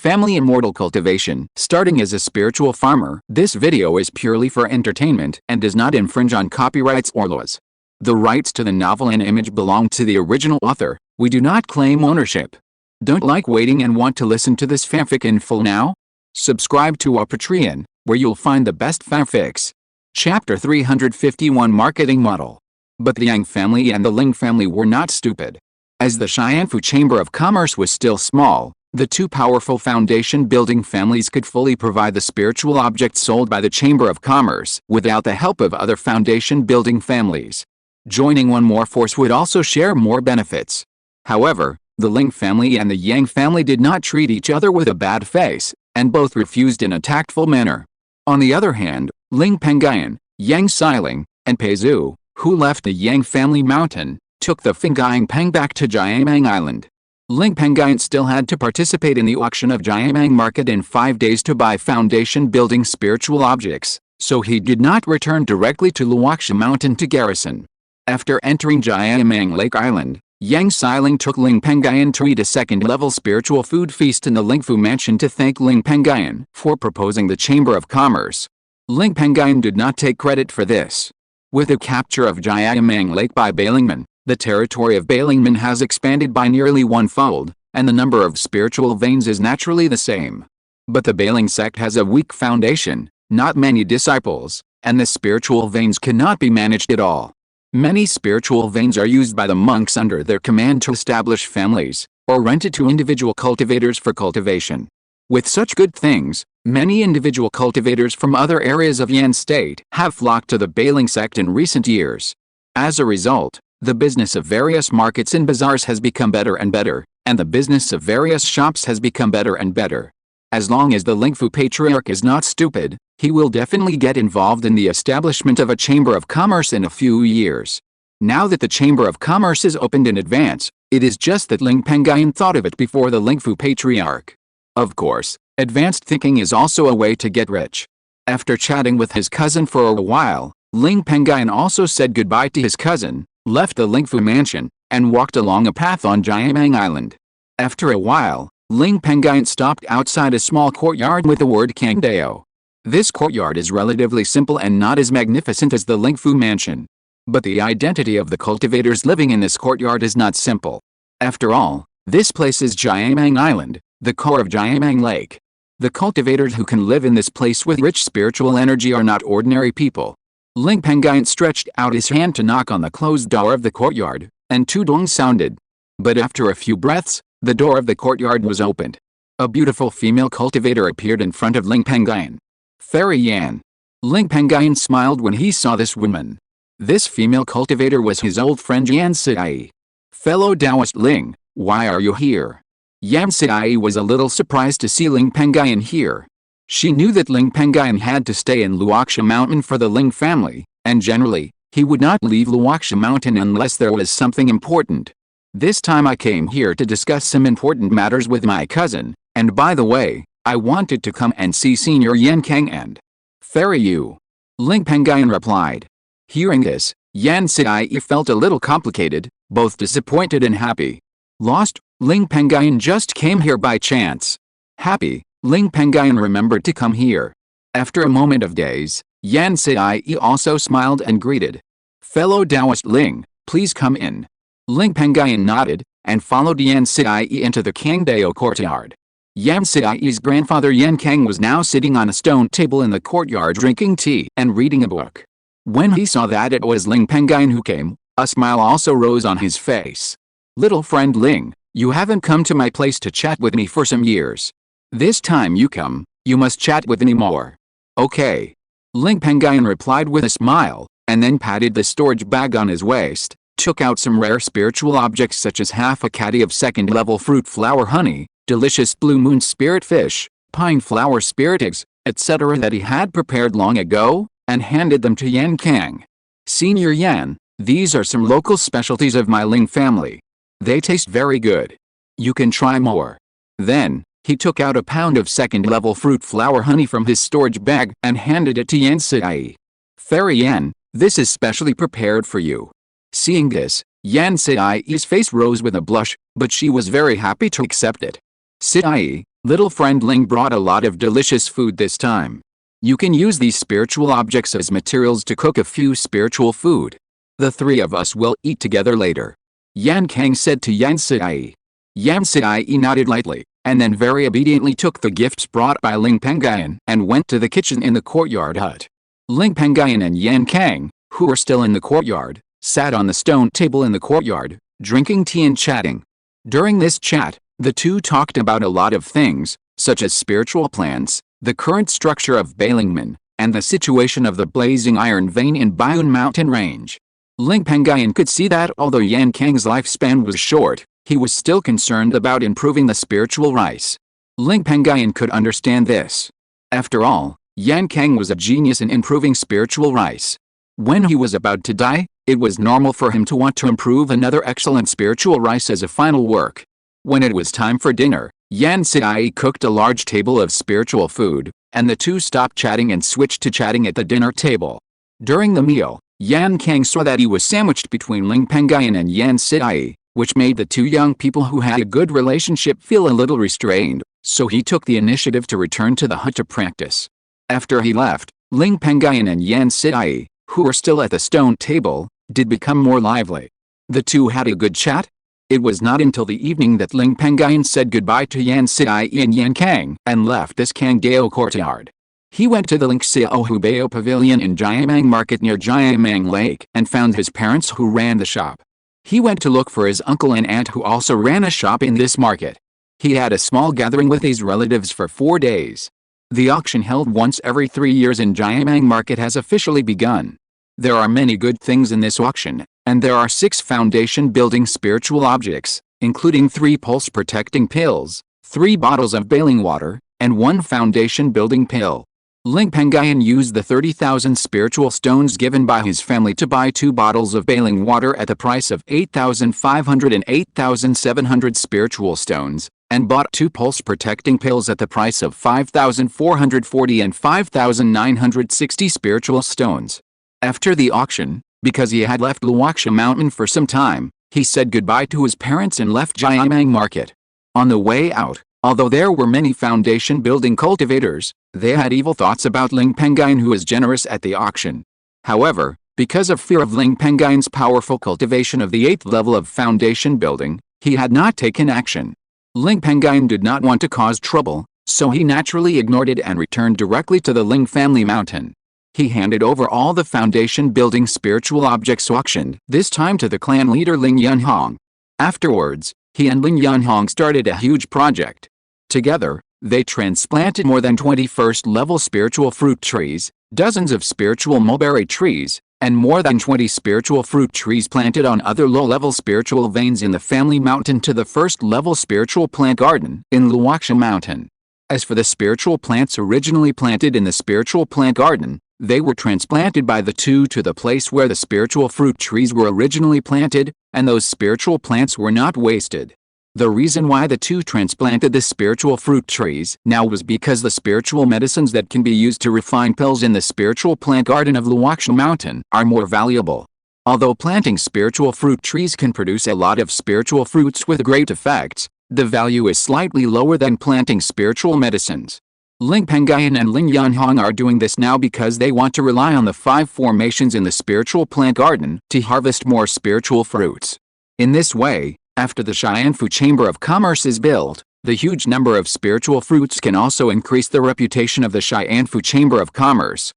Family Immortal Cultivation. Starting as a spiritual farmer, this video is purely for entertainment and does not infringe on copyrights or laws. The rights to the novel and image belong to the original author. We do not claim ownership. Don't like waiting and want to listen to this fanfic in full now? Subscribe to our Patreon, where you'll find the best fanfics. Chapter 351 Marketing Model. But the Yang family and the Ling family were not stupid. As the Xianfu Chamber of Commerce was still small, the two powerful foundation-building families could fully provide the spiritual objects sold by the Chamber of Commerce without the help of other foundation-building families. Joining one more force would also share more benefits. However, the Ling family and the Yang family did not treat each other with a bad face, and both refused in a tactful manner. On the other hand, Ling Pengyun, Yang Xiling, and Pei Zhu, who left the Yang family mountain, took the Fenggyang Peng back to Jiamang Island. Ling Pengyun still had to participate in the auction of Jiamang Market in 5 days to buy foundation-building spiritual objects, so he did not return directly to Qingshi Mountain to garrison. After entering Jiamang Lake Island, Yang Xiling took Ling Pengyun to eat a second-level spiritual food feast in the Lingfu Mansion to thank Ling Pengyun for proposing the Chamber of Commerce. Ling Pengyun did not take credit for this. With the capture of Jiamang Lake by Bailingmen, the territory of Bailingmen has expanded by nearly one-fold, and the number of spiritual veins is naturally the same. But the Bailing sect has a weak foundation, not many disciples, and the spiritual veins cannot be managed at all. Many spiritual veins are used by the monks under their command to establish families, or rented to individual cultivators for cultivation. With such good things, many individual cultivators from other areas of Yan State have flocked to the Bailing sect in recent years. As a result, the business of various markets and bazaars has become better and better, and the business of various shops has become better and better. As long as the Lingfu patriarch is not stupid, he will definitely get involved in the establishment of a Chamber of Commerce in a few years. Now that the Chamber of Commerce is opened in advance, it is just that Ling Pengyun thought of it before the Lingfu patriarch. Of course, advanced thinking is also a way to get rich. After chatting with his cousin for a while, Ling Pengyun also said goodbye to his cousin, left the Lingfu mansion, and walked along a path on Jiamang Island. After a while, Ling Pengyun stopped outside a small courtyard with the word Kangdao. This courtyard is relatively simple and not as magnificent as the Lingfu mansion. But the identity of the cultivators living in this courtyard is not simple. After all, this place is Jiamang Island, the core of Jiamang Lake. The cultivators who can live in this place with rich spiritual energy are not ordinary people. Ling Pengyun stretched out his hand to knock on the closed door of the courtyard, and two dongs sounded. But after a few breaths, the door of the courtyard was opened. A beautiful female cultivator appeared in front of Ling Pengyun. Fairy Yan. Ling Pengyun smiled when he saw this woman. This female cultivator was his old friend Yan Sai. Fellow Taoist Ling, why are you here? Yan Sai was a little surprised to see Ling Pengyun here. She knew that Ling Pengyun had to stay in Qingshi Mountain for the Ling family, and generally, he would not leave Qingshi Mountain unless there was something important. This time I came here to discuss some important matters with my cousin, and by the way, I wanted to come and see Senior Yan Kang and Fairy Yu. Ling Pengyun replied. Hearing this, Yan Sai felt a little complicated, both disappointed and happy. Lost, Ling Pengyun just came here by chance. Happy, Ling Pengyun remembered to come here. After a moment of daze, Yan Sai also smiled and greeted. Fellow Taoist Ling, please come in. Ling Pengyun nodded, and followed Yan Sai into the Kangdao courtyard. Yan Sai's grandfather Yan Kang was now sitting on a stone table in the courtyard drinking tea and reading a book. When he saw that it was Ling Pengyun who came, a smile also rose on his face. Little friend Ling, you haven't come to my place to chat with me for some years. This time you come, you must chat with me more. Okay. Ling Pengyun replied with a smile, and then patted the storage bag on his waist, took out some rare spiritual objects such as half a caddy of second-level fruit flower honey, delicious blue moon spirit fish, pine flower spirit eggs, etc. that he had prepared long ago, and handed them to Yan Kang. Senior Yan, these are some local specialties of my Ling family. They taste very good. You can try more. Then, he took out a pound of second-level fruit flower honey from his storage bag and handed it to Yan Sai. Fairy Yan, this is specially prepared for you. Seeing this, Yan Sai's face rose with a blush, but she was very happy to accept it. Sai, Little friend Ling brought a lot of delicious food this time. You can use these spiritual objects as materials to cook a few spiritual food. The three of us will eat together later. Yan Kang said to Yan Sidai. Yan Sidai nodded lightly, and then very obediently took the gifts brought by Ling Pengyun and went to the kitchen in the courtyard hut. Ling Pengyun and Yan Kang, who were still in the courtyard, sat on the stone table in the courtyard, drinking tea and chatting. During this chat, the two talked about a lot of things, such as spiritual plans, the current structure of Bailingman, and the situation of the blazing iron vein in Bayun mountain range. Ling Pengyun could see that although Yan Kang's lifespan was short, he was still concerned about improving the spiritual rice. Ling Pengyun could understand this. After all, Yan Kang was a genius in improving spiritual rice. When he was about to die, it was normal for him to want to improve another excellent spiritual rice as a final work. When it was time for dinner, Yan Sidai cooked a large table of spiritual food, and the two stopped chatting and switched to chatting at the dinner table. During the meal, Yan Kang saw that he was sandwiched between Ling Pengyun and Yan Sidai, which made the two young people who had a good relationship feel a little restrained, so he took the initiative to return to the hut to practice. After he left, Ling Pengyun and Yan Sidai, who were still at the stone table, did become more lively. The two had a good chat. It was not until the evening that Ling Pengyun said goodbye to Yan Sidai and Yan Kang and left this Kangdao courtyard. He went to the Lingxiao Hubei pavilion in Jiamang Market near Jiamang Lake and found his parents who ran the shop. He went to look for his uncle and aunt who also ran a shop in this market. He had a small gathering with his relatives for 4 days. The auction held once every 3 years in Jiamang Market has officially begun. There are many good things in this auction, and there are 6 foundation-building spiritual objects, including 3 pulse-protecting pills, 3 bottles of bailing water, and 1 foundation-building pill. Ling Pengyun used the 30,000 spiritual stones given by his family to buy 2 bottles of bailing water at the price of 8,500 and 8,700 spiritual stones, and bought 2 pulse-protecting pills at the price of 5,440 and 5,960 spiritual stones. After the auction, because he had left Lingxiao Mountain for some time, he said goodbye to his parents and left Jiamang Market. On the way out, although there were many foundation-building cultivators, they had evil thoughts about Ling Pengyun who was generous at the auction. However, because of fear of Ling Pengyun's powerful cultivation of the 8th level of foundation building, he had not taken action. Ling Pengyun did not want to cause trouble, so he naturally ignored it and returned directly to the Ling family mountain. He handed over all the foundation-building spiritual objects auctioned, this time to the clan leader Ling Yunhong. Afterwards, he and Ling Yunhong started a huge project. Together, they transplanted more than 20 first-level spiritual fruit trees, dozens of spiritual mulberry trees, and more than 20 spiritual fruit trees planted on other low-level spiritual veins in the family mountain to the first-level spiritual plant garden in Lingxiao Mountain. As for the spiritual plants originally planted in the spiritual plant garden, they were transplanted by the two to the place where the spiritual fruit trees were originally planted, and those spiritual plants were not wasted. The reason why the two transplanted the spiritual fruit trees now was because the spiritual medicines that can be used to refine pills in the spiritual plant garden of Lingxiao Mountain are more valuable. Although planting spiritual fruit trees can produce a lot of spiritual fruits with great effects, the value is slightly lower than planting spiritual medicines. Ling Pengyun and Ling Yunhong are doing this now because they want to rely on the 5 formations in the spiritual plant garden to harvest more spiritual fruits. In this way, after the Xianfu Chamber of Commerce is built, the huge number of spiritual fruits can also increase the reputation of the Xianfu Chamber of Commerce.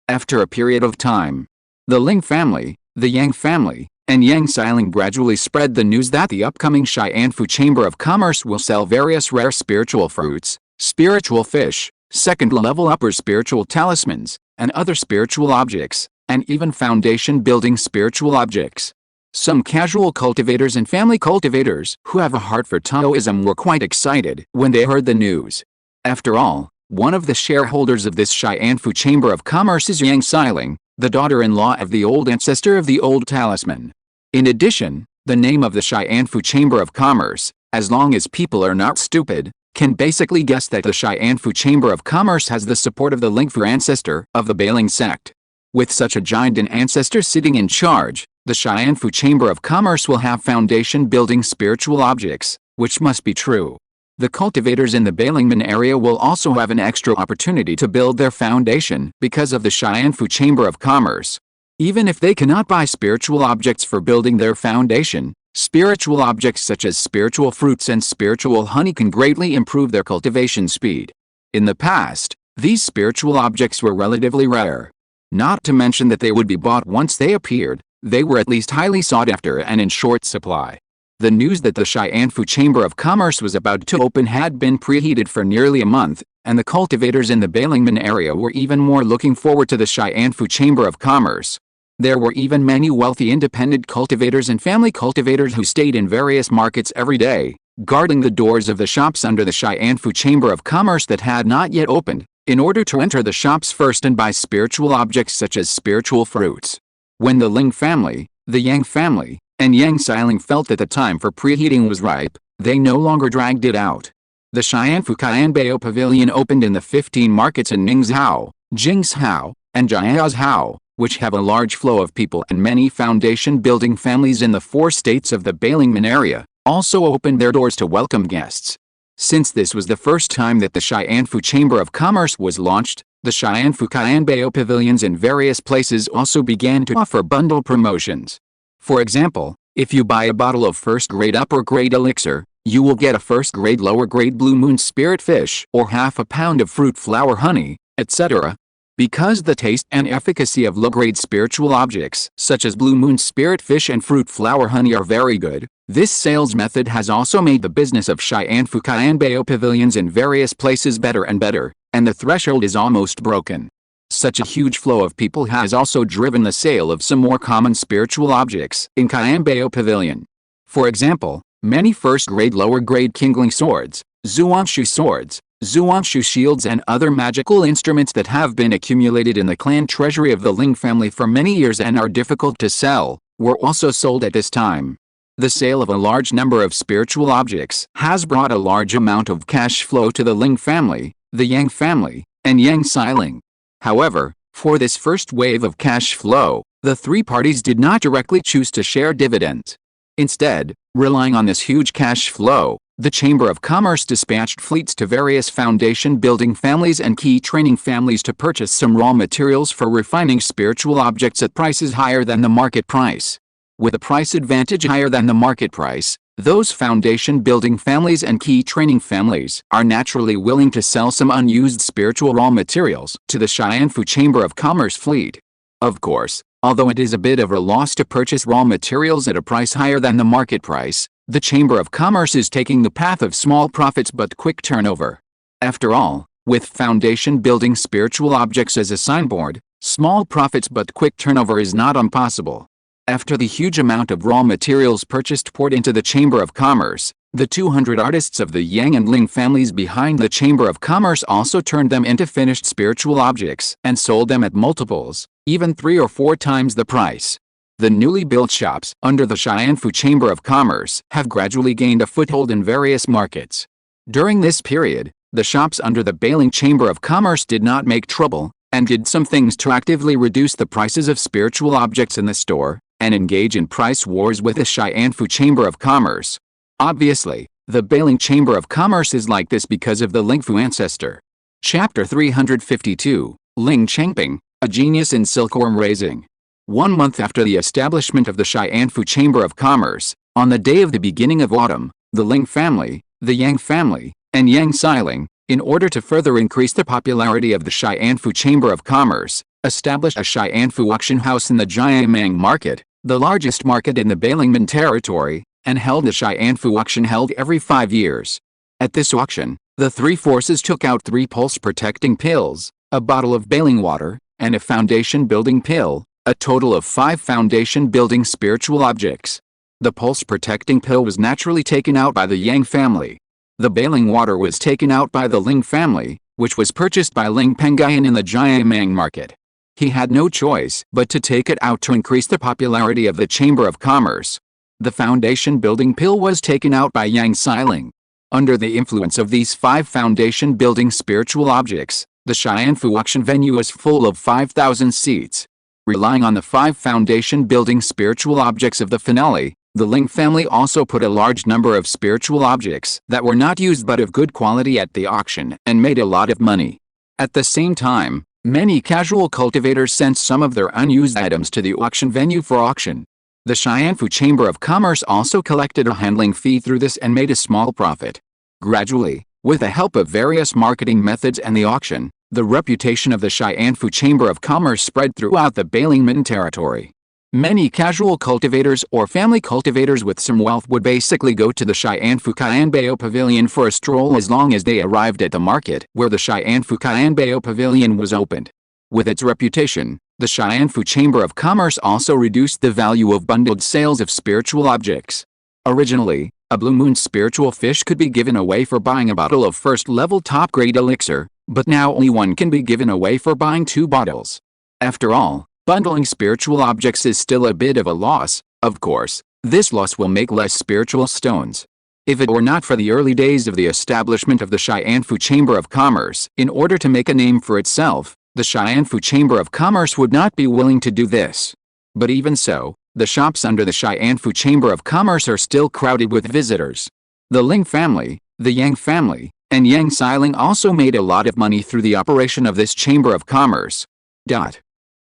After a period of time, the Ling family, the Yang family, and Yang Xiling gradually spread the news that the upcoming Xianfu Chamber of Commerce will sell various rare spiritual fruits, spiritual fish, second-level upper spiritual talismans, and other spiritual objects, and even foundation-building spiritual objects. Some casual cultivators and family cultivators who have a heart for Taoism were quite excited when they heard the news. After all, one of the shareholders of this Xianfu Chamber of Commerce is Yang Xiling, the daughter-in-law of the old ancestor of the old talisman. In addition, the name of the Xianfu Chamber of Commerce, as long as people are not stupid, can basically guess that the Xianfu Chamber of Commerce has the support of the Lingfu ancestor of the Bailing sect. With such a giant ancestor sitting in charge, the Xianfu Chamber of Commerce will have foundation-building spiritual objects, which must be true. The cultivators in the Balingman area will also have an extra opportunity to build their foundation because of the Xianfu Chamber of Commerce. Even if they cannot buy spiritual objects for building their foundation, spiritual objects such as spiritual fruits and spiritual honey can greatly improve their cultivation speed. In the past, these spiritual objects were relatively rare. Not to mention that they would be bought once they appeared, they were at least highly sought after and in short supply. The news that the Xianfu Chamber of Commerce was about to open had been preheated for nearly a month, and the cultivators in the Balingman area were even more looking forward to the Xianfu Chamber of Commerce. There were even many wealthy independent cultivators and family cultivators who stayed in various markets every day, guarding the doors of the shops under the Xianfu Chamber of Commerce that had not yet opened, in order to enter the shops first and buy spiritual objects such as spiritual fruits. When the Ling family, the Yang family, and Yang Xiling felt that the time for preheating was ripe, they no longer dragged it out. The Xianfu Qianbao Pavilion opened in the 15 markets in Ningxiao, Jingxiao, and Jiaozhou, which have a large flow of people, and many foundation-building families in the 4 states of the Balingman area also opened their doors to welcome guests. Since this was the first time that the Xianfu Chamber of Commerce was launched, the Xianfu Qianbao pavilions in various places also began to offer bundle promotions. For example, if you buy a bottle of first-grade upper-grade elixir, you will get a first-grade lower-grade blue moon spirit fish or half a pound of fruit flower honey, etc. Because the taste and efficacy of low-grade spiritual objects, such as blue moon spirit fish and fruit flower honey, are very good, this sales method has also made the business of Xianfu Qianbao pavilions in various places better and better, and the threshold is almost broken. Such a huge flow of people has also driven the sale of some more common spiritual objects in Qianbao Pavilion. For example, many first-grade lower-grade Qingling swords, Zuanshu swords, Zuanshu shields and other magical instruments that have been accumulated in the clan treasury of the Ling family for many years and are difficult to sell, were also sold at this time. The sale of a large number of spiritual objects has brought a large amount of cash flow to the Ling family, the Yang family, and Yang Xiling. However, for this first wave of cash flow, the 3 parties did not directly choose to share dividends. Instead, relying on this huge cash flow, the Chamber of Commerce dispatched fleets to various foundation-building families and key training families to purchase some raw materials for refining spiritual objects at prices higher than the market price. With a price advantage higher than the market price, those foundation-building families and key training families are naturally willing to sell some unused spiritual raw materials to the Xianfu Chamber of Commerce fleet. Of course, although it is a bit of a loss to purchase raw materials at a price higher than the market price, the Chamber of Commerce is taking the path of small profits but quick turnover. After all, with foundation-building spiritual objects as a signboard, small profits but quick turnover is not impossible. After the huge amount of raw materials purchased poured into the Chamber of Commerce, the 200 artists of the Yang and Ling families behind the Chamber of Commerce also turned them into finished spiritual objects and sold them at multiples, even 3 or 4 times the price. The newly built shops under the Xianfu Chamber of Commerce have gradually gained a foothold in various markets. During this period, the shops under the Baling Chamber of Commerce did not make trouble, and did some things to actively reduce the prices of spiritual objects in the store, and engage in price wars with the Xianfu Chamber of Commerce. Obviously, the Baling Chamber of Commerce is like this because of the Lingfu ancestor. Chapter 352, Ling Chengping, a genius in silkworm raising. 1 month after the establishment of the Xianfu Chamber of Commerce, on the day of the beginning of autumn, the Ling family, the Yang family, and Yang Xiling, in order to further increase the popularity of the Xianfu Chamber of Commerce, established a Xianfu auction house in the Jiamang market, the largest market in the Balingman territory, and held a Xianfu auction held every 5 years. At this auction, the 3 forces took out 3 pulse-protecting pills, a bottle of Baling water, and a foundation-building pill, a total of 5 foundation-building spiritual objects. The pulse-protecting pill was naturally taken out by the Yang family. The Baling water was taken out by the Ling family, which was purchased by Ling Pengyun in the Jiamang market. He had no choice but to take it out to increase the popularity of the Chamber of Commerce. The foundation-building pill was taken out by Yang Xiling. Under the influence of these 5 foundation-building spiritual objects, the Xianfu auction venue was full of 5,000 seats. Relying on the 5 foundation-building spiritual objects of the finale, The Ling family also put a large number of spiritual objects that were not used but of good quality at the auction and made a lot of money. At the same time, many casual cultivators sent some of their unused items to the auction venue for auction. The Xianfu Chamber of Commerce also collected a handling fee through this and made a small profit. Gradually, with the help of various marketing methods and the auction, the reputation of the Xianfu Chamber of Commerce spread throughout the Bailingmen territory. Many casual cultivators or family cultivators with some wealth would basically go to the Xianfu Qianbao Pavilion for a stroll as long as they arrived at the market where the Xianfu Qianbao Pavilion was opened. With its reputation, the Xianfu Chamber of Commerce also reduced the value of bundled sales of spiritual objects. Originally, a blue moon spiritual fish could be given away for buying a bottle of first-level top-grade elixir, but now only one can be given away for buying 2 bottles. After all, bundling spiritual objects is still a bit of a loss. Of course, this loss will make less spiritual stones. If it were not for the early days of the establishment of the Xianfu Chamber of Commerce, in order to make a name for itself, the Xianfu Chamber of Commerce would not be willing to do this. But even so, the shops under the Xianfu Chamber of Commerce are still crowded with visitors. The Ling family, the Yang family, and Yang Xiling also made a lot of money through the operation of this Chamber of Commerce.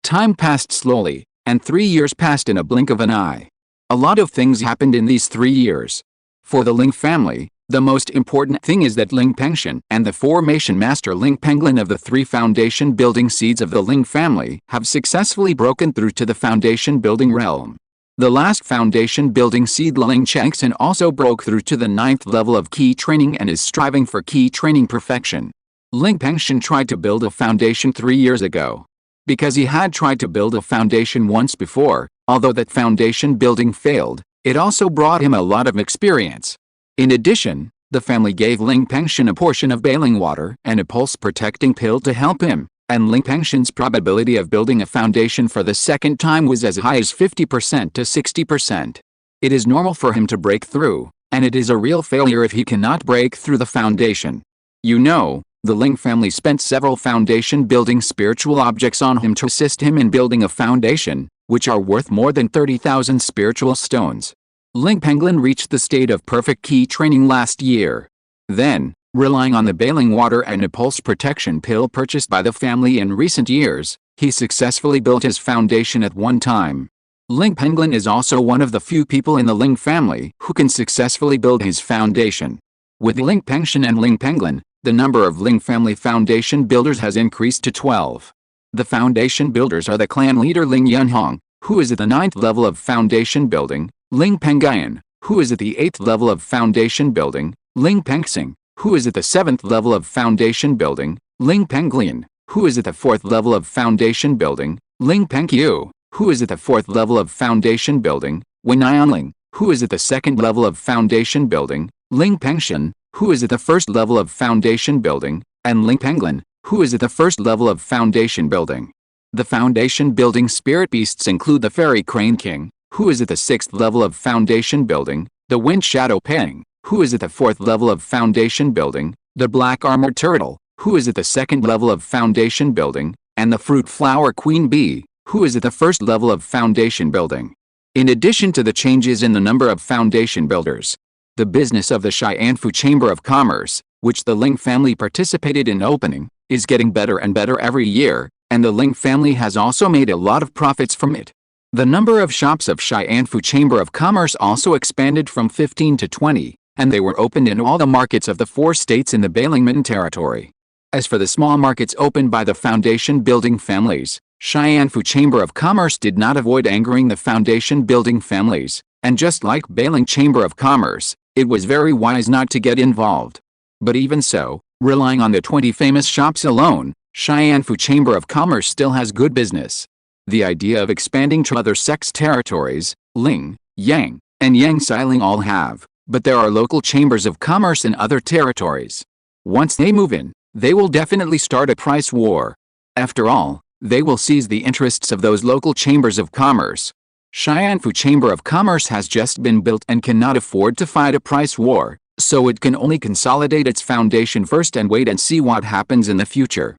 Time passed slowly, and 3 years passed in a blink of an eye. A lot of things happened in these 3 years. For the Ling family, the most important thing is that Ling Pengyun and the formation master Ling Pengyun of the 3 foundation building seeds of the Ling family have successfully broken through to the foundation building realm. The last foundation building seed Ling Changxin also broke through to the 9th level of key training and is striving for key training perfection. Ling Pengyun tried to build a foundation 3 years ago. Because he had tried to build a foundation once before, although that foundation building failed, it also brought him a lot of experience. In addition, the family gave Ling Pengyun a portion of bailing water and a pulse-protecting pill to help him, and Ling Pengyun's probability of building a foundation for the second time was as high as 50% to 60%. It is normal for him to break through, and it is a real failure if he cannot break through the foundation. You know, the Ling family spent several foundation building spiritual objects on him to assist him in building a foundation, which are worth more than 30,000 spiritual stones. Ling Pengyun reached the state of perfect key training last year. Then, relying on the bailing water and a pulse protection pill purchased by the family in recent years, he successfully built his foundation at one time. Ling Pengyun is also one of the few people in the Ling family who can successfully build his foundation. With Ling Pengyun and Ling Pengyun, the number of Ling family foundation builders has increased to 12. The foundation builders are the clan leader Ling Yunhong, who is at the 9th level of foundation building, Ling Pengyun, who is at the 8th level of foundation building, Ling Pengxing, who is at the 7th level of foundation building, Ling Penglian, who is at the 4th level of foundation building, Ling Pengyu, who is at the 4th level of foundation building, Wen Yanling, who is at the 2nd level of foundation building, Ling Pengyun, who is at the 1st level of foundation building, and Ling Pengyun, who is at the 1st level of foundation building. The foundation building spirit beasts include the Fairy Crane King, who is at the 6th level of foundation building, the Wind Shadow Peng, who is at the 4th level of foundation building, the Black Armored Turtle, who is at the 2nd level of foundation building, and the Fruit Flower Queen Bee, who is at the 1st level of foundation building. In addition to the changes in the number of foundation builders, the business of the Xianfu Chamber of Commerce, which the Ling family participated in opening, is getting better and better every year, and the Ling family has also made a lot of profits from it. The number of shops of Xianfu Chamber of Commerce also expanded from 15 to 20, and they were opened in all the markets of the 4 states in the Bailingmen territory. As for the small markets opened by the foundation building families, Xianfu Chamber of Commerce did not avoid angering the foundation building families, and just like Bailing Chamber of Commerce, it was very wise not to get involved. But even so, relying on the 20 famous shops alone, Xianfu Chamber of Commerce still has good business. The idea of expanding to other sects territories, Ling, Yang, and Yang Xiling all have, but there are local chambers of commerce in other territories. Once they move in, they will definitely start a price war. After all, they will seize the interests of those local chambers of commerce. Xianfu Chamber of Commerce has just been built and cannot afford to fight a price war, so it can only consolidate its foundation first and wait and see what happens in the future.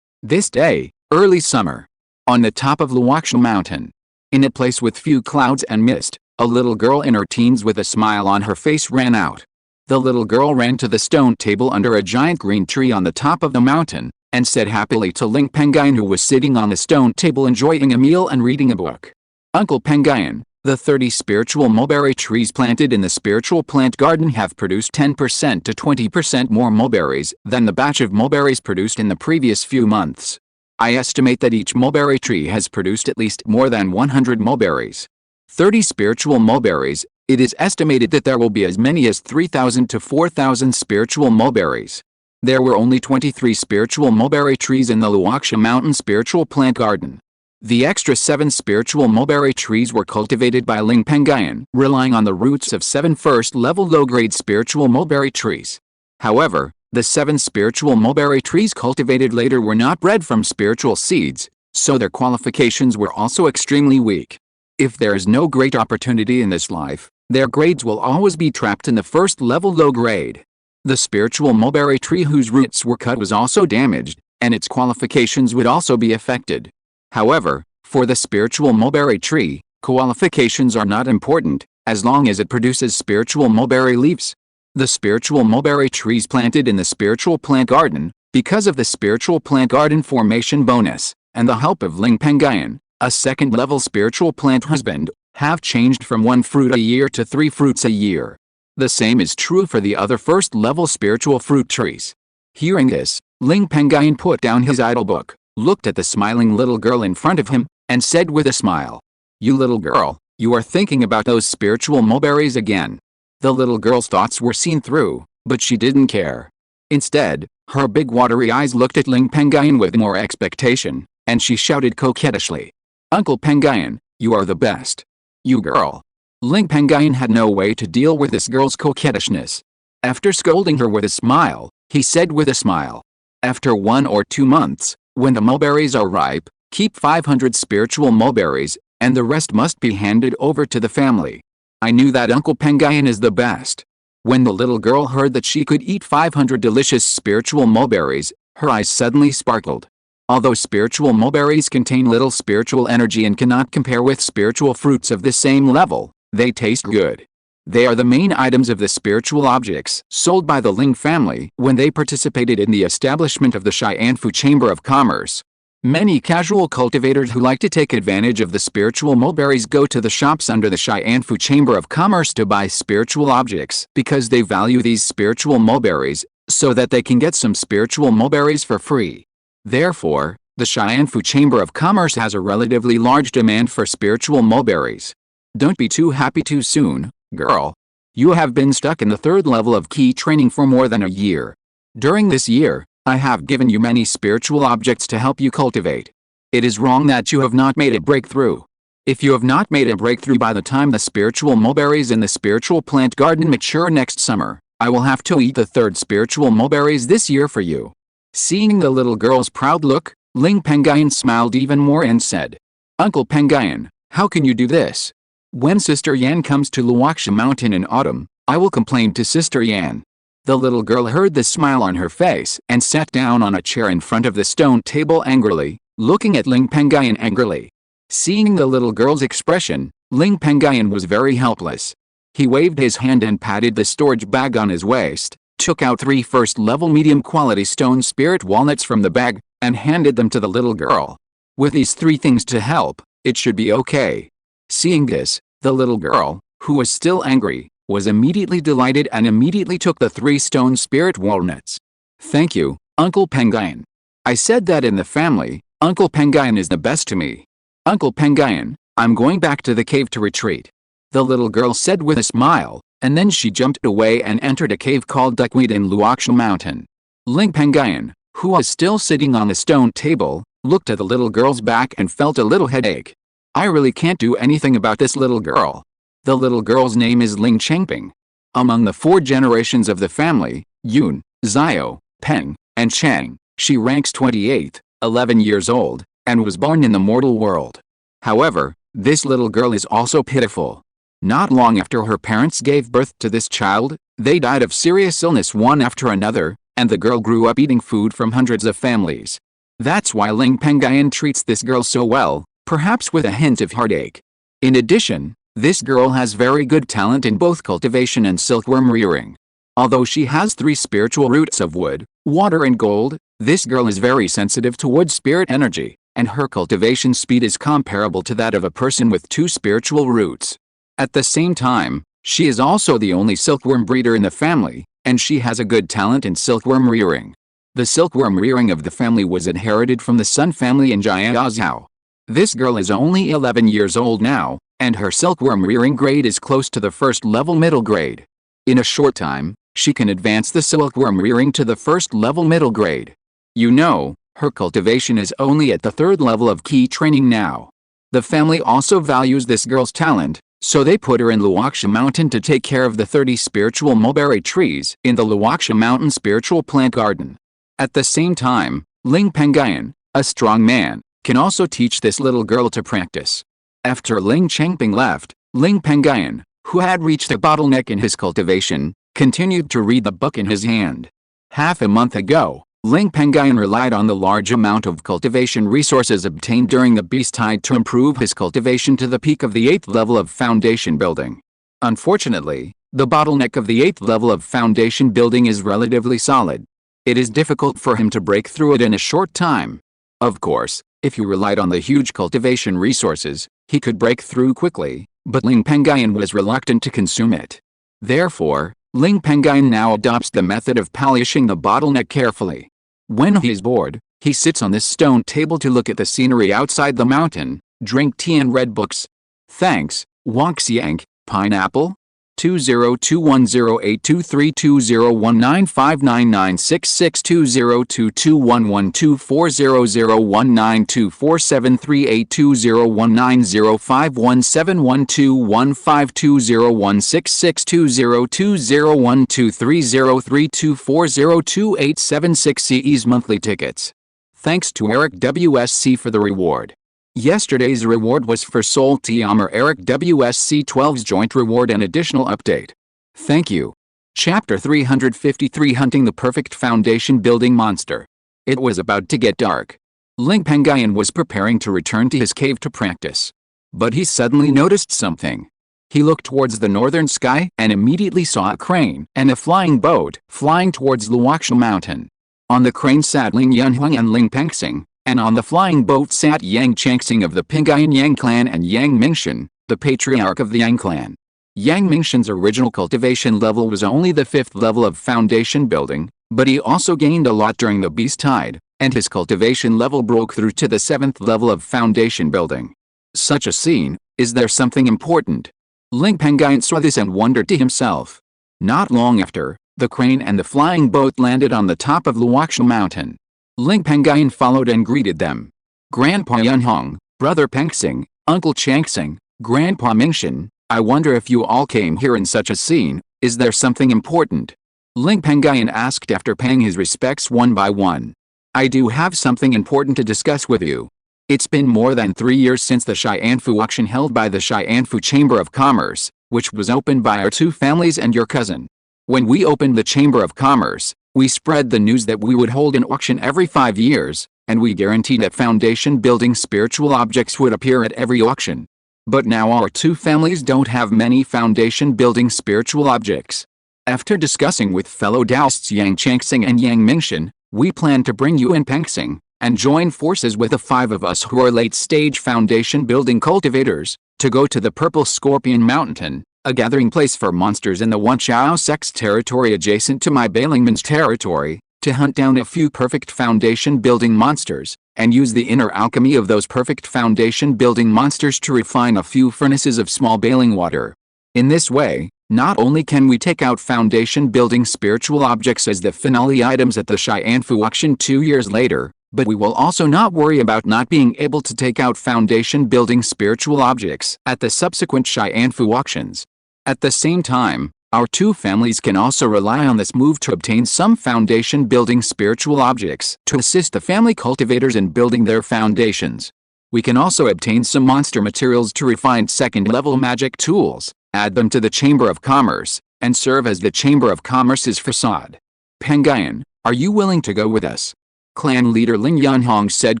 This day, early summer. On the top of Lingxiao Mountain. In a place with few clouds and mist, A little girl in her teens with a smile on her face ran out. The little girl ran to the stone table under a giant green tree on the top of the mountain, and said happily to Ling Pengyun, who was sitting on the stone table enjoying a meal and reading a book. Uncle Pengyun, the 30 spiritual mulberry trees planted in the spiritual plant garden have produced 10% to 20% more mulberries than the batch of mulberries produced in the previous few months. I estimate that each mulberry tree has produced at least more than 100 mulberries. 30 spiritual mulberries, it is estimated that there will be as many as 3,000 to 4,000 spiritual mulberries. There were only 23 spiritual mulberry trees in the Lingxiao Mountain spiritual plant garden. The extra 7 spiritual mulberry trees were cultivated by Ling Pengyun, relying on the roots of 7 first-level low-grade spiritual mulberry trees. However, the 7 spiritual mulberry trees cultivated later were not bred from spiritual seeds, so their qualifications were also extremely weak. If there is no great opportunity in this life, their grades will always be trapped in the first-level low grade. The spiritual mulberry tree whose roots were cut was also damaged, and its qualifications would also be affected. However, for the spiritual mulberry tree, qualifications are not important, as long as it produces spiritual mulberry leaves. The spiritual mulberry trees planted in the spiritual plant garden, because of the spiritual plant garden formation bonus, and the help of Ling Pengyun, a second-level spiritual plant husband, have changed from 1 fruit a year to 3 fruits a year. The same is true for the other first-level spiritual fruit trees. Hearing this, Ling Pengyun put down his idle book, looked at the smiling little girl in front of him, and said with a smile, "You little girl, you are thinking about those spiritual mulberries again." The little girl's thoughts were seen through, but she didn't care. Instead, her big watery eyes looked at Ling Pengyun with more expectation, and she shouted coquettishly, "Uncle Pengyun, you are the best. You girl." Ling Pengyun had no way to deal with this girl's coquettishness. After scolding her with a smile, he said with a smile, "After 1 or 2 months, when the mulberries are ripe, keep 500 spiritual mulberries, and the rest must be handed over to the family." I knew that Uncle Pengyun is the best. When the little girl heard that she could eat 500 delicious spiritual mulberries, her eyes suddenly sparkled. Although spiritual mulberries contain little spiritual energy and cannot compare with spiritual fruits of the same level, they taste good. They are the main items of the spiritual objects sold by the Ling family when they participated in the establishment of the Xianfu Chamber of Commerce. Many casual cultivators who like to take advantage of the spiritual mulberries go to the shops under the Xianfu Chamber of Commerce to buy spiritual objects because they value these spiritual mulberries, so that they can get some spiritual mulberries for free. Therefore, the Xianfu Chamber of Commerce has a relatively large demand for spiritual mulberries. Don't be too happy too soon, girl. You have been stuck in the 3rd level of key training for more than a year. During this year, I have given you many spiritual objects to help you cultivate. It is wrong that you have not made a breakthrough. If you have not made a breakthrough by the time the spiritual mulberries in the spiritual plant garden mature next summer, I will have to eat the 3rd spiritual mulberries this year for you." Seeing the little girl's proud look, Ling Pengyun smiled even more and said, "Uncle Pengyun, how can you do this? When Sister Yan comes to Lingxiao Mountain in autumn, I will complain to Sister Yan." The little girl heard the smile on her face and sat down on a chair in front of the stone table angrily, looking at Ling Pengyun angrily. Seeing the little girl's expression, Ling Pengyun was very helpless. He waved his hand and patted the storage bag on his waist, took out 3 first-level medium-quality stone spirit walnuts from the bag, and handed them to the little girl. With these 3 things to help, it should be okay. Seeing this, the little girl, who was still angry, was immediately delighted and immediately took the 3 stone spirit walnuts. "Thank you, Uncle Pengyun. I said that in the family, Uncle Pengyun is the best to me. Uncle Pengyun, I'm going back to the cave to retreat," the little girl said with a smile, and then she jumped away and entered a cave called Duckweed in Lingxiao Mountain. Ling Pengyun, who was still sitting on the stone table, looked at the little girl's back and felt a little headache. "I really can't do anything about this little girl." The little girl's name is Ling Chengping. Among the 4 generations of the family, Yun, Zhao, Peng, and Chang, she ranks 28th, 11 years old, and was born in the mortal world. However, this little girl is also pitiful. Not long after her parents gave birth to this child, they died of serious illness one after another, and the girl grew up eating food from hundreds of families. That's why Ling Pengyun treats this girl so well, perhaps with a hint of heartache. In addition, This girl has very good talent in both cultivation and silkworm rearing. Although she has 3 spiritual roots of wood, water and gold, this girl is very sensitive to wood spirit energy, and her cultivation speed is comparable to that of a person with 2 spiritual roots. At the same time, she is also the only silkworm breeder in the family, and she has a good talent in silkworm rearing. The silkworm rearing of the family was inherited from the Sun family in Jiaozhou. This girl is only 11 years old now, and her silkworm rearing grade is close to the first level middle grade. In a short time, she can advance the silkworm rearing to the first level middle grade. You know, her cultivation is only at the 3rd level of key training now. The family also values this girl's talent, so they put her in Lingxiao Mountain to take care of the 30 spiritual mulberry trees in the Lingxiao Mountain spiritual plant garden. At the same time, Ling Pengyun, a strong man, can also teach this little girl to practice. After Ling Changping left, Ling Pengyun, who had reached a bottleneck in his cultivation, continued to read the book in his hand. Half a month ago, Ling Pengyun relied on the large amount of cultivation resources obtained during the beast tide to improve his cultivation to the peak of the 8th level of foundation building. Unfortunately, the bottleneck of the 8th level of foundation building is relatively solid. It is difficult for him to break through it in a short time. Of course, if you relied on the huge cultivation resources, he could break through quickly, but Ling Pengyun was reluctant to consume it. Therefore, Ling Pengyun now adopts the method of polishing the bottleneck carefully. When he is bored, he sits on this stone table to look at the scenery outside the mountain, drink tea and read books. Thanks, Wangxiang, Pineapple. 2021959966202195171215201207320196620201230324028766 CE's monthly tickets. Thanks to Eric WSC for the reward. Yesterday's reward was for Soul Tiamer Eric WSC 12's joint reward and additional update. Thank you. Chapter 353 Hunting the Perfect Foundation Building Monster. It was about to get dark. Ling Pengyun was preparing to return to his cave to practice. But he suddenly noticed something. He looked towards the northern sky and immediately saw a crane and a flying boat flying towards Lingxiao Mountain. On the crane sat Ling Yunhuang and Ling Pengxing, and on the flying boat sat Yang Changxing of the Pengyun Yang clan and Yang Mingxian, the patriarch of the Yang clan. Yang Mingxian's original cultivation level was only the 5th level of foundation building, but he also gained a lot during the beast tide, and his cultivation level broke through to the 7th level of foundation building. Such a scene, is there something important? Ling Pengyun saw this and wondered to himself. Not long after, the crane and the flying boat landed on the top of Lingxiao Mountain. Ling Pengyun followed and greeted them. Grandpa Yunhong, Brother Pengxing, Uncle Changxing, Grandpa Mingxian, I wonder if you all came here in such a scene, is there something important? Ling Pengyun asked after paying his respects one by one. I do have something important to discuss with you. It's been more than 3 years since the Xianfu auction held by the Xianfu Chamber of Commerce, which was opened by our 2 families and your cousin. When we opened the Chamber of Commerce, we spread the news that we would hold an auction every 5 years, and we guaranteed that foundation building spiritual objects would appear at every auction. But now our 2 families don't have many foundation building spiritual objects. After discussing with fellow Taoists Yang Changxing and Yang Mingxian, we plan to bring you and Pengxing, and join forces with the 5 of us who are late-stage foundation building cultivators, to go to the Purple Scorpion Mountain, a gathering place for monsters in the Wanchao sect's territory adjacent to my Bailingman's territory, to hunt down a few perfect foundation building monsters, and use the inner alchemy of those perfect foundation building monsters to refine a few furnaces of small bailing water. In this way, not only can we take out foundation building spiritual objects as the finale items at the Xianfu auction 2 years later, but we will also not worry about not being able to take out foundation building spiritual objects at the subsequent Xianfu auctions. At the same time, our 2 families can also rely on this move to obtain some foundation building spiritual objects to assist the family cultivators in building their foundations. We can also obtain some monster materials to refine second-level magic tools, add them to the Chamber of Commerce, and serve as the Chamber of Commerce's facade. Pengyun, are you willing to go with us? Clan leader Ling Yunhong said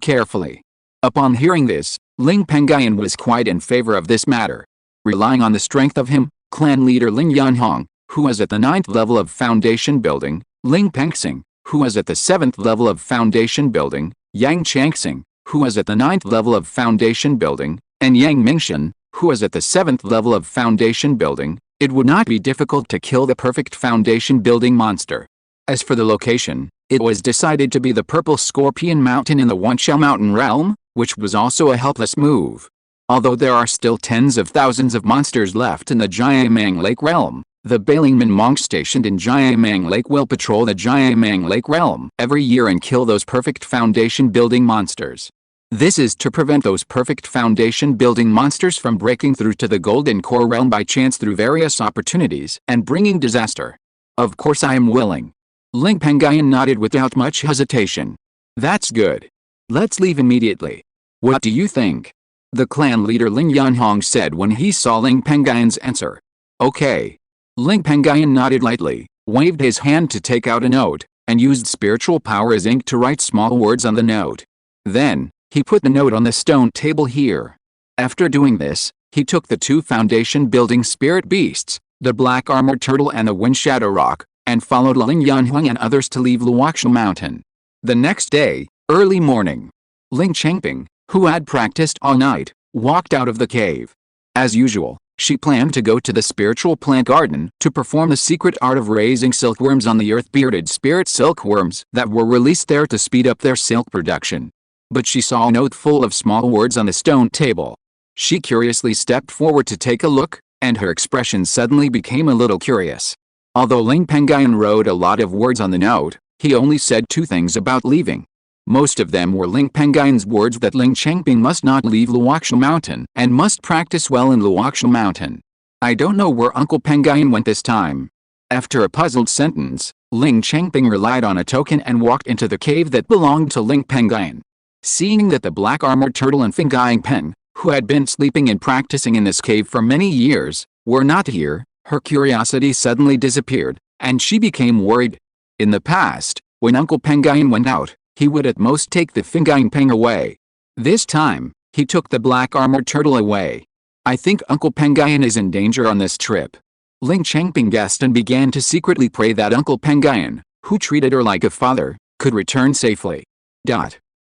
carefully. Upon hearing this, Ling Pengyun was quite in favor of this matter. Relying on the strength of him, clan leader Ling Yanhong, who was at the 9th level of foundation building, Ling Pengyun, who was at the 7th level of foundation building, Yang Changxing, who was at the 9th level of foundation building, and Yang Mingxian, who was at the 7th level of foundation building, it would not be difficult to kill the perfect foundation building monster. As for the location, it was decided to be the Purple Scorpion Mountain in the Lingxiao Mountain realm, which was also a helpless move. Although there are still tens of thousands of monsters left in the Jiamang Lake realm, the Bailingman monks stationed in Jiamang Lake will patrol the Jiamang Lake realm every year and kill those perfect foundation building monsters. This is to prevent those perfect foundation building monsters from breaking through to the Golden Core realm by chance through various opportunities and bringing disaster. Of course I am willing. Ling Pengyun nodded without much hesitation. That's good. Let's leave immediately. What do you think? The clan leader Ling Yanhong said when he saw Ling Pengyun's answer. Okay. Ling Pengyun nodded lightly, waved his hand to take out a note, and used spiritual power as ink to write small words on the note. Then, he put the note on the stone table here. After doing this, he took the 2 foundation building spirit beasts, the black armored turtle and the wind shadow rock, and followed Ling Yanhong and others to leave Lingxiao Mountain. The next day, early morning, Ling Changping, who had practiced all night, walked out of the cave. As usual, she planned to go to the spiritual plant garden to perform the secret art of raising silkworms on the earth-bearded spirit silkworms that were released there to speed up their silk production. But she saw a note full of small words on the stone table. She curiously stepped forward to take a look, and her expression suddenly became a little curious. Although Ling Pengyun wrote a lot of words on the note, he only said 2 things about leaving. Most of them were Ling Pengyun's words that Ling Changping must not leave Lingxiao Mountain and must practice well in Lingxiao Mountain. I don't know where Uncle Pengyun went this time. After a puzzled sentence, Ling Changping relied on a token and walked into the cave that belonged to Ling Pengyun. Seeing that the black armored turtle and Fingaying Pen, who had been sleeping and practicing in this cave for many years, were not here, her curiosity suddenly disappeared, and she became worried. In the past, when Uncle Pengyun went out, he would at most take the Fingaying Pen away. This time, he took the black armored turtle away. I think Uncle Pengyun is in danger on this trip. Ling Changping guessed and began to secretly pray that Uncle Pengyun, who treated her like a father, could return safely.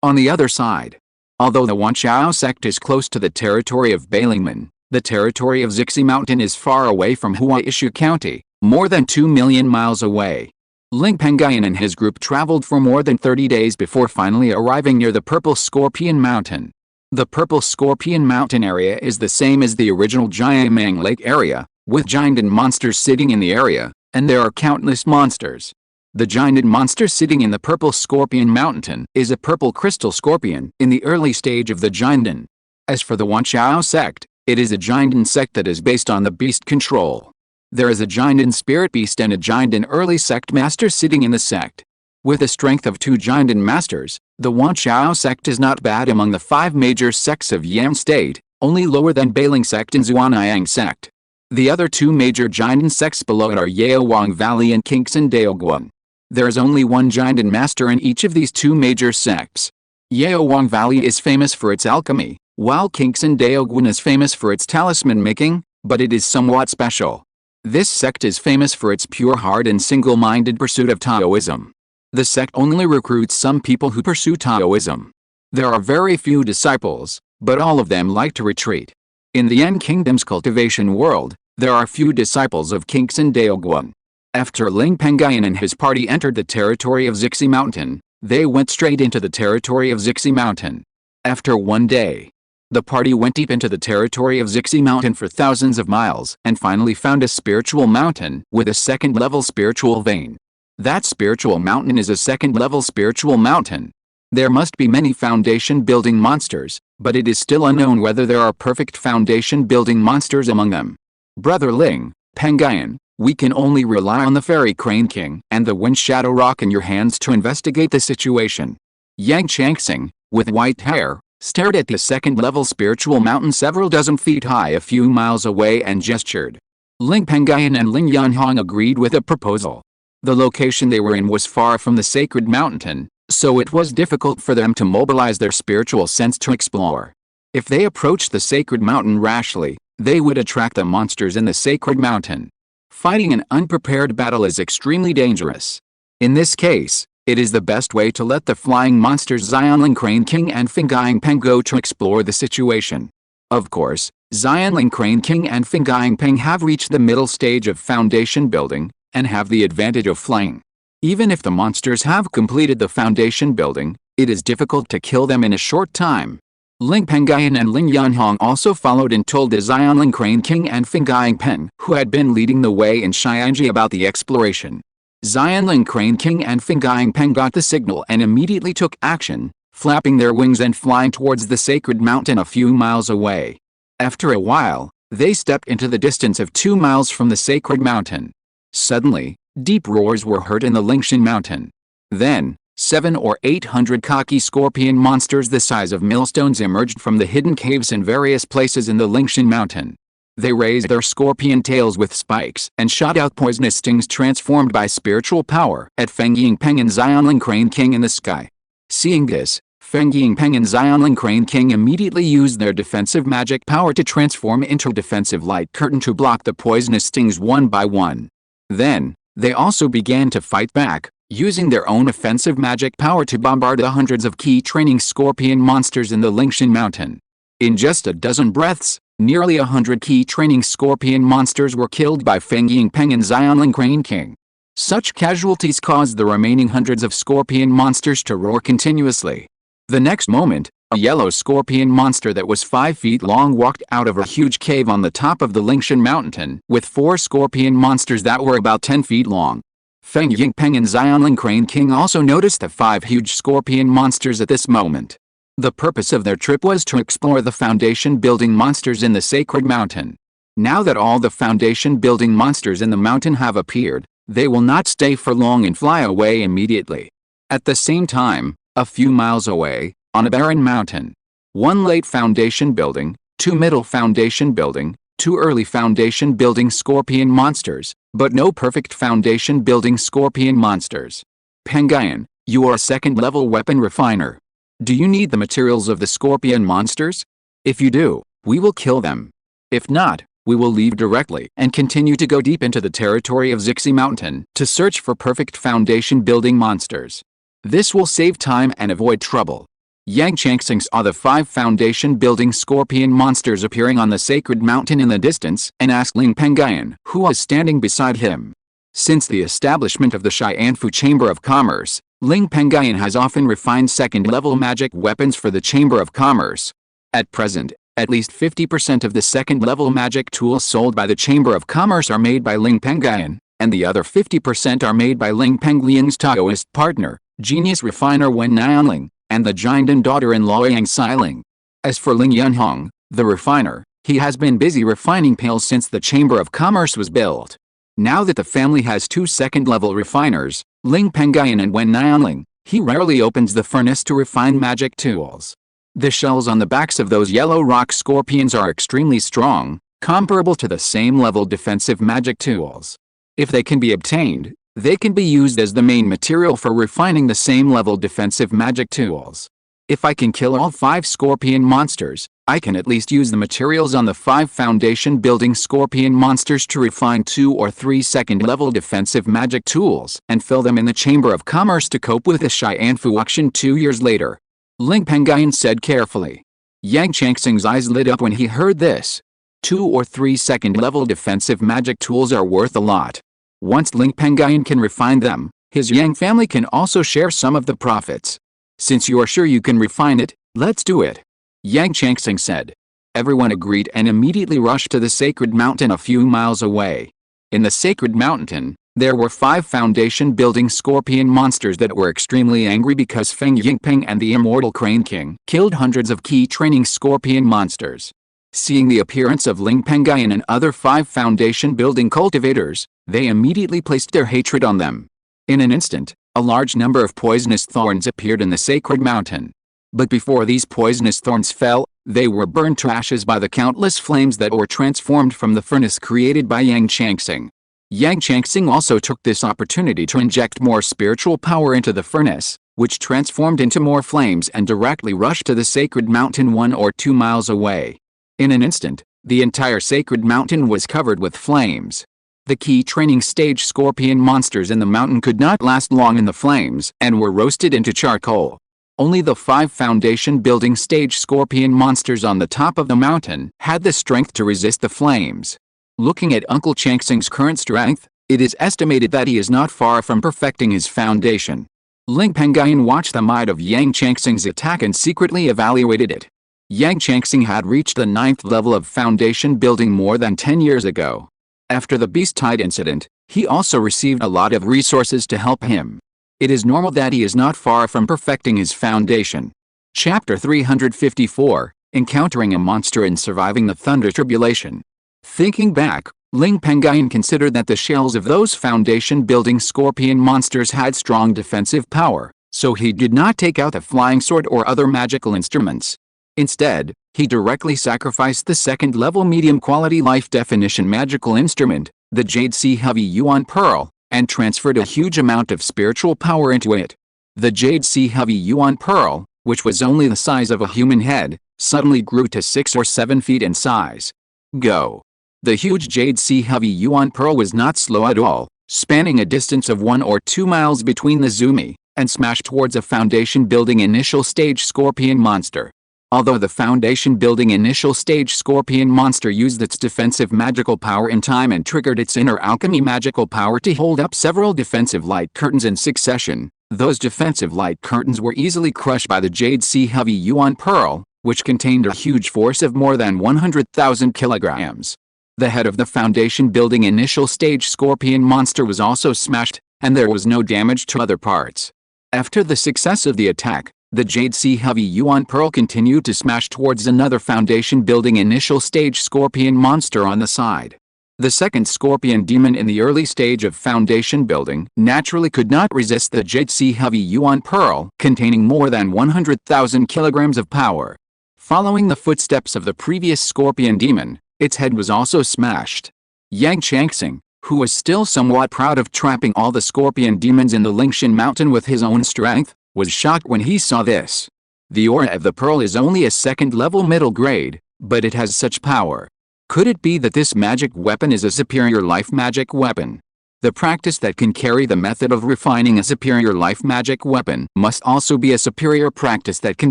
On the other side, although the Wanqiao sect is close to the territory of Bailingman, the territory of Qingshi Mountain is far away from Huaishu County, more than 2 million miles away. Ling Pengyun and his group traveled for more than 30 days before finally arriving near the Purple Scorpion Mountain. The Purple Scorpion Mountain area is the same as the original Jiamang Lake area, with giant monsters sitting in the area, and there are countless monsters. The giant monster sitting in the Purple Scorpion Mountain is a purple crystal scorpion in the early stage of the giant. As for the Wanqiao sect, it is a giant sect that is based on the beast control. There is a giant spirit beast and a giant early sect master sitting in the sect. With the strength of 2 giant masters, the Wanqiao sect is not bad among the 5 major sects of Yan State, only lower than Bailing sect and Zhuanayang sect. The other 2 major giant sects below it are Yaowang Valley and Qingshi Daoguan. There is only 1 giant master in each of these 2 major sects. Yaowang Valley is famous for its alchemy, while Qingshi Daoguan is famous for its talisman making, but it is somewhat special. This sect is famous for its pure heart and single-minded pursuit of Taoism. The sect only recruits some people who pursue Taoism. There are very few disciples, but all of them like to retreat. In the Yan Kingdom's cultivation world, there are few disciples of Qingshi Daoguan. After Ling Pengyun and his party entered the territory of Qingshi Mountain, they went straight into the territory of Qingshi Mountain. After 1 day, the party went deep into the territory of Qingshi Mountain for thousands of miles and finally found a spiritual mountain with a 2nd level spiritual vein. That spiritual mountain is a 2nd level spiritual mountain. There must be many foundation building monsters, but it is still unknown whether there are perfect foundation building monsters among them. Brother Ling Pengyun, we can only rely on the Fairy Crane King and the Wind Shadow Rock in your hands to investigate the situation. Yang Changxing, with white hair, stared at the 2nd level spiritual mountain several dozen feet high a few miles away and gestured. Ling Pengyun and Ling Yanhong agreed with the proposal. The location they were in was far from the sacred mountain, so it was difficult for them to mobilize their spiritual sense to explore. If they approached the sacred mountain rashly, They would attract the monsters in the sacred mountain. Fighting an unprepared battle is extremely dangerous. In this case, it is the best way to let the flying monsters Xianling Crane King and Fenggying Peng go to explore the situation. Of course, Xianling Crane King and Fenggying Peng have reached the middle stage of foundation building, and have the advantage of flying. Even if the monsters have completed the foundation building, it is difficult to kill them in a short time. Ling Pengyun and Ling Yanhong also followed and told the Xianling Crane King and Fenggying Peng, who had been leading the way in Xianji, about the exploration. Xianling Crane King and Fenggying Peng got the signal and immediately took action, flapping their wings and flying towards the sacred mountain a few miles away. After a while, they stepped into the distance of 2 miles from the sacred mountain. Suddenly, deep roars were heard in the Lingxiao Mountain. Then, 700 or 800 cocky scorpion monsters the size of millstones emerged from the hidden caves in various places in the Lingxiao Mountain. They raised their scorpion tails with spikes and shot out poisonous stings transformed by spiritual power at Fenggying Peng and Xianling Crane King in the sky. Seeing this, Fenggying Peng and Xianling Crane King immediately used their defensive magic power to transform into defensive light curtain to block the poisonous stings one by one. Then, they also began to fight back, using their own offensive magic power to bombard the hundreds of key training scorpion monsters in the Lingxiao Mountain. In just a dozen breaths, nearly 100 key training scorpion monsters were killed by Fenggying Peng and Xianling Crane King. Such casualties caused the remaining hundreds of scorpion monsters to roar continuously. The next moment, a yellow scorpion monster that was 5 feet long walked out of a huge cave on the top of the Lingxiao Mountain with 4 scorpion monsters that were about 10 feet long. Fenggying Peng and Xianling Crane King also noticed the 5 huge scorpion monsters at this moment. The purpose of their trip was to explore the foundation building monsters in the sacred mountain. Now that all the foundation building monsters in the mountain have appeared, they will not stay for long and fly away immediately. At the same time, a few miles away, on a barren mountain, 1 late foundation building, 2 middle foundation building, 2 early foundation building scorpion monsters, but no perfect foundation building scorpion monsters. Pengyun, you are a second-level weapon refiner. Do you need the materials of the scorpion monsters? If you do, we will kill them. If not, we will leave directly and continue to go deep into the territory of Qingshi Mountain to search for perfect foundation building monsters. This will save time and avoid trouble. Yang Changxing saw the 5 foundation building scorpion monsters appearing on the sacred mountain in the distance and asked Ling Pengyun, who was standing beside him. Since the establishment of the Xianfu Chamber of Commerce, Ling Pengyun has often refined second-level magic weapons for the Chamber of Commerce. At present, at least 50% of the second-level magic tools sold by the Chamber of Commerce are made by Ling Pengyun, and the other 50% are made by Ling Pengyun's Taoist partner, genius refiner Wen Nianling, and the Jinden daughter-in-law Yang Xiling. As for Ling Yanhong, the refiner, he has been busy refining pails since the Chamber of Commerce was built. Now that the family has 2 second-level refiners, Ling Pengyun and Wen Nianling, he rarely opens the furnace to refine magic tools. The shells on the backs of those yellow rock scorpions are extremely strong, comparable to the same-level defensive magic tools. If they can be obtained, they can be used as the main material for refining the same-level defensive magic tools. If I can kill all 5 scorpion monsters, I can at least use the materials on the 5 foundation building scorpion monsters to refine 2 or 3 second-level defensive magic tools and fill them in the Chamber of Commerce to cope with the Xianfu auction 2 years later. Ling Pengyun said carefully. Yang Changxing's eyes lit up when he heard this. 2 or 3 second-level defensive magic tools are worth a lot. Once Ling Pengyun can refine them, his Yang family can also share some of the profits. Since you are sure you can refine it, let's do it. Yang Changxing said. Everyone agreed and immediately rushed to the sacred mountain a few miles away. In the sacred mountain, there were 5 foundation building scorpion monsters that were extremely angry because Fenggying Peng and the Immortal Crane King killed hundreds of key training scorpion monsters. Seeing the appearance of Ling Pengyun and other 5 foundation building cultivators, they immediately placed their hatred on them. In an instant, a large number of poisonous thorns appeared in the sacred mountain. But before these poisonous thorns fell, they were burned to ashes by the countless flames that were transformed from the furnace created by Yang Changxing. Yang Changxing also took this opportunity to inject more spiritual power into the furnace, which transformed into more flames and directly rushed to the sacred mountain 1 or 2 miles away. In an instant, The entire sacred mountain was covered with flames. The key training stage scorpion monsters in the mountain could not last long in the flames and were roasted into charcoal. Only the 5 foundation building stage scorpion monsters on the top of the mountain had the strength to resist the flames. Looking at Uncle Changsing's current strength, it is estimated that he is not far from perfecting his foundation. Ling Pengyun watched the might of Yang Changsing's attack and secretly evaluated it. Yang Changsing had reached the 9th level of foundation building more than 10 years ago. After the beast tide incident, he also received a lot of resources to help him. It is normal that he is not far from perfecting his foundation. Chapter 354, Encountering a Monster and Surviving the Thunder Tribulation. Thinking back, Ling Pengyun considered that the shells of those foundation-building scorpion monsters had strong defensive power, so he did not take out the flying sword or other magical instruments. Instead, he directly sacrificed the second-level medium-quality life-definition magical instrument, the Jade Sea Heavy Yuan Pearl, and transferred a huge amount of spiritual power into it. The Jade Sea Heavy Yuan Pearl, which was only the size of a human head, suddenly grew to 6 or 7 feet in size. Go! The huge Jade Sea Heavy Yuan Pearl was not slow at all, spanning a distance of 1 or 2 miles between the Zumi, and smashed towards a foundation-building initial stage scorpion monster. Although the foundation-building initial stage scorpion monster used its defensive magical power in time and triggered its inner alchemy magical power to hold up several defensive light curtains in succession, those defensive light curtains were easily crushed by the Jade Sea Heavy Yuan Pearl, which contained a huge force of more than 100,000 kilograms. The head of the foundation-building initial stage scorpion monster was also smashed, and there was no damage to other parts. After the success of the attack, the Jade Sea Heavy Yuan Pearl continued to smash towards another foundation-building initial stage scorpion monster on the side. The second scorpion demon in the early stage of foundation building naturally could not resist the Jade Sea Heavy Yuan Pearl, containing more than 100,000 kilograms of power. Following the footsteps of the previous scorpion demon, its head was also smashed. Yang Changsing, who was still somewhat proud of trapping all the scorpion demons in the Qingshi Mountain with his own strength, was shocked when he saw this. The aura of the pearl is only a second-level middle grade, but it has such power. Could it be that this magic weapon is a superior life magic weapon? The practice that can carry the method of refining a superior life magic weapon must also be a superior practice that can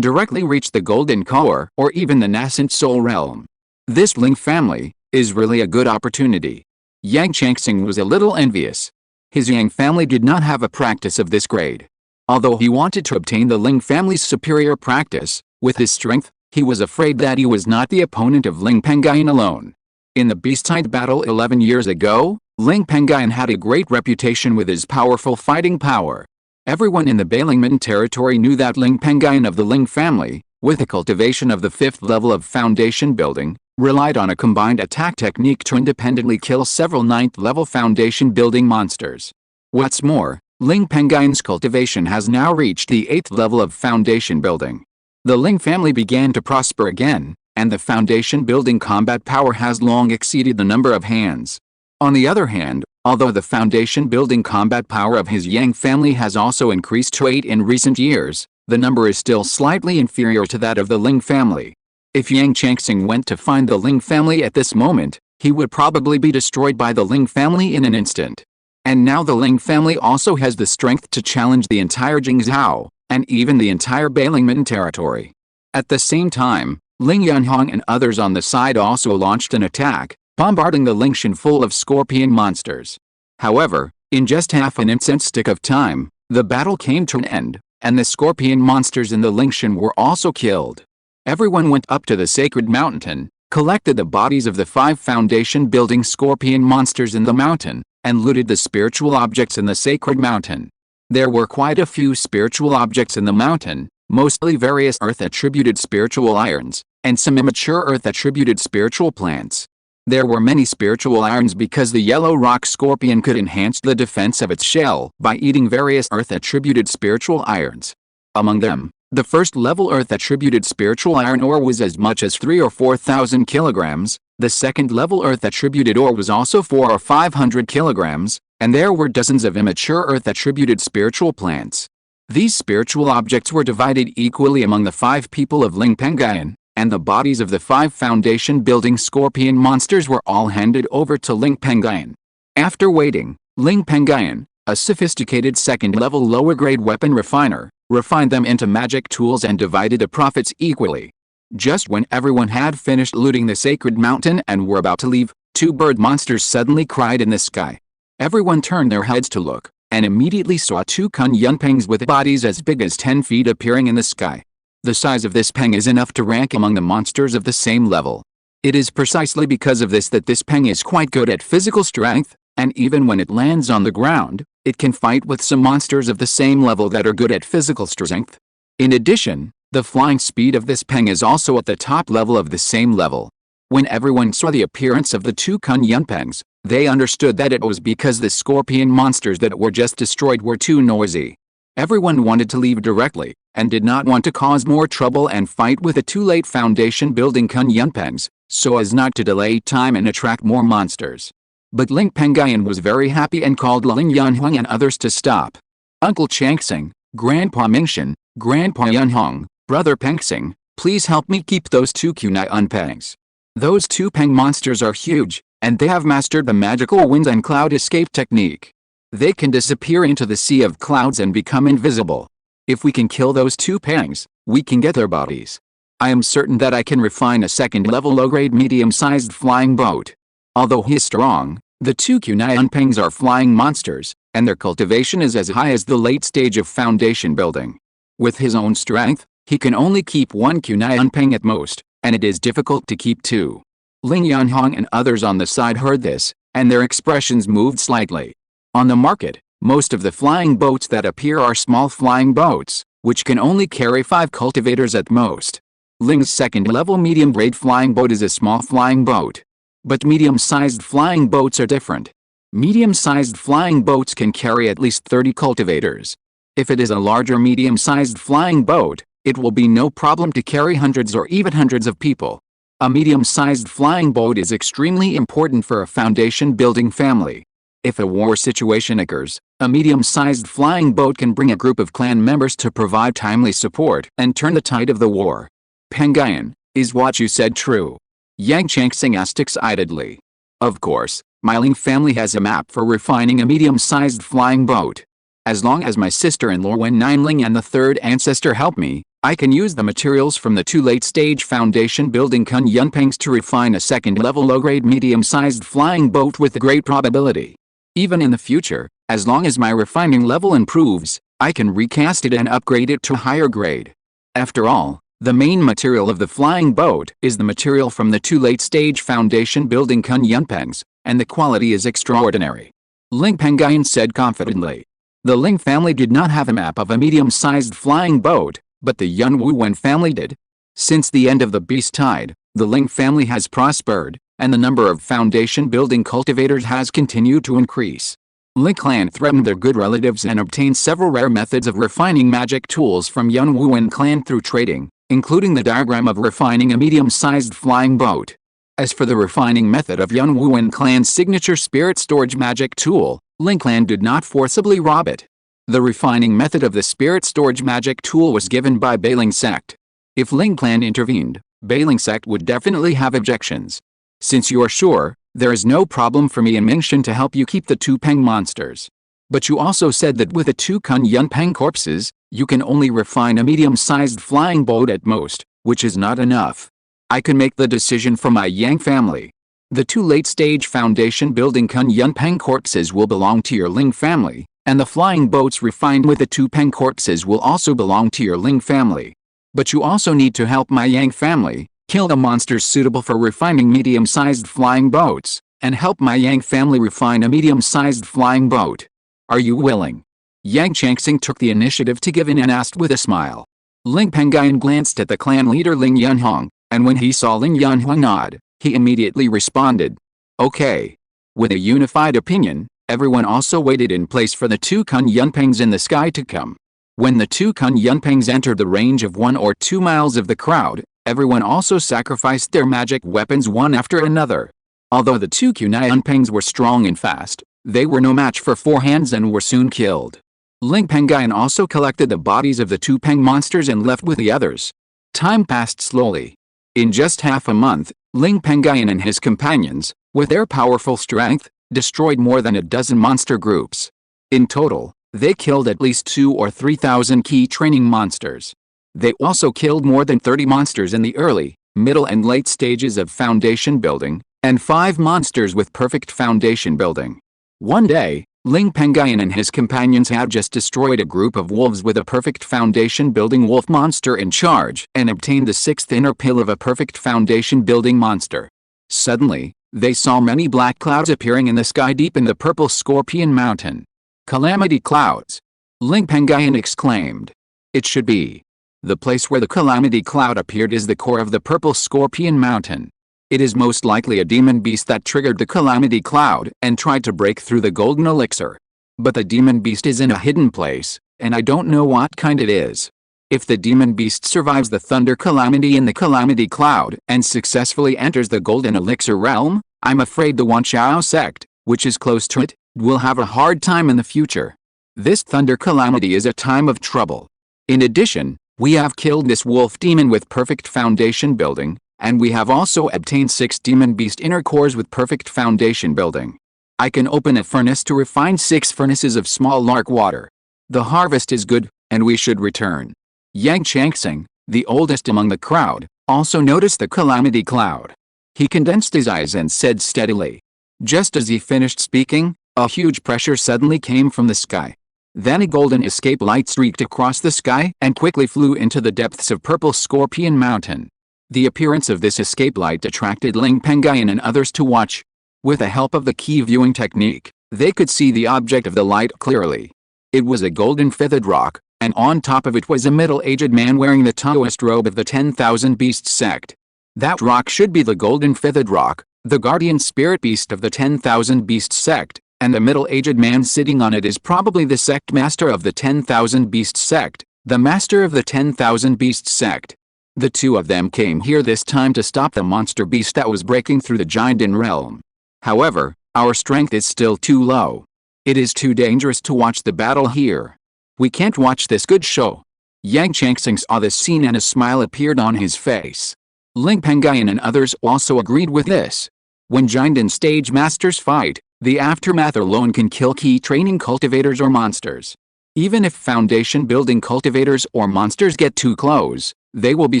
directly reach the golden core or even the nascent soul realm. This Ling family is really a good opportunity. Yang Changsing was a little envious. His Yang family did not have a practice of this grade. Although he wanted to obtain the Ling family's superior practice, with his strength, he was afraid that he was not the opponent of Ling Pengyun alone. In the Beast-Tide battle 11 years ago, Ling Pengyun had a great reputation with his powerful fighting power. Everyone in the Balingman territory knew that Ling Pengyun of the Ling family, with the cultivation of the 5th level of foundation building, relied on a combined attack technique to independently kill several 9th level foundation building monsters. What's more, Ling Pengyun's cultivation has now reached the 8th level of foundation building. The Ling family began to prosper again, and the foundation building combat power has long exceeded the number of hands. On the other hand, although the foundation building combat power of his Yang family has also increased to 8 in recent years, the number is still slightly inferior to that of the Ling family. If Yang Changsing went to find the Ling family at this moment, he would probably be destroyed by the Ling family in an instant. And now the Ling family also has the strength to challenge the entire Jingzhou, and even the entire Balingman territory. At the same time, Ling Yunhong and others on the side also launched an attack, bombarding the Lingshan full of scorpion monsters. However, in just half an instant of time, the battle came to an end, and the scorpion monsters in the Lingshan were also killed. Everyone went up to the sacred mountain, collected the bodies of the 5 foundation-building scorpion monsters in the mountain, and looted the spiritual objects in the sacred mountain. There were quite a few spiritual objects in the mountain, mostly various earth-attributed spiritual irons, and some immature earth-attributed spiritual plants. There were many spiritual irons because the yellow rock scorpion could enhance the defense of its shell by eating various earth-attributed spiritual irons. Among them, the first-level earth-attributed spiritual iron ore was as much as 3 or 4,000 kilograms, the second-level earth-attributed ore was also 4 or 500 kilograms, and there were dozens of immature earth-attributed spiritual plants. These spiritual objects were divided equally among the 5 people of Ling Pengyun, and the bodies of the 5 foundation-building scorpion monsters were all handed over to Ling Pengyun. After waiting, Ling Pengyun, a sophisticated second-level lower-grade weapon refiner, refined them into magic tools and divided the profits equally. Just when everyone had finished looting the sacred mountain and were about to leave, 2 bird monsters suddenly cried in the sky. Everyone turned their heads to look, and immediately saw 2 kun yunpengs with bodies as big as 10 feet appearing in the sky. The size of this peng is enough to rank among the monsters of the same level. It is precisely because of this that this peng is quite good at physical strength, and even when it lands on the ground, it can fight with some monsters of the same level that are good at physical strength. In addition, the flying speed of this peng is also at the top level of the same level. When everyone saw the appearance of the 2 kun yunpengs, they understood that it was because the scorpion monsters that were just destroyed were too noisy. Everyone wanted to leave directly, and did not want to cause more trouble and fight with the too late foundation-building kun yunpengs, so as not to delay time and attract more monsters. But Ling Pengyun was very happy and called Ling Yunhong and others to stop. Uncle Changsing, Grandpa Mingxian, Grandpa Yunhong, Brother Pengsing, please help me keep those 2 kunai unpengs. Those 2 peng monsters are huge, and they have mastered the magical wind and cloud escape technique. They can disappear into the sea of clouds and become invisible. If we can kill those 2 pengs, we can get their bodies. I am certain that I can refine a second-level low-grade medium-sized flying boat. Although he is strong, the 2 kunai unpengs are flying monsters, and their cultivation is as high as the late stage of foundation building. With his own strength, he can only keep 1 kunai unpeng at most, and it is difficult to keep 2. Ling Yunhong and others on the side heard this, and their expressions moved slightly. On the market, most of the flying boats that appear are small flying boats, which can only carry 5 cultivators at most. Ling's second-level medium-grade flying boat is a small flying boat. But medium-sized flying boats are different. Medium-sized flying boats can carry at least 30 cultivators. If it is a larger medium-sized flying boat, it will be no problem to carry hundreds or even hundreds of people. A medium-sized flying boat is extremely important for a foundation-building family. If a war situation occurs, a medium-sized flying boat can bring a group of clan members to provide timely support and turn the tide of the war. Pengyun, is what you said true? Yang Changsing asked excitedly. Of course, my Ling family has a map for refining a medium-sized flying boat. As long as my sister-in-law Wen Ninling and the 3rd ancestor help me, I can use the materials from the 2 late-stage foundation-building kun yunpengs to refine a second-level low-grade medium-sized flying boat with great probability. Even in the future, as long as my refining level improves, I can recast it and upgrade it to higher grade. After all, the main material of the flying boat is the material from the 2 late-stage foundation-building kun yunpengs, and the quality is extraordinary. Ling Pengyun said confidently. The Ling family did not have a map of a medium-sized flying boat, but the Yun Wu Wen family did. Since the end of the beast tide, the Ling family has prospered, and the number of foundation-building cultivators has continued to increase. Ling clan threatened their good relatives and obtained several rare methods of refining magic tools from Yun Wu Wen clan through trading, including the diagram of refining a medium-sized flying boat. As for the refining method of Yun Wu Wen clan's signature spirit storage magic tool, Ling clan did not forcibly rob it. The refining method of the spirit storage magic tool was given by Bailing sect. If Ling clan intervened, Bailing sect would definitely have objections. Since you are sure, there is no problem for me and Mingxian to help you keep the 2 peng monsters. But you also said that with the 2 kun yunpeng corpses, you can only refine a medium-sized flying boat at most, which is not enough. I can make the decision for my Yang family. The 2 late-stage foundation-building kun yunpeng corpses will belong to your Ling family, and the flying boats refined with the 2 peng corpses will also belong to your Ling family. But you also need to help my Yang family kill the monsters suitable for refining medium-sized flying boats, and help my Yang family refine a medium-sized flying boat. Are you willing? Yang Changsing took the initiative to give in and asked with a smile. Ling Pengyun glanced at the clan leader Ling Yunhong, and when he saw Ling Yunhong nod, he immediately responded. Okay. With a unified opinion, everyone also waited in place for the 2 kun yunpengs in the sky to come. When the 2 kun yunpengs entered the range of 1 or 2 miles of the crowd, everyone also sacrificed their magic weapons one after another. Although the 2 kunai yunpengs were strong and fast, they were no match for 4 hands and were soon killed. Ling Pengyun also collected the bodies of the 2 peng monsters and left with the others. Time passed slowly. In just half a month, Ling Pengyun and his companions, with their powerful strength, destroyed more than a dozen monster groups. In total, they killed at least 2,000 or 3,000 key training monsters. They also killed more than 30 monsters in the early, middle and late stages of foundation building, and 5 monsters with perfect foundation building. One day, Ling Pengyun and his companions had just destroyed a group of wolves with a perfect foundation building wolf monster in charge and obtained the 6th inner pill of a perfect foundation building monster. Suddenly, they saw many black clouds appearing in the sky deep in the purple Scorpion Mountain. Calamity clouds! Ling Pengyun exclaimed. It should be. The place where the calamity cloud appeared is the core of the purple Scorpion Mountain. It is most likely a demon beast that triggered the calamity cloud and tried to break through the golden elixir. But the demon beast is in a hidden place, and I don't know what kind it is. If the demon beast survives the thunder calamity in the calamity cloud and successfully enters the golden elixir realm, I'm afraid the Wanchao sect, which is close to it, will have a hard time in the future. This thunder calamity is a time of trouble. In addition, we have killed this wolf demon with perfect foundation building, and we have also obtained 6 demon beast inner cores with perfect foundation building. I can open a furnace to refine 6 furnaces of small lark water. The harvest is good, and we should return. Yang Changxing, the oldest among the crowd, also noticed the calamity cloud. He condensed his eyes and said steadily. Just as he finished speaking, a huge pressure suddenly came from the sky. Then a golden escape light streaked across the sky and quickly flew into the depths of purple Scorpion Mountain. The appearance of this escape light attracted Ling Pengyun and others to watch. With the help of the key viewing technique, they could see the object of the light clearly. It was a golden feathered rock, and on top of it was a middle-aged man wearing the Taoist robe of the 10,000 Beasts sect. That rock should be the golden feathered rock, the guardian spirit beast of the 10,000 Beasts sect, and the middle-aged man sitting on it is probably the sect master of the 10,000 Beasts sect, the master of the 10,000 Beasts sect. The two of them came here this time to stop the monster beast that was breaking through the Jindan realm. However, our strength is still too low. It is too dangerous to watch the battle here. We can't watch this good show. Yang Changxing saw this scene and a smile appeared on his face. Ling Pengyun and others also agreed with this. When Jindan stage masters fight, the aftermath alone can kill key training cultivators or monsters. Even if foundation building cultivators or monsters get too close, they will be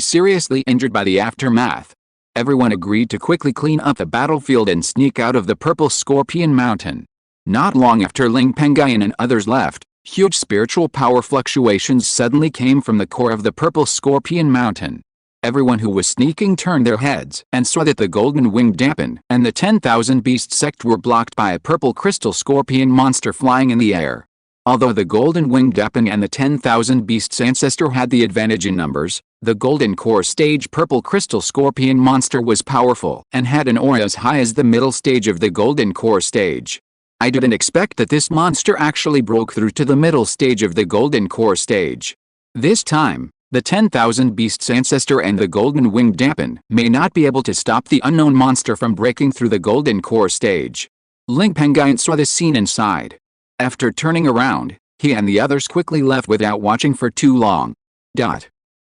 seriously injured by the aftermath. Everyone agreed to quickly clean up the battlefield and sneak out of the purple Scorpion Mountain. Not long after Ling Pengyun and others left, huge spiritual power fluctuations suddenly came from the core of the purple Scorpion Mountain. Everyone who was sneaking turned their heads and saw that the golden winged dampen and the 10,000 Beast sect were blocked by a purple crystal scorpion monster flying in the air. Although the golden winged dampen and the 10,000 Beasts ancestor had the advantage in numbers, the golden core stage purple crystal scorpion monster was powerful and had an aura as high as the middle stage of the golden core stage. I didn't expect that this monster actually broke through to the middle stage of the golden core stage. This time, the 10,000 Beasts ancestor and the golden winged dampen may not be able to stop the unknown monster from breaking through the golden core stage. Ling Pengyun saw this scene and sighed. After turning around, he and the others quickly left without watching for too long.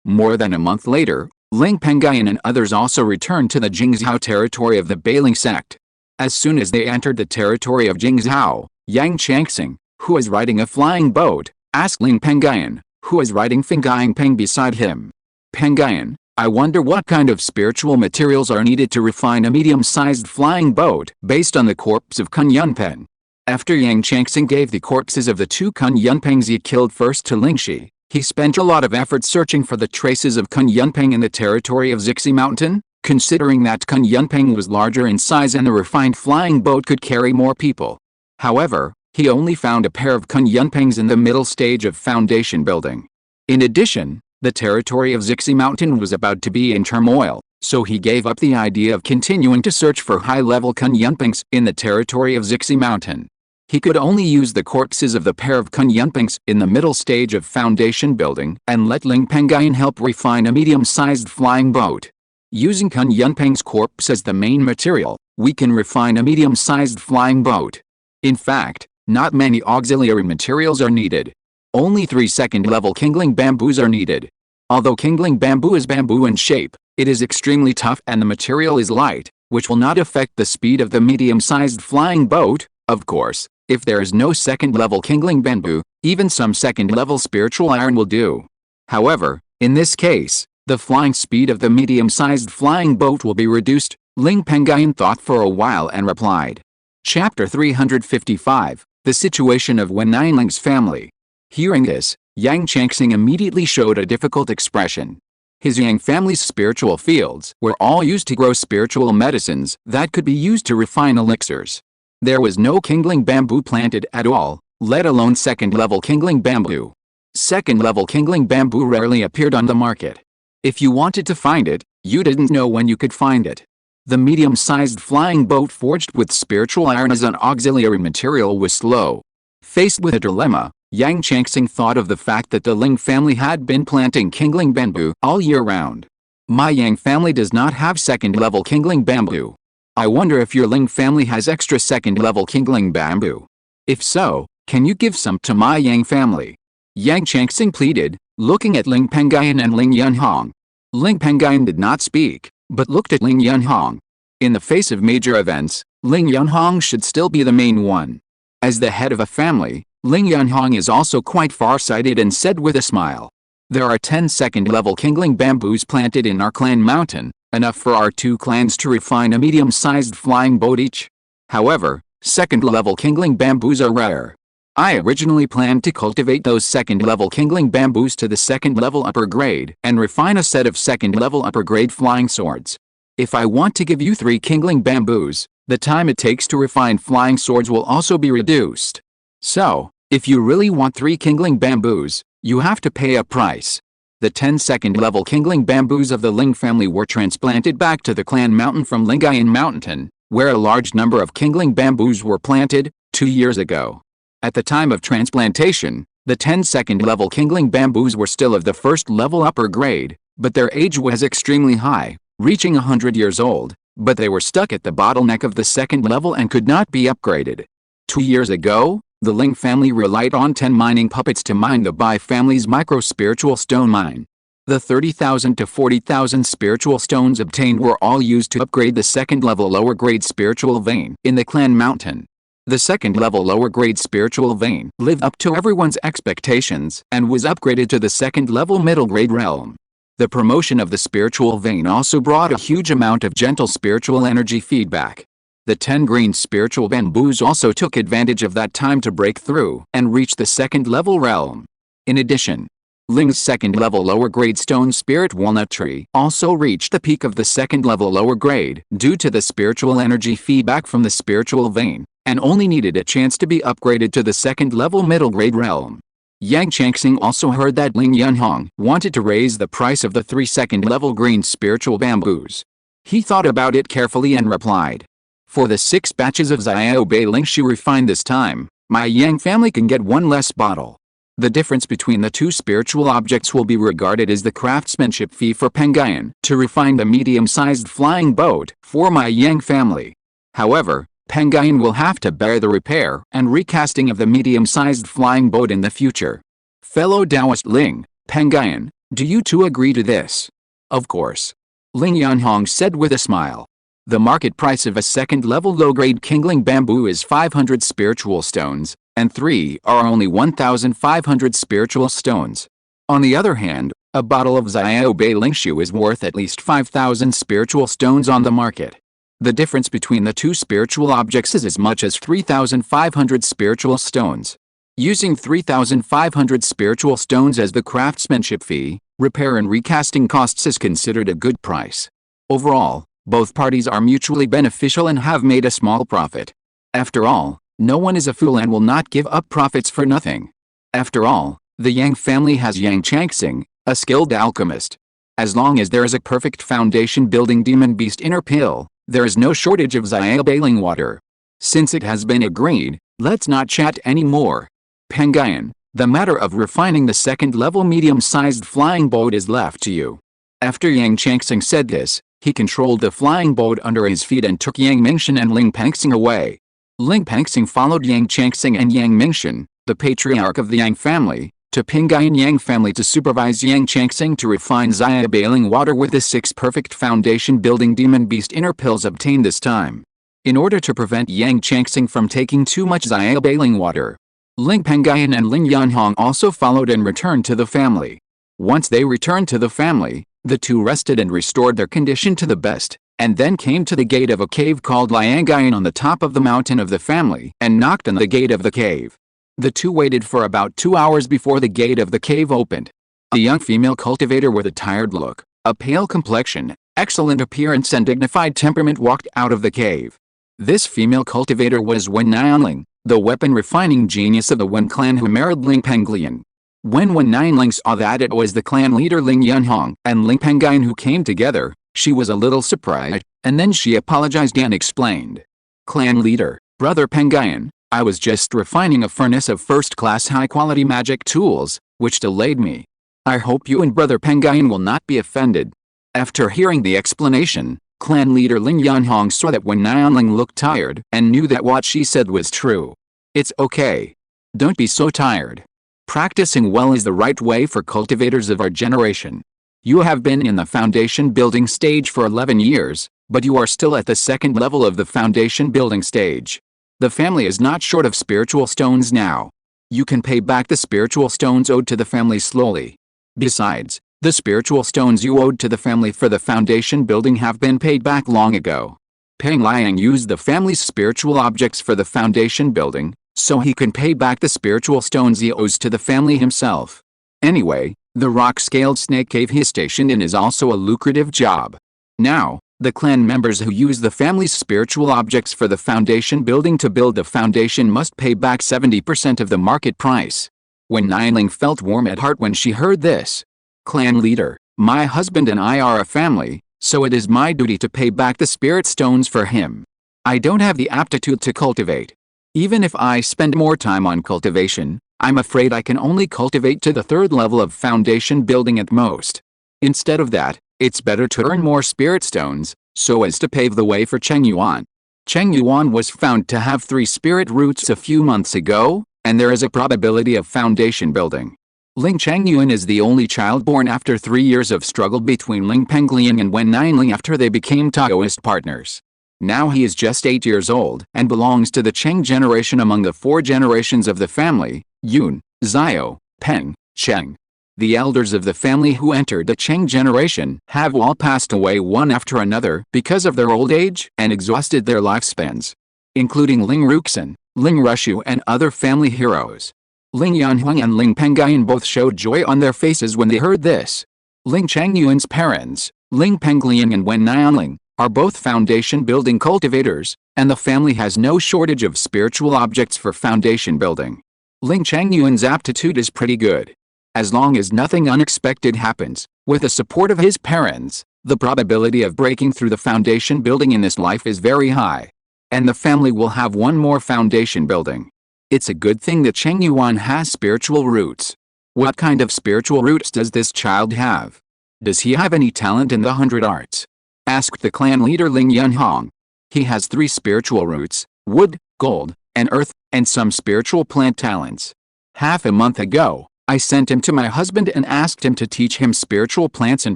More than a month later, Ling Pengyun and others also returned to the Jingzhou territory of the Bailing sect. As soon as they entered the territory of Jingzhou, Yang Changxing, who was riding a flying boat, asked Ling Pengyun, who was riding Fenggying Peng beside him. Pengyun, I wonder what kind of spiritual materials are needed to refine a medium-sized flying boat based on the corpse of Kun Yunpeng. After Yang Changxing gave the corpses of the 2 Kun Yunpengs he killed first to Lingxi, he spent a lot of effort searching for the traces of Kun Yunpeng in the territory of Qingshi Mountain, considering that Kun Yunpeng was larger in size and the refined flying boat could carry more people. However, he only found a pair of Kun Yunpengs in the middle stage of foundation building. In addition, the territory of Qingshi Mountain was about to be in turmoil, so he gave up the idea of continuing to search for high-level Kun Yunpengs in the territory of Qingshi Mountain. He could only use the corpses of the pair of Kun Yunpengs in the middle stage of foundation building and let Ling Pengyun help refine a medium-sized flying boat. Using Kun Yunpeng's corpse as the main material, we can refine a medium-sized flying boat. In fact, not many auxiliary materials are needed. Only 3 second-level kindling bamboos are needed. Although kindling bamboo is bamboo in shape, It is extremely tough and the material is light, which will not affect the speed of the medium-sized flying boat. Of course, if there is no second-level kindling bamboo, even some second-level spiritual iron will do. However, in this case, the flying speed of the medium-sized flying boat will be reduced. Ling Pengyun thought for a while and replied. Chapter 355, The Situation of Wen Nianling's Family. Hearing this, Yang Changxing immediately showed a difficult expression. His Yang family's spiritual fields were all used to grow spiritual medicines that could be used to refine elixirs. There was no kindling bamboo planted at all, let alone second-level kindling bamboo. Second-level kindling bamboo rarely appeared on the market. If you wanted to find it, you didn't know when you could find it. The medium-sized flying boat forged with spiritual iron as an auxiliary material was slow. Faced with a dilemma, Yang Changxing thought of the fact that the Ling family had been planting kindling bamboo all year round. My Yang family does not have second-level kindling bamboo. I wonder if your Ling family has extra second-level kindling bamboo. If so, can you give some to my Yang family? Yang Changxing pleaded, looking at Ling Pengyun and Ling Yunhong. Ling Pengyun did not speak, but looked at Ling Yunhong. In the face of major events, Ling Yunhong should still be the main one. As the head of a family, Ling Yunhong is also quite far-sighted and said with a smile. There are 10 second-level kindling bamboos planted in our clan mountain, enough for our 2 clans to refine a medium-sized flying boat each. However, second-level kindling bamboos are rare. I originally planned to cultivate those second-level kindling bamboos to the second-level upper grade and refine a set of second-level upper grade flying swords. If I want to give you 3 kindling bamboos, the time it takes to refine flying swords will also be reduced. So, if you really want 3 kindling bamboos, you have to pay a price. The 10 second-level kindling bamboos of the Ling family were transplanted back to the clan mountain from Lingxiao Mountain, where a large number of kindling bamboos were planted 2 years ago. At the time of transplantation, the 10 second-level kindling bamboos were still of the first-level upper grade, but their age was extremely high, reaching 100 years old, but they were stuck at the bottleneck of the second level and could not be upgraded. 2 years ago, the Ling family relied on 10 mining puppets to mine the Bai family's micro-spiritual stone mine. The 30,000 to 40,000 spiritual stones obtained were all used to upgrade the second-level lower-grade spiritual vein in the clan mountain. The second-level lower-grade spiritual vein lived up to everyone's expectations and was upgraded to the second-level middle-grade realm. The promotion of the spiritual vein also brought a huge amount of gentle spiritual energy feedback. The 10 green spiritual bamboos also took advantage of that time to break through and reach the second-level realm. In addition, Ling's second-level lower-grade stone spirit walnut tree also reached the peak of the second-level lower grade due to the spiritual energy feedback from the spiritual vein, and only needed a chance to be upgraded to the second-level middle-grade realm. Yang Changxing also heard that Ling Yunhong wanted to raise the price of the 3 second-level green spiritual bamboos. He thought about it carefully and replied, "For the 6 batches of Xiao Bei Lingxi refined this time, my Yang family can get 1 less bottle. The difference between the 2 spiritual objects will be regarded as the craftsmanship fee for Pengyun to refine the medium-sized flying boat for my Yang family. However, Pengyun will have to bear the repair and recasting of the medium-sized flying boat in the future. Fellow Taoist Ling, Pengyun, do you two agree to this?" "Of course," Ling Yunhong said with a smile. The market price of a second-level low-grade kindling bamboo is 500 spiritual stones, and 3 are only 1,500 spiritual stones. On the other hand, a bottle of Xiao Bei Lingxiu is worth at least 5,000 spiritual stones on the market. The difference between the 2 spiritual objects is as much as 3,500 spiritual stones. Using 3,500 spiritual stones as the craftsmanship fee, repair and recasting costs is considered a good price. Overall, both parties are mutually beneficial and have made a small profit. After all, no one is a fool and will not give up profits for nothing. After all, the Yang family has Yang Changxing, a skilled alchemist. As long as there is a perfect foundation building demon beast inner pill, there is no shortage of Xiao Bailing water. Since it has been agreed, let's not chat anymore. Pengyun, the matter of refining the second-level medium-sized flying boat is left to you." After Yang Changxing said this, he controlled the flying boat under his feet and took Yang Mingxin and Ling Penxing away. Ling Penxing followed Yang Changxing and Yang Mingxin, the patriarch of the Yang family, to Pengyun Yang family to supervise Yang Changxing to refine Xia Bailing water with the 6 perfect foundation building demon beast inner pills obtained this time. In order to prevent Yang Changxing from taking too much Xia Bailing water, Ling Pengyun and Ling Yanhong also followed and returned to the family. Once they returned to the family, the two rested and restored their condition to the best, and then came to the gate of a cave called Liangayan on the top of the mountain of the family and knocked on the gate of the cave. The two waited for about 2 hours before the gate of the cave opened. A young female cultivator with a tired look, a pale complexion, excellent appearance and dignified temperament walked out of the cave. This female cultivator was Wen Nianling, the weapon refining genius of the Wen clan who married Ling Pengyun. When Wen Nianling saw that it was the clan leader Ling Yanhong and Ling Pengyun who came together, she was a little surprised, and then she apologized and explained. Clan leader, Brother Pengyun, I was just refining a furnace of first-class high-quality magic tools, which delayed me. I hope you and Brother Pengyun will not be offended. After hearing the explanation, clan leader Ling Yanhong saw that Wen Nianling looked tired and knew that what she said was true. It's okay. Don't be so tired. Practicing well is the right way for cultivators of our generation. You have been in the foundation building stage for 11 years, but you are still at the second level of the foundation building stage. The family is not short of spiritual stones now. You can pay back the spiritual stones owed to the family slowly. Besides, the spiritual stones you owed to the family for the foundation building have been paid back long ago. Peng Liang used the family's spiritual objects for the foundation building, so he can pay back the spiritual stones he owes to the family himself. Anyway, the rock-scaled snake cave he is stationed in is also a lucrative job. Now, the clan members who use the family's spiritual objects for the foundation building to build the foundation must pay back 70% of the market price. Wen Nianling felt warm at heart when she heard this. Clan leader, my husband and I are a family, so it is my duty to pay back the spirit stones for him. I don't have the aptitude to cultivate. Even if I spend more time on cultivation, I'm afraid I can only cultivate to the 3rd level of foundation building at most. Instead of that, it's better to earn more spirit stones, so as to pave the way for Cheng Yuan. Cheng Yuan was found to have 3 spirit roots a few months ago, and there is a probability of foundation building. Ling Pengyun is the only child born after 3 years of struggle between Ling Pengyun and Wen Nianling after they became Taoist partners. Now he is just 8 years old and belongs to the Cheng generation among the 4 generations of the family, Yun, Xiao, Peng, Cheng. The elders of the family who entered the Cheng generation have all passed away one after another because of their old age and exhausted their lifespans, including Ling Ruxin, Ling Rushu and other family heroes. Ling Yanhuang and Ling Pengyun both showed joy on their faces when they heard this. Ling Pengyun's parents, Ling Pengyun and Wen Nianling, are both foundation building cultivators, and the family has no shortage of spiritual objects for foundation building. Ling Pengyun's aptitude is pretty good. As long as nothing unexpected happens, with the support of his parents, the probability of breaking through the foundation building in this life is very high. And the family will have one more foundation building. It's a good thing that Cheng Yuan has spiritual roots. What kind of spiritual roots does this child have? Does he have any talent in the 100 arts? Asked the clan leader Ling Yanhong. He has 3 spiritual roots, wood, gold, and earth, and some spiritual plant talents. Half a month ago, I sent him to my husband and asked him to teach him spiritual plants in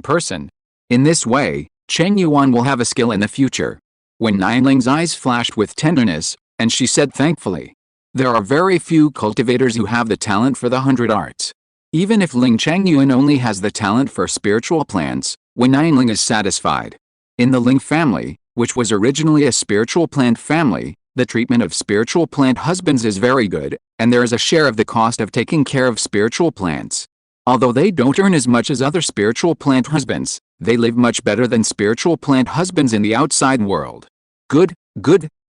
person. In this way, Cheng Yuan will have a skill in the future. When Nianling's eyes flashed with tenderness, and she said thankfully, there are very few cultivators who have the talent for the 100 arts. Even if Ling Pengyun only has the talent for spiritual plants, Wen Nianling is satisfied. In the Ling family, which was originally a spiritual plant family, the treatment of spiritual plant husbands is very good, and there is a share of the cost of taking care of spiritual plants. Although they don't earn as much as other spiritual plant husbands, they live much better than spiritual plant husbands in the outside world. Good,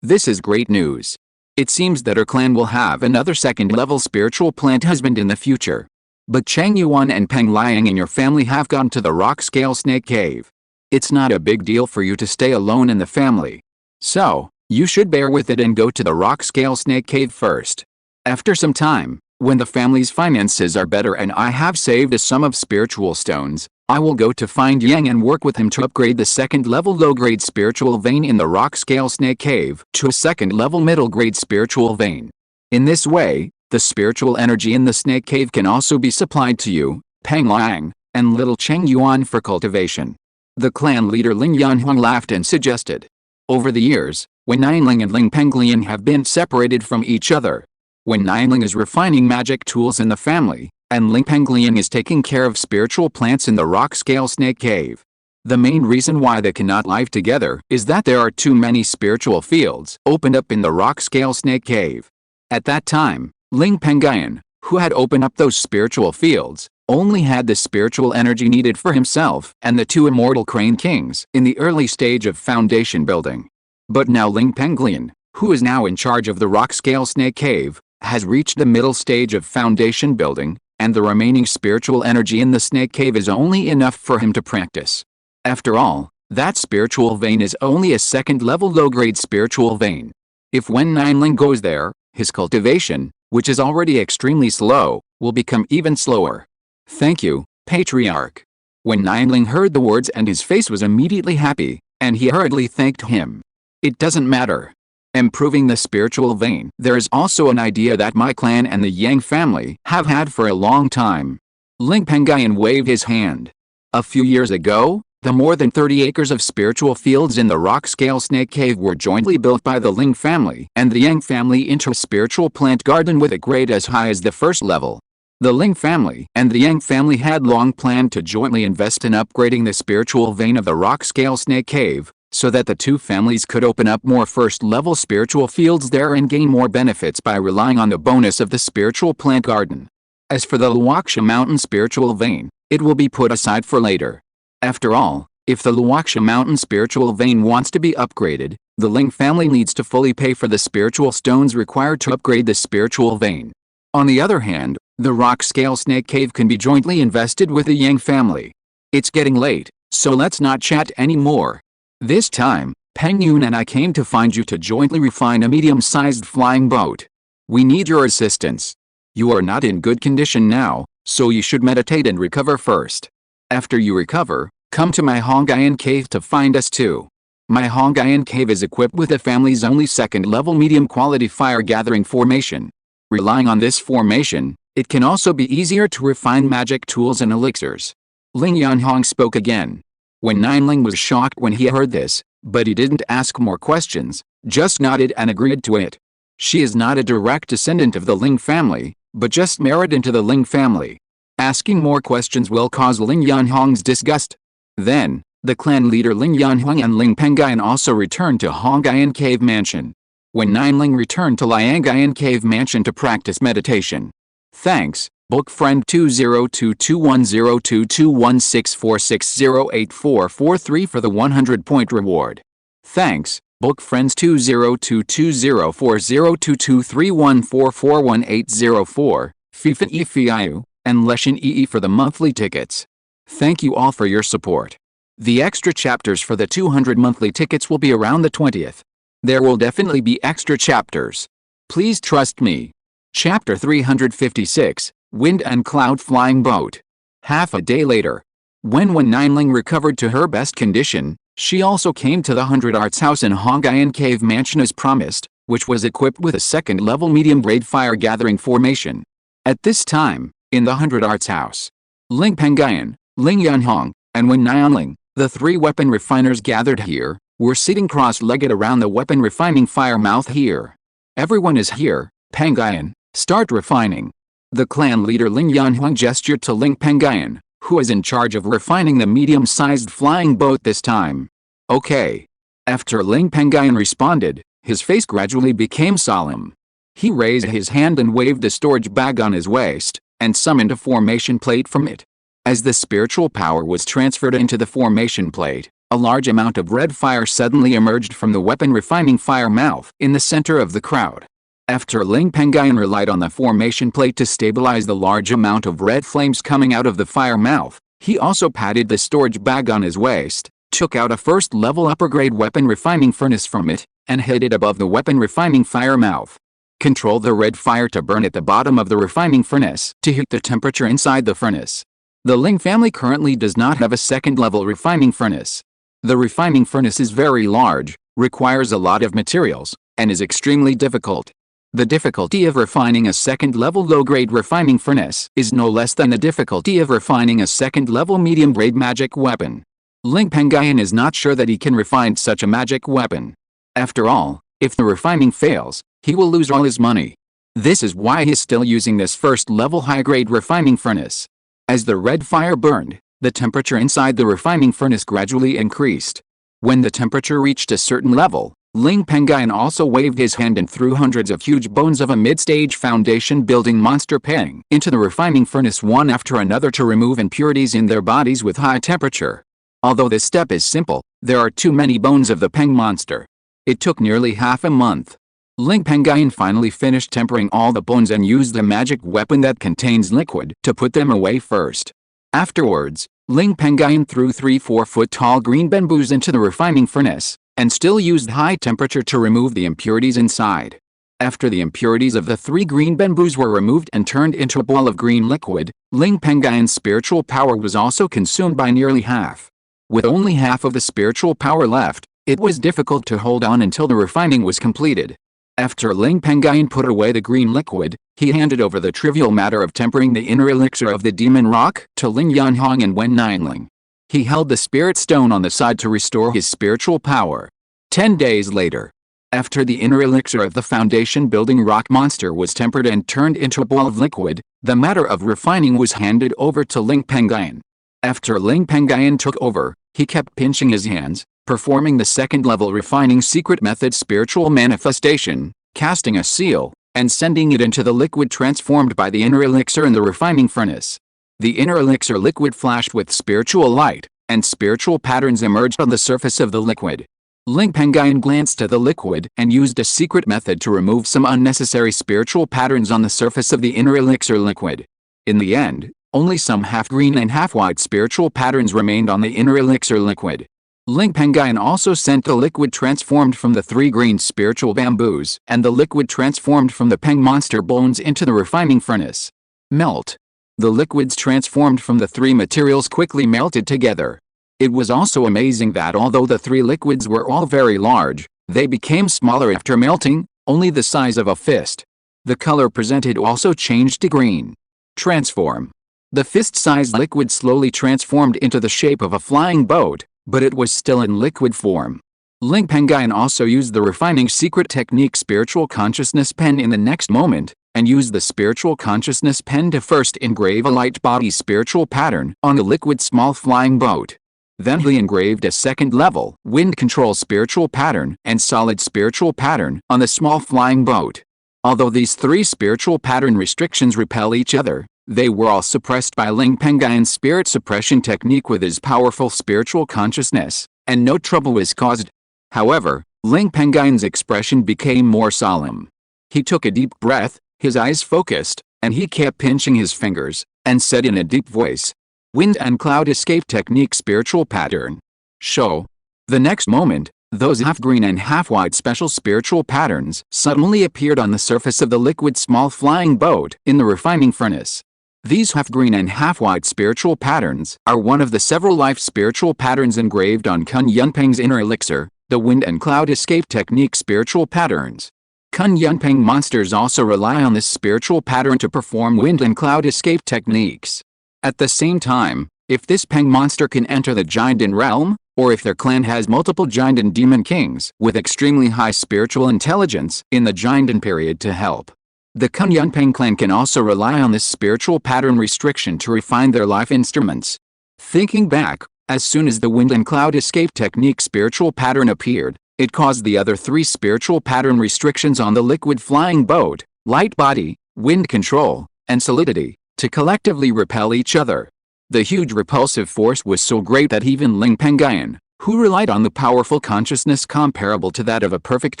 this is great news. It seems that our clan will have another 2nd level spiritual plant husband in the future. But Cheng Yuan and Peng Liang and your family have gone to the rock-scale snake cave. It's not a big deal for you to stay alone in the family. So, you should bear with it and go to the rock-scale snake cave first. After some time, when the family's finances are better and I have saved a sum of spiritual stones, I will go to find Yang and work with him to upgrade the 2nd level low-grade spiritual vein in the rock-scale snake cave to a 2nd level middle-grade spiritual vein. In this way, The spiritual energy in the snake cave can also be supplied to you, Peng Lang, and little Cheng Yuan for cultivation. The clan leader Ling Yanhuang laughed and suggested. Over the years, when Nianling and Ling Pengyun have been separated from each other, when Nianling is refining magic tools in the family, and Ling Pengyun is taking care of spiritual plants in the rock-scale snake cave, the main reason why they cannot live together is that there are too many spiritual fields opened up in the rock-scale snake cave. At that time, Ling Pengyun, who had opened up those spiritual fields, only had the spiritual energy needed for himself and the two immortal crane kings in the early stage of foundation building. But now Ling Pengyun, who is now in charge of the rock-scale snake cave, has reached the middle stage of foundation building, and the remaining spiritual energy in the snake cave is only enough for him to practice. After all, that spiritual vein is only a second-level low-grade spiritual vein. If when Nianling goes there, his cultivation, which is already extremely slow, will become even slower. Thank you, patriarch. When Nianling heard the words and his face was immediately happy, and he hurriedly thanked him. It doesn't matter. Improving the spiritual vein. There is also an idea that my clan and the Yang family have had for a long time. Ling Pengyun waved his hand. A few years ago, the more than 30 acres of spiritual fields in the rock-scale snake cave were jointly built by the Ling family and the Yang family into a spiritual plant garden with a grade as high as the first level. The Ling family and the Yang family had long planned to jointly invest in upgrading the spiritual vein of the rock-scale snake cave, so that the two families could open up more first-level spiritual fields there and gain more benefits by relying on the bonus of the spiritual plant garden. As for the Lingxiao Mountain spiritual vein, it will be put aside for later. After all, if the Lingxiao Mountain spiritual vein wants to be upgraded, the Ling family needs to fully pay for the spiritual stones required to upgrade the spiritual vein. On the other hand, the rock-scale snake cave can be jointly invested with the Yang family. It's getting late, so let's not chat anymore. This time, Pengyun and I came to find you to jointly refine a medium-sized flying boat. We need your assistance. You are not in good condition now, so you should meditate and recover first. After you recover, come to my Hongyan cave to find us too. My Hongyan cave is equipped with the family's only second-level medium-quality fire-gathering formation. Relying on this formation, it can also be easier to refine magic tools and elixirs. Ling Yanhuang spoke again. When Nianling was shocked when he heard this, but he didn't ask more questions, just nodded and agreed to it. She is not a direct descendant of the Ling family, but just married into the Ling family. Asking more questions will cause Ling Yanhuang's disgust. Then, the clan leader Ling Yanhuang and Ling Pengyun also returned to Hongyan Cave Mansion. When Nianling returned to Liangayan Cave Mansion to practice meditation. Thanks, book friend 202210221646084443 for the 100-point reward. Thanks, book friends 2022402231441804, Fifan Ifiu, and Leshin Ee for the monthly tickets. Thank you all for your support. The extra chapters for the 200 monthly tickets will be around the 20th. There will definitely be extra chapters. Please trust me. Chapter 356, Wind and Cloud Flying Boat. Half a day later. When Nianling recovered to her best condition, she also came to the 100 Arts House in Hongyan Cave Mansion as promised, which was equipped with a second-level medium-grade fire-gathering formation. At this time, in the 100 Arts House, Ling Pengyun, Ling Yanhuang, and Nianling, the three weapon refiners gathered here, were sitting cross-legged around the weapon refining fire mouth here. Everyone is here, Pengyun, start refining. The clan leader Ling Yanhuang gestured to Ling Pengyun, who is in charge of refining the medium-sized flying boat this time. Okay. After Ling Pengyun responded, his face gradually became solemn. He raised his hand and waved the storage bag on his waist, and summoned a formation plate from it. As the spiritual power was transferred into the formation plate, a large amount of red fire suddenly emerged from the weapon refining fire mouth in the center of the crowd. After Ling Pengyun relied on the formation plate to stabilize the large amount of red flames coming out of the fire mouth, he also patted the storage bag on his waist, took out a first-level upper-grade weapon refining furnace from it, and hid it above the weapon refining fire mouth. Control the red fire to burn at the bottom of the refining furnace to heat the temperature inside the furnace. The Ling family currently does not have a second-level refining furnace. The refining furnace is very large, requires a lot of materials, and is extremely difficult. The difficulty of refining a second-level low-grade refining furnace is no less than the difficulty of refining a second-level medium-grade magic weapon. Ling Pengyun is not sure that he can refine such a magic weapon. After all, if the refining fails, he will lose all his money. This is why he is still using this first-level high-grade refining furnace. As the red fire burned, the temperature inside the refining furnace gradually increased. When the temperature reached a certain level, Ling Pengyun also waved his hand and threw hundreds of huge bones of a mid-stage foundation building monster peng into the refining furnace one after another to remove impurities in their bodies with high temperature. Although this step is simple, there are too many bones of the peng monster. It took nearly half a month. Ling Pengyun finally finished tempering all the bones and used the magic weapon that contains liquid to put them away first. Afterwards, Ling Pengyun threw 3 4-foot-tall green bamboos into the refining furnace, and still used high temperature to remove the impurities inside. After the impurities of the 3 green bamboos were removed and turned into a ball of green liquid, Ling Pengyun's spiritual power was also consumed by nearly half. With only half of the spiritual power left, it was difficult to hold on until the refining was completed. After Ling Pengyun put away the green liquid, he handed over the trivial matter of tempering the inner elixir of the demon rock to Ling Yanhong and Wen Nianling. He held the spirit stone on the side to restore his spiritual power. 10 days later, after the inner elixir of the foundation building rock monster was tempered and turned into a ball of liquid, the matter of refining was handed over to Ling Pengyun. After Ling Pengyun took over, he kept pinching his hands, performing the second-level refining secret method spiritual manifestation, casting a seal, and sending it into the liquid transformed by the inner elixir in the refining furnace. The inner elixir liquid flashed with spiritual light, and spiritual patterns emerged on the surface of the liquid. Ling Pengyun glanced at the liquid and used a secret method to remove some unnecessary spiritual patterns on the surface of the inner elixir liquid. In the end, only some half-green and half-white spiritual patterns remained on the inner elixir liquid. Ling Pengyun also sent the liquid transformed from the 3 green spiritual bamboos and the liquid transformed from the peng monster bones into the refining furnace. Melt. The liquids transformed from the 3 materials quickly melted together. It was also amazing that although the 3 liquids were all very large, they became smaller after melting, only the size of a fist. The color presented also changed to green. Transform. The fist-sized liquid slowly transformed into the shape of a flying boat, but it was still in liquid form. Ling Pengyun also used the refining secret technique spiritual consciousness pen in the next moment, and used the spiritual consciousness pen to first engrave a light body spiritual pattern on the liquid small flying boat. Then he engraved a second-level wind control spiritual pattern and solid spiritual pattern on the small flying boat. Although these 3 spiritual pattern restrictions repel each other, they were all suppressed by Ling Pengyun's spirit suppression technique with his powerful spiritual consciousness, and no trouble was caused. However, Ling Pengyun's expression became more solemn. He took a deep breath, his eyes focused, and he kept pinching his fingers, and said in a deep voice, "Wind and cloud escape technique spiritual pattern. Show." The next moment, those half-green and half-white special spiritual patterns suddenly appeared on the surface of the liquid small flying boat in the refining furnace. These half-green and half-white spiritual patterns are one of the several life spiritual patterns engraved on Kun Yunpeng's inner elixir, the wind and cloud escape technique spiritual patterns. Kun Yunpeng monsters also rely on this spiritual pattern to perform wind and cloud escape techniques. At the same time, if this peng monster can enter the Jinden realm, or if their clan has multiple Jinden demon kings with extremely high spiritual intelligence in the Jinden period to help, the Kun Yunpeng clan can also rely on this spiritual pattern restriction to refine their life instruments. Thinking back, as soon as the wind and cloud escape technique spiritual pattern appeared, it caused the other 3 spiritual pattern restrictions on the liquid flying boat, light body, wind control, and solidity, to collectively repel each other. The huge repulsive force was so great that even Ling Pengyun, who relied on the powerful consciousness comparable to that of a perfect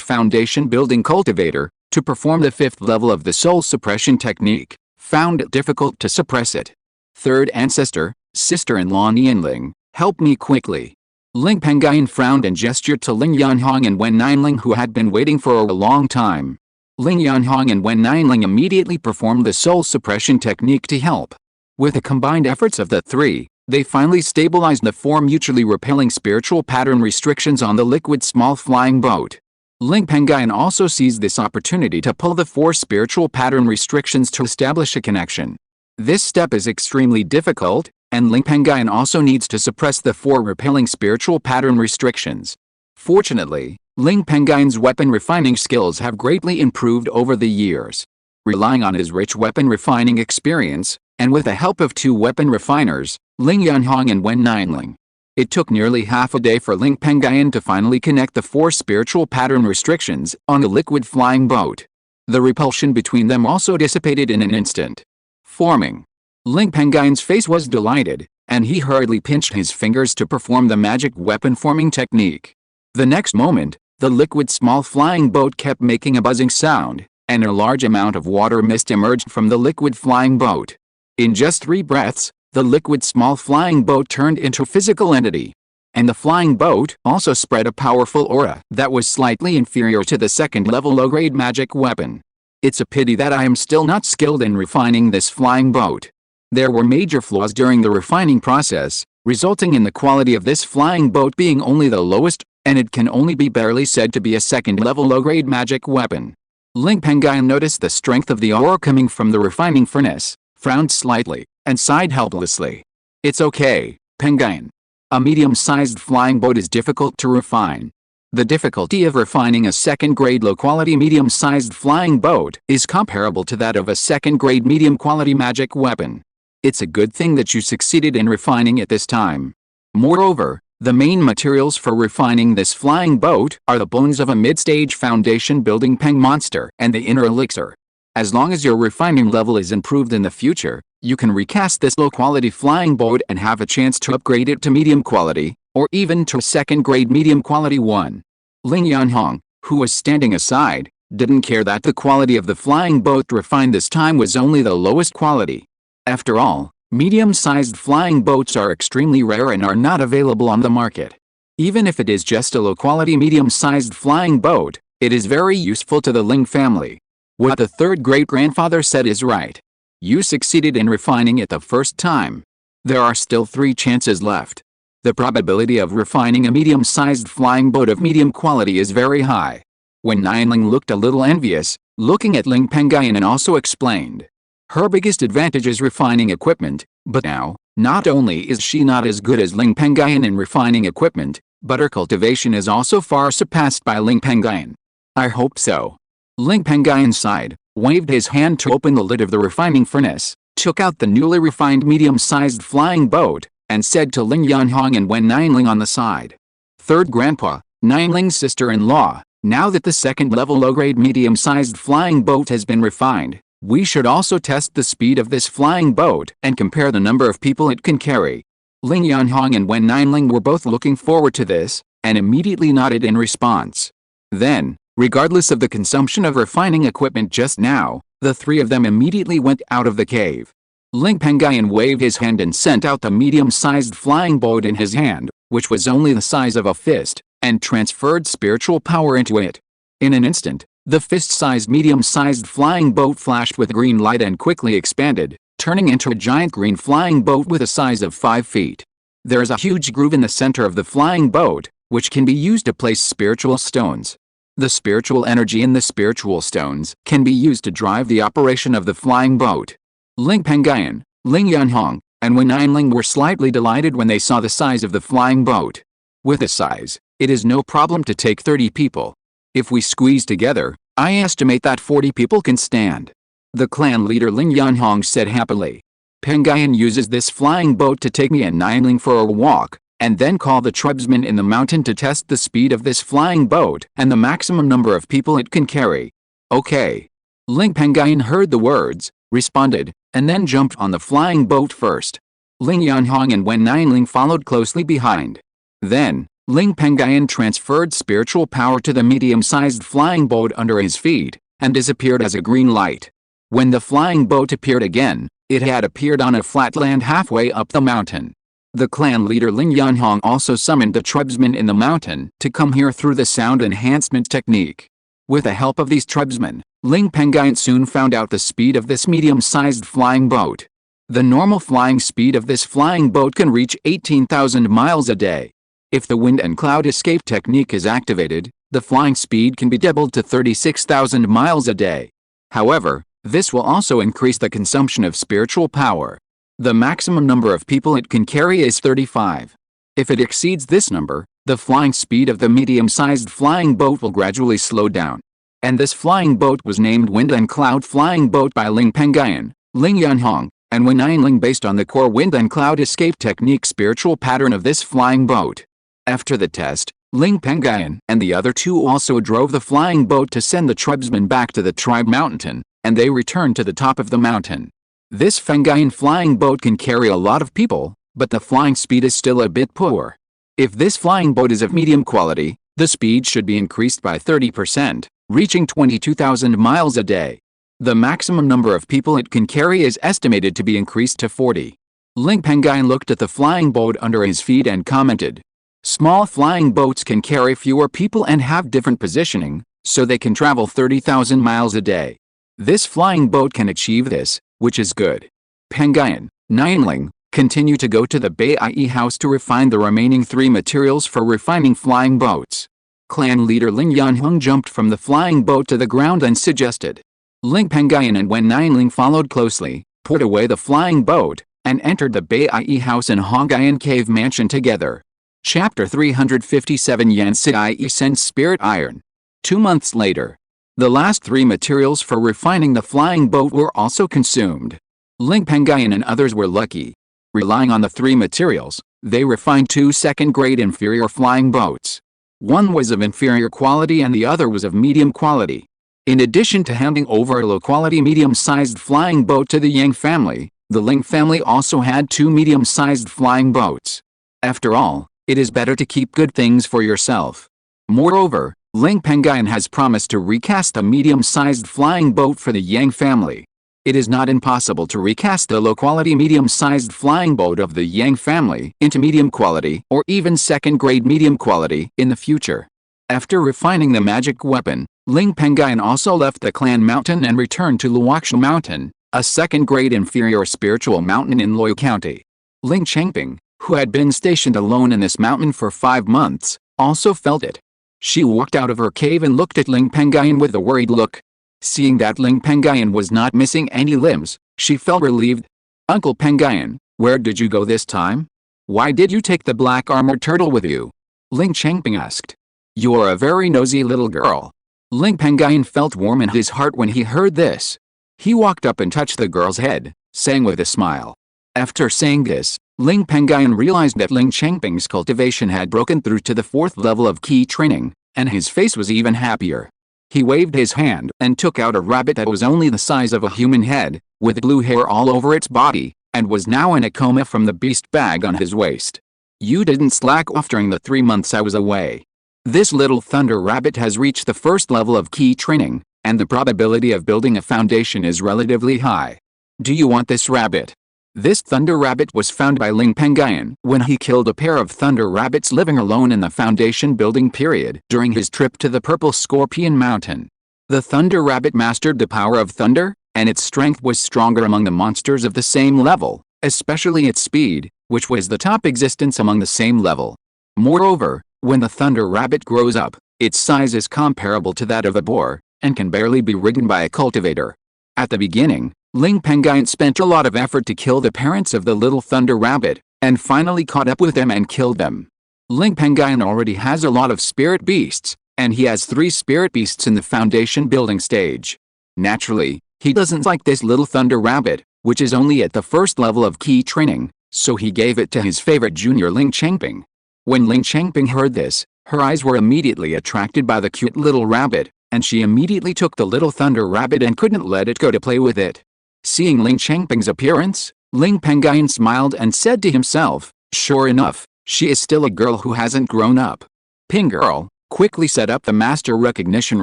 foundation-building cultivator, to perform the 5th level of the soul suppression technique, found it difficult to suppress it. Third ancestor, sister-in-law Nianling, help me quickly. Ling Pengyun frowned and gestured to Ling Yanhong and Wen Nianling who had been waiting for a long time. Ling Yanhong and Wen Nianling immediately performed the soul suppression technique to help. With the combined efforts of the 3, they finally stabilized the 4 mutually repelling spiritual pattern restrictions on the liquid small flying boat. Ling Pengyun also seized this opportunity to pull the 4 spiritual pattern restrictions to establish a connection. This step is extremely difficult, and Ling Pengyun also needs to suppress the 4 repelling spiritual pattern restrictions. Fortunately, Ling Pengyun's weapon refining skills have greatly improved over the years. Relying on his rich weapon refining experience, and with the help of 2 weapon refiners, Ling Yanhong and Wen Nianling, it took nearly half a day for Ling Pengyun to finally connect the 4 spiritual pattern restrictions on the liquid flying boat. The repulsion between them also dissipated in an instant. Forming. Ling Pengyun's face was delighted, and he hurriedly pinched his fingers to perform the magic weapon forming technique. The next moment, the liquid small flying boat kept making a buzzing sound, and a large amount of water mist emerged from the liquid flying boat. In just 3 breaths, the liquid small flying boat turned into a physical entity. And the flying boat also spread a powerful aura that was slightly inferior to the 2nd level low-grade magic weapon. It's a pity that I am still not skilled in refining this flying boat. There were major flaws during the refining process, resulting in the quality of this flying boat being only the lowest, and it can only be barely said to be a 2nd level low-grade magic weapon. Ling Pengyun noticed the strength of the aura coming from the refining furnace, frowned slightly, and sighed helplessly. It's okay, Pengyun. A medium-sized flying boat is difficult to refine. The difficulty of refining a 2nd-grade low-quality medium-sized flying boat is comparable to that of a 2nd-grade medium-quality magic weapon. It's a good thing that you succeeded in refining it this time. Moreover, the main materials for refining this flying boat are the bones of a mid-stage foundation building peng monster and the inner elixir. As long as your refining level is improved in the future, you can recast this low-quality flying boat and have a chance to upgrade it to medium quality, or even to a 2nd-grade medium quality one. Ling Yanhong, who was standing aside, didn't care that the quality of the flying boat refined this time was only the lowest quality. After all, medium-sized flying boats are extremely rare and are not available on the market. Even if it is just a low-quality medium-sized flying boat, it is very useful to the Ling family. What the 3rd great-grandfather said is right. You succeeded in refining it the first time. There are still 3 chances left. The probability of refining a medium-sized flying boat of medium quality is very high. Wen Nianling looked a little envious, looking at Ling Pengyun, and also explained. Her biggest advantage is refining equipment, but now, not only is she not as good as Ling Pengyun in refining equipment, but her cultivation is also far surpassed by Ling Pengyun. I hope so. Ling Pengyun sighed, waved his hand to open the lid of the refining furnace, took out the newly refined medium-sized flying boat, and said to Ling Yanhong and Wen Nianling on the side. 3rd Grandpa, Nianling's sister-in-law, now that the 2nd-level low-grade medium-sized flying boat has been refined, we should also test the speed of this flying boat and compare the number of people it can carry. Ling Yanhong and Wen Nianling were both looking forward to this, and immediately nodded in response. Then, regardless of the consumption of refining equipment just now, the 3 of them immediately went out of the cave. Ling Pengyun waved his hand and sent out the medium-sized flying boat in his hand, which was only the size of a fist, and transferred spiritual power into it. In an instant, the fist-sized medium-sized flying boat flashed with green light and quickly expanded, turning into a giant green flying boat with a size of 5 feet. There is a huge groove in the center of the flying boat, which can be used to place spiritual stones. The spiritual energy in the spiritual stones can be used to drive the operation of the flying boat. Ling Pengyun, Ling Yanhong, and Wen Nianling were slightly delighted when they saw the size of the flying boat. With this size, it is no problem to take 30 people. If we squeeze together, I estimate that 40 people can stand. The clan leader Ling Yanhong said happily. Pengyun uses this flying boat to take me and Nianling for a walk, and then call the tribesmen in the mountain to test the speed of this flying boat and the maximum number of people it can carry. Okay. Ling Pengyun heard the words, responded, and then jumped on the flying boat first. Ling Yanhong and Wen Nianling followed closely behind. Then, Ling Pengyun transferred spiritual power to the medium-sized flying boat under his feet, and disappeared as a green light. When the flying boat appeared again, it had appeared on a flat land halfway up the mountain. The clan leader Ling Yanhong also summoned the tribesmen in the mountain to come here through the sound enhancement technique. With the help of these tribesmen, Ling Pengyun soon found out the speed of this medium-sized flying boat. The normal flying speed of this flying boat can reach 18,000 miles a day. If the wind and cloud escape technique is activated, The flying speed can be doubled to 36,000 miles a day. However, this will also increase the consumption of spiritual power. The maximum number of people it can carry is 35. If it exceeds this number, the flying speed of the medium-sized flying boat will gradually slow down. And this flying boat was named Wind and Cloud Flying Boat by Ling Pengyun, Ling Yunhong, and Wen Yinling based on the core Wind and Cloud Escape Technique spiritual pattern of this flying boat. After the test, Ling Pengyun and the other two also drove the flying boat to send the tribesmen back to the tribe mountain, and they returned to the top of the mountain. This Pengyun flying boat can carry a lot of people, but the flying speed is still a bit poor. If this flying boat is of medium quality, the speed should be increased by 30%, reaching 22,000 miles a day. The maximum number of people it can carry is estimated to be increased to 40. Ling Pengyun looked at the flying boat under his feet and commented, "Small flying boats can carry fewer people and have different positioning, so they can travel 30,000 miles a day. This flying boat can achieve this, which is good." Pengyun, Yinling, continue to go to the Bai house to refine the remaining 3 materials for refining flying boats. Clan leader Ling Yunhong jumped from the flying boat to the ground and suggested. Ling Pengyun and Wen Yinling followed closely, put away the flying boat, and entered the Bai house and Hongyan cave mansion together. Chapter 357 Yansi Sense Spirit Iron. 2 months later. The last 3 materials for refining the flying boat were also consumed. Ling Pengyun and others were lucky. Relying on the 3 materials, they refined 2 second-grade inferior flying boats. One was of inferior quality and the other was of medium quality. In addition to handing over a low-quality medium-sized flying boat to the Yang family, the Ling family also had 2 medium-sized flying boats. After all, it is better to keep good things for yourself. Moreover, Ling Pengyun has promised to recast a medium-sized flying boat for the Yang family. It is not impossible to recast the low-quality medium-sized flying boat of the Yang family into medium quality or even second-grade medium quality in the future. After refining the magic weapon, Ling Pengyun also left the clan mountain and returned to Qingshi Mountain, a second-grade inferior spiritual mountain in Loy County. Ling Changping, who had been stationed alone in this mountain for 5 months, also felt it. She walked out of her cave and looked at Ling Pengyun with a worried look. Seeing that Ling Pengyun was not missing any limbs, she felt relieved. "Uncle Pengyun, where did you go this time? Why did you take the black armored turtle with you?" Ling Changping asked. "You're a very nosy little girl." Ling Pengyun felt warm in his heart when he heard this. He walked up and touched the girl's head, saying with a smile. After saying this, Ling Pengyun realized that Ling Changping's cultivation had broken through to the 4th level of key training, and his face was even happier. He waved his hand and took out a rabbit that was only the size of a human head, with blue hair all over its body, and was now in a coma from the beast bag on his waist. "You didn't slack off during the 3 months I was away. This little thunder rabbit has reached the 1st level of key training, and the probability of building a foundation is relatively high. Do you want this rabbit?" This thunder rabbit was found by Ling Pengyun when he killed a pair of thunder rabbits living alone in the foundation building period during his trip to the Purple Scorpion Mountain. The thunder rabbit mastered the power of thunder, and its strength was stronger among the monsters of the same level, especially its speed, which was the top existence among the same level. Moreover, when the thunder rabbit grows up, its size is comparable to that of a boar, and can barely be ridden by a cultivator. At the beginning, Ling Pengyun spent a lot of effort to kill the parents of the little thunder rabbit, and finally caught up with them and killed them. Ling Pengyun already has a lot of spirit beasts, and he has 3 spirit beasts in the foundation building stage. Naturally, he doesn't like this little thunder rabbit, which is only at the 1st level of key training, so he gave it to his favorite junior Ling Changping. When Ling Changping heard this, her eyes were immediately attracted by the cute little rabbit, and she immediately took the little thunder rabbit and couldn't let it go to play with it. Seeing Ling Changping's appearance, Ling Pengyun smiled and said to himself, "Sure enough, she is still a girl who hasn't grown up." Ping Girl quickly set up the master recognition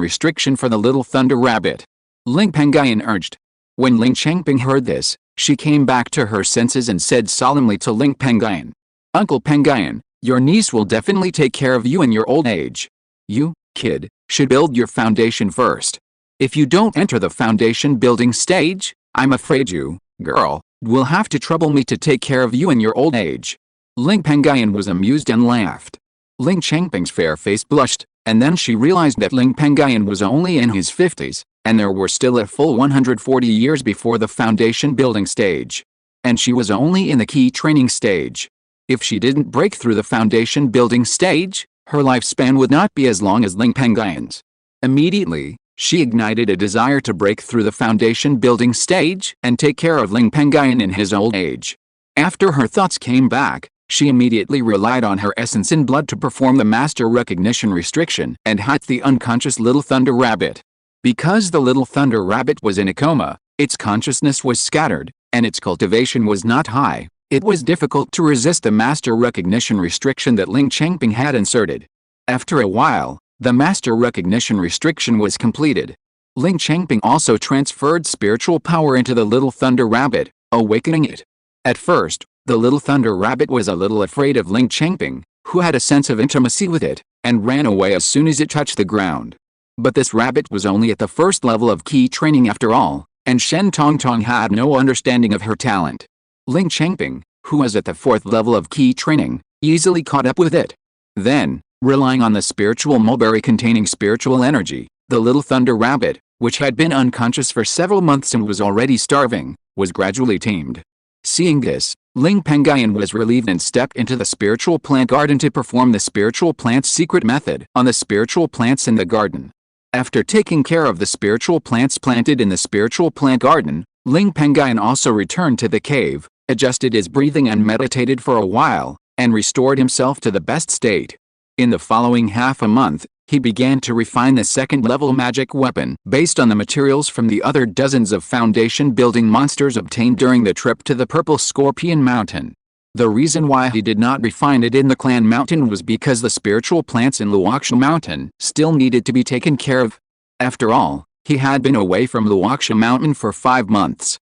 restriction for the little thunder rabbit. Ling Pengyun urged. When Ling Changping heard this, she came back to her senses and said solemnly to Ling Pengyun, "Uncle Pengyun, your niece will definitely take care of you in your old age. You, kid, should build your foundation first. If you don't enter the foundation building stage, I'm afraid you, girl, will have to trouble me to take care of you in your old age." Ling Pengyun was amused and laughed. Ling Changping's fair face blushed, and then she realized that Ling Pengyun was only in his 50s, and there were still a full 140 years before the foundation building stage. And she was only in the key training stage. If she didn't break through the foundation building stage, her lifespan would not be as long as Ling Pengyun's. Immediately, she ignited a desire to break through the foundation building stage and take care of Ling Pengyun in his old age. After her thoughts came back, she immediately relied on her essence in blood to perform the master recognition restriction and hide the unconscious little thunder rabbit. Because the little thunder rabbit was in a coma, its consciousness was scattered, and its cultivation was not high. It was difficult to resist the master recognition restriction that Ling Changping had inserted. After a while, the master recognition restriction was completed. Ling Changping also transferred spiritual power into the little thunder rabbit, awakening it. At first, the little thunder rabbit was a little afraid of Ling Changping, who had a sense of intimacy with it, and ran away as soon as it touched the ground. But this rabbit was only at the first level of key training after all, and Shen Tongtong had no understanding of her talent. Ling Changping, who was at the fourth level of key training, easily caught up with it. Then, relying on the spiritual mulberry containing spiritual energy, the little thunder rabbit, which had been unconscious for several months and was already starving, was gradually tamed. Seeing this, Ling Pengyun was relieved and stepped into the spiritual plant garden to perform the spiritual plant's secret method on the spiritual plants in the garden. After taking care of the spiritual plants planted in the spiritual plant garden, Ling Pengyun also returned to the cave, adjusted his breathing and meditated for a while, and restored himself to the best state. In the following half a month, he began to refine the second-level magic weapon based on the materials from the other dozens of foundation-building monsters obtained during the trip to the Purple Scorpion Mountain. The reason why he did not refine it in the Clan Mountain was because the spiritual plants in Lingxiao Mountain still needed to be taken care of. After all, he had been away from Lingxiao Mountain for 5 months.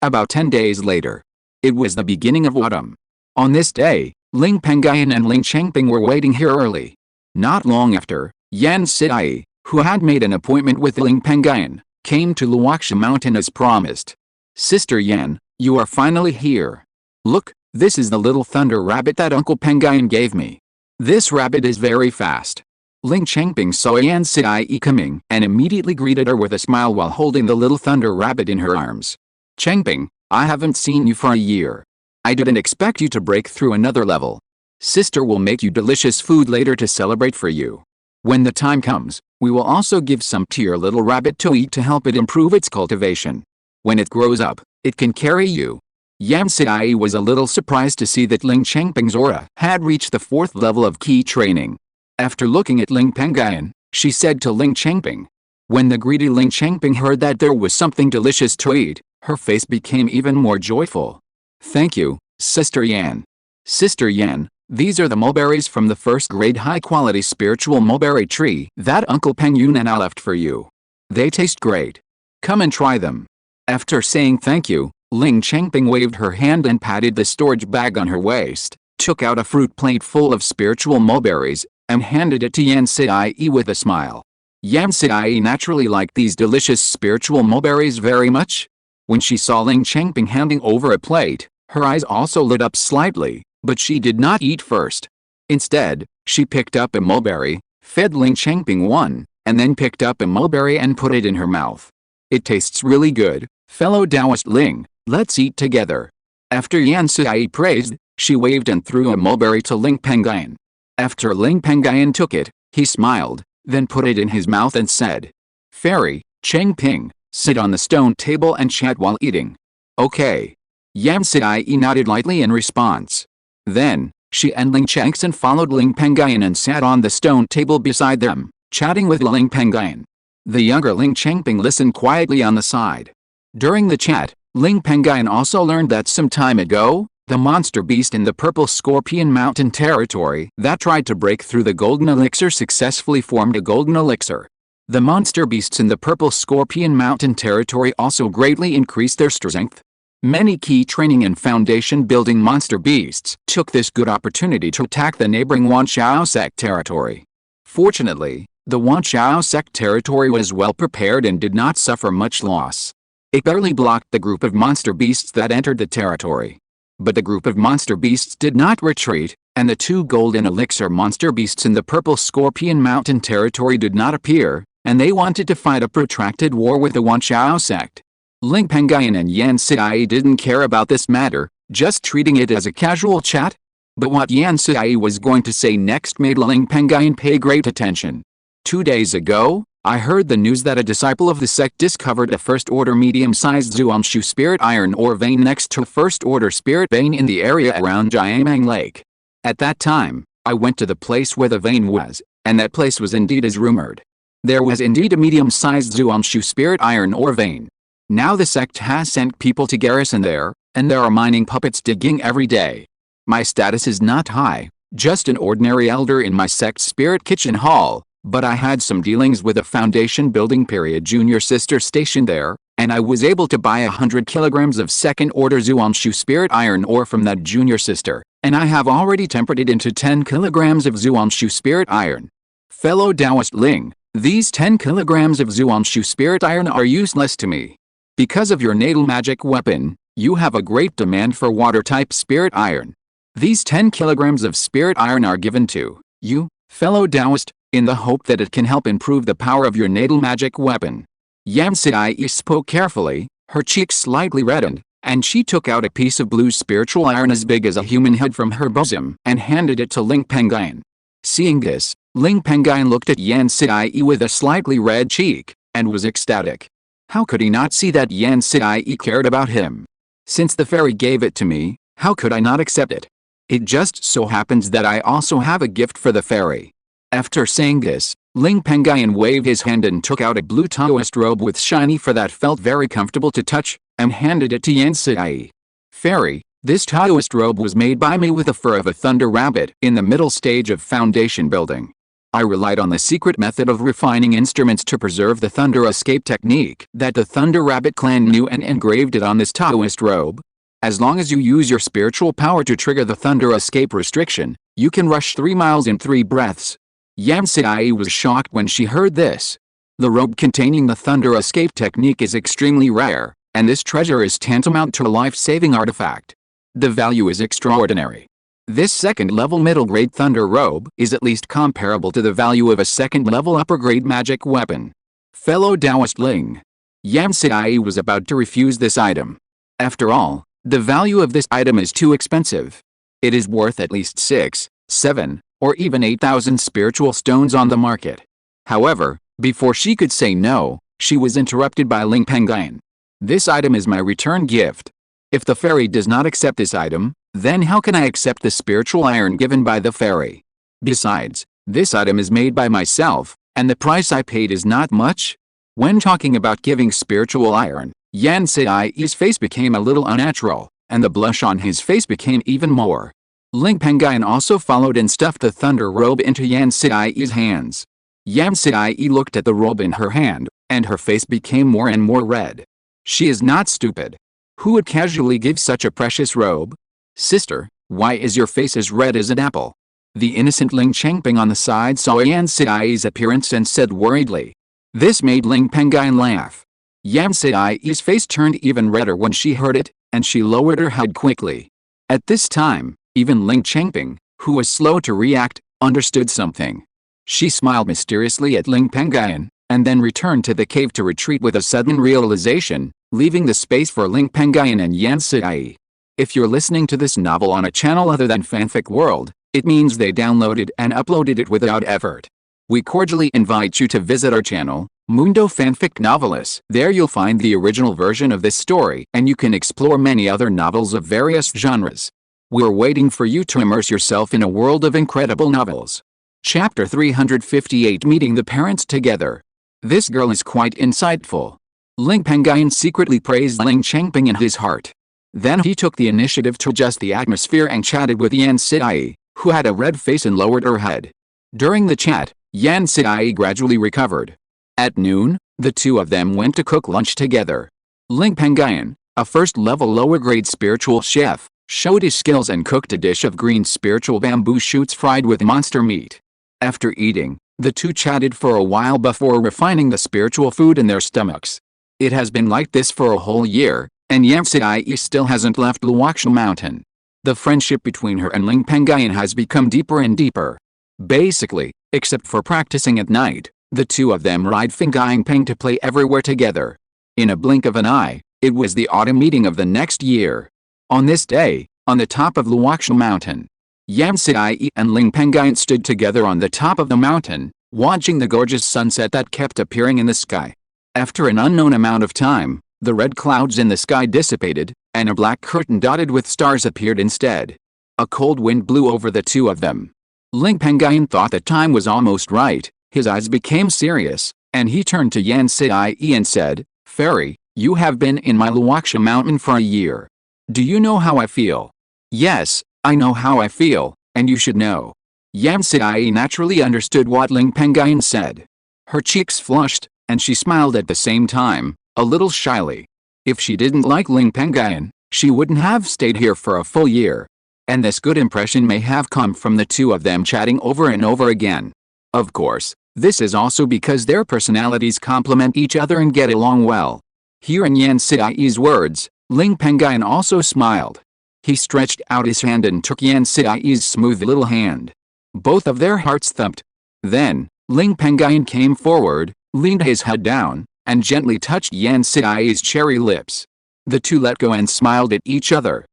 About 10 days later. It was the beginning of autumn. On this day, Ling Pengyun and Ling Changping were waiting here early. Not long after, Yan Sidai, who had made an appointment with Ling Pengyun, came to Lingxiao Mountain as promised. Sister Yan, you are finally here. Look, this is the little thunder rabbit that Uncle Pengyun gave me. This rabbit is very fast. Ling Changping saw Yan Sidai coming and immediately greeted her with a smile while holding the little thunder rabbit in her arms. Changping, I haven't seen you for a year. I didn't expect you to break through another level. Sister will make you delicious food later to celebrate for you. When the time comes, we will also give some to your little rabbit to eat to help it improve its cultivation. When it grows up, it can carry you. Yan Sidai was a little surprised to see that Ling Changping's aura had reached the 4th level of key training. After looking at Ling Pengyun, she said to Ling Changping. When the greedy Ling Changping heard that there was something delicious to eat, her face became even more joyful. Thank you, Sister Yan. Sister Yan, these are the mulberries from the first-grade high-quality spiritual mulberry tree that Uncle Pengyun and I left for you. They taste great. Come and try them. After saying thank you, Ling Changping waved her hand and patted the storage bag on her waist, took out a fruit plate full of spiritual mulberries, and handed it to Yan Sidai with a smile. Yan Sidai naturally liked these delicious spiritual mulberries very much. When she saw Ling Changping handing over a plate, her eyes also lit up slightly, but she did not eat first. Instead, she picked up a mulberry, fed Ling Changping one, and then picked up a mulberry and put it in her mouth. It tastes really good, fellow Taoist Ling, let's eat together. After Yan Sidai praised, she waved and threw a mulberry to Ling Pengyun. After Ling Pengyun took it, he smiled, then put it in his mouth and said, Fairy, Changping, sit on the stone table and chat while eating. Okay. Yan Sidai nodded lightly in response. Then, she and Ling Changping followed Ling Pengyun and sat on the stone table beside them, chatting with Ling Pengyun. The younger Ling Changping listened quietly on the side. During the chat, Ling Pengyun also learned that some time ago, the monster beast in the Purple Scorpion Mountain territory that tried to break through the golden elixir successfully formed a golden elixir. The monster beasts in the Purple Scorpion Mountain territory also greatly increased their strength. Many key training and foundation building monster beasts took this good opportunity to attack the neighboring Wanqiao sect territory. Fortunately, the Wanqiao sect territory was well prepared and did not suffer much loss. It barely blocked the group of monster beasts that entered the territory. But the group of monster beasts did not retreat, and the 2 golden elixir monster beasts in the purple Scorpion Mountain territory did not appear, and they wanted to fight a protracted war with the Wanchao sect. Ling Pengyun and Yan Siai didn't care about this matter, just treating it as a casual chat. But what Yan Siai was going to say next made Ling Pengyun pay great attention. 2 days ago, I heard the news that a disciple of the sect discovered a first-order medium-sized Zhuangshu spirit iron ore vein next to a first-order spirit vein in the area around Jiamang Lake. At that time, I went to the place where the vein was, and that place was indeed as rumored. There was indeed a medium-sized Zhuangshu spirit iron ore vein. Now the sect has sent people to garrison there, and there are mining puppets digging every day. My status is not high, just an ordinary elder in my sect's spirit kitchen hall, but I had some dealings with a Foundation building period junior sister stationed there, and I was able to buy 100 kilograms of second-order Zhuangshu spirit iron ore from that junior sister, and I have already tempered it into 10 kilograms of Zhuangshu spirit iron. Fellow Taoist Ling, these 10 kilograms of Zhuangshu spirit iron are useless to me. Because of your natal magic weapon, you have a great demand for water-type spirit iron. These 10 kilograms of spirit iron are given to you, fellow Taoist, in the hope that it can help improve the power of your natal magic weapon. Yan Siai spoke carefully, her cheeks slightly reddened, and she took out a piece of blue spiritual iron as big as a human head from her bosom and handed it to Ling Pengyun. Seeing this, Ling Pengyun looked at Yan Siai with a slightly red cheek, and was ecstatic. How could he not see that Yan Siai cared about him? Since the fairy gave it to me, how could I not accept it? It just so happens that I also have a gift for the fairy. After saying this, Ling Pengyun waved his hand and took out a blue Taoist robe with shiny fur that felt very comfortable to touch, and handed it to Yan Siai. Fairy, this Taoist robe was made by me with the fur of a thunder rabbit in the middle stage of Foundation building. I relied on the secret method of refining instruments to preserve the thunder escape technique that the Thunder Rabbit clan knew and engraved it on this Taoist robe. As long as you use your spiritual power to trigger the thunder escape restriction, you can rush 3 miles in 3 breaths. Yan Siai was shocked when she heard this. The robe containing the thunder escape technique is extremely rare, and this treasure is tantamount to a life-saving artifact. The value is extraordinary. This second-level middle-grade thunder robe is at least comparable to the value of a second-level upper-grade magic weapon. Fellow Taoist Ling, Yan Siai was about to refuse this item. After all, the value of this item is too expensive. It is worth at least 6, 7, or even 8,000 spiritual stones on the market. However, before she could say no, she was interrupted by Ling Pengyun. This item is my return gift. If the fairy does not accept this item, then how can I accept the spiritual iron given by the fairy? Besides, this item is made by myself, and the price I paid is not much. When talking about giving spiritual iron, Yan Siai's face became a little unnatural, and the blush on his face became even more. Ling Pengyun also followed and stuffed the thunder robe into Yan Siai's hands. Yan Siai looked at the robe in her hand, and her face became more and more red. She is not stupid. Who would casually give such a precious robe? Sister, why is your face as red as an apple? The innocent Ling Changping on the side saw Yan Siai's appearance and said worriedly. This made Ling Pengyun laugh. Yan Siai's face turned even redder when she heard it, and she lowered her head quickly. At this time, even Ling Changping, who was slow to react, understood something. She smiled mysteriously at Ling Pengyun, and then returned to the cave to retreat with a sudden realization, leaving the space for Ling Pengyun and Yan Siai. If you're listening to this novel on a channel other than Fanfic World, it means they downloaded and uploaded it without effort. We cordially invite you to visit our channel, Mundo Fanfic Novelis. There you'll find the original version of this story, and you can explore many other novels of various genres. We're waiting for you to immerse yourself in a world of incredible novels. Chapter 358, Meeting the Parents Together. This girl is quite insightful. Ling Pengyun secretly praised Ling Changping in his heart. Then he took the initiative to adjust the atmosphere and chatted with Yan Siai, who had a red face and lowered her head. During the chat, Yan Siai gradually recovered. At noon, the two of them went to cook lunch together. Ling Pengyun, a first-level lower-grade spiritual chef, showed his skills and cooked a dish of green spiritual bamboo shoots fried with monster meat. After eating, the two chatted for a while before refining the spiritual food in their stomachs. It has been like this for a whole year, and Yan Siai still hasn't left Qingshi Mountain. The friendship between her and Ling Pengyun has become deeper and deeper. Basically, except for practicing at night, the two of them ride Fenggying Peng to play everywhere together. In a blink of an eye, it was the autumn meeting of the next year. On this day, on the top of Lingxiao Mountain, Yan Xiai and Ling Pengyun stood together on the top of the mountain, watching the gorgeous sunset that kept appearing in the sky. After an unknown amount of time, the red clouds in the sky dissipated, and a black curtain dotted with stars appeared instead. A cold wind blew over the two of them. Ling Pengyun thought the time was almost right. His eyes became serious, and he turned to Yan Xiai and said, "Fairy, you have been in my Lingxiao Mountain for a year. Do you know how I feel?" "Yes, I know how I feel, and you should know." Yan Xiai naturally understood what Ling Pengyun said. Her cheeks flushed, and she smiled at the same time, a little shyly. If she didn't like Ling Pengyun, she wouldn't have stayed here for a full year. And this good impression may have come from the two of them chatting over and over again. Of course, this is also because their personalities complement each other and get along well. Hearing Yan Xiai's words, Ling Pengyun also smiled. He stretched out his hand and took Yan Xiai's smooth little hand. Both of their hearts thumped. Then, Ling Pengyun came forward, leaned his head down, and gently touched Yan Xiai's cherry lips. The two let go and smiled at each other.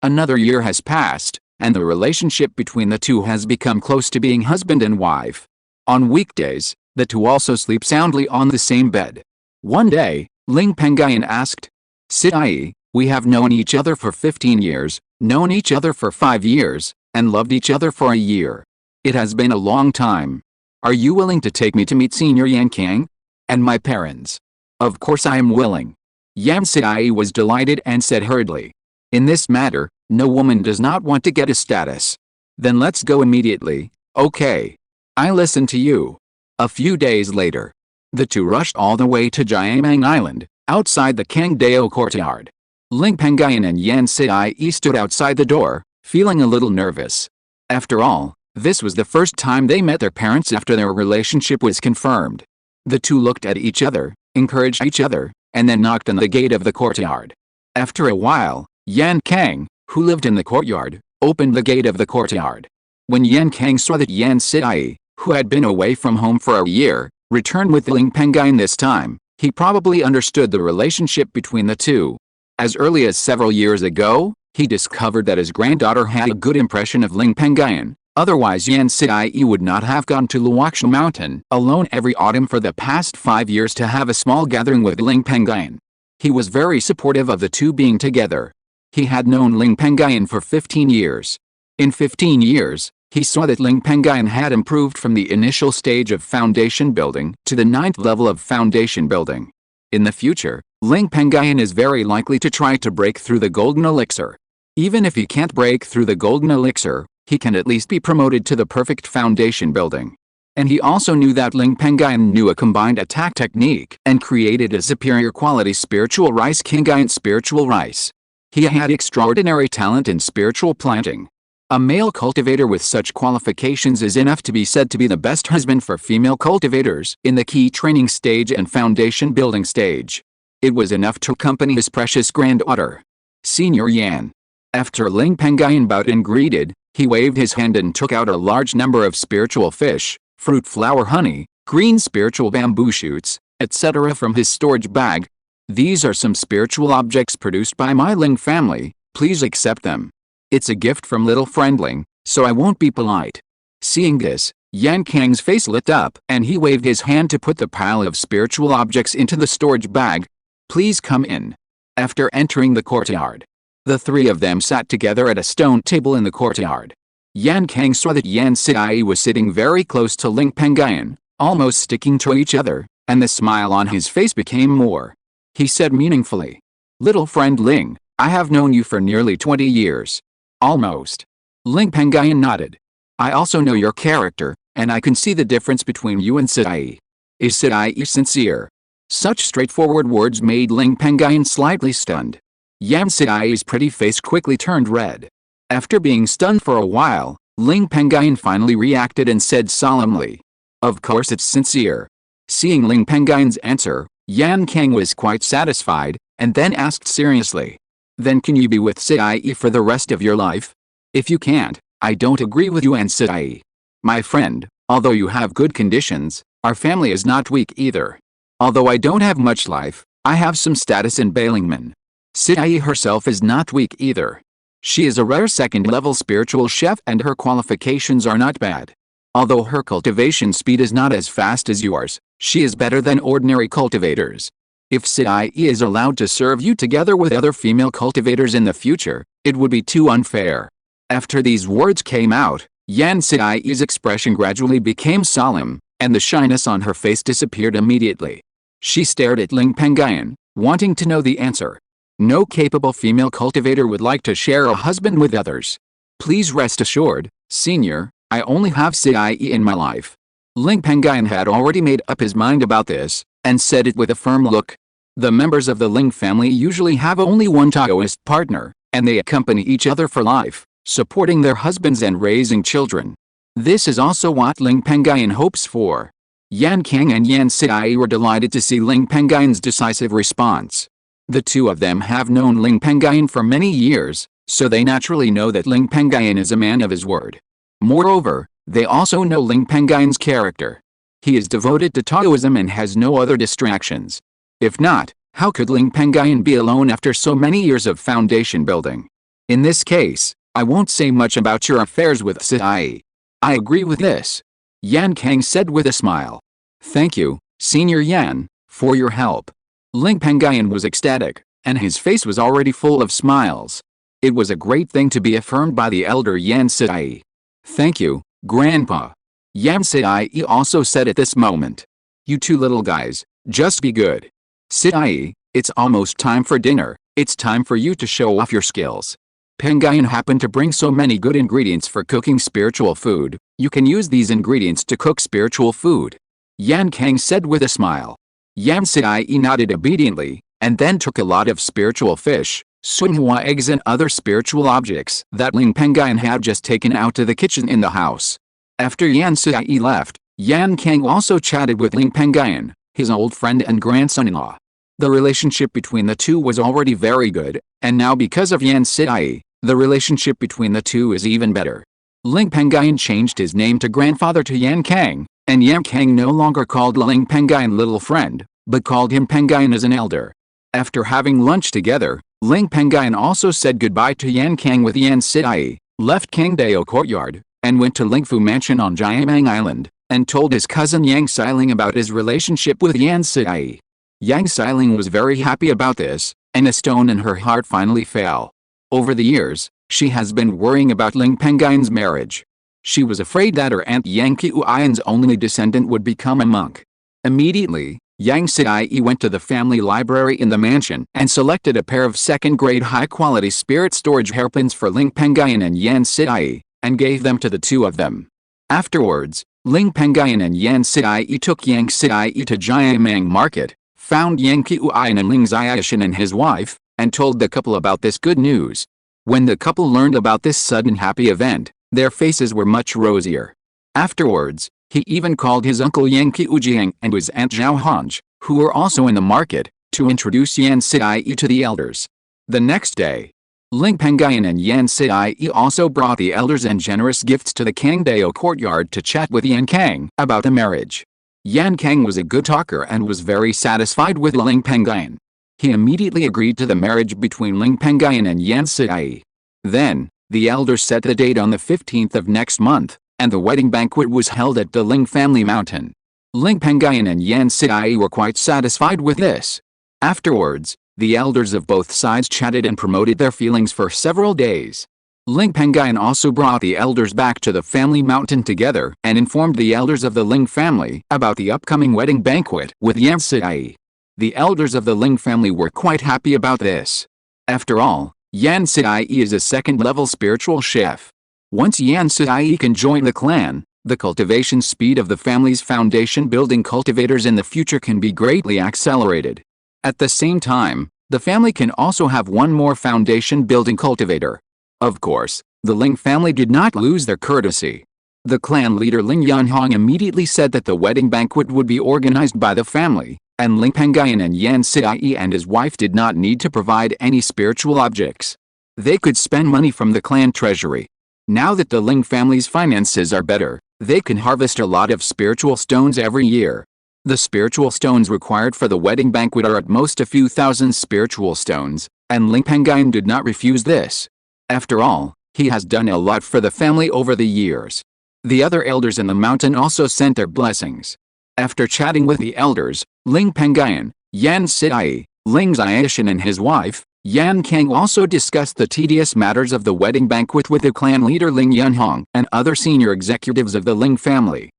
Another year has passed, and the relationship between the two has become close to being husband and wife. On weekdays, the two also sleep soundly on the same bed. One day, Ling Pengyun asked, "Xiai, we have known each other for 15 years, known each other for 5 years, and loved each other for a year. It has been a long time. Are you willing to take me to meet Senior Yan King and my parents?" "Of course I am willing." Yan Xiai was delighted and said hurriedly, "In this matter, no woman does not want to get a status." "Then let's go immediately." "Okay. I listen to you." A few days later, the two rushed all the way to Jiamang Island, outside the Kangdao courtyard. Ling Pengyun and Yan Xiai stood outside the door, feeling a little nervous. After all, this was the first time they met their parents after their relationship was confirmed. The two looked at each other, encouraged each other, and then knocked on the gate of the courtyard. After a while, Yan Kang, who lived in the courtyard, opened the gate of the courtyard. When Yan Kang saw that Yan Xiai, who had been away from home for a year, returned with Ling Pengyun this time, he probably understood the relationship between the two. As early as several years ago, he discovered that his granddaughter had a good impression of Ling Pengyun. Otherwise Yan Xiai would not have gone to Lingxiao Mountain alone every autumn for the past 5 years to have a small gathering with Ling Pengyun. He was very supportive of the two being together. He had known Ling Pengyun for 15 years. In 15 years, he saw that Ling Pengyun had improved from the initial stage of foundation building to the 9th level of foundation building. In the future, Ling Pengyun is very likely to try to break through the golden elixir. Even if he can't break through the golden elixir, he can at least be promoted to the perfect foundation building. And he also knew that Ling Pengyun knew a combined attack technique and created a superior quality spiritual rice Qinggyun spiritual rice. He had extraordinary talent in spiritual planting. A male cultivator with such qualifications is enough to be said to be the best husband for female cultivators in the key training stage and foundation building stage. It was enough to accompany his precious granddaughter, Senior Yan. After Ling Pengyun bowed and greeted, he waved his hand and took out a large number of spiritual fish, fruit flower honey, green spiritual bamboo shoots, etc. from his storage bag. "These are some spiritual objects produced by my Ling family, please accept them. It's a gift from little friend Ling, so I won't be polite." Seeing this, Yan Kang's face lit up and he waved his hand to put the pile of spiritual objects into the storage bag. "Please come in." After entering the courtyard, the three of them sat together at a stone table in the courtyard. Yan Kang saw that Yan Xiai was sitting very close to Ling Pengyun, almost sticking to each other, and the smile on his face became more. He said meaningfully, "Little friend Ling, I have known you for nearly 20 years. Almost." Ling Pengyun nodded. "I also know your character, and I can see the difference between you and Xiai. Is Xiai sincere?" Such straightforward words made Ling Pengyun slightly stunned. Yan Xiai's pretty face quickly turned red. After being stunned for a while, Ling Pengyun finally reacted and said solemnly, "Of course it's sincere." Seeing Ling Pengyun's answer, Yan Kang was quite satisfied, and then asked seriously, Then can you be with Sai for the rest of your life? If you can't, I don't agree with you and Sai. My friend, although you have good conditions, our family is not weak either. Although I don't have much life, I have some status in Balingman. Sai herself is not weak either. She is a rare second-level spiritual chef and her qualifications are not bad. Although her cultivation speed is not as fast as yours, she is better than ordinary cultivators. If Sai is allowed to serve you together with other female cultivators in the future, it would be too unfair. After these words came out, Yan Sai's expression gradually became solemn, and the shyness on her face disappeared immediately. She stared at Ling Pengyun, wanting to know the answer. No capable female cultivator would like to share a husband with others. Please rest assured, Senior, I only have Sai in my life. Ling Pengyun had already made up his mind about this, and said it with a firm look. The members of the Ling family usually have only one Taoist partner, and they accompany each other for life, supporting their husbands and raising children. This is also what Ling Pengyun hopes for. Yan Kang and Yan Sai were delighted to see Ling Pengyun's decisive response. The two of them have known Ling Pengyun for many years, so they naturally know that Ling Pengyun is a man of his word. Moreover, they also know Ling Pengyun's character. He is devoted to Taoism and has no other distractions. If not, how could Ling Pengyun be alone after so many years of foundation building? In this case, I won't say much about your affairs with Sai. I agree with this. Yan Kang said with a smile. Thank you, Senior Yan, for your help. Ling Pengyun was ecstatic, and his face was already full of smiles. It was a great thing to be affirmed by the elder Yan Sai. Thank you, Grandpa. Yan Sai also said at this moment. You two little guys, just be good. Sai, it's almost time for dinner, it's time for you to show off your skills. Pengyun happened to bring so many good ingredients for cooking spiritual food, you can use these ingredients to cook spiritual food. Yan Kang said with a smile. Yan Sai nodded obediently, and then took a lot of spiritual fish, Sunhua eggs and other spiritual objects that Ling Pengyun had just taken out to the kitchen in the house. After Yan Sai left, Yan Kang also chatted with Ling Pengyun, his old friend and grandson-in-law. The relationship between the two was already very good, and now because of Yan Sai, the relationship between the two is even better. Ling Pengyun changed his name to grandfather to Yan Kang, and Yan Kang no longer called Ling Pengyun little friend, but called him Pengyun as an elder. After having lunch together, Ling Pengyun also said goodbye to Yan Kang with Yan Sai, left Kangdao courtyard, and went to Lingfu Mansion on Jiamang Island, and told his cousin Yang Xiling about his relationship with Yan Sai. Yang Xiling was very happy about this, and a stone in her heart finally fell. Over the years, she has been worrying about Ling Pengyun's marriage. She was afraid that her aunt Yang Qiuyan's only descendant would become a monk. Immediately, Yang Sai went to the family library in the mansion and selected a pair of second-grade high-quality spirit storage hairpins for Ling Pengyun and Yan Sai, and gave them to the two of them. Afterwards, Ling Pengyun and Yan Sai took Yang Sai to Jiamang Market, found Yang Qiuyan and Ling Xiaoshan and his wife, and told the couple about this good news. When the couple learned about this sudden happy event, their faces were much rosier. Afterwards, he even called his uncle Yang Qiujiang and his aunt Zhao Hanj, who were also in the market, to introduce Yan Sai to the elders. The next day, Ling Pengyun and Yan Sai also brought the elders and generous gifts to the Kangdao courtyard to chat with Yan Kang about the marriage. Yan Kang was a good talker and was very satisfied with Ling Pengyun. He immediately agreed to the marriage between Ling Pengyun and Yan Sai. Then, the elders set the date on the 15th of next month, and the wedding banquet was held at the Ling family mountain. Ling Pengyun and Yan Sai were quite satisfied with this. Afterwards, the elders of both sides chatted and promoted their feelings for several days. Ling Pengyun also brought the elders back to the family mountain together and informed the elders of the Ling family about the upcoming wedding banquet with Yan Sai. The elders of the Ling family were quite happy about this. After all, Yan Sai is a second-level spiritual chef. Once Yan Sai can join the clan, the cultivation speed of the family's foundation-building cultivators in the future can be greatly accelerated. At the same time, the family can also have one more foundation-building cultivator. Of course, the Ling family did not lose their courtesy. The clan leader Ling Yanhong immediately said that the wedding banquet would be organized by the family, and Ling Pengyun and Yan Siai and his wife did not need to provide any spiritual objects. They could spend money from the clan treasury. Now that the Ling family's finances are better, they can harvest a lot of spiritual stones every year. The spiritual stones required for the wedding banquet are at most a few thousand spiritual stones, and Ling Pengyun did not refuse this. After all, he has done a lot for the family over the years. The other elders in the mountain also sent their blessings. After chatting with the elders, Ling Pengyun, Yan Siai, Ling Xiaoshan and his wife, Yan Kang also discussed the tedious matters of the wedding banquet with the clan leader Ling Yunhong and other senior executives of the Ling family.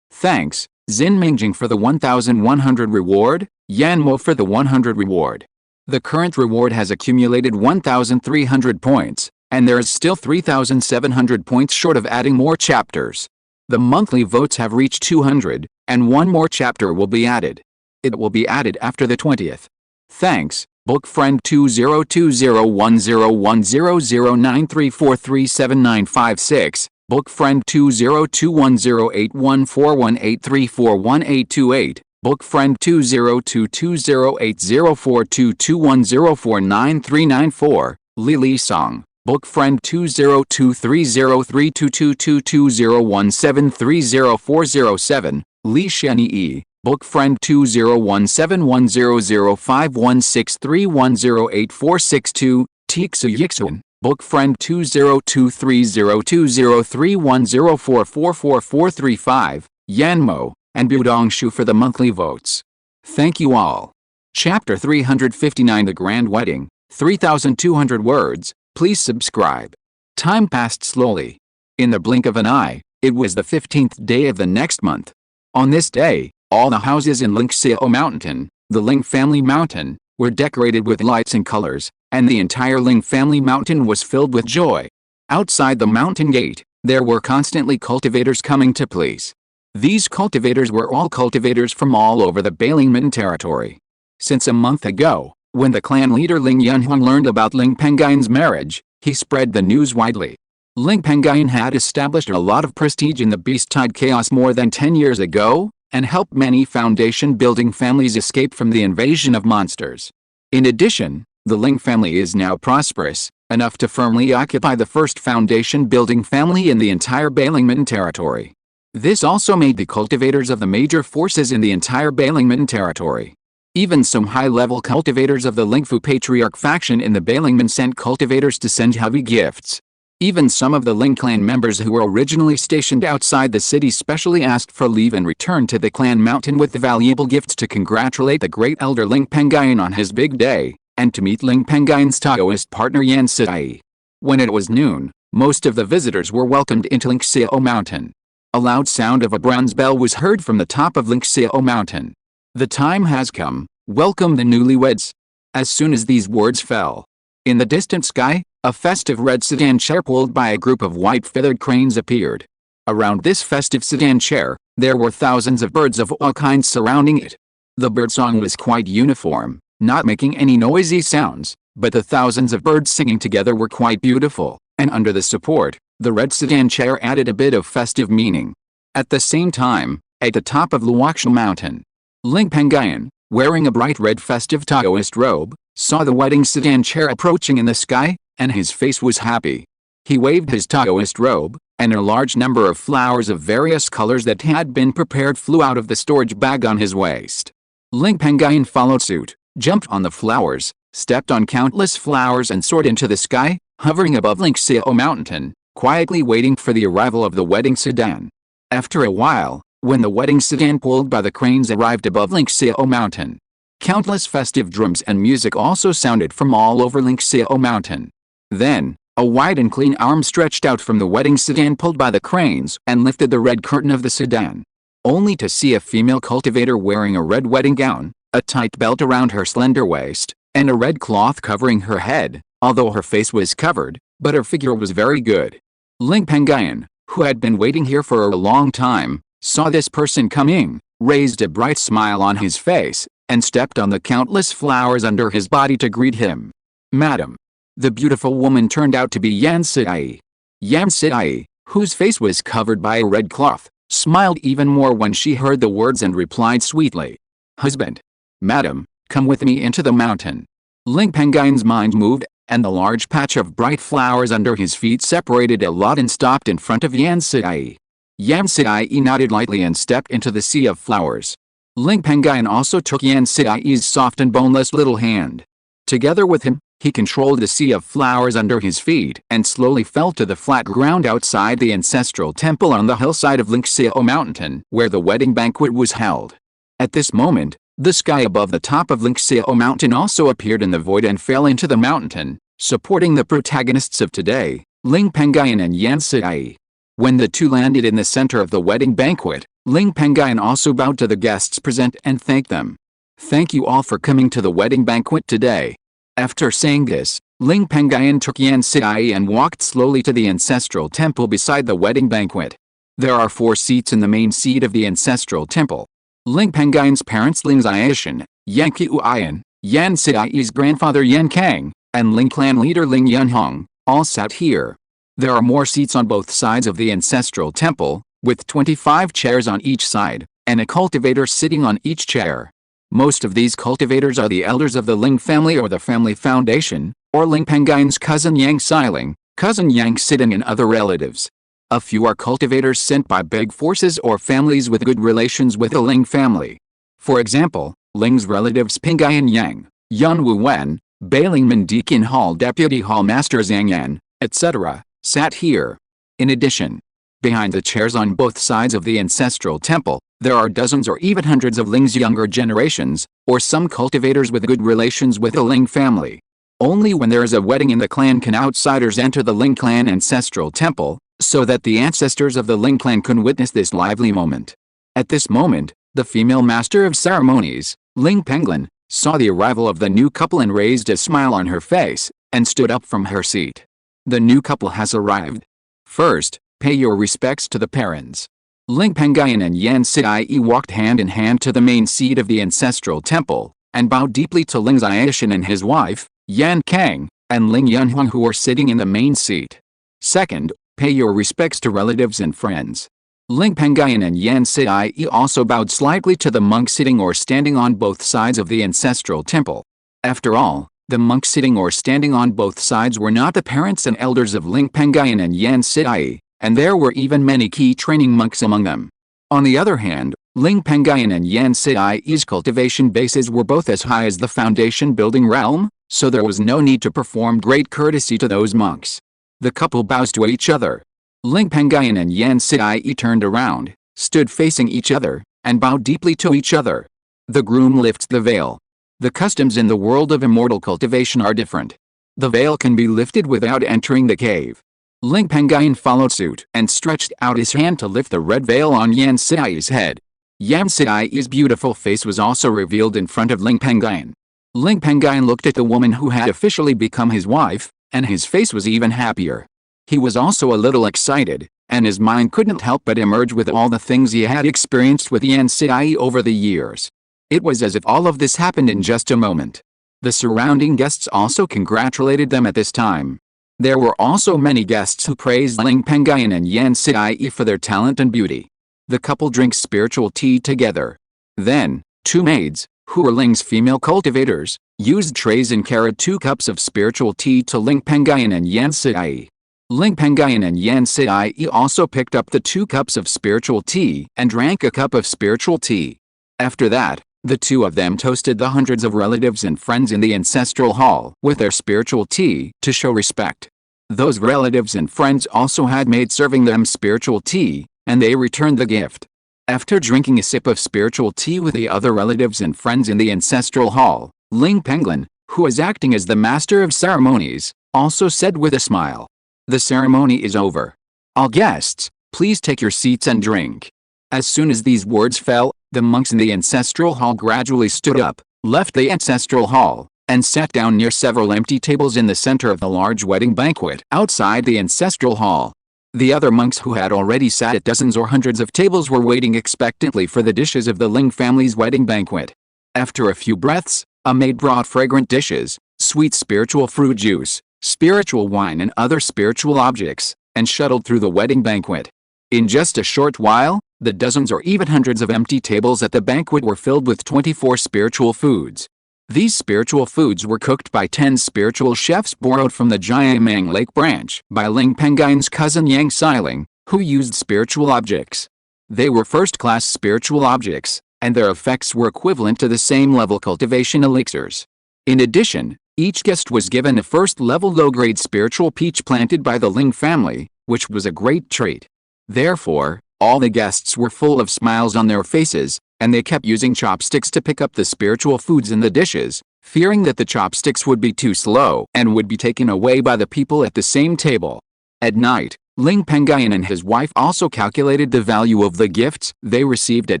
Thanks, Xin Mingjing for the 1,100 reward, Yan Mo for the 100 reward. The current reward has accumulated 1,300 points, and there is still 3,700 points short of adding more chapters. The monthly votes have reached 200, and one more chapter will be added. It will be added after the 20th. Thanks, Book Friend 2020101009343796, Book Friend 2021081418341828, Book Friend 202208042210493994, Lily Song, Book Friend 2023022220173047, Li Shenyi, Book Friend 201710051631084662, Tixu Yixun, Book Friend 20230310444435, Yanmo, and Budongshu for the monthly votes. Thank you all. Chapter 359 The Grand Wedding, 3,200 words, please subscribe. Time passed slowly. In the blink of an eye, it was the 15th day of the next month. On this day, all the houses in Lingxiao Mountain, the Ling family mountain, were decorated with lights and colors, and the entire Ling family mountain was filled with joy. Outside the mountain gate, there were constantly cultivators coming to please. These cultivators were all cultivators from all over the Balingman territory. Since a month ago, when the clan leader Ling Yunhong learned about Ling Pengyun's marriage, he spread the news widely. Ling Pengyun had established a lot of prestige in the beast-tide chaos more than 10 years ago, and helped many foundation-building families escape from the invasion of monsters. In addition, the Ling family is now prosperous, enough to firmly occupy the first foundation-building family in the entire Balingman territory. This also made the cultivators of the major forces in the entire Balingman territory. Even some high-level cultivators of the Lingfu patriarch faction in the Balingman sent cultivators to send heavy gifts. Even some of the Ling clan members who were originally stationed outside the city specially asked for leave and returned to the clan mountain with valuable gifts to congratulate the great elder Ling Pengyun on his big day, and to meet Ling Pengyun's Taoist partner Yan Siai. When it was noon, most of the visitors were welcomed into Lingxiao Mountain. A loud sound of a bronze bell was heard from the top of Lingxiao Mountain. The time has come, welcome the newlyweds. As soon as these words fell, in the distant sky, a festive red sedan chair pulled by a group of white feathered cranes appeared. Around this festive sedan chair, there were thousands of birds of all kinds surrounding it. The birdsong was quite uniform, not making any noisy sounds, but the thousands of birds singing together were quite beautiful, and under the support, the red sedan chair added a bit of festive meaning. At the same time, at the top of Lingxiao Mountain, Ling Pengyun, wearing a bright red festive Taoist robe, saw the wedding sedan chair approaching in the sky, and his face was happy. He waved his Taoist robe, and a large number of flowers of various colors that had been prepared flew out of the storage bag on his waist. Ling Pengyun followed suit, jumped on the flowers, stepped on countless flowers and soared into the sky, hovering above Lingxiao Mountain, quietly waiting for the arrival of the wedding sedan. After a while, when the wedding sedan pulled by the cranes arrived above Lingxiao Mountain, countless festive drums and music also sounded from all over Lingxiao Mountain. Then, a wide and clean arm stretched out from the wedding sedan pulled by the cranes and lifted the red curtain of the sedan. Only to see a female cultivator wearing a red wedding gown, a tight belt around her slender waist, and a red cloth covering her head, although her face was covered, but her figure was very good. Ling Pengyun, who had been waiting here for a long time, saw this person coming, raised a bright smile on his face, and stepped on the countless flowers under his body to greet him. Madam. The beautiful woman turned out to be Yan Siai. Yan Siai, whose face was covered by a red cloth, smiled even more when she heard the words and replied sweetly. Husband. Madam, come with me into the mountain. Ling Pengyun's mind moved, and the large patch of bright flowers under his feet separated a lot and stopped in front of Yan Sidai. Yan Sidai nodded lightly and stepped into the sea of flowers. Ling Pengyun also took Yan Sidai's soft and boneless little hand. Together with him, he controlled the sea of flowers under his feet and slowly fell to the flat ground outside the ancestral temple on the hillside of Lingxiao Mountain, where the wedding banquet was held. At this moment, the sky above the top of Lingxiao Mountain also appeared in the void and fell into the mountain, supporting the protagonists of today, Ling Pengyun and Yan Sidai. When the two landed in the center of the wedding banquet, Ling Pengyun also bowed to the guests present and thanked them. Thank you all for coming to the wedding banquet today. After saying this, Ling Pengyun took Yan Sidai and walked slowly to the ancestral temple beside the wedding banquet. There are 4 seats in the main seat of the ancestral temple. Ling Pengyun's parents Lingxiao, Yang Yan Sidai's grandfather Yan Kang, and Ling clan leader Ling Yunhong, all sat here. There are more seats on both sides of the ancestral temple, with 25 chairs on each side, and a cultivator sitting on each chair. Most of these cultivators are the elders of the Ling family or the family foundation, or Ling Pengyun's cousin Yang Xiling, cousin Yang Siding and other relatives. A few are cultivators sent by big forces or families with good relations with the Ling family. For example, Ling's relatives Pengyun Yang, Yun Wu Wen, Bailing Mandekin Hall Deputy Hall Master Zhang Yan, etc., sat here. In addition, behind the chairs on both sides of the ancestral temple, there are dozens or even hundreds of Ling's younger generations, or some cultivators with good relations with the Ling family. Only when there is a wedding in the clan can outsiders enter the Ling clan ancestral temple, so that the ancestors of the Ling clan can witness this lively moment. At this moment, the female master of ceremonies, Ling Pengyun, saw the arrival of the new couple and raised a smile on her face, and stood up from her seat. The new couple has arrived. First, pay your respects to the parents. Ling Pengyun and Yan Sidai walked hand in hand to the main seat of the ancestral temple, and bowed deeply to Ling Xiaoshan and his wife, Yan Kang, and Ling Yunhong who were sitting in the main seat. Second, pay your respects to relatives and friends. Ling Pengyun and Yan Sidai also bowed slightly to the monks sitting or standing on both sides of the ancestral temple. After all, the monks sitting or standing on both sides were not the parents and elders of Ling Pengyun and Yan Sidai, and there were even many key training monks among them. On the other hand, Ling Pengyun and Yan Sidai's cultivation bases were both as high as the foundation building realm, so there was no need to perform great courtesy to those monks. The couple bows to each other. Ling Pengyun and Yan Sidai turned around, stood facing each other, and bowed deeply to each other. The groom lifts the veil. The customs in the world of immortal cultivation are different. The veil can be lifted without entering the cave. Ling Pengyun followed suit and stretched out his hand to lift the red veil on Yan Sidai's head. Yan Sidai's beautiful face was also revealed in front of Ling Pengyun. Ling Pengyun looked at the woman who had officially become his wife, and his face was even happier. He was also a little excited, and his mind couldn't help but emerge with all the things he had experienced with Yan Sidai over the years. It was as if all of this happened in just a moment. The surrounding guests also congratulated them at this time. There were also many guests who praised Ling Pengyun and Yan Sidai for their talent and beauty. The couple drinks spiritual tea together. Then, 2 maids, who were Ling's female cultivators, used trays and carried 2 cups of spiritual tea to Ling Pengyun and Yan Sidai. Ling Pengyun and Yan Sidai also picked up the 2 cups of spiritual tea and drank a cup of spiritual tea. After that, the 2 of them toasted the hundreds of relatives and friends in the ancestral hall with their spiritual tea to show respect. Those relatives and friends also had maids serving them spiritual tea, and they returned the gift. After drinking a sip of spiritual tea with the other relatives and friends in the ancestral hall, Ling Pengyun, who was acting as the master of ceremonies, also said with a smile, "The ceremony is over. All guests, please take your seats and drink." As soon as these words fell, the monks in the ancestral hall gradually stood up, left the ancestral hall, and sat down near several empty tables in the center of the large wedding banquet outside the ancestral hall. The other monks who had already sat at dozens or hundreds of tables were waiting expectantly for the dishes of the Ling family's wedding banquet. After a few breaths, a maid brought fragrant dishes, sweet spiritual fruit juice, spiritual wine and other spiritual objects, and shuttled through the wedding banquet. In just a short while, The dozens or even hundreds of empty tables at the banquet were filled with 24 spiritual foods. These spiritual foods were cooked by 10 spiritual chefs borrowed from the Jiamang Lake branch by Ling Pengyun's cousin Yang Xiling, who used spiritual objects. They were first-class spiritual objects, and their effects were equivalent to the same level cultivation elixirs. In addition, each guest was given a first-level low-grade spiritual peach planted by the Ling family, which was a great treat. Therefore, all the guests were full of smiles on their faces, and they kept using chopsticks to pick up the spiritual foods in the dishes, fearing that the chopsticks would be too slow and would be taken away by the people at the same table. At night, Ling Pengyun and his wife also calculated the value of the gifts they received at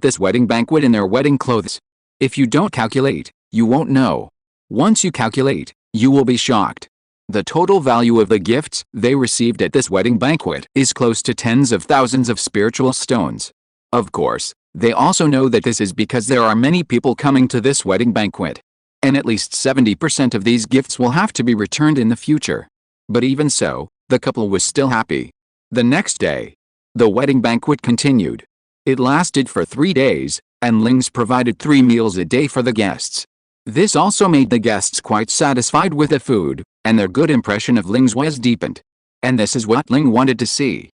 this wedding banquet in their wedding clothes. If you don't calculate, you won't know. Once you calculate, you will be shocked. The total value of the gifts they received at this wedding banquet is close to tens of thousands of spiritual stones. Of course, they also know that this is because there are many people coming to this wedding banquet. And at least 70% of these gifts will have to be returned in the future. But even so, the couple was still happy. The next day, the wedding banquet continued. It lasted for 3 days, and Lings provided 3 meals a day for the guests. This also made the guests quite satisfied with the food, and their good impression of Lings was deepened. And this is what Ling wanted to see.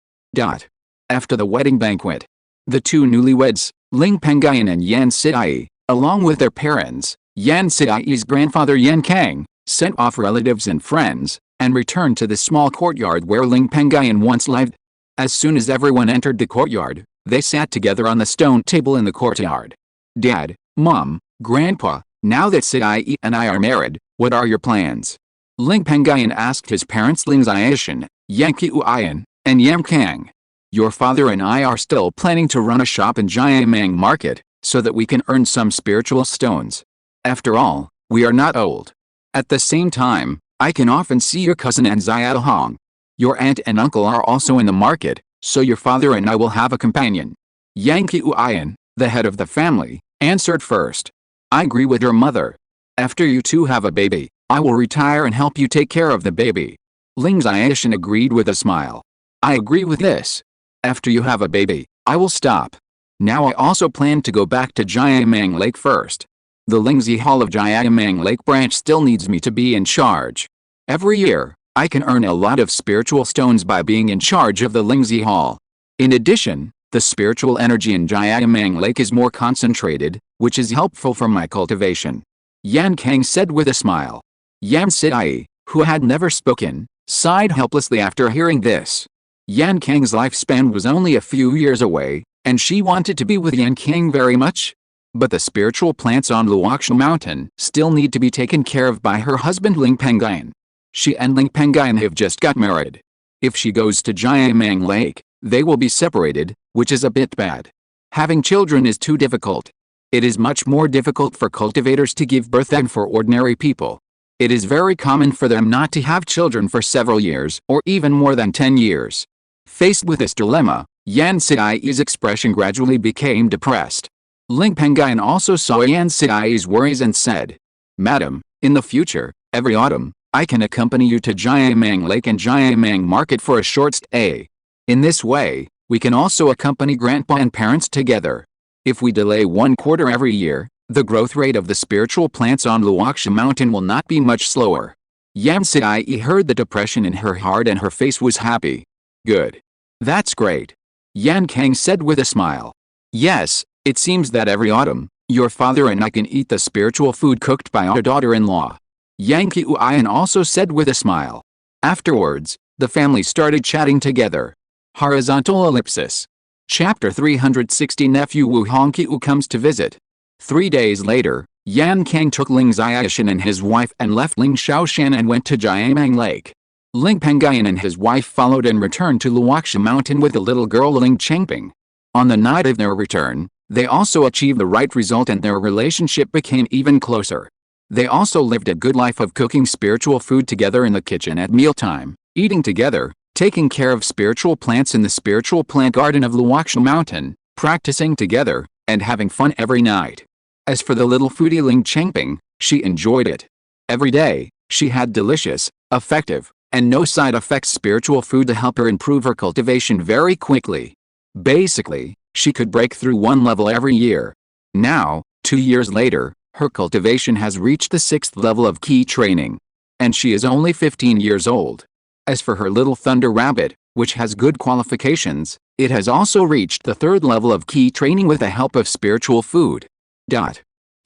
After the wedding banquet, the two newlyweds, Ling Pengyun and Yan Sidai, along with their parents, Yan Sidai's grandfather Yan Kang, sent off relatives and friends, and returned to the small courtyard where Ling Pengyun once lived. As soon as everyone entered the courtyard, they sat together on the stone table in the courtyard. Dad, Mom, Grandpa, now that Sidai and I are married, what are your plans? Ling Pengyun asked his parents Ling Xiaoshan, Yang Qiuyan, and Yang Kang. Your father and I are still planning to run a shop in Jiamang Market, so that we can earn some spiritual stones. After all, we are not old. At the same time, I can often see your cousin and Xiaohong. Your aunt and uncle are also in the market, so your father and I will have a companion. Yang Qiuyan, the head of the family, answered first. I agree with your mother. After you two have a baby, I will retire and help you take care of the baby. Ling Xiaoshan agreed with a smile. I agree with this. After you have a baby, I will stop. Now I also plan to go back to Jiamang Lake first. The Lingxi Hall of Jiamang Lake branch still needs me to be in charge. Every year, I can earn a lot of spiritual stones by being in charge of the Lingxi Hall. In addition, the spiritual energy in Jiamang Lake is more concentrated, which is helpful for my cultivation. Yan Kang said with a smile. Yan Sidai, who had never spoken, sighed helplessly after hearing this. Yan Kang's lifespan was only a few years away, and she wanted to be with Yan Kang very much. But the spiritual plants on Lingxiao Mountain still need to be taken care of by her husband Ling Pengyun. She and Ling Pengyun have just got married. If she goes to Jiamang Lake, they will be separated, which is a bit bad. Having children is too difficult. It is much more difficult for cultivators to give birth than for ordinary people. It is very common for them not to have children for several years or even more than 10 years. Faced with this dilemma, Yan Sidai's expression gradually became depressed. Ling Pengyun also saw Yan Sidai's worries and said, Madam, in the future, every autumn, I can accompany you to Jiamang Lake and Jiamang Market for a short stay. In this way, we can also accompany grandpa and parents together. If we delay 1 quarter every year, the growth rate of the spiritual plants on Lingxiao Mountain will not be much slower. Yan Sidai heard the depression in her heart and her face was happy. Good. That's great. Yan Kang said with a smile. Yes, it seems that every autumn, your father and I can eat the spiritual food cooked by our daughter-in-law. Yang Qiuyan also said with a smile. Afterwards, the family started chatting together. Horizontal ellipsis. Chapter 360 Nephew Wu Hongqiu comes to visit. 3 days later, Yan Kang took Ling Xiaoshan and his wife and left Ling Xiaoshan and went to Jiamang Lake. Ling Pengyun and his wife followed and returned to Lingxiao Mountain with the little girl Ling Chengping. On the night of their return, they also achieved the right result and their relationship became even closer. They also lived a good life of cooking spiritual food together in the kitchen at mealtime, eating together, taking care of spiritual plants in the spiritual plant garden of Lingxiao Mountain, practicing together, and having fun every night. As for the little foodie Ling Chengping, she enjoyed it. Every day, she had delicious, effective, and no side effects spiritual food to help her improve her cultivation very quickly. Basically, She could break through one level every year. Now, 2 years later, her cultivation has reached the 6th level of key training. And she is only 15 years old. As for her little thunder rabbit, which has good qualifications, it has also reached the 3rd level of key training with the help of spiritual food.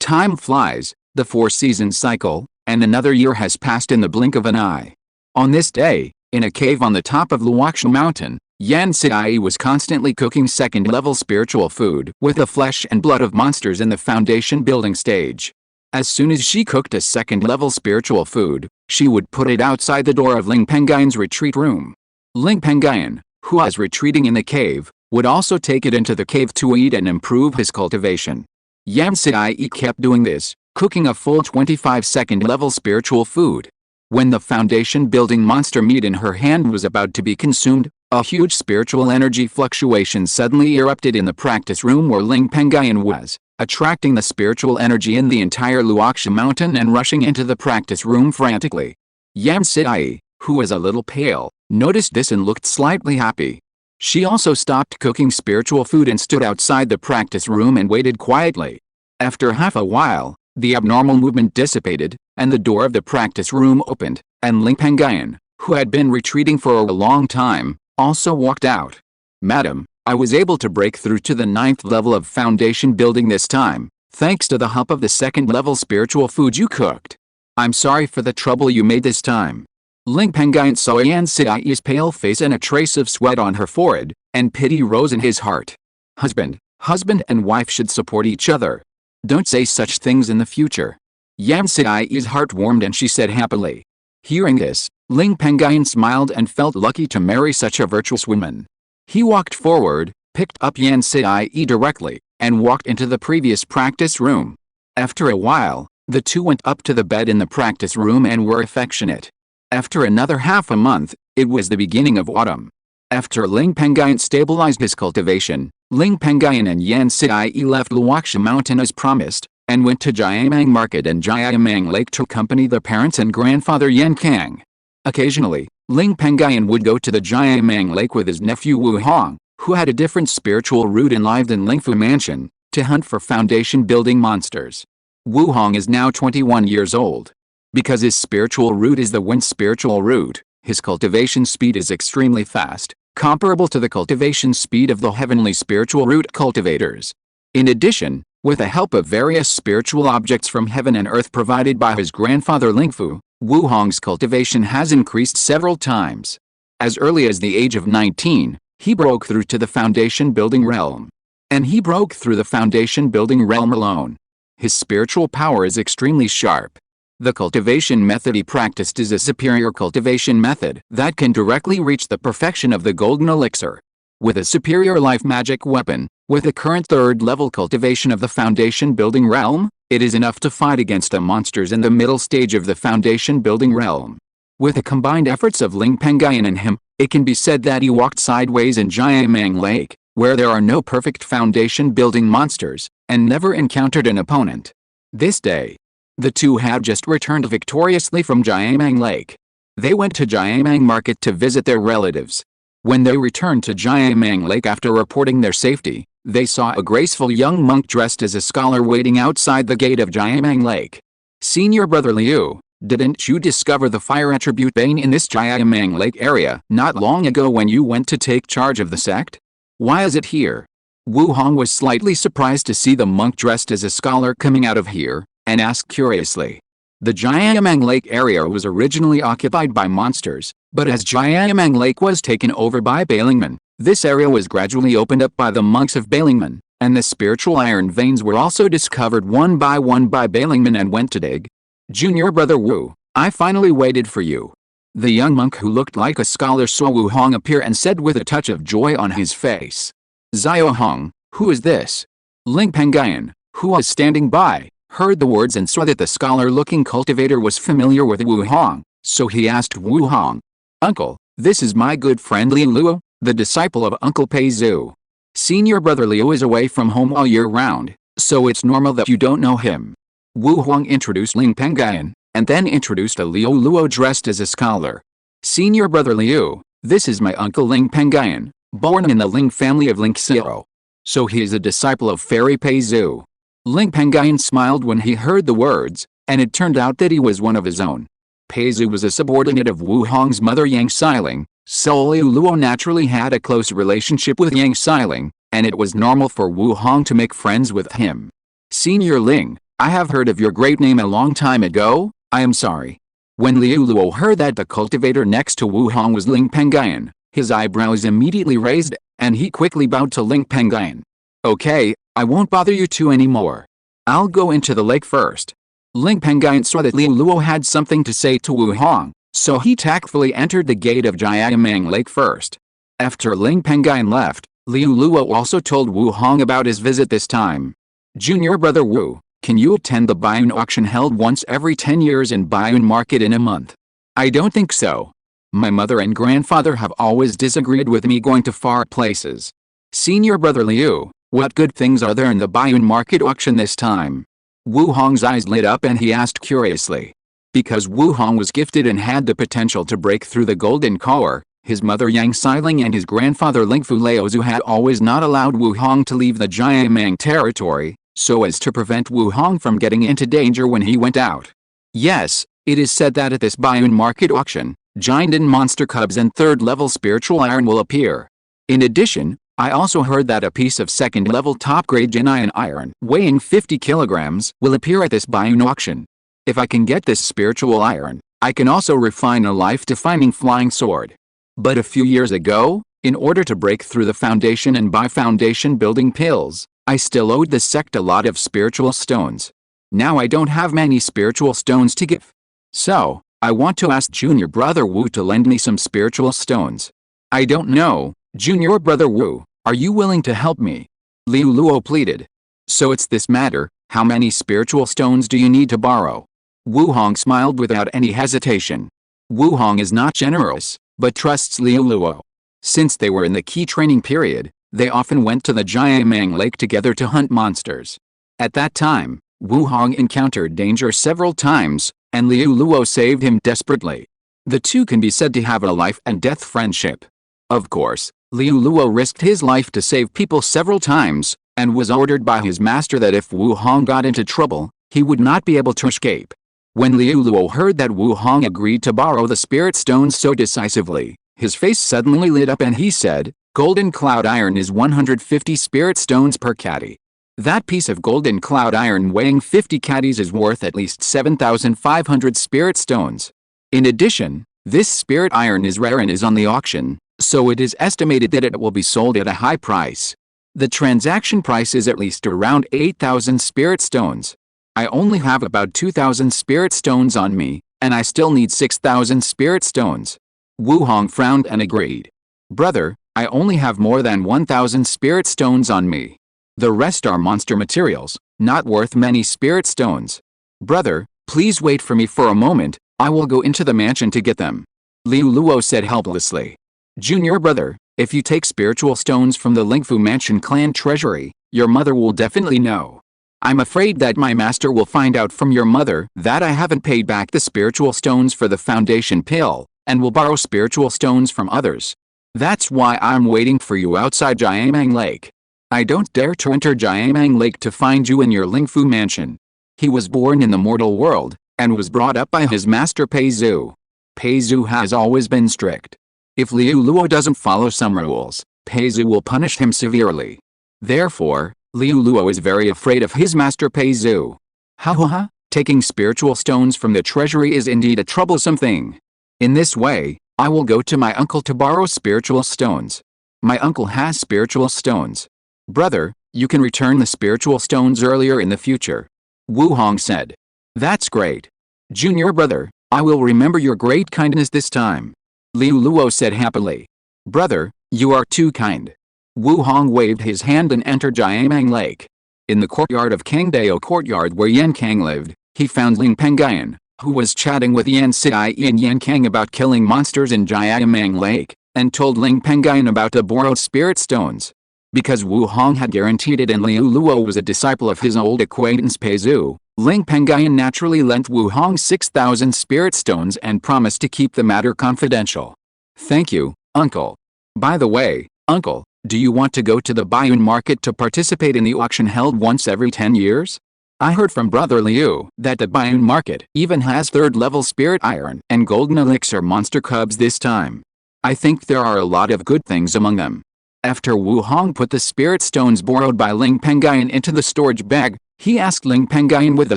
Time flies, the 4-season cycle, and another year has passed in the blink of an eye. On this day, in a cave on the top of Lingxiao Mountain, Yan Xiai was constantly cooking 2nd-level spiritual food with the flesh and blood of monsters in the foundation building stage. As soon as she cooked a 2nd-level spiritual food, she would put it outside the door of Ling Pengyun's retreat room. Ling Pengyun, who was retreating in the cave, would also take it into the cave to eat and improve his cultivation. Yan Xiai kept doing this, cooking a full 25 2nd-level spiritual food. When the foundation building monster meat in her hand was about to be consumed, a huge spiritual energy fluctuation suddenly erupted in the practice room where Ling Pengyun was, attracting the spiritual energy in the entire Lingxiao Mountain and rushing into the practice room frantically. Yan Xiai, who was a little pale, noticed this and looked slightly happy. She also stopped cooking spiritual food and stood outside the practice room and waited quietly. After half a while, the abnormal movement dissipated, and the door of the practice room opened, and Ling Pengyun, who had been retreating for a long time, also walked out. "Madam, I was able to break through to the 9th level of foundation building this time, thanks to the help of the 2nd-level spiritual food you cooked. I'm sorry for the trouble you made this time." Ling Pengyun saw Yan Xiai's pale face and a trace of sweat on her forehead, and pity rose in his heart. Husband and wife should support each other. Don't say such things in the future. Yan Xiai's heart warmed and she said happily. Hearing this, Ling Pengyun smiled and felt lucky to marry such a virtuous woman. He walked forward, picked up Yan Xiai directly, and walked into the previous practice room. After a while, the two went up to the bed in the practice room and were affectionate. After another half a month, it was the beginning of autumn. After Ling Pengyun stabilized his cultivation, Ling Pengyun and Yan Xiai left Lingxiao Mountain as promised, and went to Jiamang Market and Jiamang Lake to accompany their parents and grandfather Yan Kang. Occasionally, Ling Pengyun would go to the Jiamang Lake with his nephew Wu Hong, who had a different spiritual root and lived in Lingfu Mansion, to hunt for foundation-building monsters. Wu Hong is now 21 years old. Because his spiritual root is the wind spiritual root, his cultivation speed is extremely fast, comparable to the cultivation speed of the heavenly spiritual root cultivators. In addition, with the help of various spiritual objects from heaven and earth provided by his grandfather Lingfu, Wu Hong's cultivation has increased several times. As early as the age of 19, he broke through to the foundation building realm. And he broke through the foundation building realm alone. His spiritual power is extremely sharp. The cultivation method he practiced is a superior cultivation method that can directly reach the perfection of the golden elixir. With a superior life magic weapon, with the current 3rd level cultivation of the foundation building realm, it is enough to fight against the monsters in the middle stage of the foundation building realm. With the combined efforts of Ling Pengyun and him, it can be said that he walked sideways in Jiamang Lake, where there are no perfect foundation building monsters, and never encountered an opponent. This day, the two had just returned victoriously from Jiamang Lake. They went to Jiamang Market to visit their relatives. When they returned to Jiamang Lake after reporting their safety, they saw a graceful young monk dressed as a scholar waiting outside the gate of Jiamang Lake. "Senior Brother Liu, didn't you discover the fire attribute vein in this Jiamang Lake area not long ago when you went to take charge of the sect? Why is it here?" Wu Hong was slightly surprised to see the monk dressed as a scholar coming out of here, and asked curiously. The Jiamang Lake area was originally occupied by monsters, but as Jiamang Lake was taken over by Balingman, this area was gradually opened up by the monks of Balingman, and the spiritual iron veins were also discovered one by Balingman and went to dig. "Junior Brother Wu, I finally waited for you." The young monk who looked like a scholar saw Wu Hong appear and said with a touch of joy on his face. "Xiao Hong, who is this?" Ling Pengyun, who was standing by, heard the words and saw that the scholar-looking cultivator was familiar with Wu Hong, so he asked Wu Hong, "Uncle, this is my good friend Liu Luo, the disciple of Uncle Pei Zhu. Senior Brother Liu is away from home all year round, so it's normal that you don't know him." Wu Hong introduced Ling Pengyun, and then introduced a Liu Luo dressed as a scholar. "Senior Brother Liu, this is my uncle Ling Pengyun, born in the Ling family of Lingxiao. So he is a disciple of Fairy Peizu. Ling Pengyun smiled when he heard the words, and it turned out that he was one of his own. Peizu was a subordinate of Wu Hong's mother Yang Xiling, so Liu Luo naturally had a close relationship with Yang Xiling, and it was normal for Wu Hong to make friends with him. Senior Ling, I have heard of your great name a long time ago. I am sorry. When Liu Luo heard that the cultivator next to Wu Hong was Ling Pengyun, his eyebrows immediately raised, and he quickly bowed to Ling Pengyun. Okay, I won't bother you two anymore. I'll go into the lake first. Ling Pengyun saw that Liu Luo had something to say to Wu Hong, so he tactfully entered the gate of Jiayamang Lake first. After Ling Pengyun left, Liu Luo also told Wu Hong about his visit this time. Junior brother Wu, can you attend the Baiyun auction held once every 10 years in Baiyun Market in a month? I don't think so. My mother and grandfather have always disagreed with me going to far places. Senior brother Liu, what good things are there in the Baiyun Market auction this time? Wu Hong's eyes lit up and he asked curiously. Because Wu Hong was gifted and had the potential to break through the golden core, his mother Yang Xiling and his grandfather Lingfu Laozu had always not allowed Wu Hong to leave the Jiayamang territory, so as to prevent Wu Hong from getting into danger when he went out. Yes, it is said that at this Baiyun Market auction, giant and monster cubs and third-level spiritual iron will appear. In addition, I also heard that a piece of second-level top-grade Jin iron weighing 50 kilograms will appear at this Baiyun auction. If I can get this spiritual iron, I can also refine a life-defining flying sword. But a few years ago, in order to break through the foundation and buy foundation-building pills, I still owed the sect a lot of spiritual stones. Now I don't have many spiritual stones to give. So, I want to ask Junior Brother Wu to lend me some spiritual stones. I don't know, Junior Brother Wu, are you willing to help me? Liu Luo pleaded. So it's this matter, how many spiritual stones do you need to borrow? Wu Hong smiled without any hesitation. Wu Hong is not generous, but trusts Liu Luo. Since they were in the key training period, they often went to the Jiayamang Lake together to hunt monsters. At that time, Wu Hong encountered danger several times, and Liu Luo saved him desperately. The two can be said to have a life and death friendship. Of course, Liu Luo risked his life to save people several times, and was ordered by his master that if Wu Hong got into trouble, he would not be able to escape. When Liu Luo heard that Wu Hong agreed to borrow the spirit stones so decisively, his face suddenly lit up and he said, Golden Cloud Iron is 150 spirit stones per caddy. That piece of golden cloud iron weighing 50 caddies is worth at least 7,500 spirit stones. In addition, this spirit iron is rare and is on the auction, so it is estimated that it will be sold at a high price. The transaction price is at least around 8,000 spirit stones. I only have about 2,000 spirit stones on me, and I still need 6,000 spirit stones. Wu Hong frowned and agreed. Brother, I only have more than 1,000 spirit stones on me. The rest are monster materials, not worth many spirit stones. Brother, please wait for me for a moment, I will go into the mansion to get them. Liu Luo said helplessly. Junior brother, if you take spiritual stones from the Lingfu Mansion clan treasury, your mother will definitely know. I'm afraid that my master will find out from your mother that I haven't paid back the spiritual stones for the foundation pill, and will borrow spiritual stones from others. That's why I'm waiting for you outside Jiayamang Lake. I don't dare to enter Jiayamang Lake to find you in your Lingfu Mansion. He was born in the mortal world, and was brought up by his master Peizu. Peizu has always been strict. If Liu Luo doesn't follow some rules, Peizu will punish him severely. Therefore, Liu Luo is very afraid of his master Peizu. Ha, taking spiritual stones from the treasury is indeed a troublesome thing. In this way, I will go to my uncle to borrow spiritual stones. My uncle has spiritual stones. Brother, you can return the spiritual stones earlier in the future. Wu Hong said. That's great. Junior brother, I will remember your great kindness this time. Liu Luo said happily. Brother, you are too kind. Wu Hong waved his hand and entered Jiayamang Lake. In the courtyard of Kangdao Courtyard where Yan Kang lived, he found Ling Pengyun, who was chatting with Taichu Yin-Yang Kang about killing monsters in Jiayamang Lake, and told Ling Pengyun about the borrowed spirit stones. Because Wu Hong had guaranteed it and Liu Luo was a disciple of his old acquaintance Peizu, Ling Pengyun naturally lent Wu Hong 6,000 spirit stones and promised to keep the matter confidential. Thank you, uncle. By the way, uncle, Do you want to go to the Baiyun market to participate in the auction held once every 10 years? I heard from Brother Liu that the Baiyun market even has third-level spirit iron and golden elixir monster cubs this time. I think there are a lot of good things among them. After Wu Hong put the spirit stones borrowed by Ling Pengyun into the storage bag, he asked Ling Pengyun with a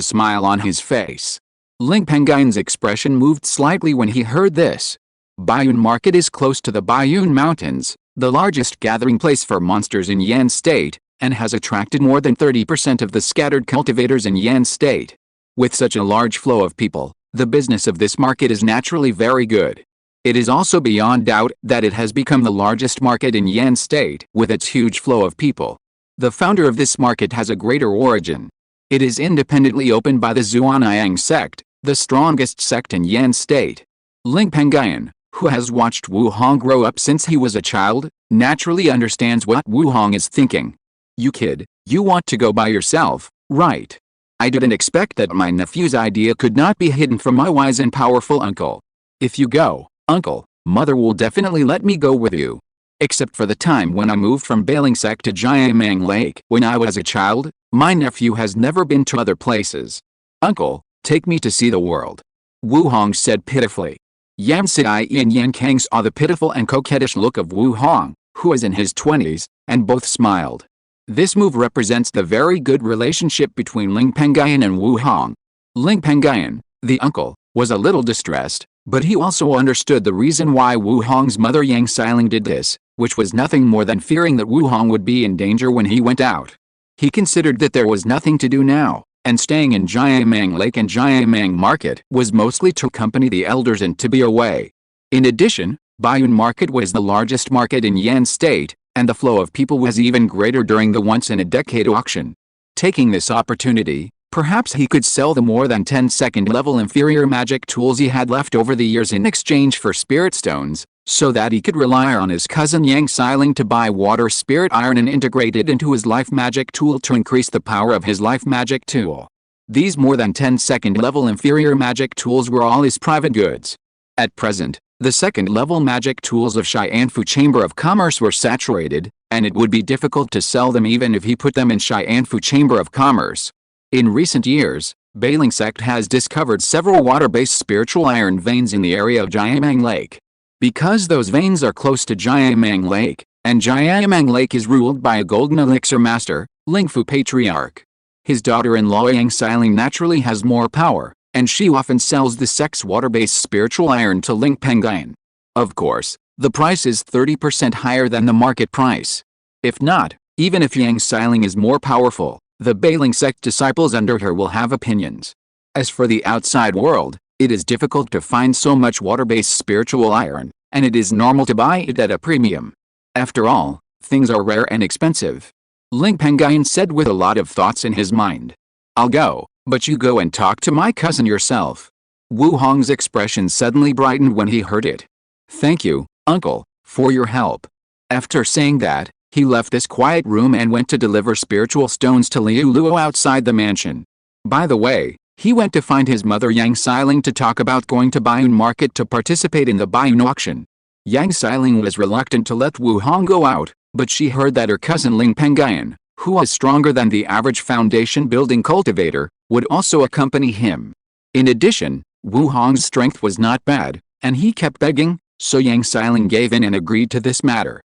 smile on his face. Ling Pengyun's expression moved slightly when he heard this. Baiyun market is close to the Baiyun Mountains, the largest gathering place for monsters in Yan State, and has attracted more than 30% of the scattered cultivators in Yan State. With such a large flow of people, the business of this market is naturally very good. It is also beyond doubt that it has become the largest market in Yan State with its huge flow of people. The founder of this market has a greater origin. It is independently opened by the Zhuanayang sect, the strongest sect in Yan State. Ling Pengyun, who has watched Wu Hong grow up since he was a child, naturally understands what Wu Hong is thinking. You kid, you want to go by yourself, right? I didn't expect that my nephew's idea could not be hidden from my wise and powerful uncle. If you go, uncle, mother will definitely let me go with you. Except for the time when I moved from Bailing Sect to Jiamang Lake when I was a child, my nephew has never been to other places. Uncle, take me to see the world. Wu Hong said pitifully. Taichu Yin-Yang saw the pitiful and coquettish look of Wu Hong, who was in his 20s, and both smiled. This move represents the very good relationship between Ling Pengyun and Wu Hong. Ling Pengyun, the uncle, was a little distressed, but he also understood the reason why Wu Hong's mother Yang Xiling did this, which was nothing more than fearing that Wu Hong would be in danger when he went out. He considered that there was nothing to do now, and staying in Jiamang Lake and Jiamang Market was mostly to accompany the elders and to be away. In addition, Baiyun Market was the largest market in Yan State, and the flow of people was even greater during the once-in-a-decade auction. Taking this opportunity, perhaps he could sell the more than 10 second-level inferior magic tools he had left over the years in exchange for spirit stones, so that he could rely on his cousin Yang Xiling to buy water spirit iron and integrate it into his life magic tool to increase the power of his life magic tool. These more than 10 second-level inferior magic tools were all his private goods. At present, the second-level magic tools of Xianfu Chamber of Commerce were saturated, and it would be difficult to sell them even if he put them in Xianfu Chamber of Commerce. In recent years, Bailing Sect has discovered several water-based spiritual iron veins in the area of Jiamang Lake. Because those veins are close to Jiamang Lake, and Jiamang Lake is ruled by a golden elixir master, Lingfu Patriarch. His daughter-in-law Yang Xiling naturally has more power, and she often sells the sect's water-based spiritual iron to Ling Pengyun. Of course, the price is 30% higher than the market price. If not, even if Yang Xiling is more powerful, the Bailing Sect disciples under her will have opinions. As for the outside world, it is difficult to find so much water-based spiritual iron, and it is normal to buy it at a premium. After all, things are rare and expensive. Ling Pengyun said with a lot of thoughts in his mind. I'll go, but you go and talk to my cousin yourself. Wu Hong's expression suddenly brightened when he heard it. Thank you, uncle, for your help. After saying that, he left this quiet room and went to deliver spiritual stones to Liu Luo outside the mansion. By the way, he went to find his mother Yang Xiling to talk about going to Baiyun Market to participate in the Baiyun auction. Yang Xiling was reluctant to let Wu Hong go out, but she heard that her cousin Ling Pengyun, who was stronger than the average foundation-building cultivator, would also accompany him. In addition, Wu Hong's strength was not bad, and he kept begging, so Yang Xiling gave in and agreed to this matter.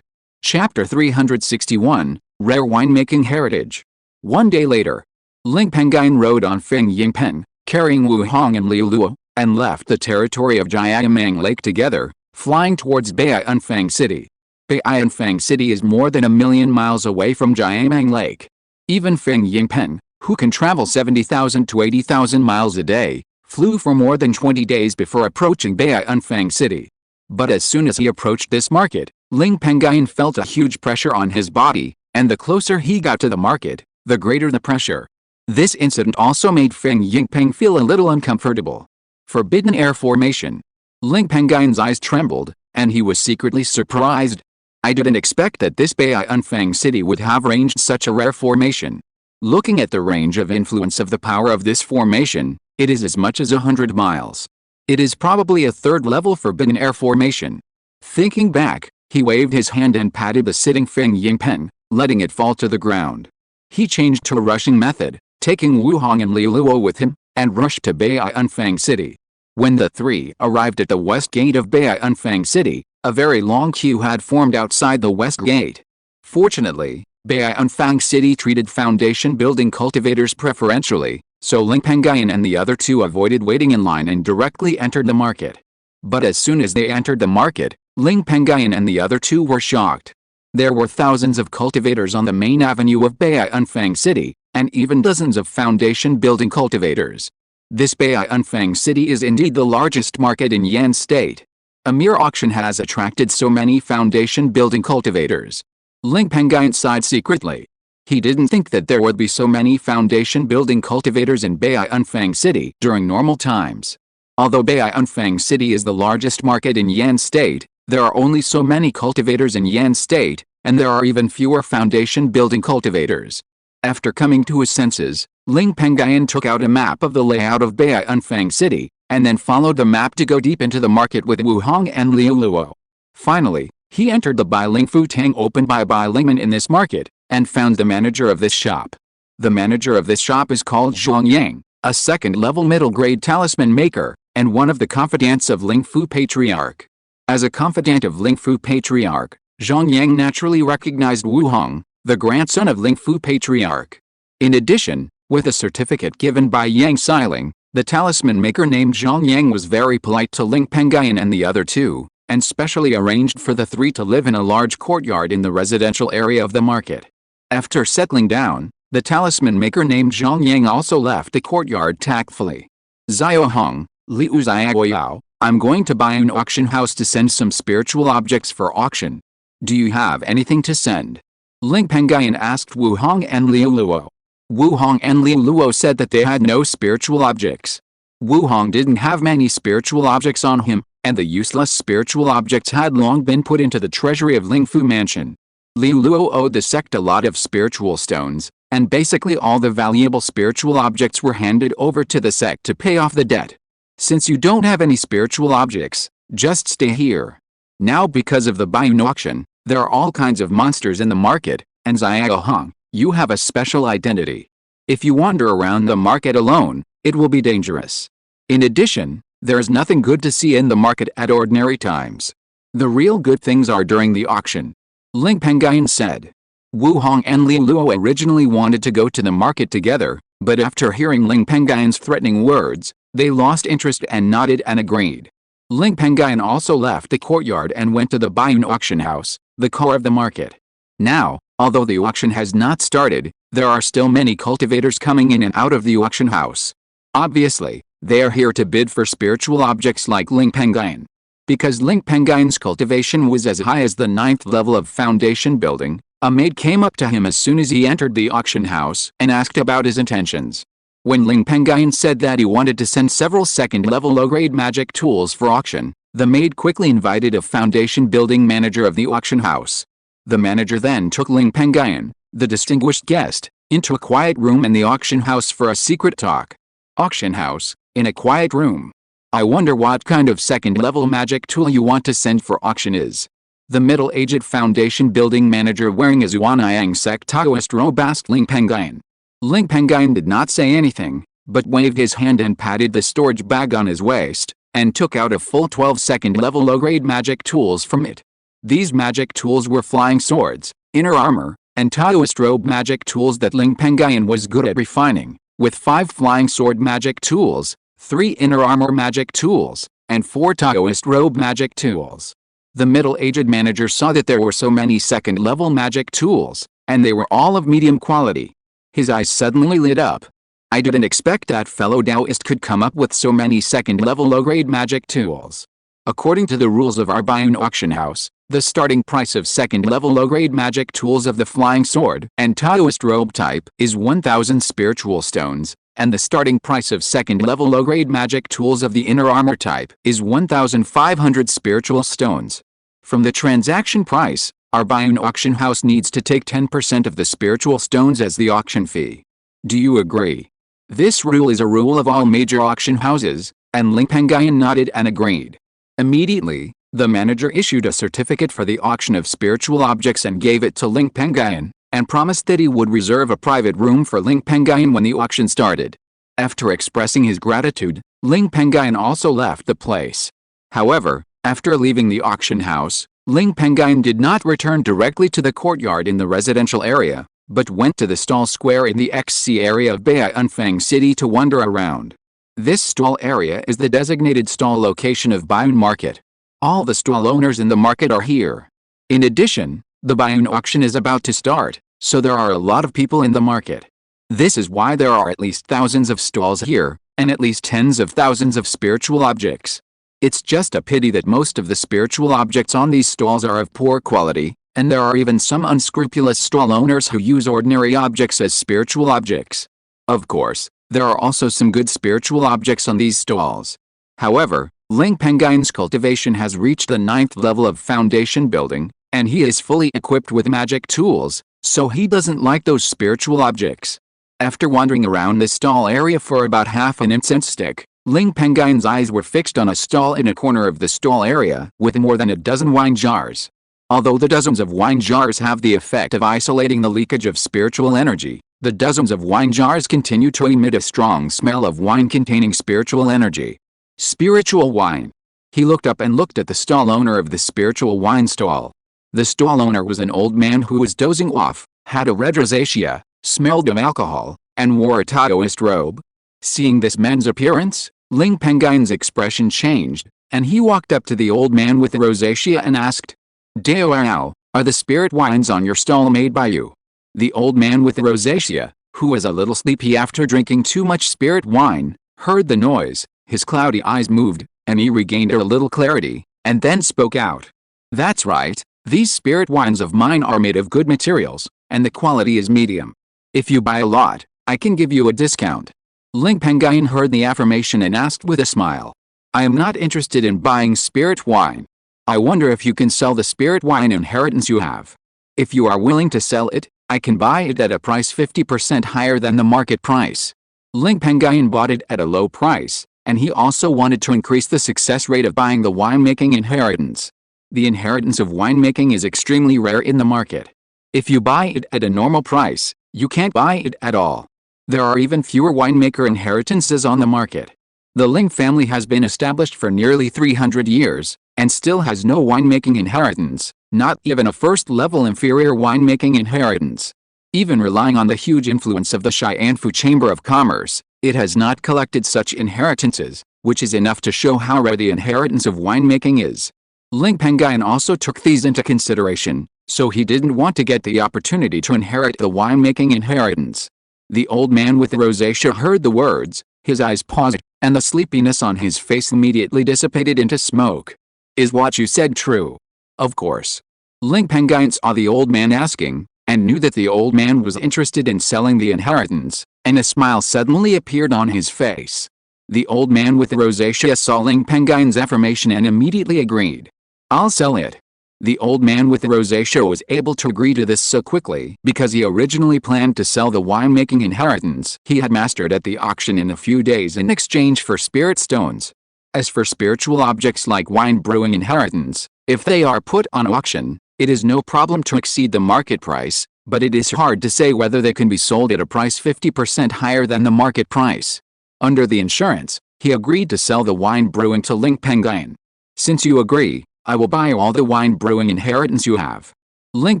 Chapter 361, Rare Winemaking Heritage. One day later, Ling Pengyun rode on Feng Yingpeng, carrying Wu Hong and Liu Luo, and left the territory of Jiamang Lake together, flying towards Baianfang City. Baianfang City is more than 1,000,000 miles away from Jiamang Lake. Even Feng Yingpeng, who can travel 70,000 to 80,000 miles a day, flew for more than 20 days before approaching Baianfang City. But as soon as he approached this market, Ling Pengyun felt a huge pressure on his body, and the closer he got to the market, the greater the pressure. This incident also made Feng Yingpeng feel a little uncomfortable. Forbidden air formation. Ling Pengyun's eyes trembled, and he was secretly surprised. I didn't expect that this Baianfang City would have arranged such a rare formation. Looking at the range of influence of the power of this formation, it is as much as 100 miles. It is probably a third-level forbidden air formation. Thinking back, He waved his hand and patted the sitting Feng Yingpeng, letting it fall to the ground. He changed to a rushing method, taking Wu Hong and Li Luo with him, and rushed to Bai'anfang City. When the three arrived at the west gate of Bai'anfang City, a very long queue had formed outside the west gate. Fortunately, Bai'anfang City treated foundation building cultivators preferentially, so Ling Pengyun and the other two avoided waiting in line and directly entered the market. But as soon as they entered the market, Ling Pengyun and the other two were shocked. There were thousands of cultivators on the main avenue of Bai'anfang City, and even dozens of foundation building cultivators. This Bai'anfang City is indeed the largest market in Yan State. A mere auction has attracted so many foundation building cultivators. Ling Pengyun sighed secretly. He didn't think that there would be so many foundation building cultivators in Bai'anfang City during normal times. Although Bai'anfang City is the largest market in Yan State, there are only so many cultivators in Yan State, and there are even fewer foundation building cultivators. After coming to his senses, Ling Pengyun took out a map of the layout of Bai'anfang City, and then followed the map to go deep into the market with Wu Hong and Liu Luo. Finally, he entered the Bai Ling Fu Tang opened by Bai Lingman in this market, and found the manager of this shop. The manager of this shop is called Zhang Yang, a second-level middle-grade talisman maker, and one of the confidants of Ling Fu Patriarch. As a confidant of Ling Fu Patriarch, Zhang Yang naturally recognized Wu Hong, the grandson of Ling Fu Patriarch. In addition, with a certificate given by Yang Xiling, the talisman maker named Zhang Yang was very polite to Ling Pengyun and the other two, and specially arranged for the three to live in a large courtyard in the residential area of the market. After settling down, the talisman maker named Zhang Yang also left the courtyard tactfully. Xiao Hong, Liu Xiaoyao, I'm going to buy an auction house to send some spiritual objects for auction. Do you have anything to send? Ling Pengyun asked Wu Hong and Liu Luo. Wu Hong and Liu Luo said that they had no spiritual objects. Wu Hong didn't have many spiritual objects on him, and the useless spiritual objects had long been put into the treasury of Ling Fu Mansion. Liu Luo owed the sect a lot of spiritual stones, and basically all the valuable spiritual objects were handed over to the sect to pay off the debt. Since you don't have any spiritual objects, just stay here. Now because of the Baiyun auction, there are all kinds of monsters in the market, and Xiao Hong, you have a special identity. If you wander around the market alone, it will be dangerous. In addition, there is nothing good to see in the market at ordinary times. The real good things are during the auction. Ling Pengyun said. Wu Hong and Liu Luo originally wanted to go to the market together, but after hearing Ling Pengyun's threatening words, they lost interest and nodded and agreed. Ling Pengyun also left the courtyard and went to the Baiyun auction house, the core of the market. Now, although the auction has not started, there are still many cultivators coming in and out of the auction house. Obviously, they are here to bid for spiritual objects like Ling Pengyun. Because Ling Pengyun's cultivation was as high as the 9th level of foundation building, a maid came up to him as soon as he entered the auction house and asked about his intentions. When Ling Pengyun said that he wanted to send several second-level low-grade magic tools for auction, the maid quickly invited a foundation building manager of the auction house. The manager then took Ling Pengyun, the distinguished guest, into a quiet room in the auction house for a secret talk. Auction house, in a quiet room. I wonder what kind of second-level magic tool you want to send for auction is. The middle-aged foundation building manager wearing his Yuanyang sect Taoist robe asked Ling Pengyun. Ling Pengyun did not say anything, but waved his hand and patted the storage bag on his waist, and took out a full 12 second-level low-grade magic tools from it. These magic tools were flying swords, inner armor, and Taoist robe magic tools that Ling Pengyun was good at refining, with 5 flying sword magic tools, 3 inner armor magic tools, and 4 Taoist robe magic tools. The middle-aged manager saw that there were so many second-level magic tools, and they were all of medium quality. His eyes suddenly lit up. I didn't expect that fellow Taoist could come up with so many second-level low-grade magic tools. According to the rules of our Baiyun auction house, the starting price of second-level low-grade magic tools of the flying sword and Taoist robe type is 1,000 spiritual stones, and the starting price of second-level low-grade magic tools of the inner armor type is 1,500 spiritual stones. From the transaction price, our Baiyun auction house needs to take 10% of the spiritual stones as the auction fee. Do you agree? This rule is a rule of all major auction houses, and Ling Pengyun nodded and agreed. Immediately, The manager issued a certificate for the auction of spiritual objects and gave it to Ling Pengyun, and promised that he would reserve a private room for Ling Pengyun when the auction started. After expressing his gratitude, Ling Pengyun also left the place. However, after leaving the auction house, Ling Pengyun did not return directly to the courtyard in the residential area, but went to the stall square in the XC area of Baiyunfeng City to wander around. This stall area is the designated stall location of Baiyun Market. All the stall owners in the market are here. In addition, the Baiyun auction is about to start, so there are a lot of people in the market. This is why there are at least thousands of stalls here, and at least tens of thousands of spiritual objects. It's just a pity that most of the spiritual objects on these stalls are of poor quality, and there are even some unscrupulous stall owners who use ordinary objects as spiritual objects. Of course, there are also some good spiritual objects on these stalls. However, Ling Pengyun's cultivation has reached the 9th level of foundation building, and he is fully equipped with magic tools, so he doesn't like those spiritual objects. After wandering around the stall area for about half an incense stick, Ling Pengyun's eyes were fixed on a stall in a corner of the stall area with more than a dozen wine jars. Although the dozens of wine jars have the effect of isolating the leakage of spiritual energy, the dozens of wine jars continue to emit a strong smell of wine containing spiritual energy. Spiritual wine. He looked up and looked at the stall owner of the spiritual wine stall. The stall owner was an old man who was dozing off, had a red rosacea, smelled of alcohol, and wore a Taoist robe. Seeing this man's appearance, Ling Pengyun's expression changed, and he walked up to the old man with the rosacea and asked, "Dao, are the spirit wines on your stall made by you?" The old man with the rosacea, who was a little sleepy after drinking too much spirit wine, heard the noise. His cloudy eyes moved, and he regained a little clarity, and then spoke out. "That's right, these spirit wines of mine are made of good materials, and the quality is medium. If you buy a lot, I can give you a discount." Ling Pengyun heard the affirmation and asked with a smile, "I am not interested in buying spirit wine. I wonder if you can sell the spirit wine inheritance you have. If you are willing to sell it, I can buy it at a price 50% higher than the market price." Ling Pengyun bought it at a low price, and he also wanted to increase the success rate of buying the winemaking inheritance. The inheritance of winemaking is extremely rare in the market. If you buy it at a normal price, you can't buy it at all. There are even fewer winemaker inheritances on the market. The Ling family has been established for nearly 300 years, and still has no winemaking inheritance, not even a first-level inferior winemaking inheritance. Even relying on the huge influence of the Xianfu Chamber of Commerce, it has not collected such inheritances, which is enough to show how rare the inheritance of winemaking is. Ling Pengyun also took these into consideration, so he didn't want to get the opportunity to inherit the winemaking inheritance. The old man with the rosacea heard the words, his eyes paused, and the sleepiness on his face immediately dissipated into smoke. "Is what you said true?" "Of course." Ling Pengyun saw the old man asking, and knew that the old man was interested in selling the inheritance, and a smile suddenly appeared on his face. The old man with the rosacea saw Ling Pengyun's affirmation and immediately agreed. "I'll sell it." The old man with the rosacea was able to agree to this so quickly because he originally planned to sell the winemaking inheritance he had mastered at the auction in a few days in exchange for spirit stones. As for spiritual objects like wine brewing inheritance, if they are put on auction, it is no problem to exceed the market price, but it is hard to say whether they can be sold at a price 50% higher than the market price. Under the insurance, he agreed to sell the wine brewing to Ling Pengyun. "Since you agree, I will buy all the wine brewing inheritance you have," Ling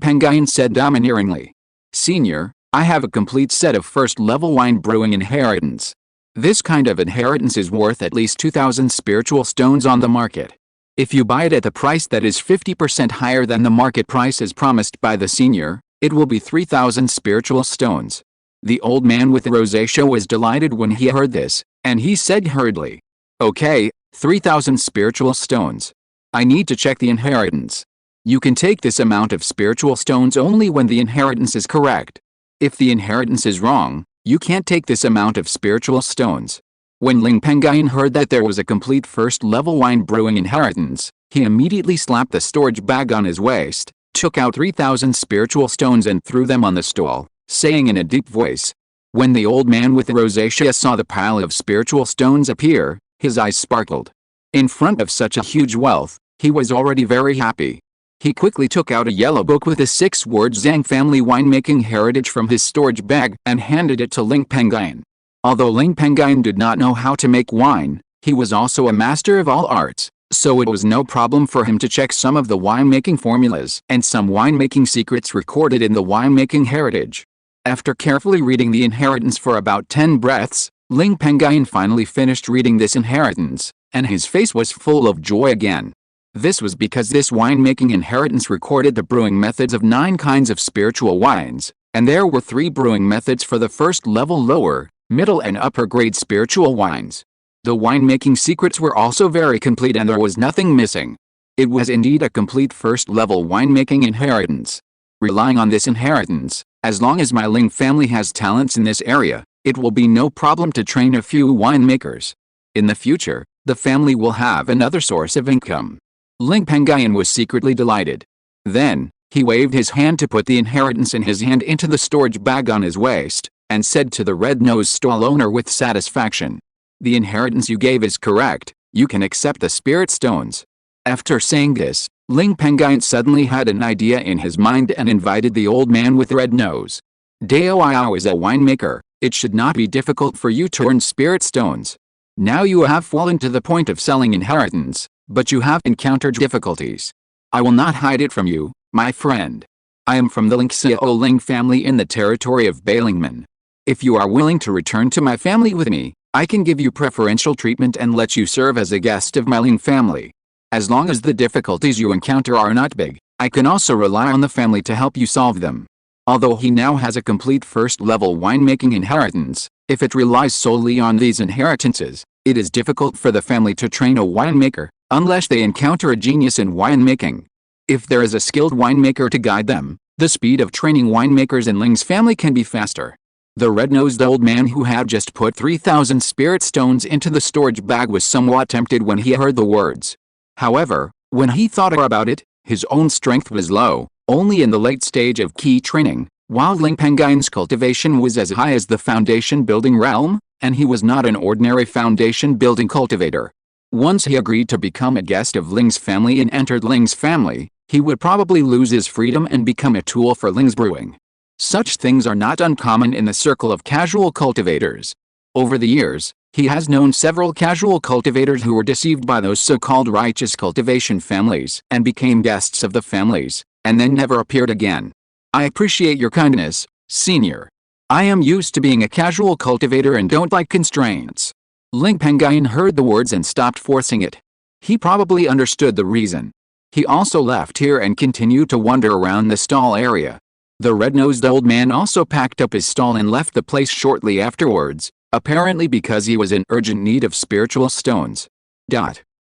Pengyun said domineeringly. "Senior, I have a complete set of first-level wine brewing inheritance. This kind of inheritance is worth at least 2,000 spiritual stones on the market. If you buy it at the price that is 50% higher than the market price as promised by the senior, it will be 3,000 spiritual stones." The old man with the rosacea was delighted when he heard this, and he said hurriedly, "Okay, 3,000 spiritual stones. I need to check the inheritance. You can take this amount of spiritual stones only when the inheritance is correct. If the inheritance is wrong, you can't take this amount of spiritual stones." When Ling Pengyun heard that there was a complete first-level wine brewing inheritance, he immediately slapped the storage bag on his waist, took out 3,000 spiritual stones and threw them on the stool, saying in a deep voice. When the old man with the rosacea saw the pile of spiritual stones appear, his eyes sparkled. In front of such a huge wealth, He was already very happy. He quickly took out a yellow book with the 6-word Zhang family winemaking heritage from his storage bag and handed it to Ling Pengyun. Although Ling Pengyun did not know how to make wine, he was also a master of all arts, so it was no problem for him to check some of the winemaking formulas and some winemaking secrets recorded in the winemaking heritage. After carefully reading the inheritance for about 10 breaths, Ling Pengyun finally finished reading this inheritance, and his face was full of joy again. This was because this winemaking inheritance recorded the brewing methods of 9 kinds of spiritual wines, and there were 3 brewing methods for the first level lower, middle and upper grade spiritual wines. The winemaking secrets were also very complete and there was nothing missing. It was indeed a complete first level winemaking inheritance. Relying on this inheritance, as long as my Ling family has talents in this area, it will be no problem to train a few winemakers. In the future, the family will have another source of income. Ling Pengyun was secretly delighted. Then, he waved his hand to put the inheritance in his hand into the storage bag on his waist, and said to the red-nosed stall owner with satisfaction, "The inheritance you gave is correct, you can accept the spirit stones." After saying this, Ling Pengyun suddenly had an idea in his mind and invited the old man with red nose. "Dao Iao is a winemaker, it should not be difficult for you to earn spirit stones. Now you have fallen to the point of selling inheritance, but you have encountered difficulties. I will not hide it from you, my friend. I am from the Lingxiao Ling family in the territory of Bailingman. If you are willing to return to my family with me, I can give you preferential treatment and let you serve as a guest of my Ling family. As long as the difficulties you encounter are not big, I can also rely on the family to help you solve them." Although he now has a complete first-level winemaking inheritance, if it relies solely on these inheritances, it is difficult for the family to train a winemaker, unless they encounter a genius in winemaking. If there is a skilled winemaker to guide them, the speed of training winemakers in Ling's family can be faster. The red-nosed old man who had just put 3,000 spirit stones into the storage bag was somewhat tempted when he heard the words. However, when he thought about it, his own strength was low, only in the late stage of key training, while Ling Pengyun's cultivation was as high as the foundation building realm, and he was not an ordinary foundation building cultivator. Once he agreed to become a guest of Ling's family and entered Ling's family, he would probably lose his freedom and become a tool for Ling's brewing. Such things are not uncommon in the circle of casual cultivators. Over the years, he has known several casual cultivators who were deceived by those so-called righteous cultivation families and became guests of the families, and then never appeared again. "I appreciate your kindness, senior. I am used to being a casual cultivator and don't like constraints." Ling Pengyun heard the words and stopped forcing it. He probably understood the reason. He also left here and continued to wander around the stall area. The red-nosed old man also packed up his stall and left the place shortly afterwards, apparently because he was in urgent need of spiritual stones.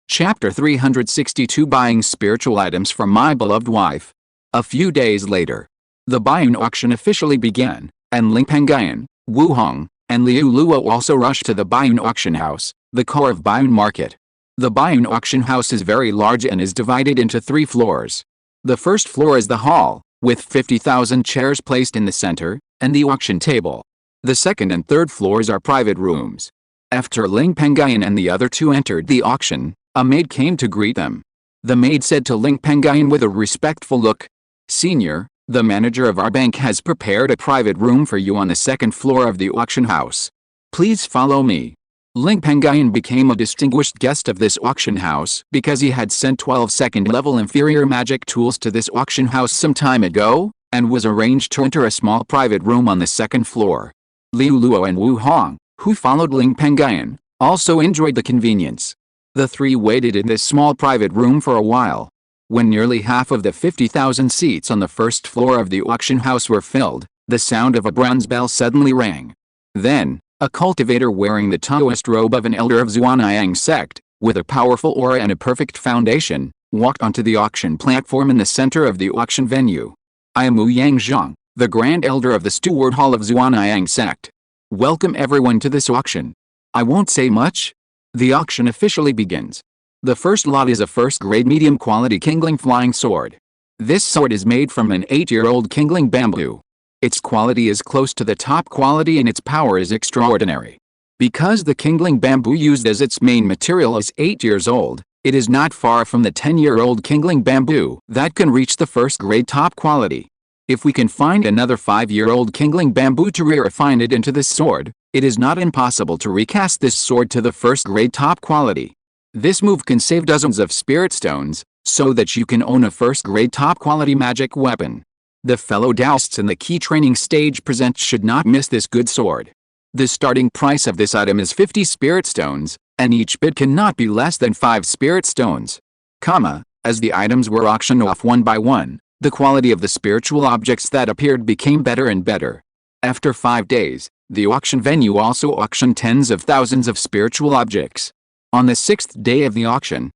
Chapter 362 Buying Spiritual Items from My Beloved Wife. A few days later, the buying auction officially began, and Ling Pengyun, Wu Hong, and Liu Luo also rushed to the buying auction house, the core of buying market. The buying auction house is very large and is divided into 3 floors. The first floor is the hall, with 50,000 chairs placed in the center, and the auction table. The second and third floors are private rooms. After Ling Pengyun and the other 2 entered the auction, a maid came to greet them. The maid said to Ling Pengyun with a respectful look, "Senior, the manager of our bank has prepared a private room for you on the second floor of the auction house. Please follow me." Ling Pengyun became a distinguished guest of this auction house because he had sent 12 second-level inferior magic tools to this auction house some time ago, and was arranged to enter a small private room on the second floor. Liu Luo and Wu Hong, who followed Ling Pengyun, also enjoyed the convenience. The 3 waited in this small private room for a while. When nearly half of the 50,000 seats on the first floor of the auction house were filled, the sound of a bronze bell suddenly rang. Then, a cultivator wearing the Taoist robe of an elder of Xuanyang sect, with a powerful aura and a perfect foundation, walked onto the auction platform in the center of the auction venue. "I am Wu Yangzhang, the Grand Elder of the Steward Hall of Xuanyang sect. Welcome everyone to this auction. I won't say much. The auction officially begins. The first lot is a first-grade medium-quality Qingling flying sword. This sword is made from an 8-year-old Qingling bamboo. Its quality is close to the top quality and its power is extraordinary. Because the Qingling bamboo used as its main material is 8 years old, It is not far from the 10-year-old Qingling bamboo that can reach the first-grade top quality. If we can find another 5-year-old Qingling bamboo to refine it into this sword, it is not impossible to recast this sword to the first-grade top quality. This move can save dozens of spirit stones, so that you can own a first-grade top-quality magic weapon. The fellow Taoists in the key training stage present should not miss this good sword. The starting price of this item is 50 spirit stones, and each bid cannot be less than 5 spirit stones. As the items were auctioned off one by one, the quality of the spiritual objects that appeared became better and better. After 5 days, the auction venue also auctioned tens of thousands of spiritual objects. On the 6th day of the auction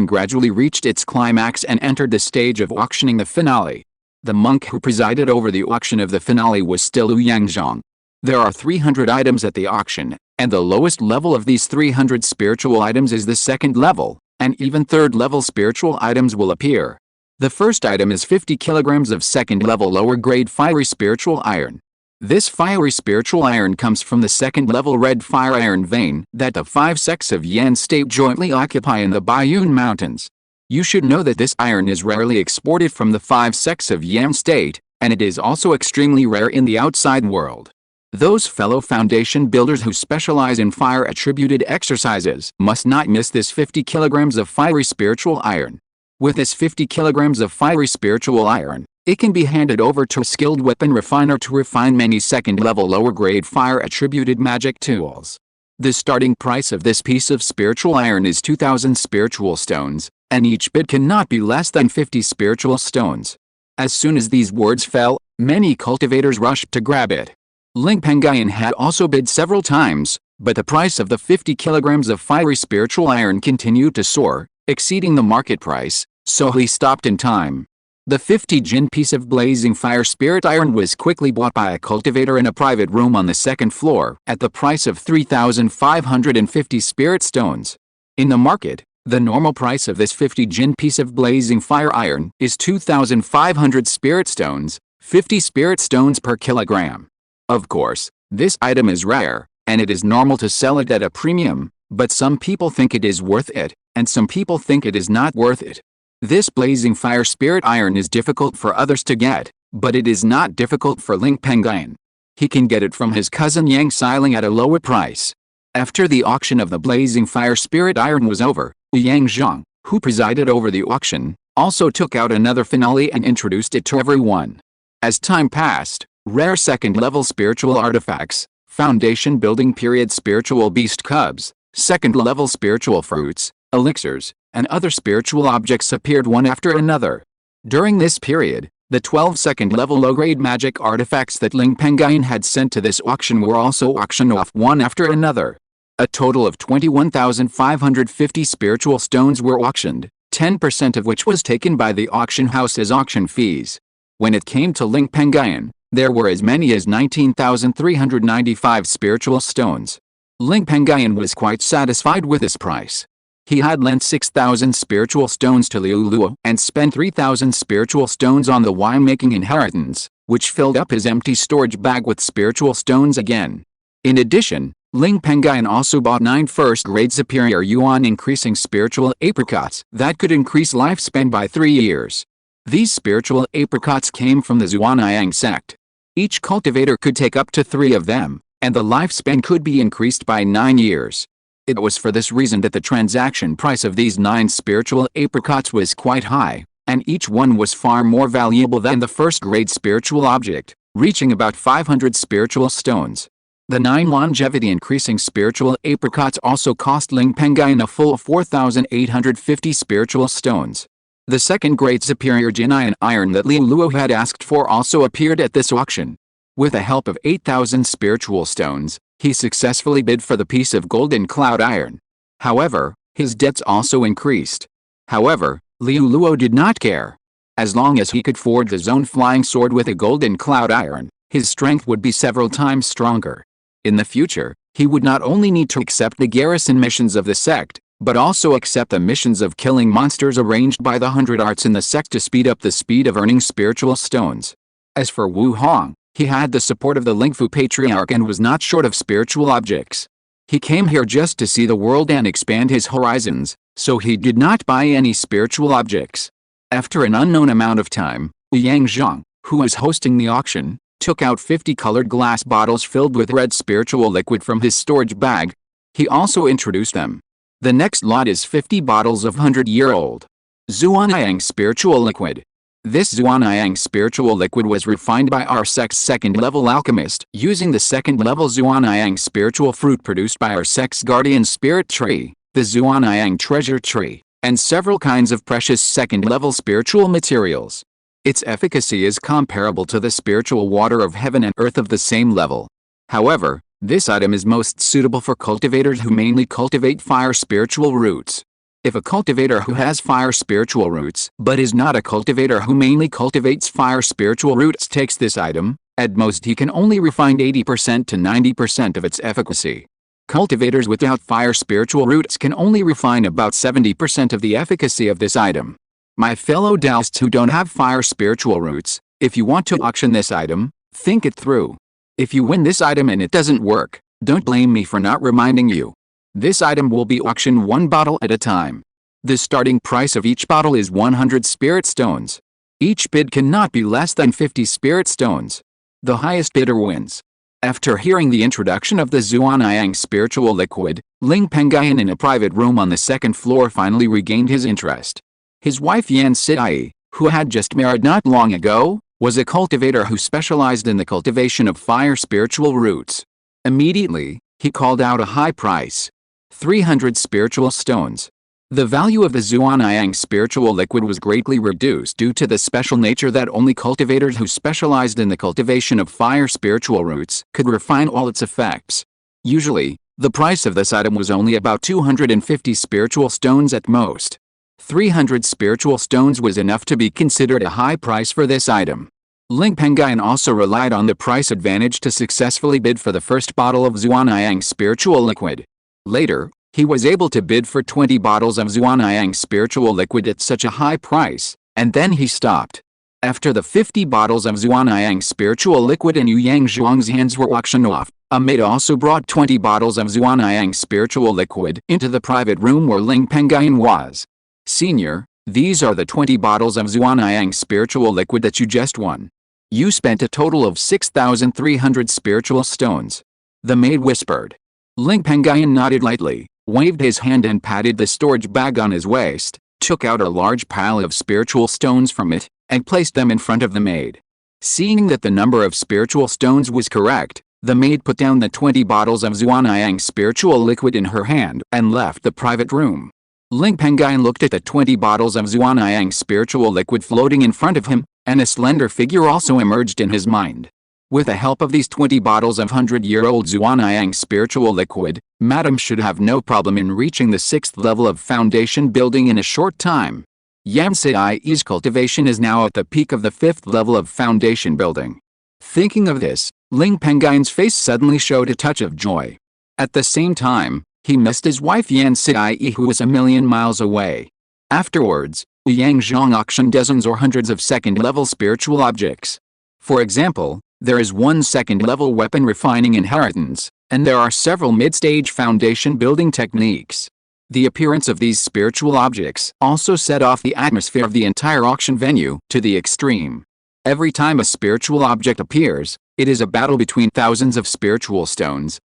gradually reached its climax and entered the stage of auctioning the finale. The monk who presided over the auction of the finale was still Liu Yangzhong. There are 300 items at the auction, and the lowest level of these 300 spiritual items is the second level, and even third-level spiritual items will appear. The first item is 50 kilograms of second-level lower-grade fiery spiritual iron. This fiery spiritual iron comes from the second-level red fire iron vein that the 5 sects of Yan state jointly occupy in the Banished Mountains. You should know that this iron is rarely exported from the 5 sects of Yan state, and it is also extremely rare in the outside world. Those fellow foundation builders who specialize in fire-attributed exercises must not miss this 50 kilograms of fiery spiritual iron. With this 50 kilograms of fiery spiritual iron, it can be handed over to a skilled weapon refiner to refine many second-level lower-grade fire-attributed magic tools. The starting price of this piece of spiritual iron is 2,000 spiritual stones, and each bid cannot be less than 50 spiritual stones. As soon as these words fell, many cultivators rushed to grab it. Ling Pengyun had also bid several times, but the price of the 50 kilograms of fiery spiritual iron continued to soar, exceeding the market price, so he stopped in time. The 50 jin piece of blazing fire spirit iron was quickly bought by a cultivator in a private room on the second floor at the price of 3,550 spirit stones. In the market, the normal price of this 50 jin piece of blazing fire iron is 2,500 spirit stones, 50 spirit stones per kilogram. Of course, this item is rare, and it is normal to sell it at a premium, but some people think it is worth it, and some people think it is not worth it. This blazing fire spirit iron is difficult for others to get, but it is not difficult for Ling Pengyun. He can get it from his cousin Yang Xiling at a lower price. After the auction of the blazing fire spirit iron was over, Yang Zhang, who presided over the auction, also took out another finale and introduced it to everyone. As time passed, rare second-level spiritual artifacts, foundation building period spiritual beast cubs, second-level spiritual fruits, elixirs, and other spiritual objects appeared one after another. During this period, the 12 second-level low-grade magic artifacts that Ling Pengyun had sent to this auction were also auctioned off one after another. A total of 21,550 spiritual stones were auctioned, 10% of which was taken by the auction house as auction fees. When it came to Ling Pengyun, there were as many as 19,395 spiritual stones. Ling Pengyun was quite satisfied with this price. He had lent 6,000 spiritual stones to Liu Luo and spent 3,000 spiritual stones on the winemaking inheritance, which filled up his empty storage bag with spiritual stones again. In addition, Ling Pengyun also bought 9 first-grade superior yuan increasing spiritual apricots that could increase lifespan by 3 years. These spiritual apricots came from the Zhuanayang sect. Each cultivator could take up to 3 of them, and the lifespan could be increased by 9 years. It was for this reason that the transaction price of these 9 spiritual apricots was quite high, and each one was far more valuable than the first-grade spiritual object, reaching about 500 spiritual stones. The 9 longevity-increasing spiritual apricots also cost Ling Pengyun a full 4,850 spiritual stones. The second-grade superior Jin iron that Liu Luo had asked for also appeared at this auction. With the help of 8,000 spiritual stones, he successfully bid for the piece of golden cloud iron. However, his debts also increased. However, Liu Luo did not care. As long as he could forge his own flying sword with a golden cloud iron, his strength would be several times stronger. In the future, he would not only need to accept the garrison missions of the sect, but also accept the missions of killing monsters arranged by the 100 arts in the sect to speed up the speed of earning spiritual stones. As for Wu Hong, he had the support of the Lingfu patriarch and was not short of spiritual objects. He came here just to see the world and expand his horizons, so he did not buy any spiritual objects. After an unknown amount of time, Yang Zhang, who was hosting the auction, took out 50 colored glass bottles filled with red spiritual liquid from his storage bag. He also introduced them. The next lot is 50 bottles of 100-year-old Zhuanyang spiritual liquid. This Zhuanyang spiritual liquid was refined by our sect's second-level alchemist using the second-level Zhuanyang spiritual fruit produced by our sect's guardian spirit tree, the Zhuanyang treasure tree, and several kinds of precious second-level spiritual materials. Its efficacy is comparable to the spiritual water of heaven and earth of the same level. However, this item is most suitable for cultivators who mainly cultivate fire spiritual roots. If a cultivator who has fire spiritual roots but is not a cultivator who mainly cultivates fire spiritual roots takes this item, at most he can only refine 80% to 90% of its efficacy. Cultivators without fire spiritual roots can only refine about 70% of the efficacy of this item. My fellow Taoists who don't have fire spiritual roots, if you want to auction this item, think it through. If you win this item and it doesn't work, don't blame me for not reminding you. This item will be auctioned one bottle at a time. The starting price of each bottle is 100 spirit stones. Each bid cannot be less than 50 spirit stones. The highest bidder wins. After hearing the introduction of the Zhuanyang spiritual liquid, Ling Pengyun in a private room on the second floor finally regained his interest. His wife Yan Siai, who had just married not long ago, was a cultivator who specialized in the cultivation of fire spiritual roots. Immediately, he called out a high price. 300 spiritual stones. The value of the Zhuanyang spiritual liquid was greatly reduced due to the special nature that only cultivators who specialized in the cultivation of fire spiritual roots could refine all its effects. Usually, the price of this item was only about 250 spiritual stones at most. 300 spiritual stones was enough to be considered a high price for this item. Ling Pengyun also relied on the price advantage to successfully bid for the first bottle of Zhuanyang spiritual liquid. Later, he was able to bid for 20 bottles of Zhuanyang spiritual liquid at such a high price, and then he stopped. After the 50 bottles of Zhuanyang spiritual liquid in Yang Zhuang's hands were auctioned off, a maid also brought 20 bottles of Zhuanyang spiritual liquid into the private room where Ling Pengyun was. Senior, these are the 20 bottles of Zhuanyang spiritual liquid that you just won. You spent a total of 6,300 spiritual stones. The maid whispered. Ling Pengyun nodded lightly, waved his hand and patted the storage bag on his waist, took out a large pile of spiritual stones from it, and placed them in front of the maid. Seeing that the number of spiritual stones was correct, the maid put down the 20 bottles of Zhuanyang spiritual liquid in her hand and left the private room. Ling Pengyun looked at the 20 bottles of Zhuanyang spiritual liquid floating in front of him, and a slender figure also emerged in his mind. With the help of these 20 bottles of 100-year-old Zhuanyang spiritual liquid, Madam should have no problem in reaching the 6th level of foundation building in a short time. Yan Siai's cultivation is now at the peak of the 5th level of foundation building. Thinking of this, Ling Pengyun's face suddenly showed a touch of joy. At the same time, he missed his wife Yan Siai who was a million miles away. Afterwards, Yang Zhang auctioned dozens or hundreds of second-level spiritual objects. For example, there is one second-level weapon refining inheritance, and there are several mid-stage foundation building techniques. The appearance of these spiritual objects also set off the atmosphere of the entire auction venue to the extreme. Every time a spiritual object appears, it is a battle between thousands of spiritual stones,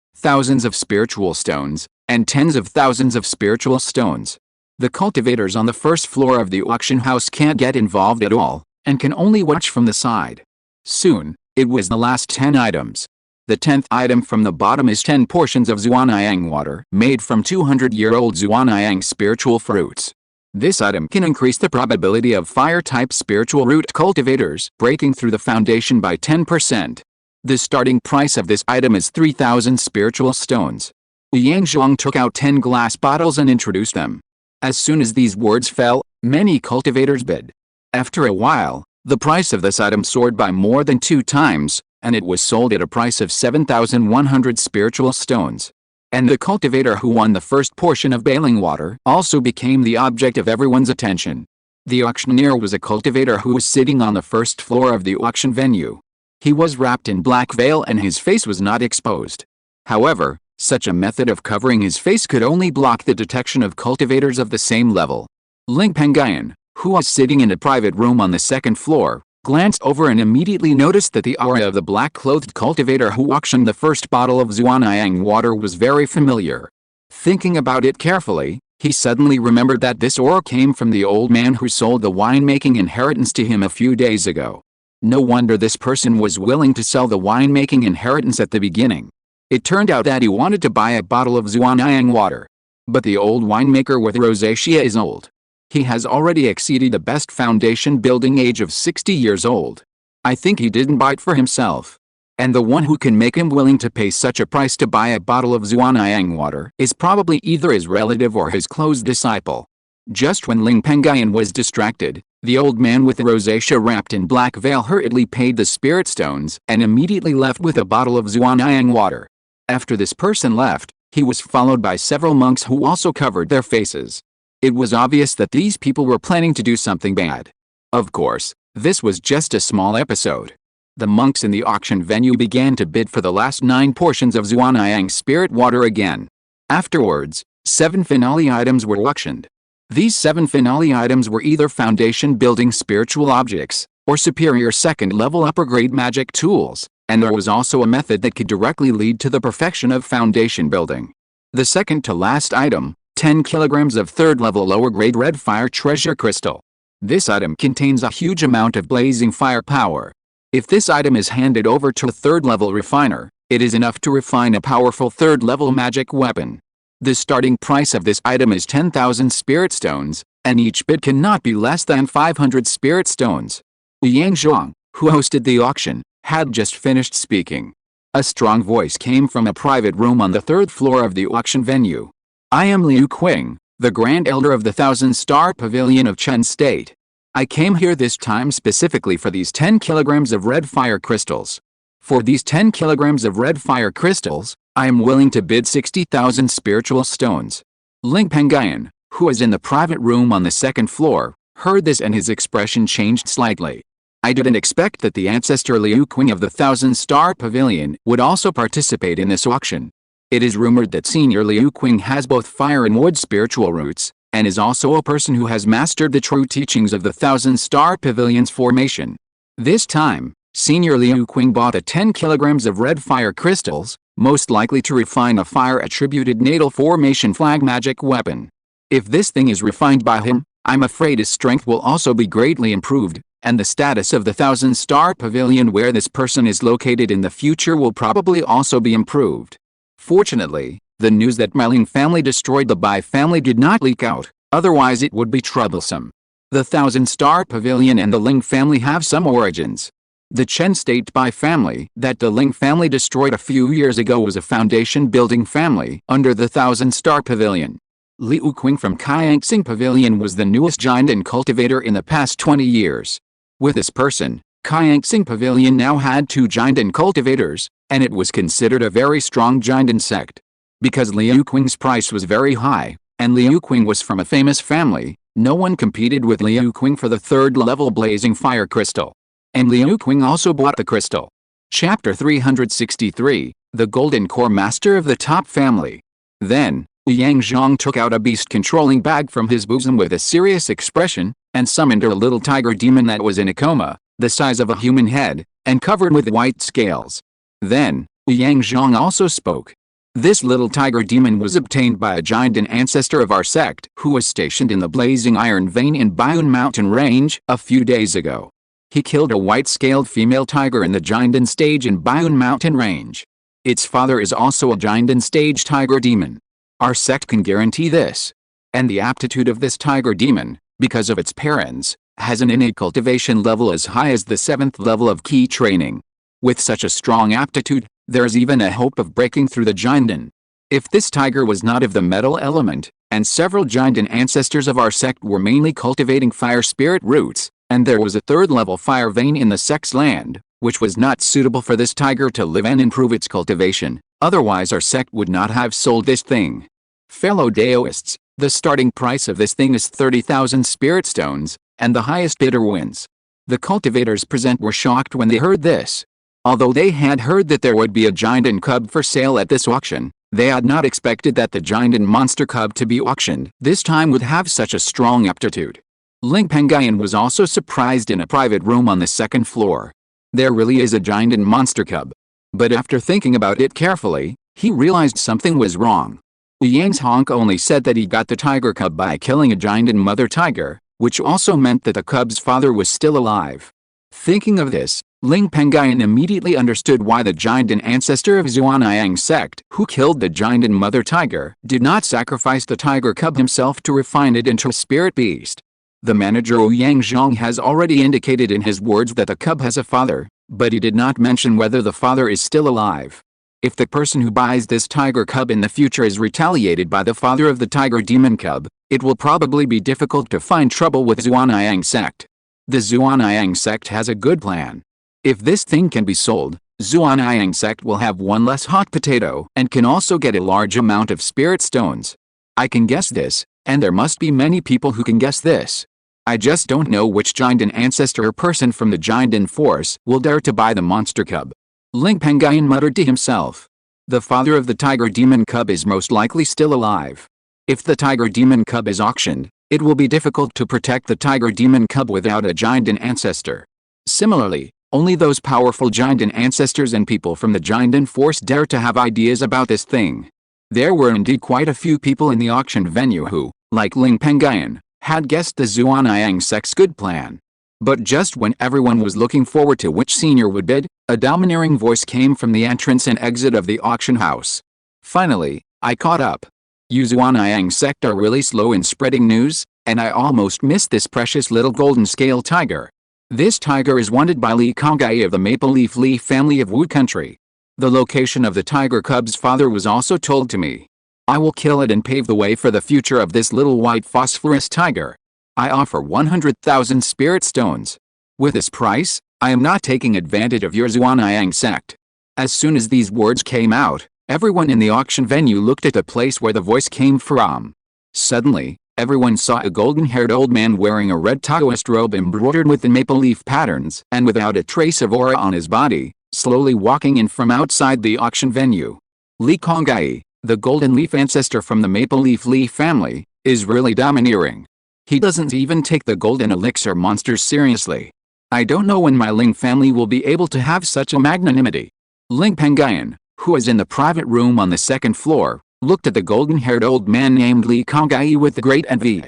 and tens of thousands of spiritual stones. The cultivators on the first floor of the auction house can't get involved at all, and can only watch from the side. Soon, it was the last 10 items. The 10th item from the bottom is 10 portions of Zhuanyang water made from 200-year-old Zhuanyang spiritual fruits. This item can increase the probability of fire-type spiritual root cultivators breaking through the foundation by 10%. The starting price of this item is 3,000 spiritual stones. Yang Zhuang took out 10 glass bottles and introduced them. As soon as these words fell, many cultivators bid. After a while, the price of this item soared by more than 2 times, and it was sold at a price of 7,100 spiritual stones. And the cultivator who won the first portion of bailing water also became the object of everyone's attention. The auctioneer was a cultivator who was sitting on the first floor of the auction venue. He was wrapped in black veil and his face was not exposed. However, Such a method of covering his face could only block the detection of cultivators of the same level. Ling Pengyun, who was sitting in a private room on the second floor, glanced over and immediately noticed that the aura of the black-clothed cultivator who auctioned the first bottle of Xuanyang water was very familiar. Thinking about it carefully, he suddenly remembered that this aura came from the old man who sold the winemaking inheritance to him a few days ago. No wonder this person was willing to sell the winemaking inheritance at the beginning. It turned out that he wanted to buy a bottle of Xuanyang water. But the old winemaker with rosacea is old. He has already exceeded the best foundation building age of 60 years old. I think he didn't buy it for himself. And the one who can make him willing to pay such a price to buy a bottle of Xuanyang water is probably either his relative or his close disciple. Just when Ling Pengyun was distracted, the old man with the rosacea wrapped in black veil hurriedly paid the spirit stones and immediately left with a bottle of Xuanyang water. After this person left, he was followed by several monks who also covered their faces. It was obvious that these people were planning to do something bad. Of course, this was just a small episode. The monks in the auction venue began to bid for the last 9 portions of Xuanyang spirit water again. Afterwards, 7 finale items were auctioned. These 7 finale items were either foundation building spiritual objects, or superior second-level upper-grade magic tools, and there was also a method that could directly lead to the perfection of foundation building. The second-to-last item, 10 kilograms of third-level lower-grade red fire treasure crystal. This item contains a huge amount of blazing fire power. If this item is handed over to a third-level refiner, it is enough to refine a powerful third-level magic weapon. The starting price of this item is 10,000 spirit stones, and each bid cannot be less than 500 spirit stones. Yang Zhang, who hosted the auction, had just finished speaking. A strong voice came from a private room on the 3rd floor of the auction venue. I am Liu Qing, the Grand Elder of the 1,000-Star Pavilion of Chen State. I came here this time specifically for these 10 kilograms of red fire crystals. For these 10 kilograms of red fire crystals, I am willing to bid 60,000 spiritual stones. Ling Pengyun, who was in the private room on the 2nd floor, heard this and his expression changed slightly. I didn't expect that the ancestor Liu Qing of the 1,000-Star Pavilion would also participate in this auction. It is rumored that Senior Liu Qing has both fire and wood spiritual roots, and is also a person who has mastered the true teachings of the 1,000-Star Pavilion's formation. This time, Senior Liu Qing bought the 10 kilograms of red fire crystals, most likely to refine a fire-attributed natal formation flag magic weapon. If this thing is refined by him, I'm afraid his strength will also be greatly improved, and the status of the 1,000-Star Pavilion where this person is located in the future will probably also be improved. Fortunately, the news that my Ling family destroyed the Bai family did not leak out, otherwise it would be troublesome. The 1,000-Star Pavilion and the Ling family have some origins. The Chen State Bai family that the Ling family destroyed a few years ago was a foundation-building family under the 1,000-Star Pavilion. Liu Qing from Qingshi Pavilion was the newest giant and cultivator in the past 20 years. With this person, Qingshi Pavilion now had 2 giant and cultivators, and it was considered a very strong giant insect. Because Liu Qing's price was very high, and Liu Qing was from a famous family, no one competed with Liu Qing for the 3rd-level blazing fire crystal. And Liu Qing also bought the crystal. Chapter 363, The Golden Core Master of the Top Family. Then, Yang Zhang took out a beast-controlling bag from his bosom with a serious expression, and summoned a little tiger demon that was in a coma, the size of a human head, and covered with white scales. Then, Yang Zhang also spoke. This little tiger demon was obtained by a giant and ancestor of our sect who was stationed in the blazing iron vein in Qingshi Mountain range a few days ago. He killed a white-scaled female tiger in the Jinden stage in Qingshi Mountain range. Its father is also a Jinden stage tiger demon. Our sect can guarantee this. And the aptitude of this tiger demon, because of its parents, has an innate cultivation level as high as the 7th level of key training. With such a strong aptitude, there is even a hope of breaking through the Jinden. If this tiger was not of the metal element, and several Jinden ancestors of our sect were mainly cultivating fire spirit roots, and there was a 3rd-level fire vein in the sect's land, which was not suitable for this tiger to live and improve its cultivation, otherwise our sect would not have sold this thing. Fellow Taoists, the starting price of this thing is 30,000 spirit stones, and the highest bidder wins. The cultivators present were shocked when they heard this. Although they had heard that there would be a giant and cub for sale at this auction, They had not expected that the giant monster cub to be auctioned this time would have such a strong aptitude. Ling Pengyun was also surprised in a private room on the second floor. There really is a giant monster cub. But after thinking about it carefully, he realized something was wrong. Yang's Honk only said that he got the tiger cub by killing a giant mother tiger, which also meant that the cub's father was still alive. Thinking of this, Ling Pengyun immediately understood why the giant ancestor of Xuanyang sect, who killed the giant mother tiger, did not sacrifice the tiger cub himself to refine it into a spirit beast. The manager Yang Zhang has already indicated in his words that the cub has a father, but he did not mention whether the father is still alive. If the person who buys this tiger cub in the future is retaliated by the father of the tiger demon cub, it will probably be difficult to find trouble with Xuanyang sect. The Xuanyang sect has a good plan. If this thing can be sold, Xuanyang sect will have one less hot potato and can also get a large amount of spirit stones. I can guess this, and there must be many people who can guess this. I just don't know which giant ancestor or person from the giant force will dare to buy the monster cub. Ling Pengyun muttered to himself. The father of the tiger demon cub is most likely still alive. If the tiger demon cub is auctioned, it will be difficult to protect the tiger demon cub without a giant ancestor. Similarly, only those powerful giant ancestors and people from the giant force dare to have ideas about this thing. There were indeed quite a few people in the auction venue who, like Ling Pengyun, had guessed the Xuanyang sect's good plan. But just when everyone was looking forward to which senior would bid, a domineering voice came from the entrance and exit of the auction house. Finally, I caught up. You Xuanyang sect are really slow in spreading news, and I almost missed this precious little golden scale tiger. This tiger is wanted by Li Konggai of the Maple Leaf Li family of Wu country. The location of the tiger cub's father was also told to me. I will kill it and pave the way for the future of this little white phosphorus tiger. I offer 100,000 spirit stones. With this price, I am not taking advantage of your Xuanyang sect. As soon as these words came out, everyone in the auction venue looked at the place where the voice came from. Suddenly, everyone saw a golden-haired old man wearing a red Taoist robe embroidered with the maple leaf patterns and without a trace of aura on his body, slowly walking in from outside the auction venue. Li Konggai, the golden leaf ancestor from the Maple Leaf Li family, is really domineering. He doesn't even take the golden elixir monsters seriously. I don't know when my Ling family will be able to have such a magnanimity. Ling Pengyun, who is in the private room on the second floor, looked at the golden-haired old man named Li Konggai with great envy.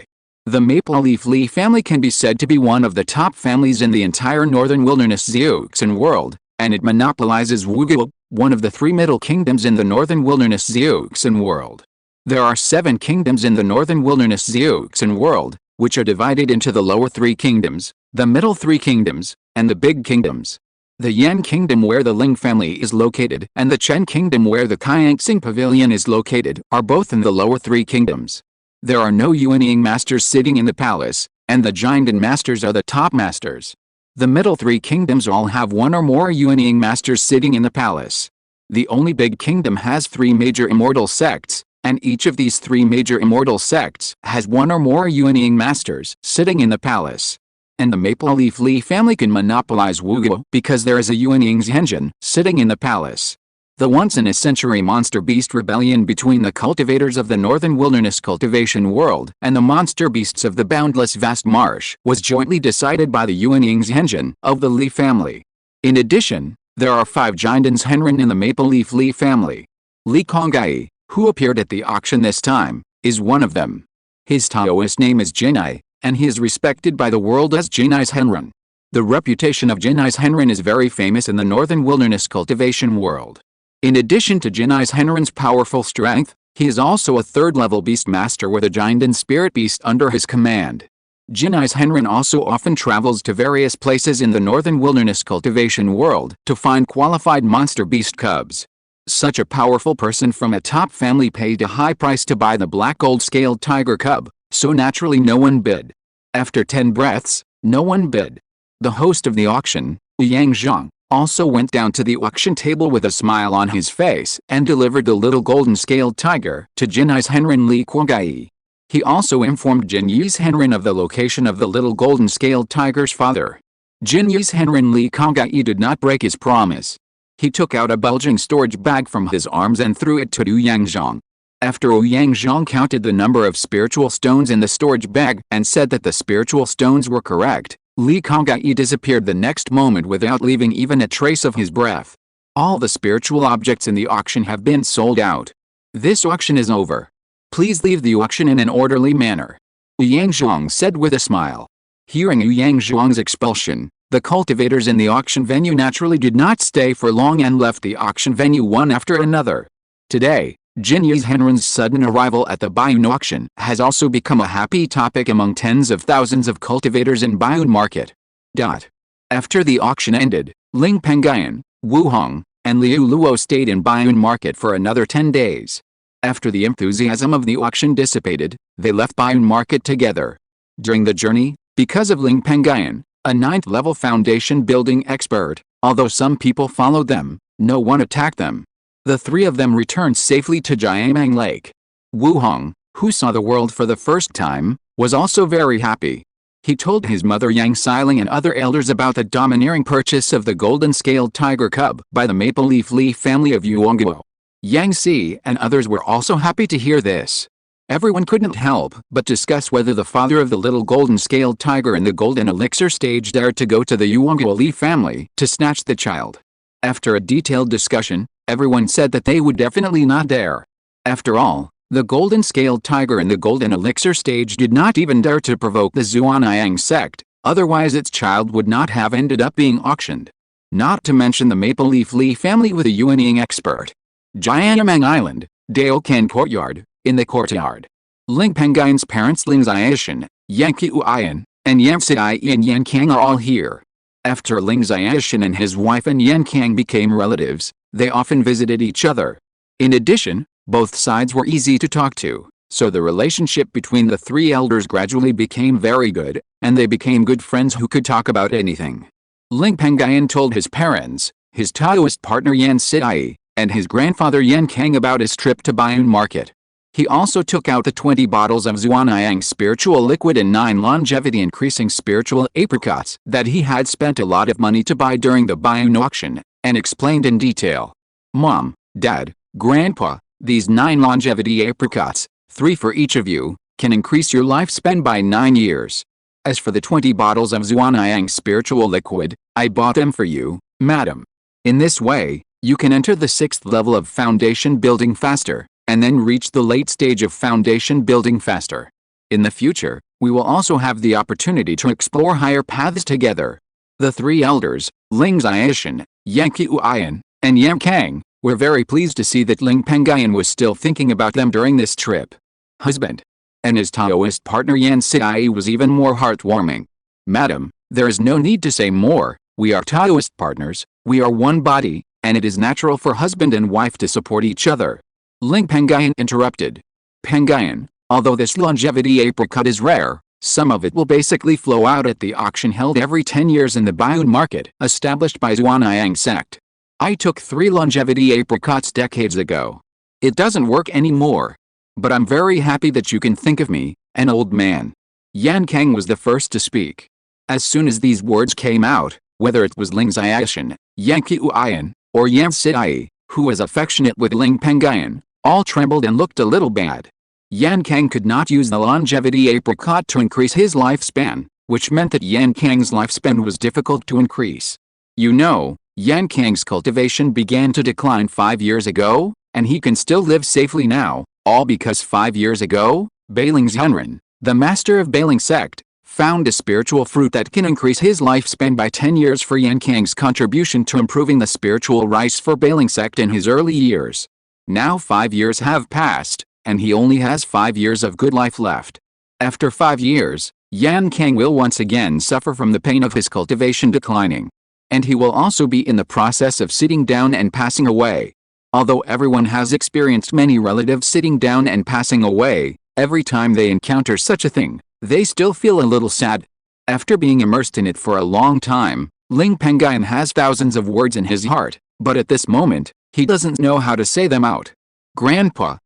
The Maple Leaf Li family can be said to be one of the top families in the entire northern wilderness Xiuxian world, and it monopolizes Wugu, one of the 3 middle kingdoms in the northern wilderness Xiuxian world. There are 7 kingdoms in the northern wilderness Xiuxian world, which are divided into the lower 3 kingdoms, the middle 3 kingdoms, and the big kingdoms. The Yan kingdom where the Ling family is located and the Chen kingdom where the Qiangxing pavilion is located are both in the lower 3 kingdoms. There are no Yuanying masters sitting in the palace, and the giant masters are the top masters. The middle 3 kingdoms all have 1 or more Yuanying masters sitting in the palace. The only big kingdom has 3 major immortal sects, and each of these 3 major immortal sects has 1 or more Yuanying masters sitting in the palace. And the Maple Leaf Li family can monopolize Wugu because there is a Yuanying Zhenjin sitting in the palace. The once-in-a-century monster beast rebellion between the cultivators of the northern wilderness cultivation world and the monster beasts of the boundless vast marsh was jointly decided by the Yuanying Zhenjin of the Li family. In addition, there are 5 giants Henrin in the Maple Leaf Li family. Li Konggai, who appeared at the auction this time, is one of them. His Taoist name is Jinai, and he is respected by the world as Jinai's Henrin. The reputation of Jinai's Henrin is very famous in the northern wilderness cultivation world. In addition to Jinai's Henrin's powerful strength, he is also a 3rd-level beast master with a giant and spirit beast under his command. Jinai's Henrin also often travels to various places in the northern wilderness cultivation world to find qualified monster beast cubs. Such a powerful person from a top family paid a high price to buy the black gold-scaled tiger cub, so naturally no one bid. After 10 breaths, no one bid. The host of the auction, Yang Zhang, also went down to the auction table with a smile on his face and delivered the little golden-scaled tiger to Jinai's Henrin Li Konggai. He also informed Jin Yi's Henrin of the location of the little golden-scaled tiger's father. Jin Yi's Henrin Li Konggai did not break his promise. He took out a bulging storage bag from his arms and threw it to Yu Yangzhong. After Yu Yangzhong counted the number of spiritual stones in the storage bag and said that the spiritual stones were correct, Li Kongai disappeared the next moment without leaving even a trace of his breath. All the spiritual objects in the auction have been sold out. This auction is over. Please leave the auction in an orderly manner. Yu Yangzhong said with a smile. Hearing Yu Yangzhong's expulsion, the cultivators in the auction venue naturally did not stay for long and left the auction venue one after another. Today, Jin Yizhenren's sudden arrival at the Baiyun auction has also become a happy topic among tens of thousands of cultivators in Baiyun market. After the auction ended, Ling Pengyun, Wu Hong, and Liu Luo stayed in Baiyun market for another 10 days. After the enthusiasm of the auction dissipated, they left Baiyun market together. During the journey, because of Ling Pengyun, a 9th-level foundation building expert, although some people followed them, no one attacked them. The three of them returned safely to Jiamang Lake. Wu Hong, who saw the world for the first time, was also very happy. He told his mother Yang Xiling and other elders about the domineering purchase of the golden-scaled tiger cub by the Maple Leaf Li family of Yuanguo. Yang Si and others were also happy to hear this. Everyone couldn't help but discuss whether the father of the little golden-scaled tiger in the golden elixir stage dared to go to the Yuanguo Li family to snatch the child. After a detailed discussion, everyone said that they would definitely not dare. After all, the golden-scaled tiger in the golden elixir stage did not even dare to provoke the Zhuanayang sect, otherwise its child would not have ended up being auctioned. Not to mention the Maple Leaf Li family with a Yuanying expert. Jianmeng Island, Daokan Courtyard. In the courtyard, Ling Pengyun's parents Ling Xiaoshan, Yang Qiuyan, and Yang Xiai and Yan Kang are all here. After Ling Xiaoshan and his wife and Yan Kang became relatives, they often visited each other. In addition, both sides were easy to talk to, so the relationship between the three elders gradually became very good, and they became good friends who could talk about anything. Ling Pengyun told his parents, his Taoist partner Yan Xiai, and his grandfather Yan Kang about his trip to Baiyun market. He also took out the 20 bottles of Zhuanayang spiritual liquid and 9 longevity-increasing spiritual apricots that he had spent a lot of money to buy during the Baiyun auction, and explained in detail. Mom, Dad, Grandpa, these 9 longevity apricots, 3 for each of you, can increase your lifespan by 9 years. As for the 20 bottles of Zhuanayang spiritual liquid, I bought them for you, madam. In this way, you can enter the 6th level of foundation building faster, and then reach the late stage of foundation building faster. In the future, we will also have the opportunity to explore higher paths together. The three elders, Ling Xiaoshan, Yang Qiuyan, and Yan Kang, were very pleased to see that Ling Pengyun was still thinking about them during this trip. Husband. And his Taoist partner Yan Xiai was even more heartwarming. Madam, there is no need to say more, we are Taoist partners, we are one body, and it is natural for husband and wife to support each other. Ling Pengyun interrupted. Pengyun, although this longevity apricot is rare, some of it will basically flow out at the auction held every 10 years in the Baiyun market established by Zhuanayang sect. I took 3 longevity apricots decades ago. It doesn't work anymore. But I'm very happy that you can think of me, an old man. Yan Kang was the first to speak. As soon as these words came out, whether it was Ling Xiaoshan, Yang Qiuyan, or Yan Xiai, who was affectionate with Ling Pengyun, all trembled and looked a little bad. Yan Kang could not use the longevity apricot to increase his lifespan, which meant that Yan Kang's lifespan was difficult to increase. You know, Yan Kang's cultivation began to decline 5 years ago, and he can still live safely now, all because 5 years ago, Bailing Zhenren, the master of Bailing sect, found a spiritual fruit that can increase his lifespan by 10 years for Yan Kang's contribution to improving the spiritual rice for Bailing sect in his early years. Now 5 years have passed, and he only has 5 years of good life left. After 5 years, Yan Kang will once again suffer from the pain of his cultivation declining. And he will also be in the process of sitting down and passing away. Although everyone has experienced many relatives sitting down and passing away, every time they encounter such a thing, they still feel a little sad. After being immersed in it for a long time, Ling Pengyun has thousands of words in his heart, but at this moment, he doesn't know how to say them out. Grandpa,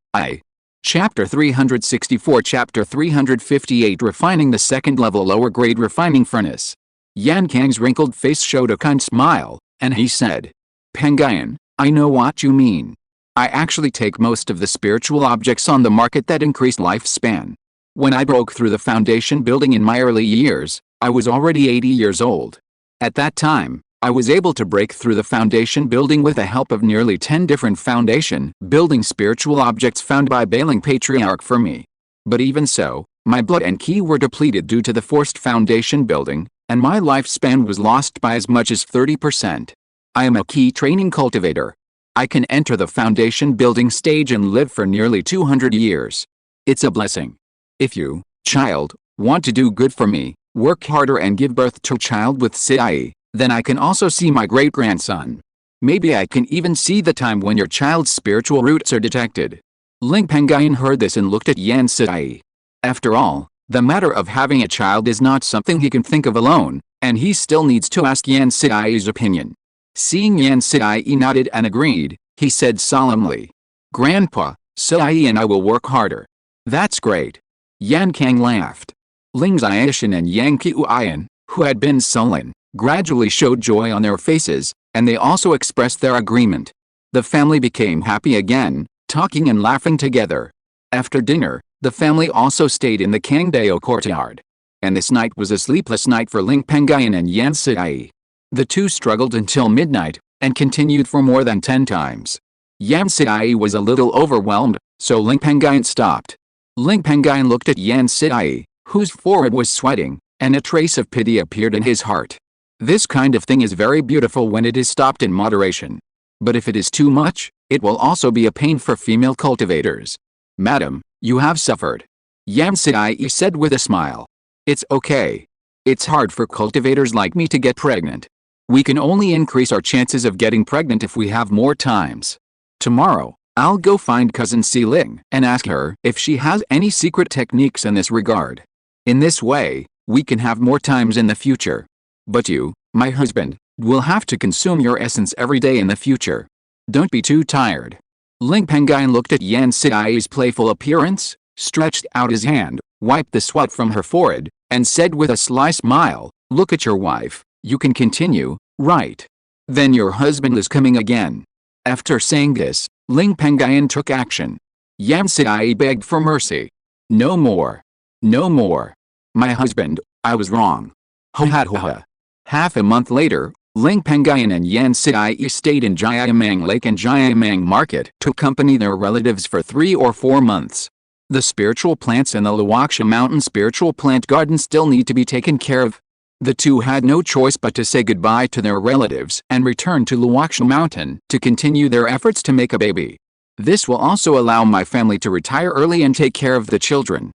Chapter 364 Chapter 358 Refining the second level lower grade refining furnace. Yan Kang's wrinkled face showed a kind smile, and he said, Pengyun, I know what you mean. I actually take most of the spiritual objects on the market that increase lifespan. When I broke through the foundation building in my early years, I was already 80 years old. At that time, I was able to break through the foundation building with the help of nearly 10 different foundation building spiritual objects found by Ling Patriarch for me. But even so, my blood and ki were depleted due to the forced foundation building, and my lifespan was lost by as much as 30%. I am a ki training cultivator. I can enter the foundation building stage and live for nearly 200 years. It's a blessing. If you, child, want to do good for me, work harder and give birth to a child with Sai, then I can also see my great-grandson. Maybe I can even see the time when your child's spiritual roots are detected. Ling Pengyun heard this and looked at Yan Sai. After all, the matter of having a child is not something he can think of alone, and he still needs to ask Yan Sai's opinion. Seeing Yan Sai nodded and agreed, he said solemnly, "Grandpa, Sai and I will work harder." "That's great." Yan Kang laughed. Ling Xiaoshan and Yang Qiuyan, who had been sullen, gradually showed joy on their faces, and they also expressed their agreement. The family became happy again, talking and laughing together. After dinner, the family also stayed in the Kangdao courtyard. And this night was a sleepless night for Ling Pengyun and Yan Sai. The two struggled until midnight, and continued for more than 10 times. Yan Sai was a little overwhelmed, so Ling Pengyun stopped. Ling Pengyun looked at Yan Sai, whose forehead was sweating, and a trace of pity appeared in his heart. This kind of thing is very beautiful when it is stopped in moderation. But if it is too much, it will also be a pain for female cultivators. "Madam, you have suffered," Yan Sai said with a smile. "It's okay. It's hard for cultivators like me to get pregnant. We can only increase our chances of getting pregnant if we have more times. Tomorrow, I'll go find cousin Si Ling and ask her if she has any secret techniques in this regard. In this way, we can have more times in the future. But you, my husband, will have to consume your essence every day in the future. Don't be too tired." Ling Pengyun looked at Yan Sai's playful appearance, stretched out his hand, wiped the sweat from her forehead, and said with a sly smile, "Look at your wife, you can continue, right? Then your husband is coming again." After saying this, Ling Pengyun took action. Yan Sai begged for mercy. "No more. No more. My husband, I was wrong." Ha ha ha. Half a month later, Ling Pengyun and Yan Sai stayed in Jiamang Lake and Jiamang Market to accompany their relatives for 3 or 4 months. The spiritual plants in the Lingxiao Mountain spiritual plant garden still need to be taken care of. The two had no choice but to say goodbye to their relatives and return to Lingxiao Mountain to continue their efforts to make a baby. This will also allow my family to retire early and take care of the children.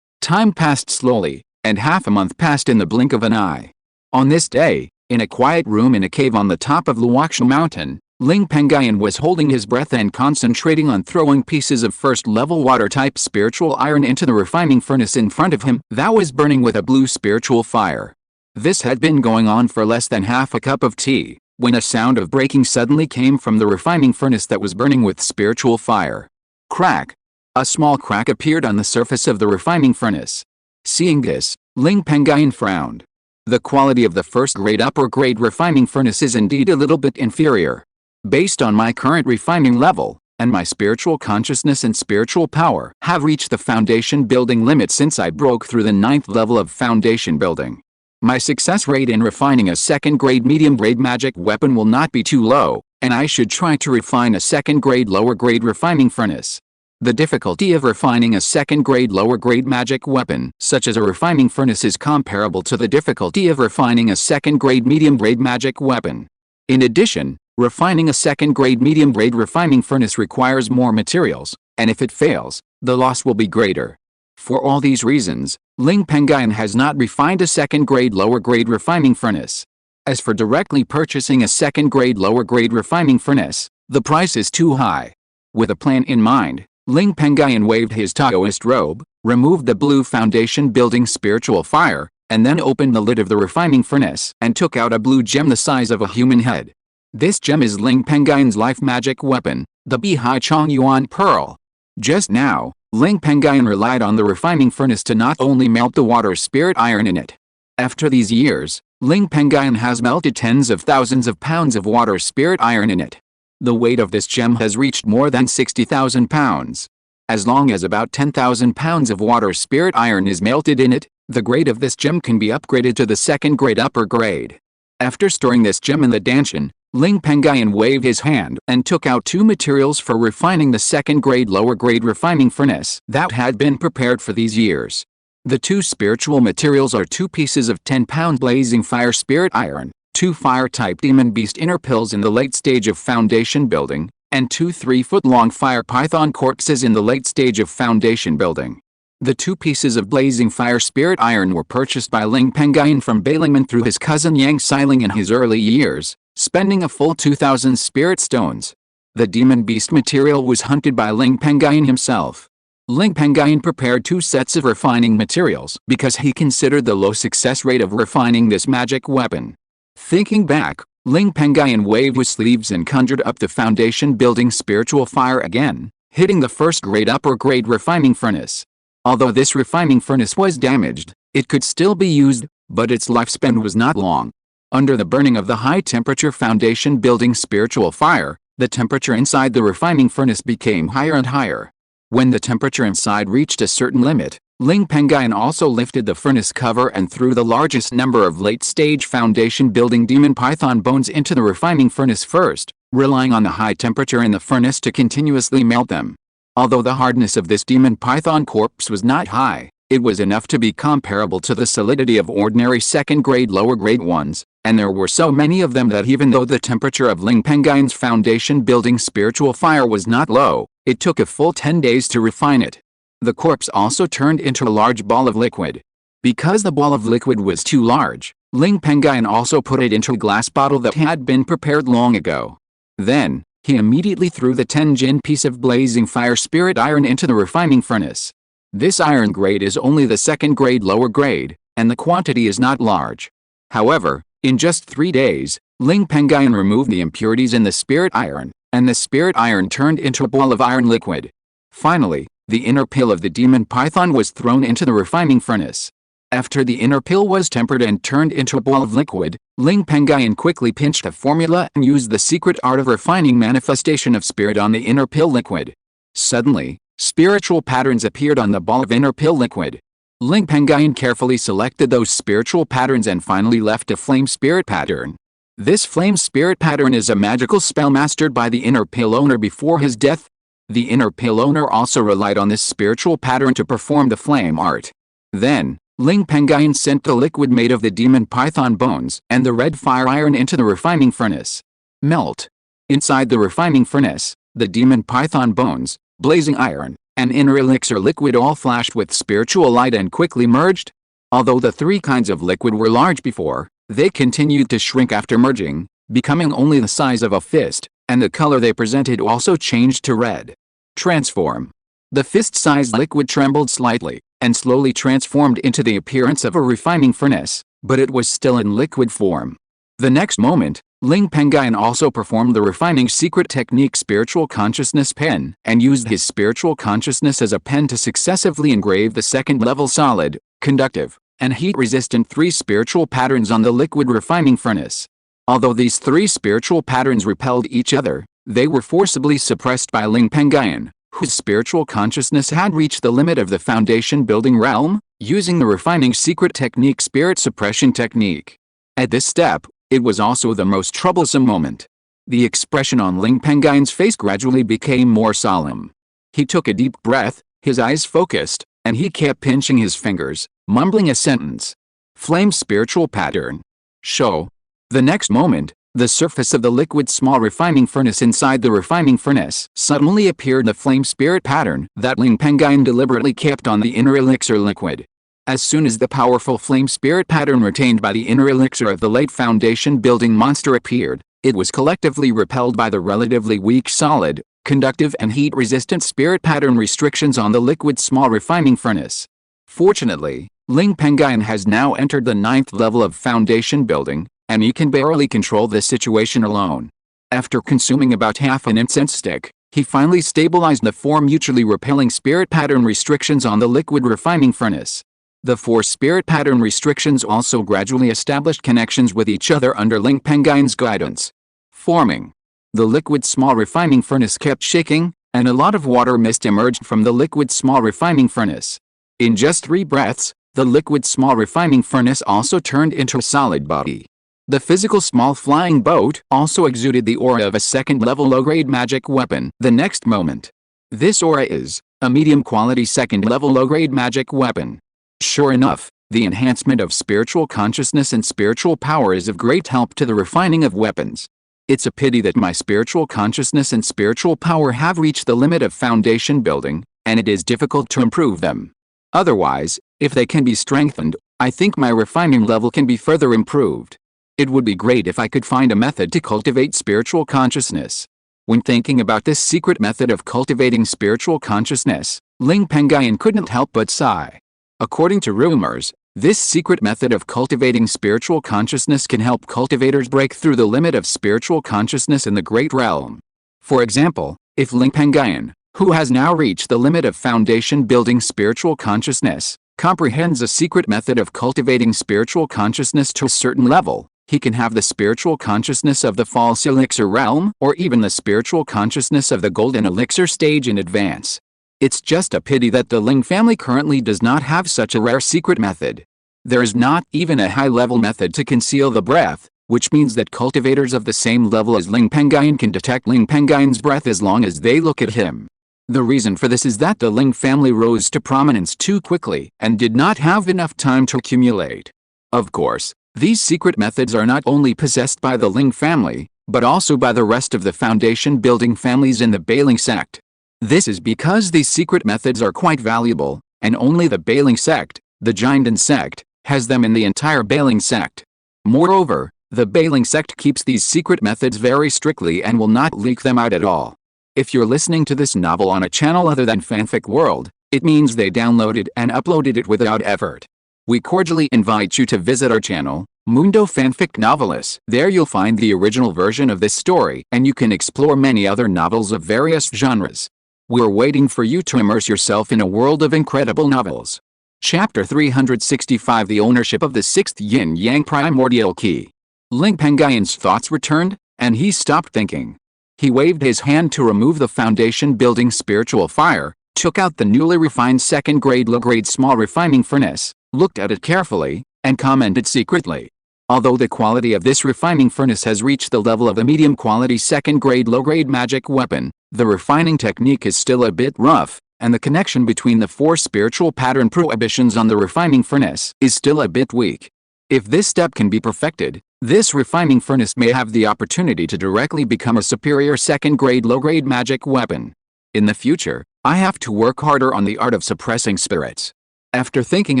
Time passed slowly, and half a month passed in the blink of an eye. On this day, in a quiet room in a cave on the top of Lingxiao Mountain, Ling Pengyun was holding his breath and concentrating on throwing pieces of first-level water-type spiritual iron into the refining furnace in front of him that was burning with a blue spiritual fire. This had been going on for less than half a cup of tea, when a sound of breaking suddenly came from the refining furnace that was burning with spiritual fire. Crack! A small crack appeared on the surface of the refining furnace. Seeing this, Ling Pengyun frowned. The quality of the first-grade upper-grade refining furnace is indeed a little bit inferior. Based on my current refining level, and my spiritual consciousness and spiritual power have reached the foundation building limit since I broke through the 9th level of foundation building. My success rate in refining a second-grade medium-grade magic weapon will not be too low, and I should try to refine a second-grade lower-grade refining furnace. The difficulty of refining a second-grade lower-grade magic weapon, such as a refining furnace, is comparable to the difficulty of refining a second-grade medium-grade magic weapon. In addition, refining a second-grade medium-grade refining furnace requires more materials, and if it fails, the loss will be greater. For all these reasons, Ling Pengyun has not refined a second-grade lower-grade refining furnace. As for directly purchasing a second-grade lower-grade refining furnace, the price is too high. With a plan in mind, Ling Pengyun waved his Taoist robe, removed the blue foundation building spiritual fire, and then opened the lid of the refining furnace and took out a blue gem the size of a human head. This gem is Ling Pengyun's life magic weapon, the Bihai Chong Yuan Pearl. Just now, Ling Pengyun relied on the refining furnace to not only melt the water spirit iron in it, After these years, Ling Pengyun has melted tens of thousands of pounds of water spirit iron in it. The weight of this gem has reached more than 60,000 pounds. As long as about 10,000 pounds of water spirit iron is melted in it, the grade of this gem can be upgraded to the second grade upper grade. After storing this gem in the dantian, Ling Pengyun waved his hand and took out two materials for refining the second grade lower grade refining furnace that had been prepared for these years. The two spiritual materials are two pieces of 10-pound blazing fire spirit iron, two fire-type demon beast inner pills in the late stage of foundation building, and two 3-foot-long fire python corpses in the late stage of foundation building. The two pieces of blazing fire spirit iron were purchased by Ling Pengyun from Bailingman through his cousin Yang Xiling in his early years, spending a full 2,000 spirit stones. The demon beast material was hunted by Ling Pengyun himself. Ling Pengyun prepared two sets of refining materials because he considered the low success rate of refining this magic weapon. Thinking back, Ling Pengyun waved his sleeves and conjured up the foundation building spiritual fire again, hitting the first grade upper grade refining furnace. Although this refining furnace was damaged, it could still be used, but its lifespan was not long. Under the burning of the high temperature foundation building spiritual fire, the temperature inside the refining furnace became higher and higher. When the temperature inside reached a certain limit, Ling Pengyun also lifted the furnace cover and threw the largest number of late-stage foundation building demon python bones into the refining furnace first, relying on the high temperature in the furnace to continuously melt them. Although the hardness of this demon python corpse was not high, it was enough to be comparable to the solidity of ordinary second-grade lower-grade ones, and there were so many of them that even though the temperature of Ling Pengyun's foundation building spiritual fire was not low, it took a full 10 days to refine it. The corpse also turned into a large ball of liquid. Because the ball of liquid was too large, Ling Pengyun also put it into a glass bottle that had been prepared long ago. Then, he immediately threw the 10-jin piece of blazing fire spirit iron into the refining furnace. This iron grade is only the second grade lower grade, and the quantity is not large. However, in just 3 days, Ling Pengyun removed the impurities in the spirit iron, and the spirit iron turned into a ball of iron liquid. Finally, the inner pill of the demon python was thrown into the refining furnace. After the inner pill was tempered and turned into a ball of liquid, Ling Pengyun quickly pinched a formula and used the secret art of refining manifestation of spirit on the inner pill liquid. Suddenly, spiritual patterns appeared on the ball of inner pill liquid. Ling Pengyun carefully selected those spiritual patterns and finally left a flame spirit pattern. This flame spirit pattern is a magical spell mastered by the inner pill owner before his death. The inner pill owner also relied on this spiritual pattern to perform the flame art. Then, Ling Pengyun sent the liquid made of the demon python bones and the red fire iron into the refining furnace. Melt. Inside the refining furnace, the demon python bones, blazing iron, and inner elixir liquid all flashed with spiritual light and quickly merged. Although the three kinds of liquid were large before, they continued to shrink after merging, becoming only the size of a fist, and the color they presented also changed to red. Transform. The fist-sized liquid trembled slightly, and slowly transformed into the appearance of a refining furnace, but it was still in liquid form. The next moment, Ling Pengyun also performed the refining secret technique spiritual consciousness pen, and used his spiritual consciousness as a pen to successively engrave the second-level solid, conductive, and heat-resistant 3 spiritual patterns on the liquid refining furnace. Although these 3 spiritual patterns repelled each other, they were forcibly suppressed by Ling Pengyun, whose spiritual consciousness had reached the limit of the foundation building realm, using the refining secret technique spirit suppression technique. At this step, it was also the most troublesome moment. The expression on Ling Pengyun's face gradually became more solemn. He took a deep breath, his eyes focused, and he kept pinching his fingers, mumbling a sentence. Flame spiritual pattern. Show. The next moment, the surface of the liquid small refining furnace inside the refining furnace suddenly appeared the flame spirit pattern that Ling Pengyun deliberately kept on the inner elixir liquid. As soon as the powerful flame spirit pattern retained by the inner elixir of the late foundation building monster appeared, it was collectively repelled by the relatively weak solid, conductive and heat-resistant spirit pattern restrictions on the liquid small refining furnace. Fortunately, Ling Pengyun has now entered the 9th level of foundation building, and he can barely control the situation alone. After consuming about half an incense stick, he finally stabilized the 4 mutually repelling spirit pattern restrictions on the liquid refining furnace. The four spirit pattern restrictions also gradually established connections with each other under Ling Pengyun's guidance. Forming. The liquid small refining furnace kept shaking, and a lot of water mist emerged from the liquid small refining furnace. In just 3 breaths, the liquid small refining furnace also turned into a solid body. The physical small flying boat also exuded the aura of a second-level low-grade magic weapon the next moment. This aura is a medium-quality second-level low-grade magic weapon. Sure enough, the enhancement of spiritual consciousness and spiritual power is of great help to the refining of weapons. It's a pity that my spiritual consciousness and spiritual power have reached the limit of foundation building, and it is difficult to improve them. Otherwise, if they can be strengthened, I think my refining level can be further improved. It would be great if I could find a method to cultivate spiritual consciousness. When thinking about this secret method of cultivating spiritual consciousness, Ling Pengyun couldn't help but sigh. According to rumors, this secret method of cultivating spiritual consciousness can help cultivators break through the limit of spiritual consciousness in the Great Realm. For example, if Ling Pengyun, who has now reached the limit of foundation building spiritual consciousness, comprehends a secret method of cultivating spiritual consciousness to a certain level, he can have the spiritual consciousness of the false elixir realm or even the spiritual consciousness of the golden elixir stage in advance. It's just a pity that the Ling family currently does not have such a rare secret method. There is not even a high-level method to conceal the breath, which means that cultivators of the same level as Ling Pengyun can detect Ling Pengyun's breath as long as they look at him. The reason for this is that the Ling family rose to prominence too quickly and did not have enough time to accumulate. Of course, these secret methods are not only possessed by the Ling family, but also by the rest of the foundation-building families in the Baling sect. This is because these secret methods are quite valuable, and only the Baling sect, the Jade sect, has them in the entire Baling sect. Moreover, the Baling sect keeps these secret methods very strictly and will not leak them out at all. If you're listening to this novel on a channel other than Fanfic World, it means they downloaded and uploaded it without effort. We cordially invite you to visit our channel, Mundo Fanfic Novelis. There you'll find the original version of this story, and you can explore many other novels of various genres. We're waiting for you to immerse yourself in a world of incredible novels. Chapter 365: The Ownership of the Sixth Yin-Yang Primordial Key. Ling Pengyun's thoughts returned, and he stopped thinking. He waved his hand to remove the foundation-building spiritual fire, took out the newly refined second-grade low-grade small refining furnace, looked at it carefully, and commented secretly. Although the quality of this refining furnace has reached the level of a medium-quality second-grade low-grade magic weapon, the refining technique is still a bit rough, and the connection between the 4 spiritual pattern prohibitions on the refining furnace is still a bit weak. If this step can be perfected, this refining furnace may have the opportunity to directly become a superior second-grade low-grade magic weapon. In the future, I have to work harder on the art of suppressing spirits. After thinking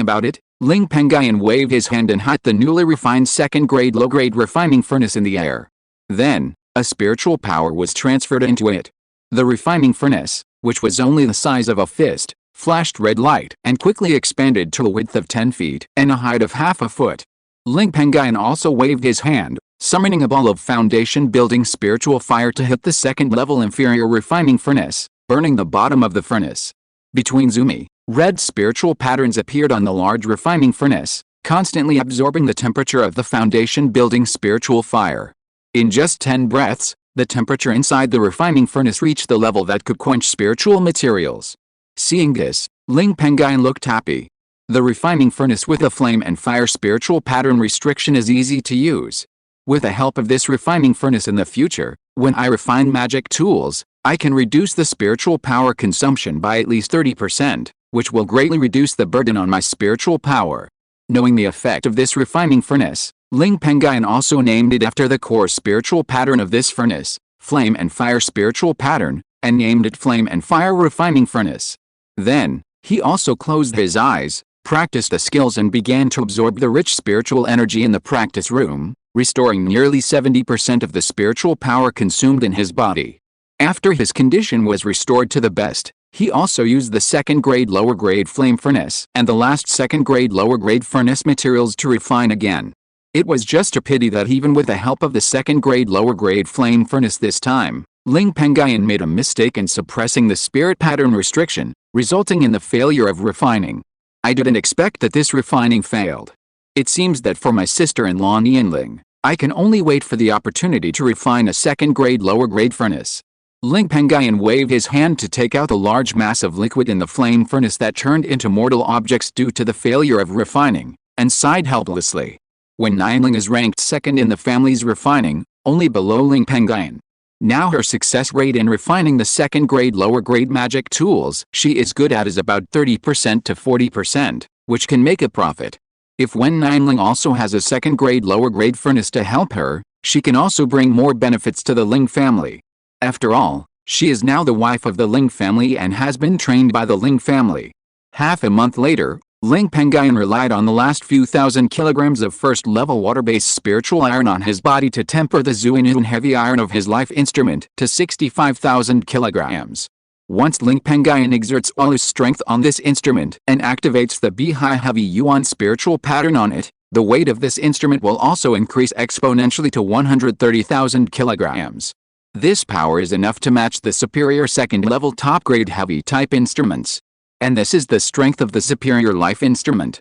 about it, Ling Pengyun waved his hand and hit the newly refined second-grade low-grade refining furnace in the air. Then, a spiritual power was transferred into it. The refining furnace, which was only the size of a fist, flashed red light and quickly expanded to a width of 10 feet and a height of half a foot. Ling Pengyun also waved his hand, summoning a ball of foundation-building spiritual fire to hit the second-level inferior refining furnace, burning the bottom of the furnace. Between zoomy, red spiritual patterns appeared on the large refining furnace, constantly absorbing the temperature of the foundation-building spiritual fire. In just 10 breaths, the temperature inside the refining furnace reached the level that could quench spiritual materials. Seeing this, Ling Pengyun looked happy. The refining furnace with a flame and fire spiritual pattern restriction is easy to use. With the help of this refining furnace in the future, when I refine magic tools, I can reduce the spiritual power consumption by at least 30%, which will greatly reduce the burden on my spiritual power. Knowing the effect of this refining furnace, Ling Pengyun also named it after the core spiritual pattern of this furnace, Flame and Fire Spiritual Pattern, and named it Flame and Fire Refining Furnace. Then, he also closed his eyes, practiced the skills and began to absorb the rich spiritual energy in the practice room, restoring nearly 70% of the spiritual power consumed in his body. After his condition was restored to the best, he also used the second-grade lower-grade flame furnace and the last second-grade lower-grade furnace materials to refine again. It was just a pity that even with the help of the second-grade lower-grade flame furnace this time, Ling Pengyun made a mistake in suppressing the spirit pattern restriction, resulting in the failure of refining. I didn't expect that this refining failed. It seems that for my sister-in-law Nianling, I can only wait for the opportunity to refine a second-grade lower-grade furnace. Ling Pengyun waved his hand to take out the large mass of liquid in the flame furnace that turned into mortal objects due to the failure of refining, and sighed helplessly. When Nianling is ranked second in the family's refining, only below Ling Pengyun. Now her success rate in refining the second-grade lower-grade magic tools she is good at is about 30% to 40%, which can make a profit. If when Nianling also has a second-grade lower-grade furnace to help her, she can also bring more benefits to the Ling family. After all, she is now the wife of the Ling family and has been trained by the Ling family. Half a month later, Ling Pengyun relied on the last few thousand kilograms of first-level water-based spiritual iron on his body to temper the Zuinun heavy iron of his life instrument to 65,000 kilograms. Once Ling Pengyun exerts all his strength on this instrument and activates the Bihai heavy yuan spiritual pattern on it, the weight of this instrument will also increase exponentially to 130,000 kilograms. This power is enough to match the superior second-level top-grade heavy type instruments. And this is the strength of the superior life instrument.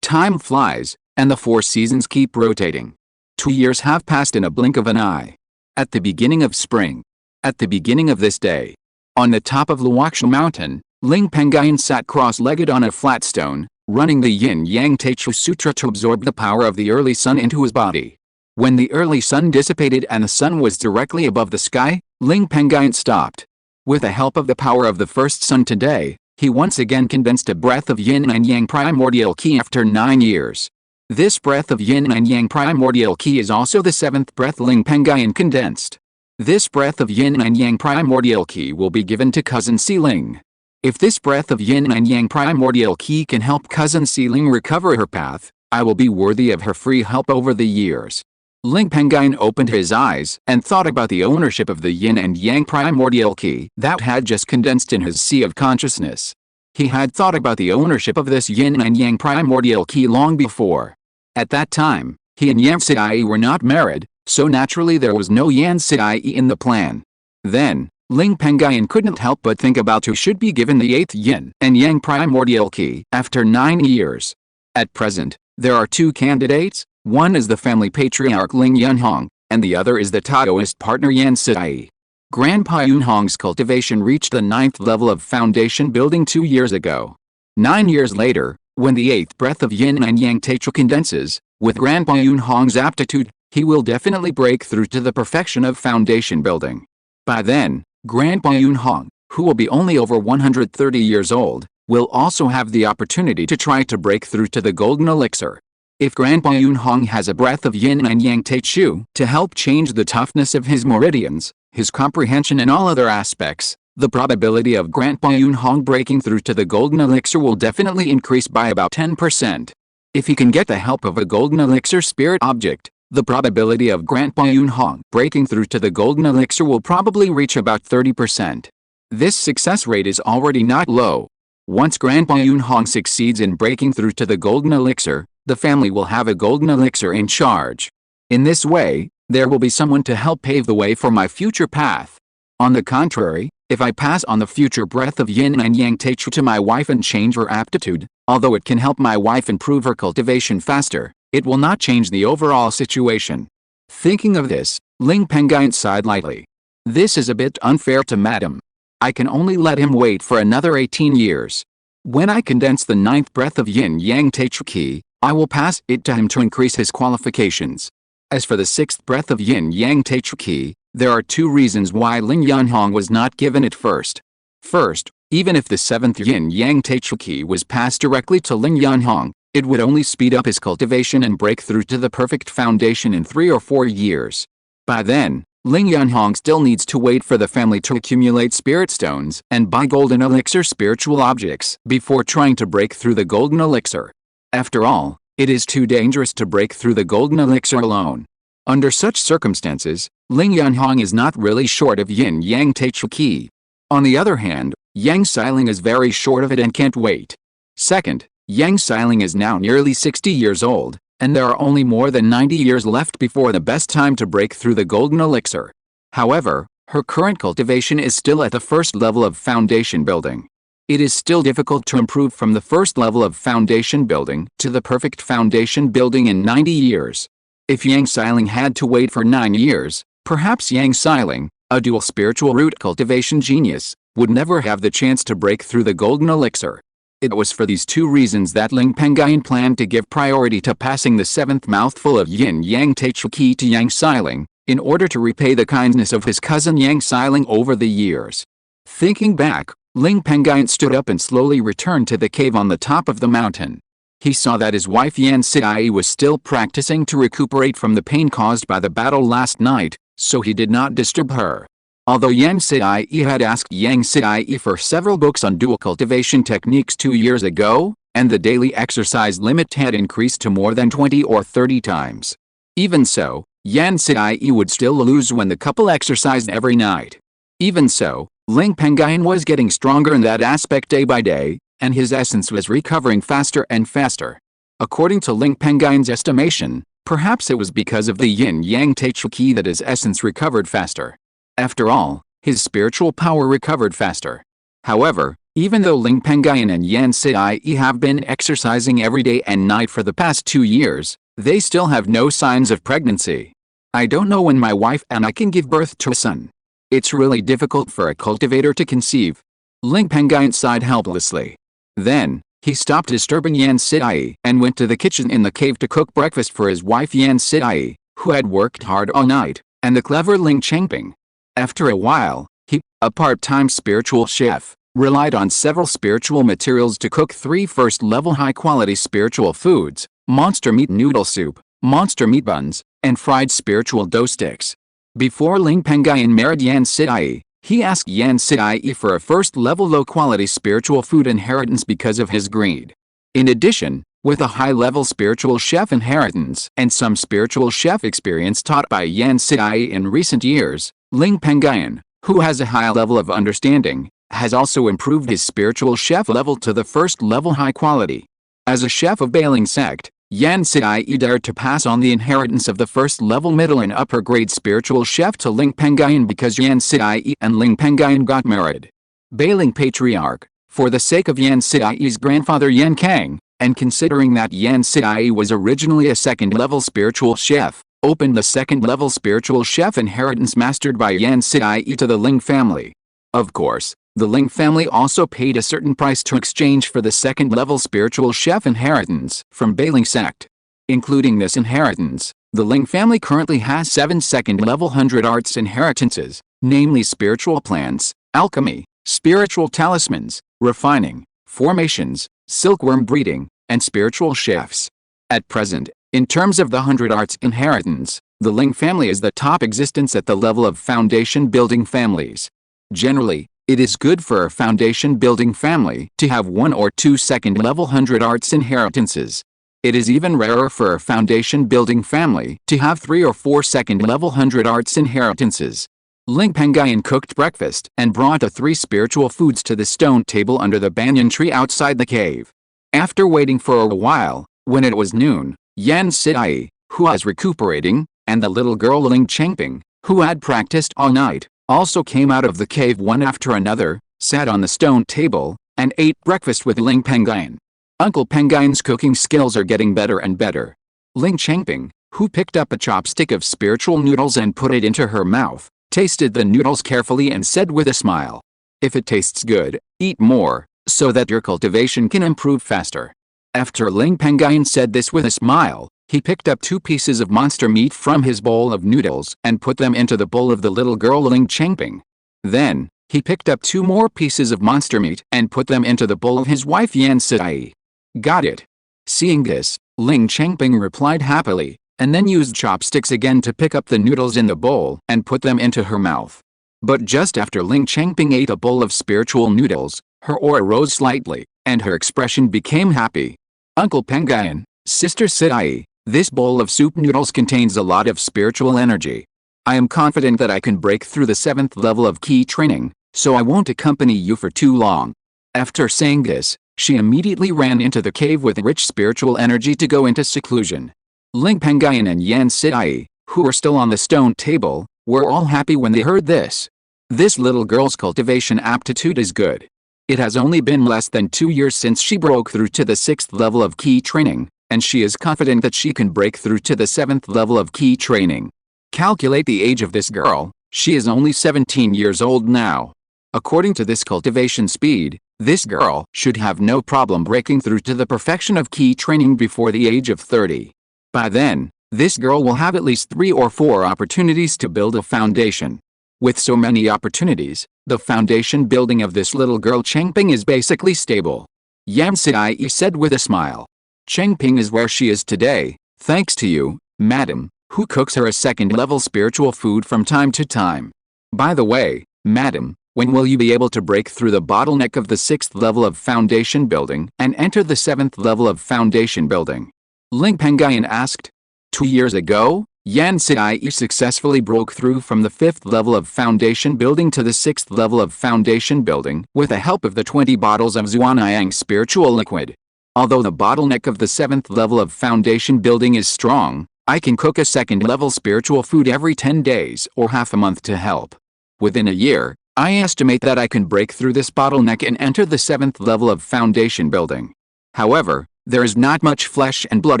Time flies, and the 4 seasons keep rotating. 2 years have passed in a blink of an eye. At the beginning of spring. At the beginning of this day. On the top of Qingshi Mountain, Ling Pengyun sat cross-legged on a flat stone, running the Yin-Yang Sutra to absorb the power of the early sun into his body. When the early sun dissipated and the sun was directly above the sky, Ling Pengyun stopped. With the help of the power of the first sun today, he once again condensed a breath of yin and yang primordial qi after 9 years. This breath of yin and yang primordial qi is also the 7th breath Ling Pengyun condensed. This breath of yin and yang primordial qi will be given to cousin Ling. If this breath of yin and yang primordial qi can help cousin Ling recover her path, I will be worthy of her free help over the years. Ling Pengyun opened his eyes and thought about the ownership of the yin and yang primordial qi that had just condensed in his sea of consciousness. He had thought about the ownership of this yin and yang primordial qi long before. At that time, he and Yang Sidai were not married, so naturally there was no Yan Sidai in the plan. Then, Ling Pengyun couldn't help but think about who should be given the 8th yin and yang primordial qi after 9 years. At present, there are 2 candidates. One is the family patriarch Ling Yunhong, and the other is the Taoist partner Yan Sidai. Grandpa Yunhong's cultivation reached the 9th level of foundation building 2 years ago. 9 years later, when the 8th breath of yin and yang Taichu condenses, with Grandpa Yunhong's aptitude, he will definitely break through to the perfection of foundation building. By then, Grandpa Yunhong, who will be only over 130 years old, will also have the opportunity to try to break through to the golden elixir. If Grandpa Yunhong has a breath of yin and yang Taichu to help change the toughness of his meridians, his comprehension and all other aspects, the probability of Grandpa Yunhong breaking through to the golden elixir will definitely increase by about 10%. If he can get the help of a golden elixir spirit object, the probability of Grandpa Yunhong breaking through to the golden elixir will probably reach about 30%. This success rate is already not low. Once Grandpa Yunhong succeeds in breaking through to the golden elixir, the family will have a golden elixir in charge. In this way, there will be someone to help pave the way for my future path. On the contrary, if I pass on the future breath of yin and yang Taichu to my wife and change her aptitude, although it can help my wife improve her cultivation faster, it will not change the overall situation. Thinking of this, Ling Pengyun sighed lightly. This is a bit unfair to Madam. I can only let him wait for another 18 years. When I condense the 9th breath of yin-yang Taichu qi, I will pass it to him to increase his qualifications. As for the 6th breath of yin-yang Taichu qi, there are 2 reasons why Ling Yunhong was not given it first. First, even if the 7th yin-yang Taichu qi was passed directly to Ling Yunhong, it would only speed up his cultivation and break through to the perfect foundation in 3 or 4 years. By then, Ling Yunhong still needs to wait for the family to accumulate spirit stones and buy golden elixir spiritual objects before trying to break through the golden elixir. After all, it is too dangerous to break through the golden elixir alone. Under such circumstances, Ling Yunhong is not really short of yin-yang Taichu qi. On the other hand, Yang Xiling is very short of it and can't wait. Second, Yang Xiling is now nearly 60 years old, and there are only more than 90 years left before the best time to break through the golden elixir. However, her current cultivation is still at the first level of foundation building. It is still difficult to improve from the first level of foundation building to the perfect foundation building in 90 years. If Yang Xiling had to wait for 9 years, perhaps Yang Xiling, a dual spiritual root cultivation genius, would never have the chance to break through the golden elixir. It was for these two reasons that Ling Pengyun planned to give priority to passing the 7th mouthful of yin-yang Taichu Qi to Yang Xiling, in order to repay the kindness of his cousin Yang Xiling over the years. Thinking back, Ling Pengyun stood up and slowly returned to the cave on the top of the mountain. He saw that his wife Yan Xiai was still practicing to recuperate from the pain caused by the battle last night, so he did not disturb her. Although Yan Xiai had asked Yang Xiai for several books on dual cultivation techniques 2 years ago, and the daily exercise limit had increased to more than 20 or 30 times. Even so, Yan Xiai would still lose when the couple exercised every night. Even so, Ling Pengyun was getting stronger in that aspect day by day, and his essence was recovering faster and faster. According to Ling Pengyun's estimation, perhaps it was because of the yin-yang Taichu Qi that his essence recovered faster. After all, his spiritual power recovered faster. However, even though Ling Pengyun and Yan Xiai have been exercising every day and night for the past 2 years, they still have no signs of pregnancy. I don't know when my wife and I can give birth to a son. It's really difficult for a cultivator to conceive. Ling Pengyun sighed helplessly. Then, he stopped disturbing Yan Xiai and went to the kitchen in the cave to cook breakfast for his wife Yan Xiai, who had worked hard all night, and the clever Ling Changping. After a while, he, a part-time spiritual chef, relied on several spiritual materials to cook 3 first-level high-quality spiritual foods: monster meat noodle soup, monster meat buns, and fried spiritual dough sticks. Before Ling Pengyun married Yan Xiai, he asked Yan Xiai for a first-level low-quality spiritual food inheritance because of his greed. In addition, with a high-level spiritual chef inheritance and some spiritual chef experience taught by Yan Xiai in recent years, Ling Pengyun, who has a high level of understanding, has also improved his spiritual chef level to the first-level high quality. As a chef of Bailing sect, Yan Xiai dared to pass on the inheritance of the first-level middle and upper-grade spiritual chef to Ling Pengyun because Yan Xiai and Ling Pengyun got married. Bailing patriarch, for the sake of Yan Xiai's grandfather Yan Kang, and considering that Yan Xiai was originally a second-level spiritual chef, opened the second-level spiritual chef inheritance mastered by Yan Xiai to the Ling family. Of course, the Ling family also paid a certain price to exchange for the second-level spiritual chef inheritance from Bailing sect. Including this inheritance, the Ling family currently has 7 second-level 100 arts inheritances, namely spiritual plants, alchemy, spiritual talismans, refining, formations, silkworm breeding, and spiritual chefs. At present, in terms of the 100 arts inheritance, the Ling family is the top existence at the level of foundation building families. Generally, it is good for a foundation building family to have 1 or 2 second-level 100 arts inheritances. It is even rarer for a foundation building family to have 3 or 4 second-level 100 arts inheritances. Ling Pengyun cooked breakfast and brought the 3 spiritual foods to the stone table under the banyan tree outside the cave. After waiting for a while, when it was noon, Yan Xiai, who was recuperating, and the little girl Ling Changping, who had practiced all night, also came out of the cave one after another, sat on the stone table, and ate breakfast with Ling Pengyun. Uncle Pengyun's cooking skills are getting better and better. Ling Changping, who picked up a chopstick of spiritual noodles and put it into her mouth, tasted the noodles carefully and said with a smile, "If it tastes good, eat more, so that your cultivation can improve faster." After Ling Pengyun said this with a smile, he picked up 2 pieces of monster meat from his bowl of noodles and put them into the bowl of the little girl Ling Changping. Then, he picked up 2 more pieces of monster meat and put them into the bowl of his wife Yan Xiai. "Got it." Seeing this, Ling Changping replied happily, and then used chopsticks again to pick up the noodles in the bowl and put them into her mouth. But just after Ling Changping ate a bowl of spiritual noodles, her aura rose slightly, and her expression became happy. "Uncle Pengyun, Sister Xiai, this bowl of soup noodles contains a lot of spiritual energy. I am confident that I can break through the 7th level of key training, so I won't accompany you for too long." After saying this, she immediately ran into the cave with rich spiritual energy to go into seclusion. Ling Pengyun and Yan Xiai, who were still on the stone table, were all happy when they heard this. This little girl's cultivation aptitude is good. It has only been less than 2 years since she broke through to the 6th level of key training, and she is confident that she can break through to the 7th level of key training. Calculate the age of this girl, she is only 17 years old now. According to this cultivation speed, this girl should have no problem breaking through to the perfection of key training before the age of 30. By then, this girl will have at least 3 or 4 opportunities to build a foundation. With so many opportunities, the foundation building of this little girl Chengping is basically stable. Yan Sidai said with a smile. Chengping is where she is today, thanks to you, madam, who cooks her a second-level spiritual food from time to time. By the way, madam, when will you be able to break through the bottleneck of the 6th level of foundation building and enter the 7th level of foundation building? Ling Pengyun asked. 2 years ago, Yan Sidai successfully broke through from the 5th level of foundation building to the 6th level of foundation building with the help of the 20 bottles of Zhuanayang spiritual liquid. Although the bottleneck of the 7th level of foundation building is strong, I can cook a second-level spiritual food every 10 days or half a month to help. Within a year, I estimate that I can break through this bottleneck and enter the 7th level of foundation building. However, there is not much flesh and blood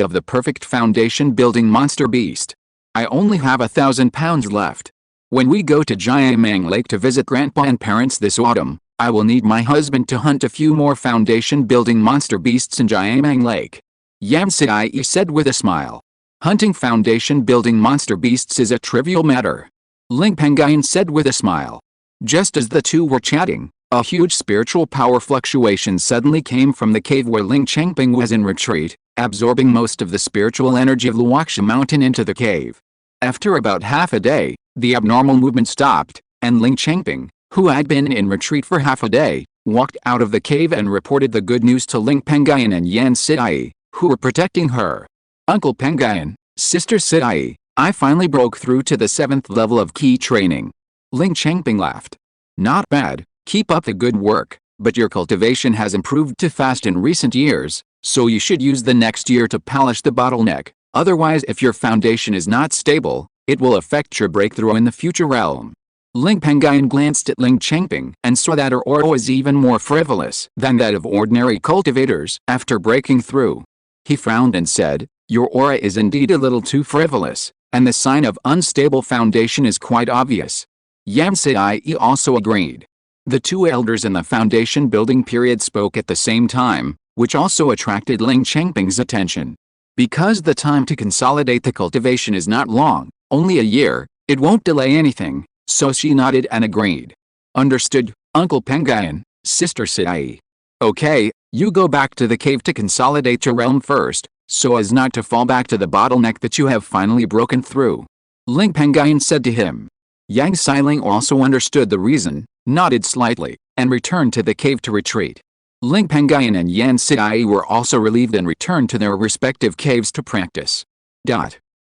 of the perfect foundation building monster beast. I only have 1,000 pounds left. When we go to Jiamang Lake to visit grandpa and parents this autumn, I will need my husband to hunt a few more foundation building monster beasts in Jiamang Lake. Yan Sidai said with a smile. Hunting foundation building monster beasts is a trivial matter. Ling Pengyun said with a smile. Just as the two were chatting, a huge spiritual power fluctuation suddenly came from the cave where Ling Chengping was in retreat, absorbing most of the spiritual energy of Qingshi Mountain into the cave. After about half a day, the abnormal movement stopped, and Ling Chengping, who had been in retreat for half a day, walked out of the cave and reported the good news to Ling Pengyun and Yan Sidai, who were protecting her. Uncle Pengyun, Sister Sidai, I finally broke through to the 7th level of key training. Ling Chengping laughed. Not bad, keep up the good work, but your cultivation has improved too fast in recent years, so you should use the next year to polish the bottleneck. Otherwise, if your foundation is not stable, it will affect your breakthrough in the future realm. Ling Pengyun glanced at Ling Chengping and saw that her aura was even more frivolous than that of ordinary cultivators after breaking through. He frowned and said, your aura is indeed a little too frivolous, and the sign of unstable foundation is quite obvious. Yan Sidai also agreed. The two elders in the foundation building period spoke at the same time, which also attracted Ling Chengping's attention. Because the time to consolidate the cultivation is not long, only a year, it won't delay anything, so she nodded and agreed. Understood, Uncle Pengyun, Sister Sidai. Okay, you go back to the cave to consolidate your realm first, so as not to fall back to the bottleneck that you have finally broken through. Ling Pengyun said to him. Yang Xiling also understood the reason, nodded slightly, and returned to the cave to retreat. Ling Pengyun and Yan Sidai were also relieved and returned to their respective caves to practice.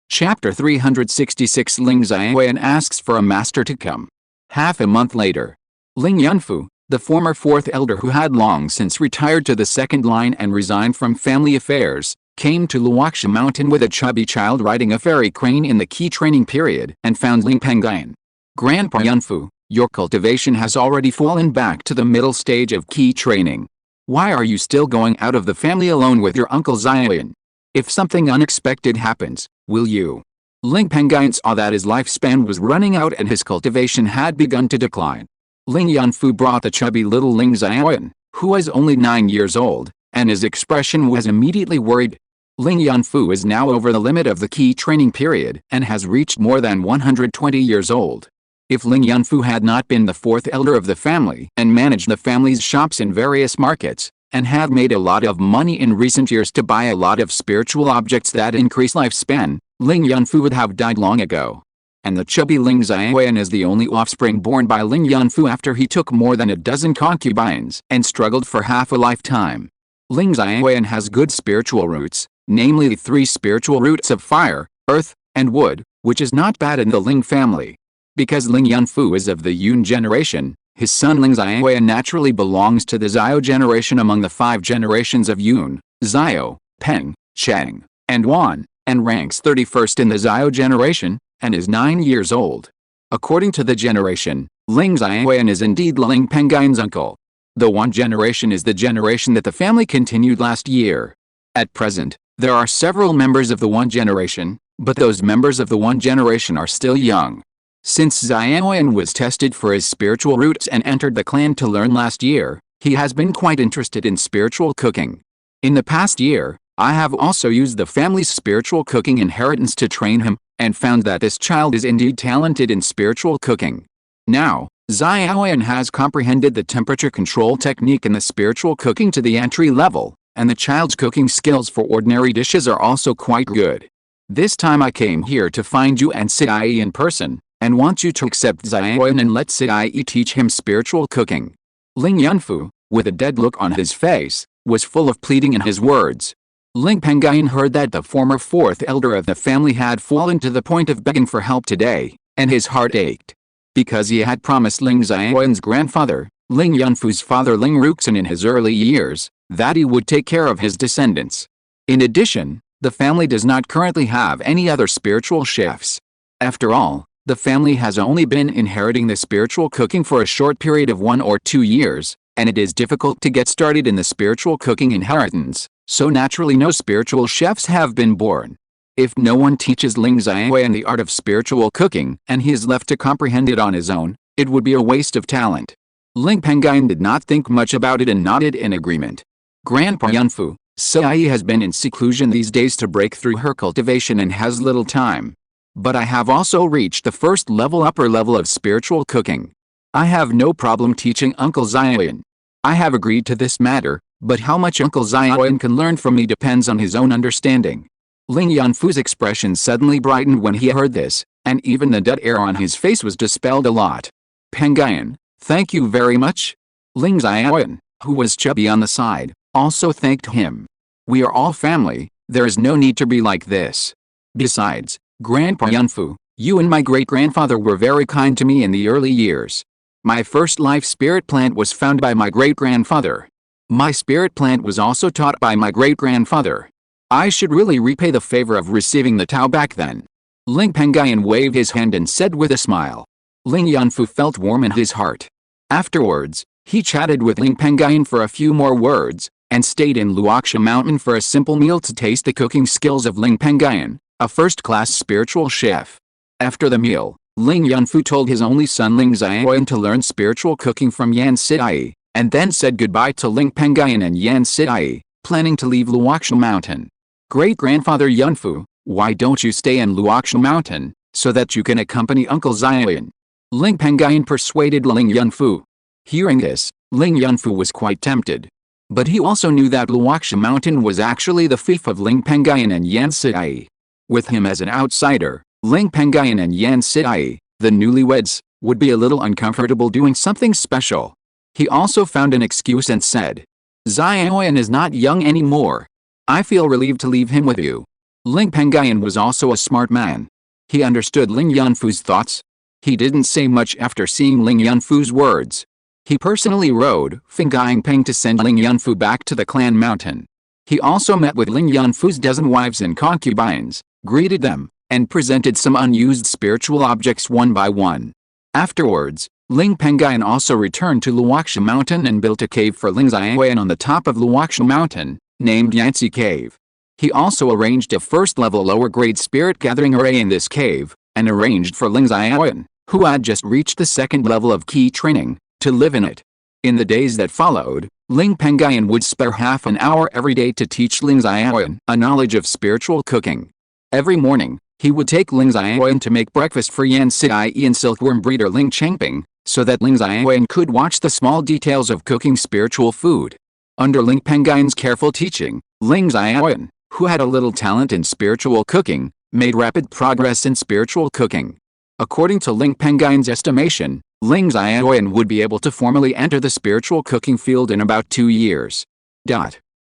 Chapter 366 Ling Xiaoyan asks for a master to come. Half a month later, Ling Yunfu, the former 4th elder who had long since retired to the 2nd line and resigned from family affairs, came to Qingshi Mountain with a chubby child riding a fairy crane in the key training period and found Ling Pengyun. Grandpa Yunfu, your cultivation has already fallen back to the middle stage of key training. Why are you still going out of the family alone with your Uncle Xiaoyan? If something unexpected happens, will you? Ling Pengyun saw that his lifespan was running out and his cultivation had begun to decline. Ling Yunfu brought the chubby little Ling Xiaoyan, who was only 9 years old, and his expression was immediately worried. Ling Yunfu is now over the limit of the key training period and has reached more than 120 years old. If Ling Yunfu had not been the 4th elder of the family and managed the family's shops in various markets, and had made a lot of money in recent years to buy a lot of spiritual objects that increase lifespan, Ling Yunfu would have died long ago. And the chubby Ling Xiaoyan is the only offspring born by Ling Yunfu after he took more than a dozen concubines and struggled for half a lifetime. Ling Xiaoyan has good spiritual roots, namely 3 spiritual roots of fire, earth, and wood, which is not bad in the Ling family. Because Ling Yunfu is of the Yun generation, his son Ling Xiaoyan naturally belongs to the Xiao generation among the 5 generations of Yun, Xiao, Peng, Chang, and Wan, and ranks 31st in the Xiao generation, and is 9 years old. According to the generation, Ling Xiaoyan is indeed Ling Pengyun's uncle. The one generation is the generation that the family continued last year. At present, there are several members of the one generation, but those members of the one generation are still young. Since Xiaoyan was tested for his spiritual roots and entered the clan to learn last year, he has been quite interested in spiritual cooking. In the past year, I have also used the family's spiritual cooking inheritance to train him, and found that this child is indeed talented in spiritual cooking. Now, Xiaoyan has comprehended the temperature control technique in the spiritual cooking to the entry level, and the child's cooking skills for ordinary dishes are also quite good. This time I came here to find you and Siai in person, and want you to accept Xiaoyan and let Siai teach him spiritual cooking. Ling Yunfu, with a dead look on his face, was full of pleading in his words. Ling Pengyun heard that the former fourth elder of the family had fallen to the point of begging for help today, and his heart ached. Because he had promised Ling Xiaoyan's grandfather, Ling Yunfu's father Ling Ruxin in his early years, that he would take care of his descendants. In addition, the family does not currently have any other spiritual chefs. After all, the family has only been inheriting the spiritual cooking for a short period of 1 or 2 years, and it is difficult to get started in the spiritual cooking inheritance, so naturally no spiritual chefs have been born. If no one teaches Ling Xiaoyan the art of spiritual cooking and he is left to comprehend it on his own, it would be a waste of talent. Ling Pengyun did not think much about it and nodded in agreement. Grandpa Yunfu, Sai has been in seclusion these days to break through her cultivation and has little time. But I have also reached the first upper level of spiritual cooking. I have no problem teaching Uncle Xiaoyan. I have agreed to this matter, but how much Uncle Xiaoyan can learn from me depends on his own understanding. Ling Yunfu's expression suddenly brightened when he heard this, and even the dead air on his face was dispelled a lot. Pengyun, thank you very much. Ling Xiaoyan, who was chubby on the side, also thanked him. We are all family, there is no need to be like this. Besides, Grandpa Yunfu, you and my great-grandfather were very kind to me in the early years. My first life spirit plant was found by my great-grandfather. My spirit plant was also taught by my great-grandfather. I should really repay the favor of receiving the Tao back then. Ling Pengyun waved his hand and said with a smile. Ling Yunfu felt warm in his heart. Afterwards, he chatted with Ling Pengyun for a few more words, and stayed in Lingxiao Mountain for a simple meal to taste the cooking skills of Ling Pengyun, a first-class spiritual chef. After the meal, Ling Yunfu told his only son Ling Xiaoyan to learn spiritual cooking from Yan Siai, and then said goodbye to Ling Pengyun and Yan Siai, planning to leave Lingxiao Mountain. Great-grandfather Yunfu, why don't you stay in Lingxiao Mountain, so that you can accompany Uncle Xiaoyan? Ling Pengyun persuaded Ling Yunfu. Hearing this, Ling Yunfu was quite tempted. But he also knew that Lingxiao Mountain was actually the fief of Ling Pengyun and Yan Siai. With him as an outsider, Ling Pengyun and Yan Siai, the newlyweds, would be a little uncomfortable doing something special. He also found an excuse and said, Xiaoyan is not young anymore. I feel relieved to leave him with you. Ling Pengyun was also a smart man. He understood Ling Yunfu's thoughts. He didn't say much after seeing Ling Yunfu's words. He personally rode Fenggying Peng to send Ling Yunfu back to the clan mountain. He also met with Ling Yunfu's dozen wives and concubines, greeted them, and presented some unused spiritual objects one by one. Afterwards, Ling Pengyun also returned to Lingxiao Mountain and built a cave for Ling Xiaoyan on the top of Lingxiao Mountain, named Yanxi Cave. He also arranged a first-level lower-grade spirit gathering array in this cave, and arranged for Ling Xiaoyan, who had just reached the second level of key training, to live in it. In the days that followed, Ling Pengyun would spare half an hour every day to teach Ling Xiaoyan a knowledge of spiritual cooking. Every morning, he would take Ling Xiaoyan to make breakfast for Yan Siai and silkworm breeder Ling Changping, so that Ling Xiaoyan could watch the small details of cooking spiritual food. Under Ling Pengyun's careful teaching, Ling Xiaoyan, who had a little talent in spiritual cooking, made rapid progress in spiritual cooking. According to Ling Pengyun's estimation, Ling Xiaoyan would be able to formally enter the spiritual cooking field in about 2 years.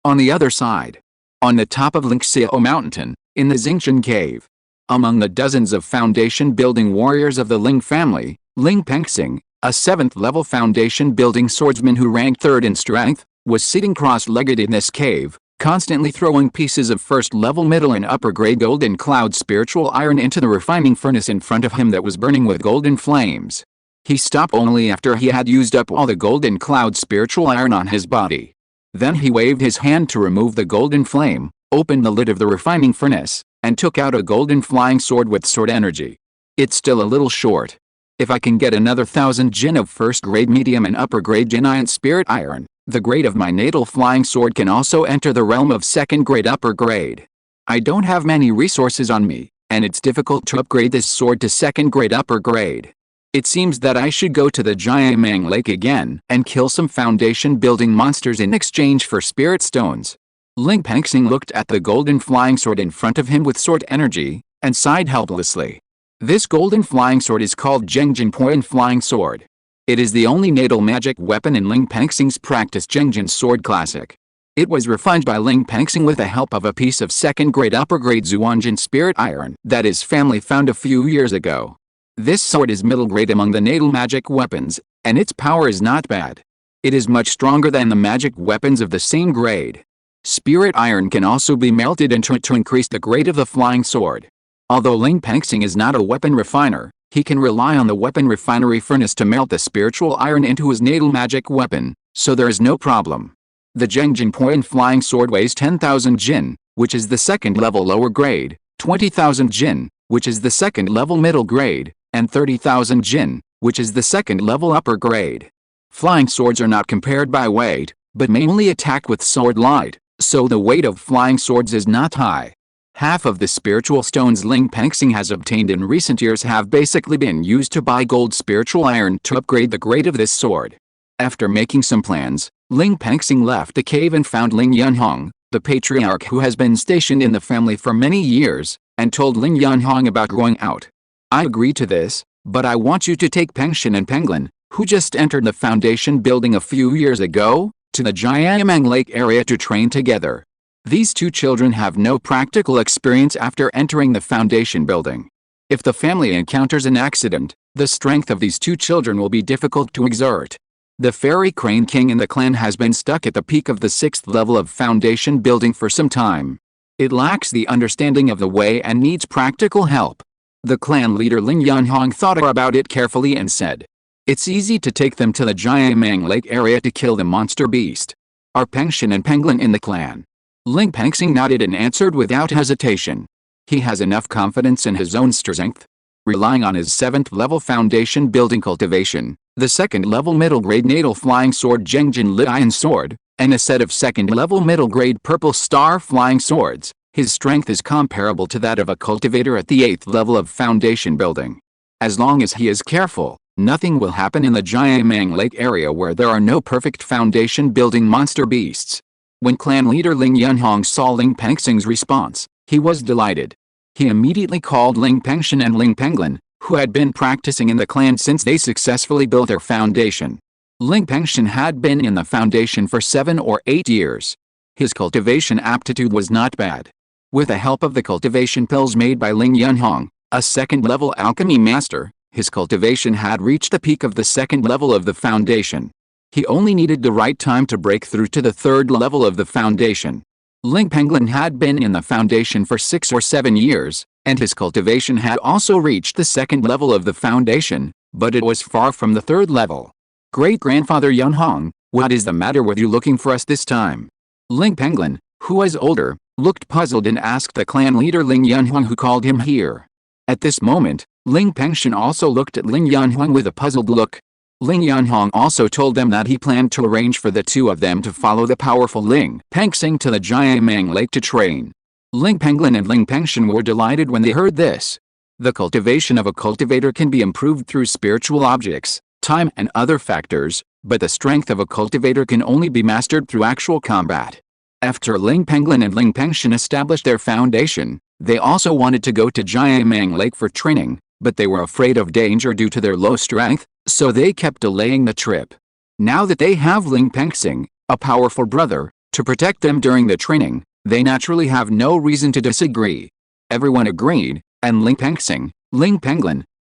On the other side, on the top of Lingxiao Mountain, in the Xingqian Cave, among the dozens of foundation-building warriors of the Ling family, Ling Pengxing, a 7th-level foundation-building swordsman who ranked 3rd in strength, was sitting cross-legged in this cave, constantly throwing pieces of first-level middle and upper-grade golden cloud spiritual iron into the refining furnace in front of him that was burning with golden flames. He stopped only after he had used up all the golden cloud spiritual iron on his body. Then he waved his hand to remove the golden flame, opened the lid of the refining furnace, and took out a golden flying sword with sword energy. It's still a little short. If I can get another 1,000 jin of first-grade medium and upper-grade giant spirit iron, the grade of my natal flying sword can also enter the realm of second-grade upper grade. I don't have many resources on me, and it's difficult to upgrade this sword to second-grade upper grade. It seems that I should go to the Jiamang Lake again and kill some foundation-building monsters in exchange for spirit stones. Ling Pengyun looked at the golden flying sword in front of him with sword energy, and sighed helplessly. This golden flying sword is called Zhengjin Poin Flying Sword. It is the only natal magic weapon in Ling Pengyun's practice Zhengjin Sword Classic. It was refined by Ling Pengyun with the help of a piece of second-grade upper-grade Zuanjin spirit iron that his family found a few years ago. This sword is middle grade among the natal magic weapons, and its power is not bad. It is much stronger than the magic weapons of the same grade. Spirit iron can also be melted into it to increase the grade of the flying sword. Although Ling Pengyun is not a weapon refiner, he can rely on the weapon refinery furnace to melt the spiritual iron into his natal magic weapon, so there is no problem. The Zhengjin Poin flying sword weighs 10,000 jin, which is the second level lower grade, 20,000 jin, which is the second level middle grade, and 30,000 jin, which is the second level upper grade. Flying swords are not compared by weight, but mainly attack with sword light, so the weight of flying swords is not high. Half of the spiritual stones Ling Pengyun has obtained in recent years have basically been used to buy gold spiritual iron to upgrade the grade of this sword. After making some plans, Ling Pengyun left the cave and found Ling Yunhong, the patriarch who has been stationed in the family for many years, and told Ling Yunhong about going out. I agree to this, but I want you to take Pengyun and Pengyun, who just entered the foundation building a few years ago, to the Jiamang Lake area to train together. These two children have no practical experience after entering the foundation building. If the family encounters an accident, the strength of these two children will be difficult to exert. The fairy crane king in the clan has been stuck at the peak of the 6th level of foundation building for some time. It lacks the understanding of the way and needs practical help. The clan leader Ling Yunhong thought about it carefully and said, "It's easy to take them to the Jiamang Lake area to kill the monster beast. Are Pengyun and Pengyun in the clan?" Ling Pengyun nodded and answered without hesitation. He has enough confidence in his own strength. Relying on his 7th level foundation building cultivation, the 2nd level middle grade natal flying sword Zhengjin Lit Iron Sword, and a set of 2nd level middle grade purple star flying swords, his strength is comparable to that of a cultivator at the 8th level of foundation building. As long as he is careful, nothing will happen in the Jiamang Lake area where there are no perfect foundation building monster beasts. When clan leader Ling Yunhong saw Ling Pengyun's response, he was delighted. He immediately called Ling Pengyun and Ling Pengyun, who had been practicing in the clan since they successfully built their foundation. Ling Pengyun had been in the foundation for 7 or 8 years. His cultivation aptitude was not bad. With the help of the cultivation pills made by Ling Yunhong, a 2nd level alchemy master, his cultivation had reached the peak of the 2nd level of the foundation. He only needed the right time to break through to the 3rd level of the foundation. Ling Pengyun had been in the foundation for 6 or 7 years, and his cultivation had also reached the 2nd level of the foundation, but it was far from the 3rd level. Great-grandfather Yunhong, what is the matter with you looking for us this time? Ling Pengyun, who was older, looked puzzled and asked the clan leader Ling Yunhong who called him here. At this moment, Ling Pengyun also looked at Ling Yunhong with a puzzled look. Ling Yunhong also told them that he planned to arrange for the two of them to follow the powerful Ling Pengyun to the Jiamang Lake to train. Ling Pengyun and Ling Pengyun were delighted when they heard this. The cultivation of a cultivator can be improved through spiritual objects, time and other factors, but the strength of a cultivator can only be mastered through actual combat. After Ling Pengyun and Ling Pengyun established their foundation, they also wanted to go to Jiamang Lake for training, but they were afraid of danger due to their low strength, so they kept delaying the trip. Now that they have Ling Pengyun, a powerful brother, to protect them during the training, they naturally have no reason to disagree. Everyone agreed, and Ling Pengyun,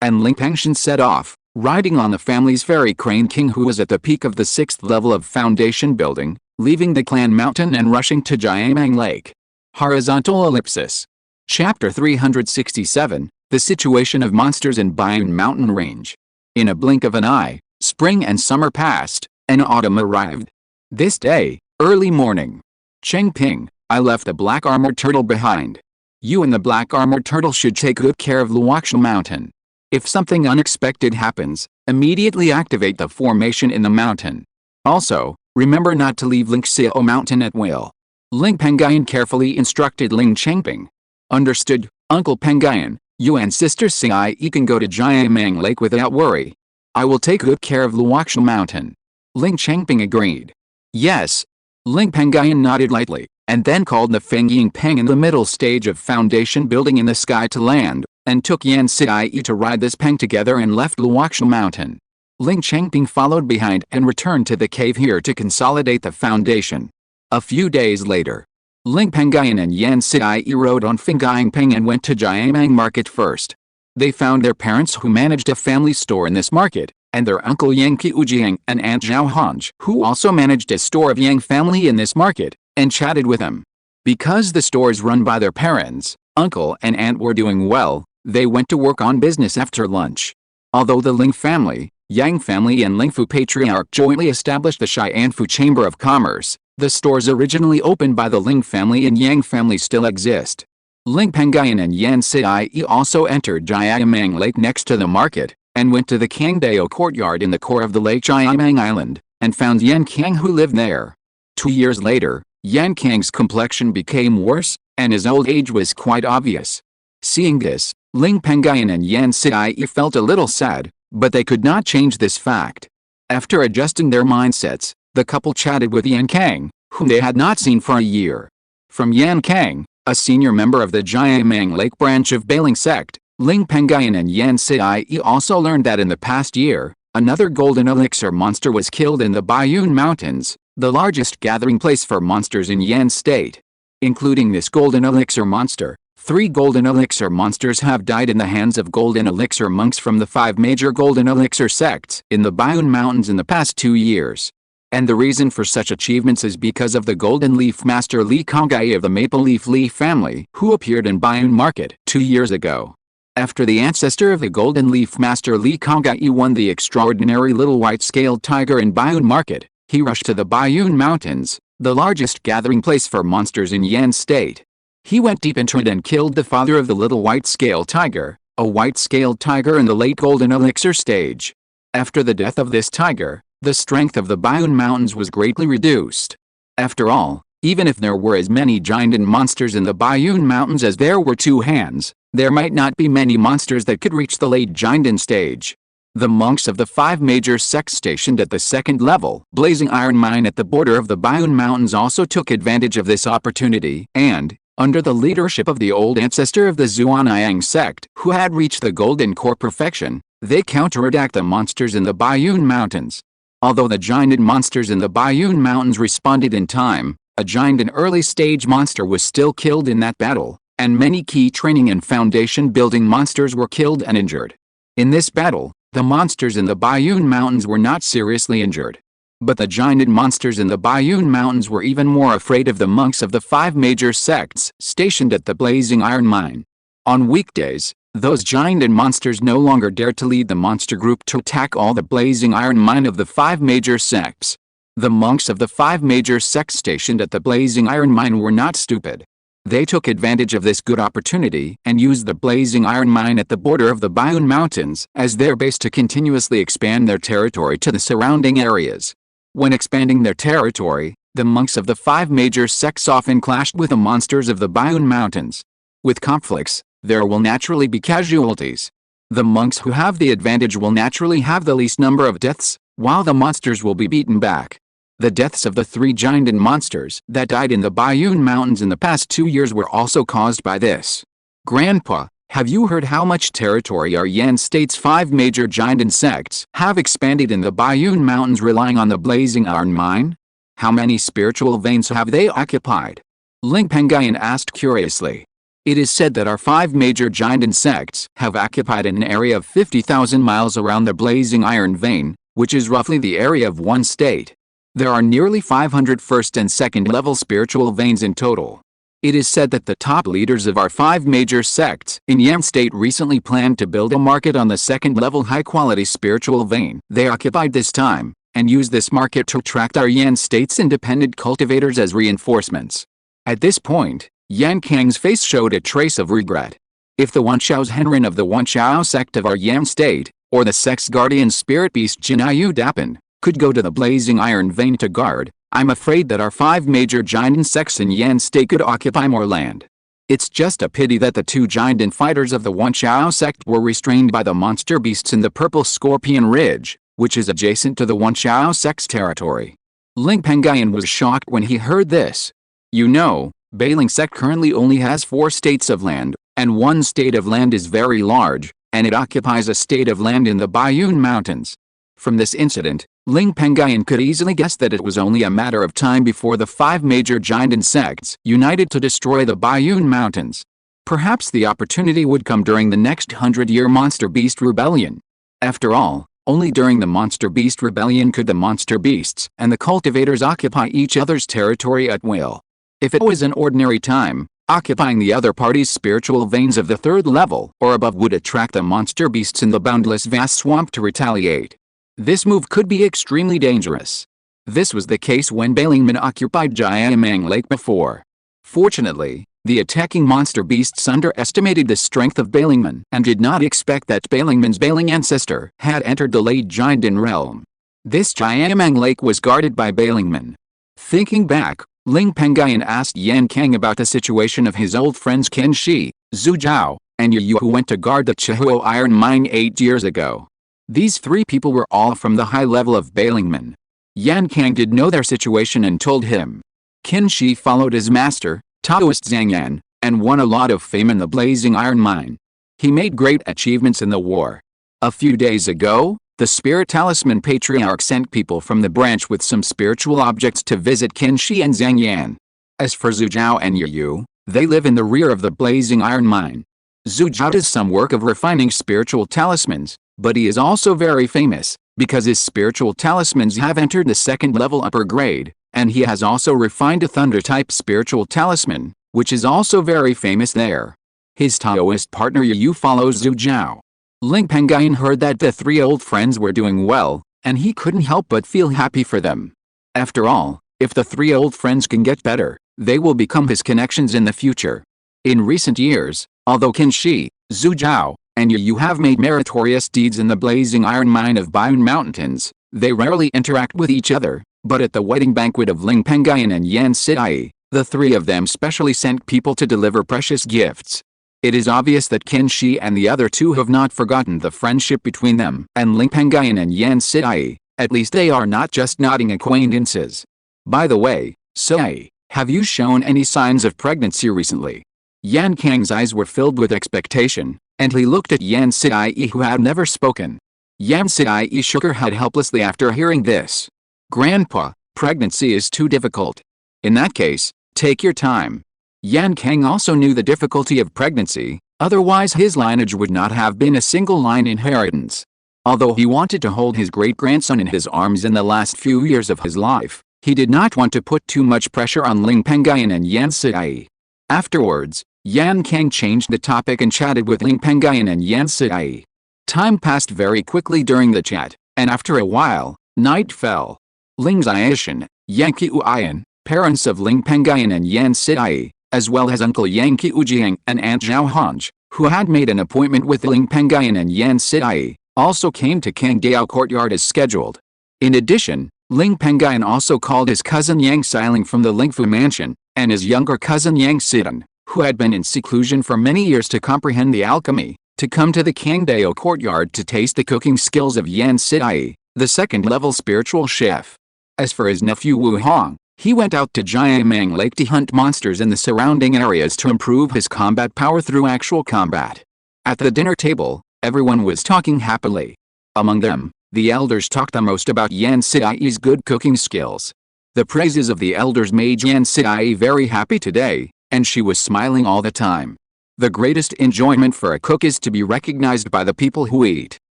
and Ling Pengyun set off, riding on the family's fairy crane king who was at the peak of the 6th level of foundation building, leaving the clan mountain and rushing to Jiamang Lake. Horizontal ellipsis. Chapter 367, The Situation of Monsters in Banished Mountain Range. In a blink of an eye, spring and summer passed, and autumn arrived. This day, early morning. Cheng Ping, I left the black armored turtle behind. You and the black armored turtle should take good care of Lingxiao Mountain. If something unexpected happens, immediately activate the formation in the mountain. Also, remember not to leave Lingxiao Mountain at will. Ling Pengyun carefully instructed Ling Chengping. Understood, Uncle Pengyun. You and Sister Xie can go to Jiamang Lake without worry. I will take good care of Lingxiao Mountain. Ling Chengping agreed. Yes. Ling Pengyun nodded lightly, and then called the Fengying Peng in the middle stage of foundation building in the sky to land, and took Yan Xie to ride this Peng together and left Lingxiao Mountain. Ling Chengping followed behind and returned to the cave here to consolidate the foundation. A few days later, Ling Pengyun and Yan Xie rode on Fengying Peng and went to Jiamang Market first. They found their parents who managed a family store in this market, and their uncle Yang Qiujiang and aunt Zhao Hanj who also managed a store of Yang family in this market, and chatted with them. Because the store is run by their parents, uncle and aunt were doing well, they went to work on business after lunch. Although the Ling family, Yang family and Lingfu patriarch jointly established the Xianfu Chamber of Commerce, the stores originally opened by the Ling family and Yang family still exist. Ling Pengyun and Yan Xie also entered Jiamang Lake next to the market, and went to the Kangdao courtyard in the core of the Lake Jiamang Island, and found Yan Kang who lived there. 2 years later, Yan Kang's complexion became worse, and his old age was quite obvious. Seeing this, Ling Pengyun and Yan Xie felt a little sad, but they could not change this fact. After adjusting their mindsets, the couple chatted with Yan Kang, whom they had not seen for a year. From Yan Kang, a senior member of the Jiamang Lake branch of Bailing sect, Ling Pengyun and Yan Xie also learned that in the past year, another golden elixir monster was killed in the Baiyun Mountains, the largest gathering place for monsters in Yan State. Including this golden elixir monster, 3 golden elixir monsters have died in the hands of golden elixir monks from the 5 major golden elixir sects in the Baiyun Mountains in the past 2 years. And the reason for such achievements is because of the Golden Leaf Master Li Konggai of the Maple Leaf Li family, who appeared in Baiyun Market 2 years ago. After the ancestor of the Golden Leaf Master Li Konggai won the extraordinary little white-scaled tiger in Baiyun Market, he rushed to the Baiyun Mountains, the largest gathering place for monsters in Yan State. He went deep into it and killed the father of the little white-scaled tiger, a white-scaled tiger in the late Golden Elixir stage. After the death of this tiger, the strength of the Baiyun Mountains was greatly reduced. After all, even if there were as many giant monsters in the Baiyun Mountains as there were 2 hands, there might not be many monsters that could reach the late giant stage. The monks of the 5 major sects stationed at the 2nd level blazing iron mine at the border of the Baiyun Mountains also took advantage of this opportunity, and, under the leadership of the old ancestor of the Zhuanayang sect who had reached the golden core perfection, they counterattacked the monsters in the Baiyun Mountains. Although the giant monsters in the Baiyun Mountains responded in time, a giant and early stage monster was still killed in that battle, and many key training and foundation building monsters were killed and injured. In this battle, the monsters in the Baiyun Mountains were not seriously injured. But the giant monsters in the Baiyun Mountains were even more afraid of the monks of the 5 major sects stationed at the blazing iron mine. On weekdays, those giant monsters no longer dared to lead the monster group to attack all the blazing iron mine of the 5 major sects. The monks of the 5 major sects stationed at the blazing iron mine were not stupid. They took advantage of this good opportunity and used the blazing iron mine at the border of the Baiyun Mountains as their base to continuously expand their territory to the surrounding areas. When expanding their territory, the monks of the 5 major sects often clashed with the monsters of the Baiyun Mountains. With conflicts, there will naturally be casualties. The monks who have the advantage will naturally have the least number of deaths, while the monsters will be beaten back. The deaths of the 3 giant monsters that died in the Baiyun Mountains in the past 2 years were also caused by this. Grandpa, have you heard how much territory our Yan State's 5 major giant sects have expanded in the Baiyun Mountains relying on the blazing iron mine? How many spiritual veins have they occupied? Ling Pengyun asked curiously. It is said that our 5 major giant sects have occupied an area of 50,000 miles around the blazing iron vein, which is roughly the area of 1 state. There are nearly 500 first and second level spiritual veins in total. It is said that the top leaders of our 5 major sects in Yan State recently planned to build a market on the second-level high-quality spiritual vein. They occupied this time, and used this market to attract our Yan State's independent cultivators as reinforcements. At this point, Yan Kang's face showed a trace of regret. If the Wanchao's Henrin of the Wanchao sect of our Yan State, or the sect's guardian spirit beast Jinayu Dapan, could go to the blazing iron vein to guard, I'm afraid that our 5 major giant sects in Yan State could occupy more land. It's just a pity that the 2 giant fighters of the Wanchao sect were restrained by the monster beasts in the Purple Scorpion Ridge, which is adjacent to the Wanchao sect's territory. Ling Pengyun was shocked when he heard this. You know, Bailing sect currently only has 4 states of land, and 1 state of land is very large, and it occupies a state of land in the Bayun Mountains. From this incident, Ling Pengyun could easily guess that it was only a matter of time before the 5 major giant sects united to destroy the Bayun Mountains. Perhaps the opportunity would come during the next 100-year Monster Beast Rebellion. After all, only during the Monster Beast Rebellion could the monster beasts and the cultivators occupy each other's territory at will. If it was an ordinary time, occupying the other party's spiritual veins of the 3rd level or above would attract the monster beasts in the boundless vast swamp to retaliate. This move could be extremely dangerous. This was the case when Bailingmen occupied Jiamang Lake before. Fortunately, the attacking monster beasts underestimated the strength of Bailingmen and did not expect that Bailingmen's Bailing ancestor had entered the late Jiandan realm. This Jiamang Lake was guarded by Bailingmen. Thinking back, Ling Pengyun asked Yan Kang about the situation of his old friends Qingshi, Zhu Zhao, and Yu who went to guard the Chihuo iron mine 8 years ago. These 3 people were all from the high level of Bailingmen. Yan Kang did know their situation and told him. Qingshi followed his master, Taoist Zhang Yan, and won a lot of fame in the blazing iron mine. He made great achievements in the war. A few days ago, the spirit talisman patriarch sent people from the branch with some spiritual objects to visit Qingshi and Zhang Yan. As for Zhu Zhao and Yu, they live in the rear of the blazing iron mine. Zhu Zhao does some work of refining spiritual talismans, but he is also very famous, because his spiritual talismans have entered the 2nd level upper grade, and he has also refined a thunder-type spiritual talisman, which is also very famous there. His Taoist partner Yu follows Zhu Zhao. Ling Pengyun heard that the 3 old friends were doing well, and he couldn't help but feel happy for them. After all, if the 3 old friends can get better, they will become his connections in the future. In recent years, although Qingshi, Zhu Zhao, and Yu have made meritorious deeds in the blazing iron mine of Bayun Mountains, they rarely interact with each other, but at the wedding banquet of Ling Pengyun and Yan Sidai, the 3 of them specially sent people to deliver precious gifts. It is obvious that Qingshi and the other 2 have not forgotten the friendship between them and Ling Pengyun and Yan Sidai, at least they are not just nodding acquaintances. By the way, Sidai, have you shown any signs of pregnancy recently? Yan Kang's eyes were filled with expectation, and he looked at Yan Sidai who had never spoken. Yan Sidai shook her head helplessly after hearing this. Grandpa, pregnancy is too difficult. In that case, take your time. Yan Kang also knew the difficulty of pregnancy, otherwise his lineage would not have been a single line inheritance. Although he wanted to hold his great-grandson in his arms in the last few years of his life, he did not want to put too much pressure on Ling Pengyun and Yan Sidai. Afterwards, Yan Kang changed the topic and chatted with Ling Pengyun and Yan Sidai. Time passed very quickly during the chat, and after a while, night fell. Ling Xiaoshan, Yang Qiuyan, parents of Ling Pengyun and Yan Sidai, as well as Uncle Yang Qiujiang and Aunt Zhao Hanj, who had made an appointment with Ling Pengyun and Yan Sidai, also came to Kangdao Courtyard as scheduled. In addition, Ling Pengyun also called his cousin Yang Xiling from the Lingfu mansion, and his younger cousin Yang Sidan, who had been in seclusion for many years to comprehend the alchemy, to come to the Kangdao Courtyard to taste the cooking skills of Yan Sidai, the 2nd-level spiritual chef. As for his nephew Wu Hong, he went out to Jiamang Lake to hunt monsters in the surrounding areas to improve his combat power through actual combat. At the dinner table, everyone was talking happily. Among them, the elders talked the most about Yan Sidai's good cooking skills. The praises of the elders made Yan Sidai very happy today, and she was smiling all the time. The greatest enjoyment for a cook is to be recognized by the people who eat.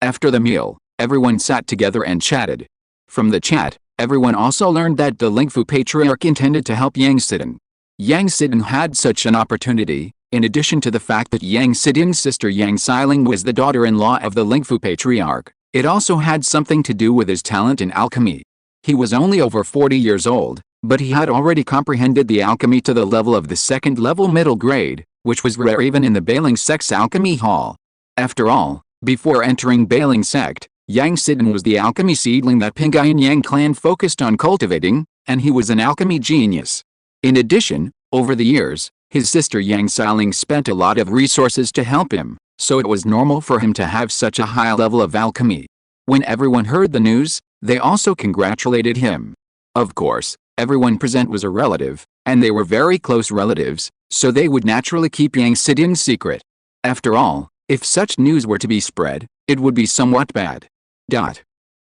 After the meal, everyone sat together and chatted. From the chat, everyone also learned that the Lingfu patriarch intended to help Yang Sidan. Yang Sidong had such an opportunity. In addition to the fact that Yang Sidong's sister Yang Xiling was the daughter-in-law of the Lingfu patriarch, it also had something to do with his talent in alchemy. He was only over 40 years old, but he had already comprehended the alchemy to the level of the second-level middle grade, which was rare even in the Bailing sect's alchemy hall. After all, before entering Bailing sect, Yang Sidong was the alchemy seedling that Pengyun Yang clan focused on cultivating, and he was an alchemy genius. In addition, over the years, his sister Yang Xiling spent a lot of resources to help him, so it was normal for him to have such a high level of alchemy. When everyone heard the news, they also congratulated him. Of course, everyone present was a relative, and they were very close relatives, so they would naturally keep Yang Sidong's secret. After all, if such news were to be spread, it would be somewhat bad.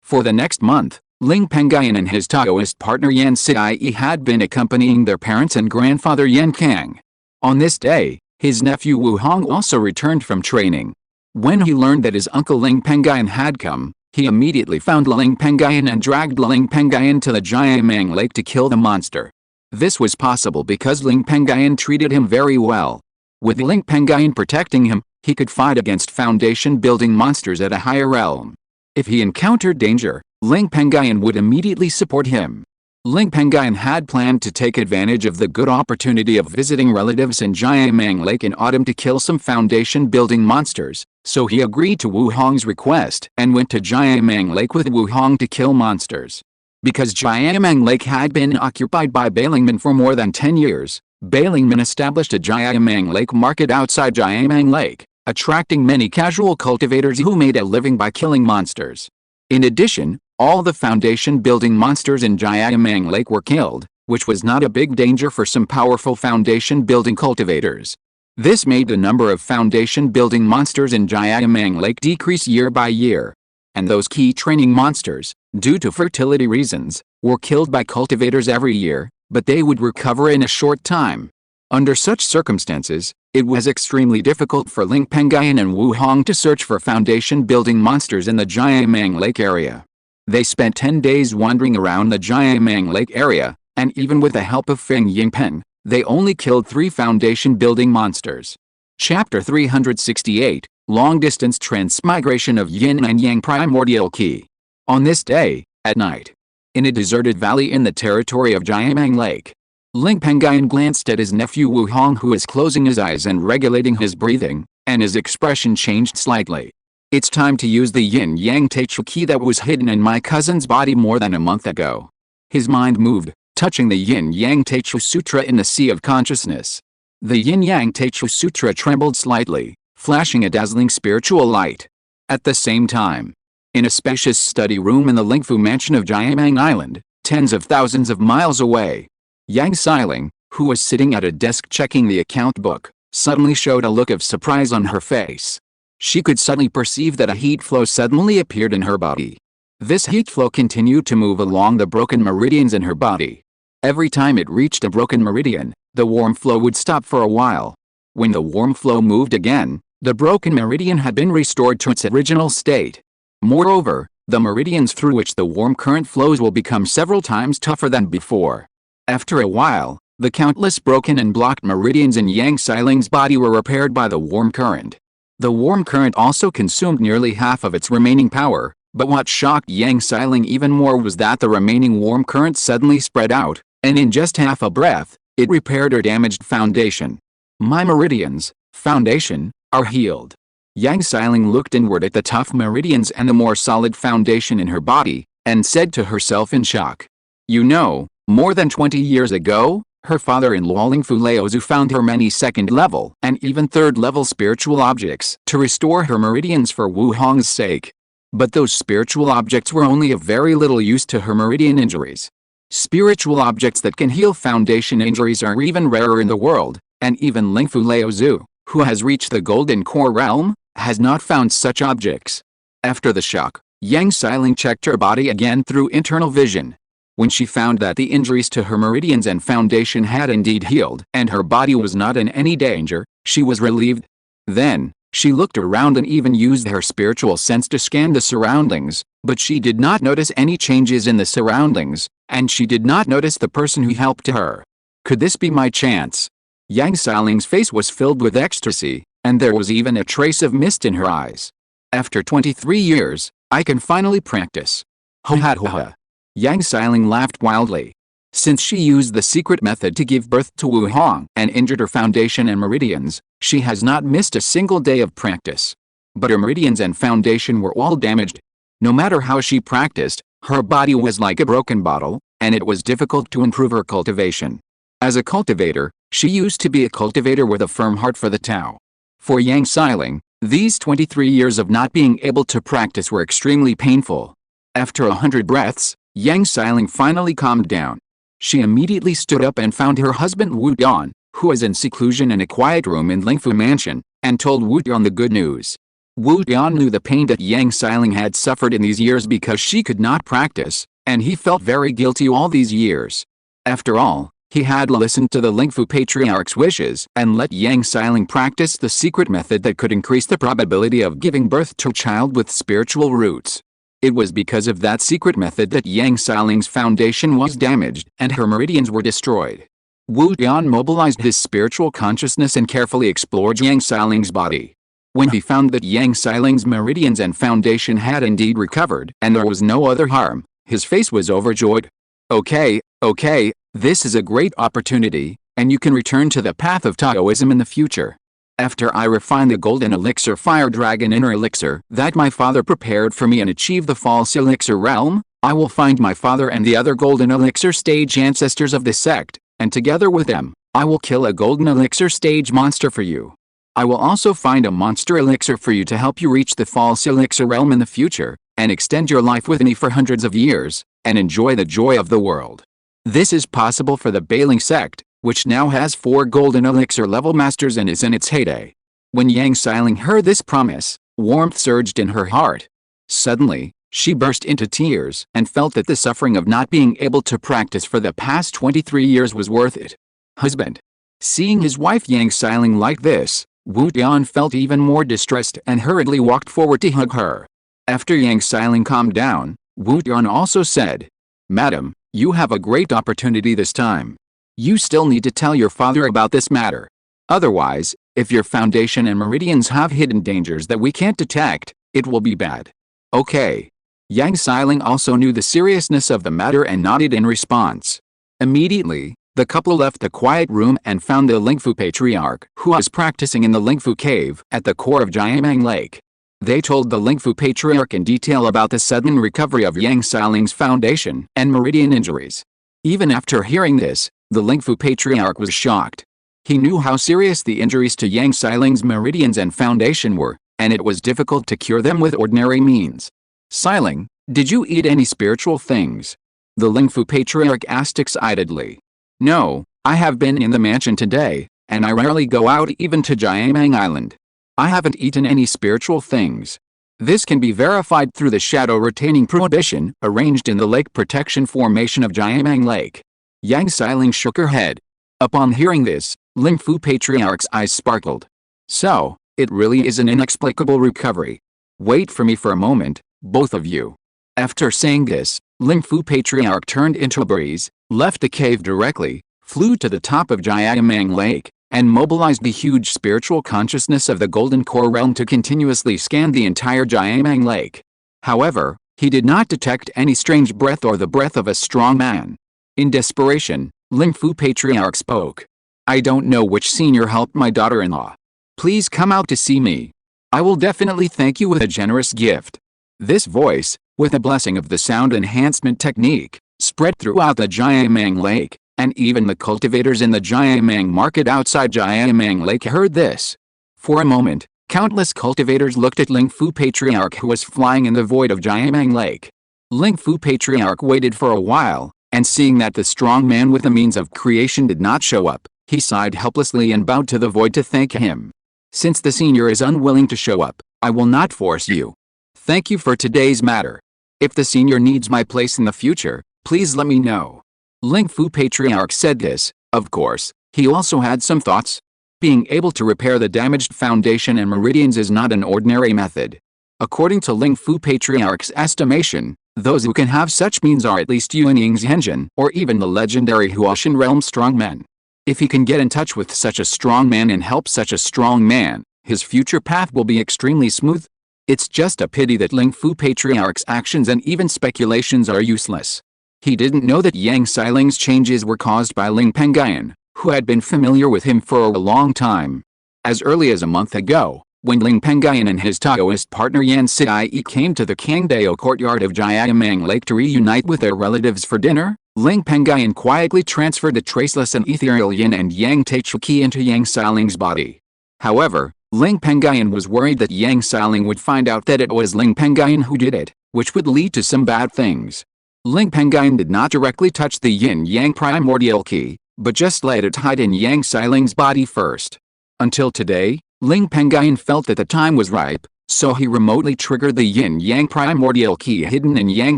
For the next month, Ling Pengyun and his Taoist partner Yan Sidai had been accompanying their parents and grandfather Yan Kang. On this day, his nephew Wu Hong also returned from training. When he learned that his uncle Ling Pengyun had come, he immediately found Ling Pengyun and dragged Ling Pengyun to the Jiamang Lake to kill the monster. This was possible because Ling Pengyun treated him very well. With Ling Pengyun protecting him, he could fight against foundation-building monsters at a higher realm. If he encountered danger, Ling Pengyun would immediately support him. Ling Pengyun had planned to take advantage of the good opportunity of visiting relatives in Jiamang Lake in autumn to kill some foundation-building monsters, so he agreed to Wu Hong's request and went to Jiamang Lake with Wu Hong to kill monsters. Because Jiamang Lake had been occupied by Bailingmen for more than 10 years, Bailingmen established a Jiamang Lake market outside Jiamang Lake, attracting many casual cultivators who made a living by killing monsters. In addition, all the foundation-building monsters in Jiamang Lake were killed, which was not a big danger for some powerful foundation-building cultivators. This made the number of foundation-building monsters in Jiamang Lake decrease year by year. And those key training monsters, due to fertility reasons, were killed by cultivators every year, but they would recover in a short time. Under such circumstances, it was extremely difficult for Ling Pengyun and Wu Hong to search for foundation-building monsters in the Jiamang Lake area. They spent 10 days wandering around the Jiamang Lake area, and even with the help of Feng Yingpen, they only killed 3 foundation-building monsters. Chapter 368, Long-Distance Transmigration of Yin and Yang Primordial Key. On this day, at night, in a deserted valley in the territory of Jiamang Lake, Ling Pengyun glanced at his nephew Wu Hong, who was closing his eyes and regulating his breathing, and his expression changed slightly. It's time to use the Yin-Yang Taichu key that was hidden in my cousin's body more than a month ago. His mind moved, touching the Yin-Yang Taichu Sutra in the sea of consciousness. The Yin-Yang Taichu Sutra trembled slightly, flashing a dazzling spiritual light. At the same time, in a spacious study room in the Lingfu mansion of Jiamang Island, tens of thousands of miles away, Yang Xiling, who was sitting at a desk checking the account book, suddenly showed a look of surprise on her face. She could suddenly perceive that a heat flow suddenly appeared in her body. This heat flow continued to move along the broken meridians in her body. Every time it reached a broken meridian, the warm flow would stop for a while. When the warm flow moved again, the broken meridian had been restored to its original state. Moreover, the meridians through which the warm current flows will become several times tougher than before. After a while, the countless broken and blocked meridians in Yang Xiling's body were repaired by the warm current. The warm current also consumed nearly half of its remaining power, but what shocked Yang Xiling even more was that the remaining warm current suddenly spread out, and in just half a breath, it repaired her damaged foundation. My meridians, foundation, are healed. Yang Xiling looked inward at the tough meridians and the more solid foundation in her body, and said to herself in shock. You know, more than 20 years ago, her father-in-law Lingfu Laozu found her many second-level and even third-level spiritual objects to restore her meridians for Wu Hong's sake. But those spiritual objects were only of very little use to her meridian injuries. Spiritual objects that can heal foundation injuries are even rarer in the world, and even Lingfu Laozu, who has reached the Golden Core realm, has not found such objects. After the shock, Yang Xiling checked her body again through internal vision. When she found that the injuries to her meridians and foundation had indeed healed and her body was not in any danger, she was relieved. Then, she looked around and even used her spiritual sense to scan the surroundings, but she did not notice any changes in the surroundings, and she did not notice the person who helped her. Could this be my chance? Yang Xiaoling's face was filled with ecstasy, and there was even a trace of mist in her eyes. After 23 years, I can finally practice. Ho ha ho ha. Yang Xiaoling laughed wildly. Since she used the secret method to give birth to Wu Hong and injured her foundation and meridians, she has not missed a single day of practice. But her meridians and foundation were all damaged. No matter how she practiced, her body was like a broken bottle, and it was difficult to improve her cultivation. As a cultivator, she used to be a cultivator with a firm heart for the Tao. For Yang Xiaoling, these 23 years of not being able to practice were extremely painful. After 100 breaths, Yang Xiaoling finally calmed down. She immediately stood up and found her husband Wu Dian, who was in seclusion in a quiet room in Lingfu Mansion, and told Wu Dian the good news. Wu Dian knew the pain that Yang Xiaoling had suffered in these years because she could not practice, and he felt very guilty all these years. After all, he had listened to the Lingfu patriarch's wishes and let Yang Xiaoling practice the secret method that could increase the probability of giving birth to a child with spiritual roots. It was because of that secret method that Yang Xiaoling's foundation was damaged and her meridians were destroyed. Wu Dian mobilized his spiritual consciousness and carefully explored Yang Xiaoling's body. When he found that Yang Xiaoling's meridians and foundation had indeed recovered and there was no other harm, his face was overjoyed. Okay, this is a great opportunity, and you can return to the path of Taoism in the future. After I refine the golden elixir fire dragon inner elixir that my father prepared for me and achieve the false elixir realm, I will find my father and the other golden elixir stage ancestors of the sect, and together with them, I will kill a golden elixir stage monster for you. I will also find a monster elixir for you to help you reach the false elixir realm in the future, and extend your life with me for hundreds of years, and enjoy the joy of the world. This is possible for the Bailing sect, which now has 4 golden elixir level masters and is in its heyday. When Yang Xiaoling heard this promise, warmth surged in her heart. Suddenly, she burst into tears and felt that the suffering of not being able to practice for the past 23 years was worth it. Husband. Seeing his wife Yang Xiaoling like this, Wu Dian felt even more distressed and hurriedly walked forward to hug her. After Yang Xiaoling calmed down, Wu Dian also said, "Madam, you have a great opportunity this time. You still need to tell your father about this matter. Otherwise, if your foundation and meridians have hidden dangers that we can't detect, it will be bad." Okay. Yang Xiaoling also knew the seriousness of the matter and nodded in response. Immediately, the couple left the quiet room and found the Lingfu patriarch, who was practicing in the Lingfu cave at the core of Jiamang Lake. They told the Lingfu patriarch in detail about the sudden recovery of Yang Xiaoling's foundation and meridian injuries. Even after hearing this, the Lingfu patriarch was shocked. He knew how serious the injuries to Yang Xiaoling's meridians and foundation were, and it was difficult to cure them with ordinary means. "Xiaoling, did you eat any spiritual things?" the Lingfu patriarch asked excitedly. "No, I have been in the mansion today, and I rarely go out even to Jiamang Island. I haven't eaten any spiritual things. This can be verified through the shadow retaining prohibition arranged in the lake protection formation of Jiamang Lake." Yang Xiaoling shook her head. Upon hearing this, Lingfu patriarch's eyes sparkled. "So, it really is an inexplicable recovery. Wait for me for a moment, both of you." After saying this, Lingfu patriarch turned into a breeze, left the cave directly, flew to the top of Jiamang Lake, and mobilized the huge spiritual consciousness of the Golden Core realm to continuously scan the entire Jiamang Lake. However, he did not detect any strange breath or the breath of a strong man. In desperation, Lingfu patriarch spoke. "I don't know which senior helped my daughter-in-law. Please come out to see me. I will definitely thank you with a generous gift." This voice, with a blessing of the sound enhancement technique, spread throughout the Jiamang Lake, and even the cultivators in the Jiamang market outside Jiamang Lake heard this. For a moment, countless cultivators looked at Lingfu patriarch who was flying in the void of Jiamang Lake. Lingfu patriarch waited for a while, and seeing that the strong man with the means of creation did not show up, he sighed helplessly and bowed to the void to thank him. "Since the senior is unwilling to show up, I will not force you. Thank you for today's matter. If the senior needs my place in the future, please let me know." Lingfu patriarch said this. Of course, he also had some thoughts. Being able to repair the damaged foundation and meridians is not an ordinary method. According to Lingfu patriarch's estimation, those who can have such means are at least Yuan Ying's Henjin or even the legendary Huashan realm strongmen. If he can get in touch with such a strong man and help such a strong man, his future path will be extremely smooth. It's just a pity that Ling Fu Patriarch's actions and even speculations are useless. He didn't know that Yang Xiling's changes were caused by Ling Pengyun, who had been familiar with him for a long time. As early as a month ago, when Ling Pengyun and his Taoist partner Yan Siyi came to the Kangdao courtyard of Jiayamang Lake to reunite with their relatives for dinner, Ling Pengyun quietly transferred the traceless and ethereal yin and yang Taichu Qi into Yang Xiling's body. However, Ling Pengyun was worried that Yang Xiling would find out that it was Ling Pengyun who did it, which would lead to some bad things. Ling Pengyun did not directly touch the yin-yang primordial Qi, but just let it hide in Yang Xiling's body first. Until today, Ling Pengyun felt that the time was ripe, so he remotely triggered the yin-yang primordial Qi hidden in Yang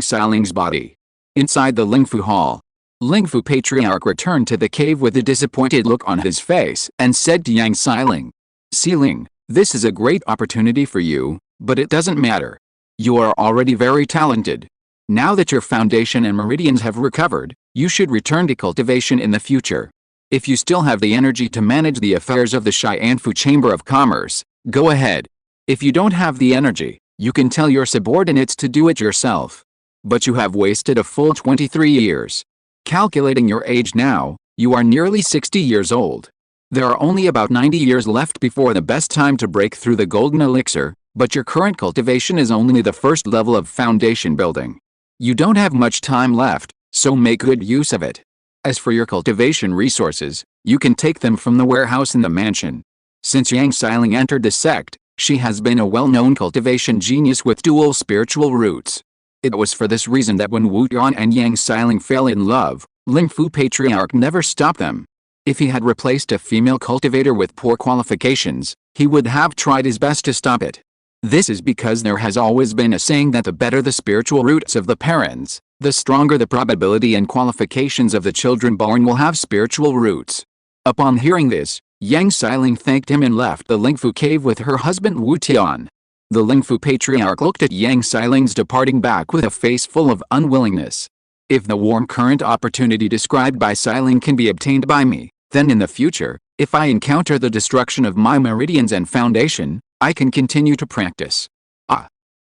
Xiling's body. Inside the Lingfu Hall, Ling Fu Patriarch returned to the cave with a disappointed look on his face and said to Yang Xiling, "Xiling, this is a great opportunity for you, but it doesn't matter. You are already very talented. Now that your foundation and meridians have recovered, you should return to cultivation in the future. If you still have the energy to manage the affairs of the Xianfu Chamber of Commerce, go ahead. If you don't have the energy, you can tell your subordinates to do it yourself. But you have wasted a full 23 years. Calculating your age now, you are nearly 60 years old. There are only about 90 years left before the best time to break through the golden elixir, but your current cultivation is only the first level of foundation building. You don't have much time left, so make good use of it. As for your cultivation resources, you can take them from the warehouse in the mansion. Since Yang Xiling entered the sect, she has been a well-known cultivation genius with dual spiritual roots. It was for this reason that when Wu Yuan and Yang Xiling fell in love, Ling Fu Patriarch never stopped them. If he had replaced a female cultivator with poor qualifications, he would have tried his best to stop it. This is because there has always been a saying that the better the spiritual roots of the parents, the stronger the probability and qualifications of the children born will have spiritual roots. Upon hearing this, Yang Xiling thanked him and left the Lingfu cave with her husband Wu Tian. The Lingfu Patriarch looked at Yang Xiling's departing back with a face full of unwillingness. If the warm current opportunity described by Xiling can be obtained by me, then in the future, if I encounter the destruction of my meridians and foundation, I can continue to practice.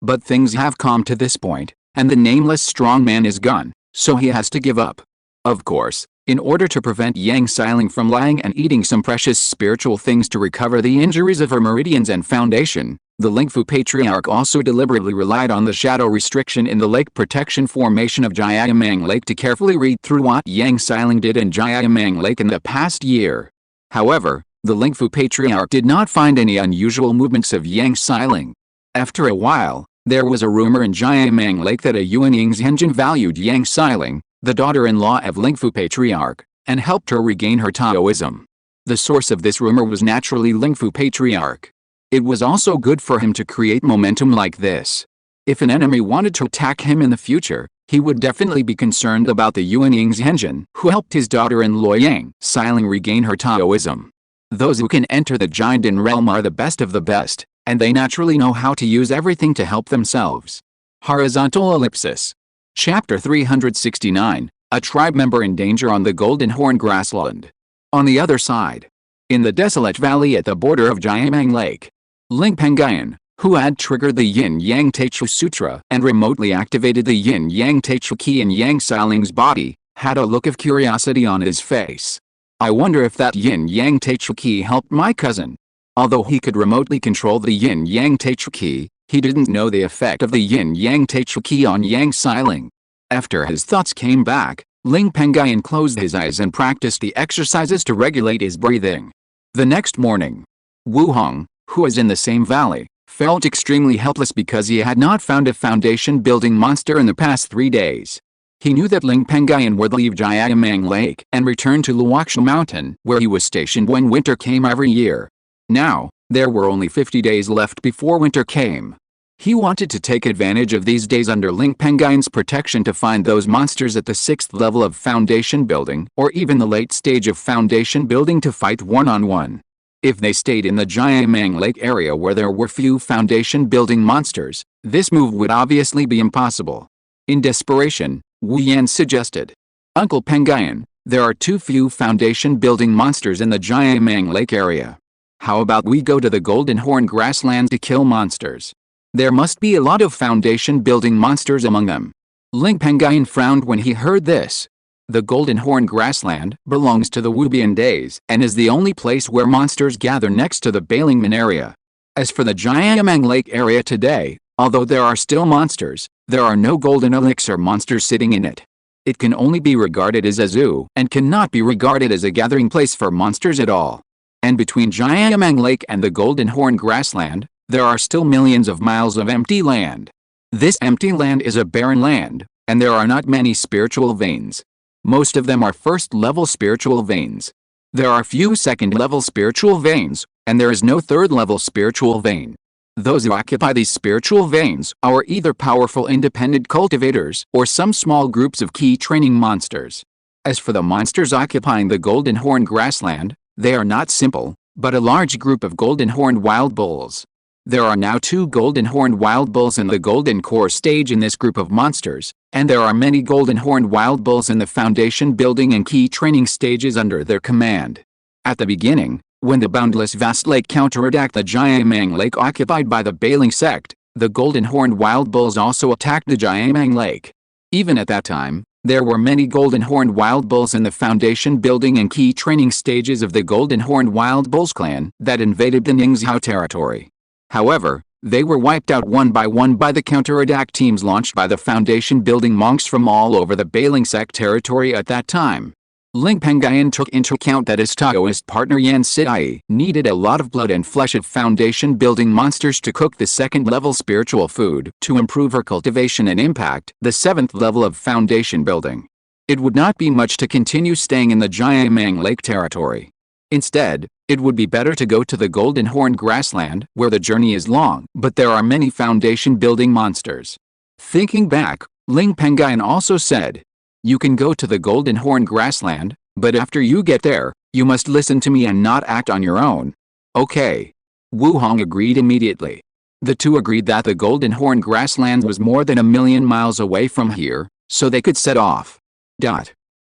But things have come to this point, and the nameless strong man is gone, so he has to give up. Of course, in order to prevent Yang Xiling from lying and eating some precious spiritual things to recover the injuries of her meridians and foundation, the Lingfu Patriarch also deliberately relied on the shadow restriction in the lake protection formation of Jiayamang Lake to carefully read through what Yang Xiling did in Jiayamang Lake in the past year. However, the Lingfu Patriarch did not find any unusual movements of Yang Xiling. After a while, there was a rumor in Jiayamang Lake that a Yuanying Zhenjin valued Yang Xiling, the daughter-in-law of Lingfu Patriarch, and helped her regain her Taoism. The source of this rumor was naturally Lingfu Patriarch. It was also good for him to create momentum like this. If an enemy wanted to attack him in the future, he would definitely be concerned about the Yuanying Zhenjin who helped his daughter-in-law Yang Xiling regain her Taoism. Those who can enter the Jiandan realm are the best of the best, and they naturally know how to use everything to help themselves. Horizontal Ellipsis. Chapter 369, A Tribe Member in Danger on the Golden Horn Grassland. On the other side, in the desolate valley at the border of Jiayamang Lake, Ling Pengyun, who had triggered the Yin-Yang Taichu Sutra and remotely activated the Yin-Yang Taichu Qi in Yang Xiling's body, had a look of curiosity on his face. I wonder if that Yin-Yang Taichu Qi helped my cousin. Although he could remotely control the Yin-Yang Taichu Qi, he didn't know the effect of the Yin-Yang Taichu Qi on Yang Xiling. After his thoughts came back, Ling Pengyun closed his eyes and practiced the exercises to regulate his breathing. The next morning, Wu Hong, who was in the same valley, felt extremely helpless because he had not found a foundation-building monster in the past 3 days. He knew that Ling Pengyun would leave Jiayamang Lake and return to Qingshi Mountain, where he was stationed when winter came every year. Now, there were only 50 days left before winter came. He wanted to take advantage of these days under Ling Pengyun's protection to find those monsters at the 6th level of foundation building or even the late stage of foundation building to fight one-on-one. If they stayed in the Jiayamang Lake area where there were few foundation building monsters, this move would obviously be impossible. In desperation, Wu Yan suggested, "Uncle Pengyun, There are too few foundation building monsters in the Jiameng Lake area. How about we go to the Golden Horn grassland to kill monsters? There must be a lot of foundation building monsters among them. Ling Pengyun frowned when he heard this. The Golden Horn grassland belongs to the Wubian days and is the only place where monsters gather next to the Balingman area. As for the Jiameng Lake area today, although there are still monsters, there are no golden elixir monsters sitting in it. It can only be regarded as a zoo and cannot be regarded as a gathering place for monsters at all. And between Jiameng Lake and the Golden Horn grassland, there are still millions of miles of empty land. This empty land is a barren land, and there are not many spiritual veins. Most of them are first-level spiritual veins. There are few second-level spiritual veins, and there is no third-level spiritual vein. Those who occupy these spiritual veins are either powerful independent cultivators or some small groups of key training monsters. As for the monsters occupying the Golden Horn grassland, they are not simple, but a large group of golden horned wild bulls. There are now 2 golden horned wild bulls in the golden core stage in this group of monsters, and there are many golden horned wild bulls in the foundation building and key training stages under their command. At the beginning, when the boundless vast lake counterattacked the Jiameng Lake occupied by the Bailing sect, the golden horned wild bulls also attacked the Jiameng Lake. Even at that time, there were many golden horned wild bulls in the foundation building and key training stages of the golden horned wild bulls clan that invaded the Lingxiao territory. However, they were wiped out one by the counterattack teams launched by the foundation building monks from all over the Bailing sect territory at that time. Ling Pengyun took into account that his Taoist partner Yan Sidai needed a lot of blood and flesh of foundation building monsters to cook the second-level spiritual food to improve her cultivation and impact the 7th level of foundation building. It would not be much to continue staying in the Jiameng Lake territory. Instead, it would be better to go to the Golden Horn grassland where the journey is long but there are many foundation building monsters. Thinking back, Ling Pengyun also said, "You can go to the Golden Horn grassland, but after you get there, you must listen to me and not act on your own." Okay. Wu Hong agreed immediately. The two agreed that the Golden Horn grassland was more than 1,000,000 miles away from here, so they could set off.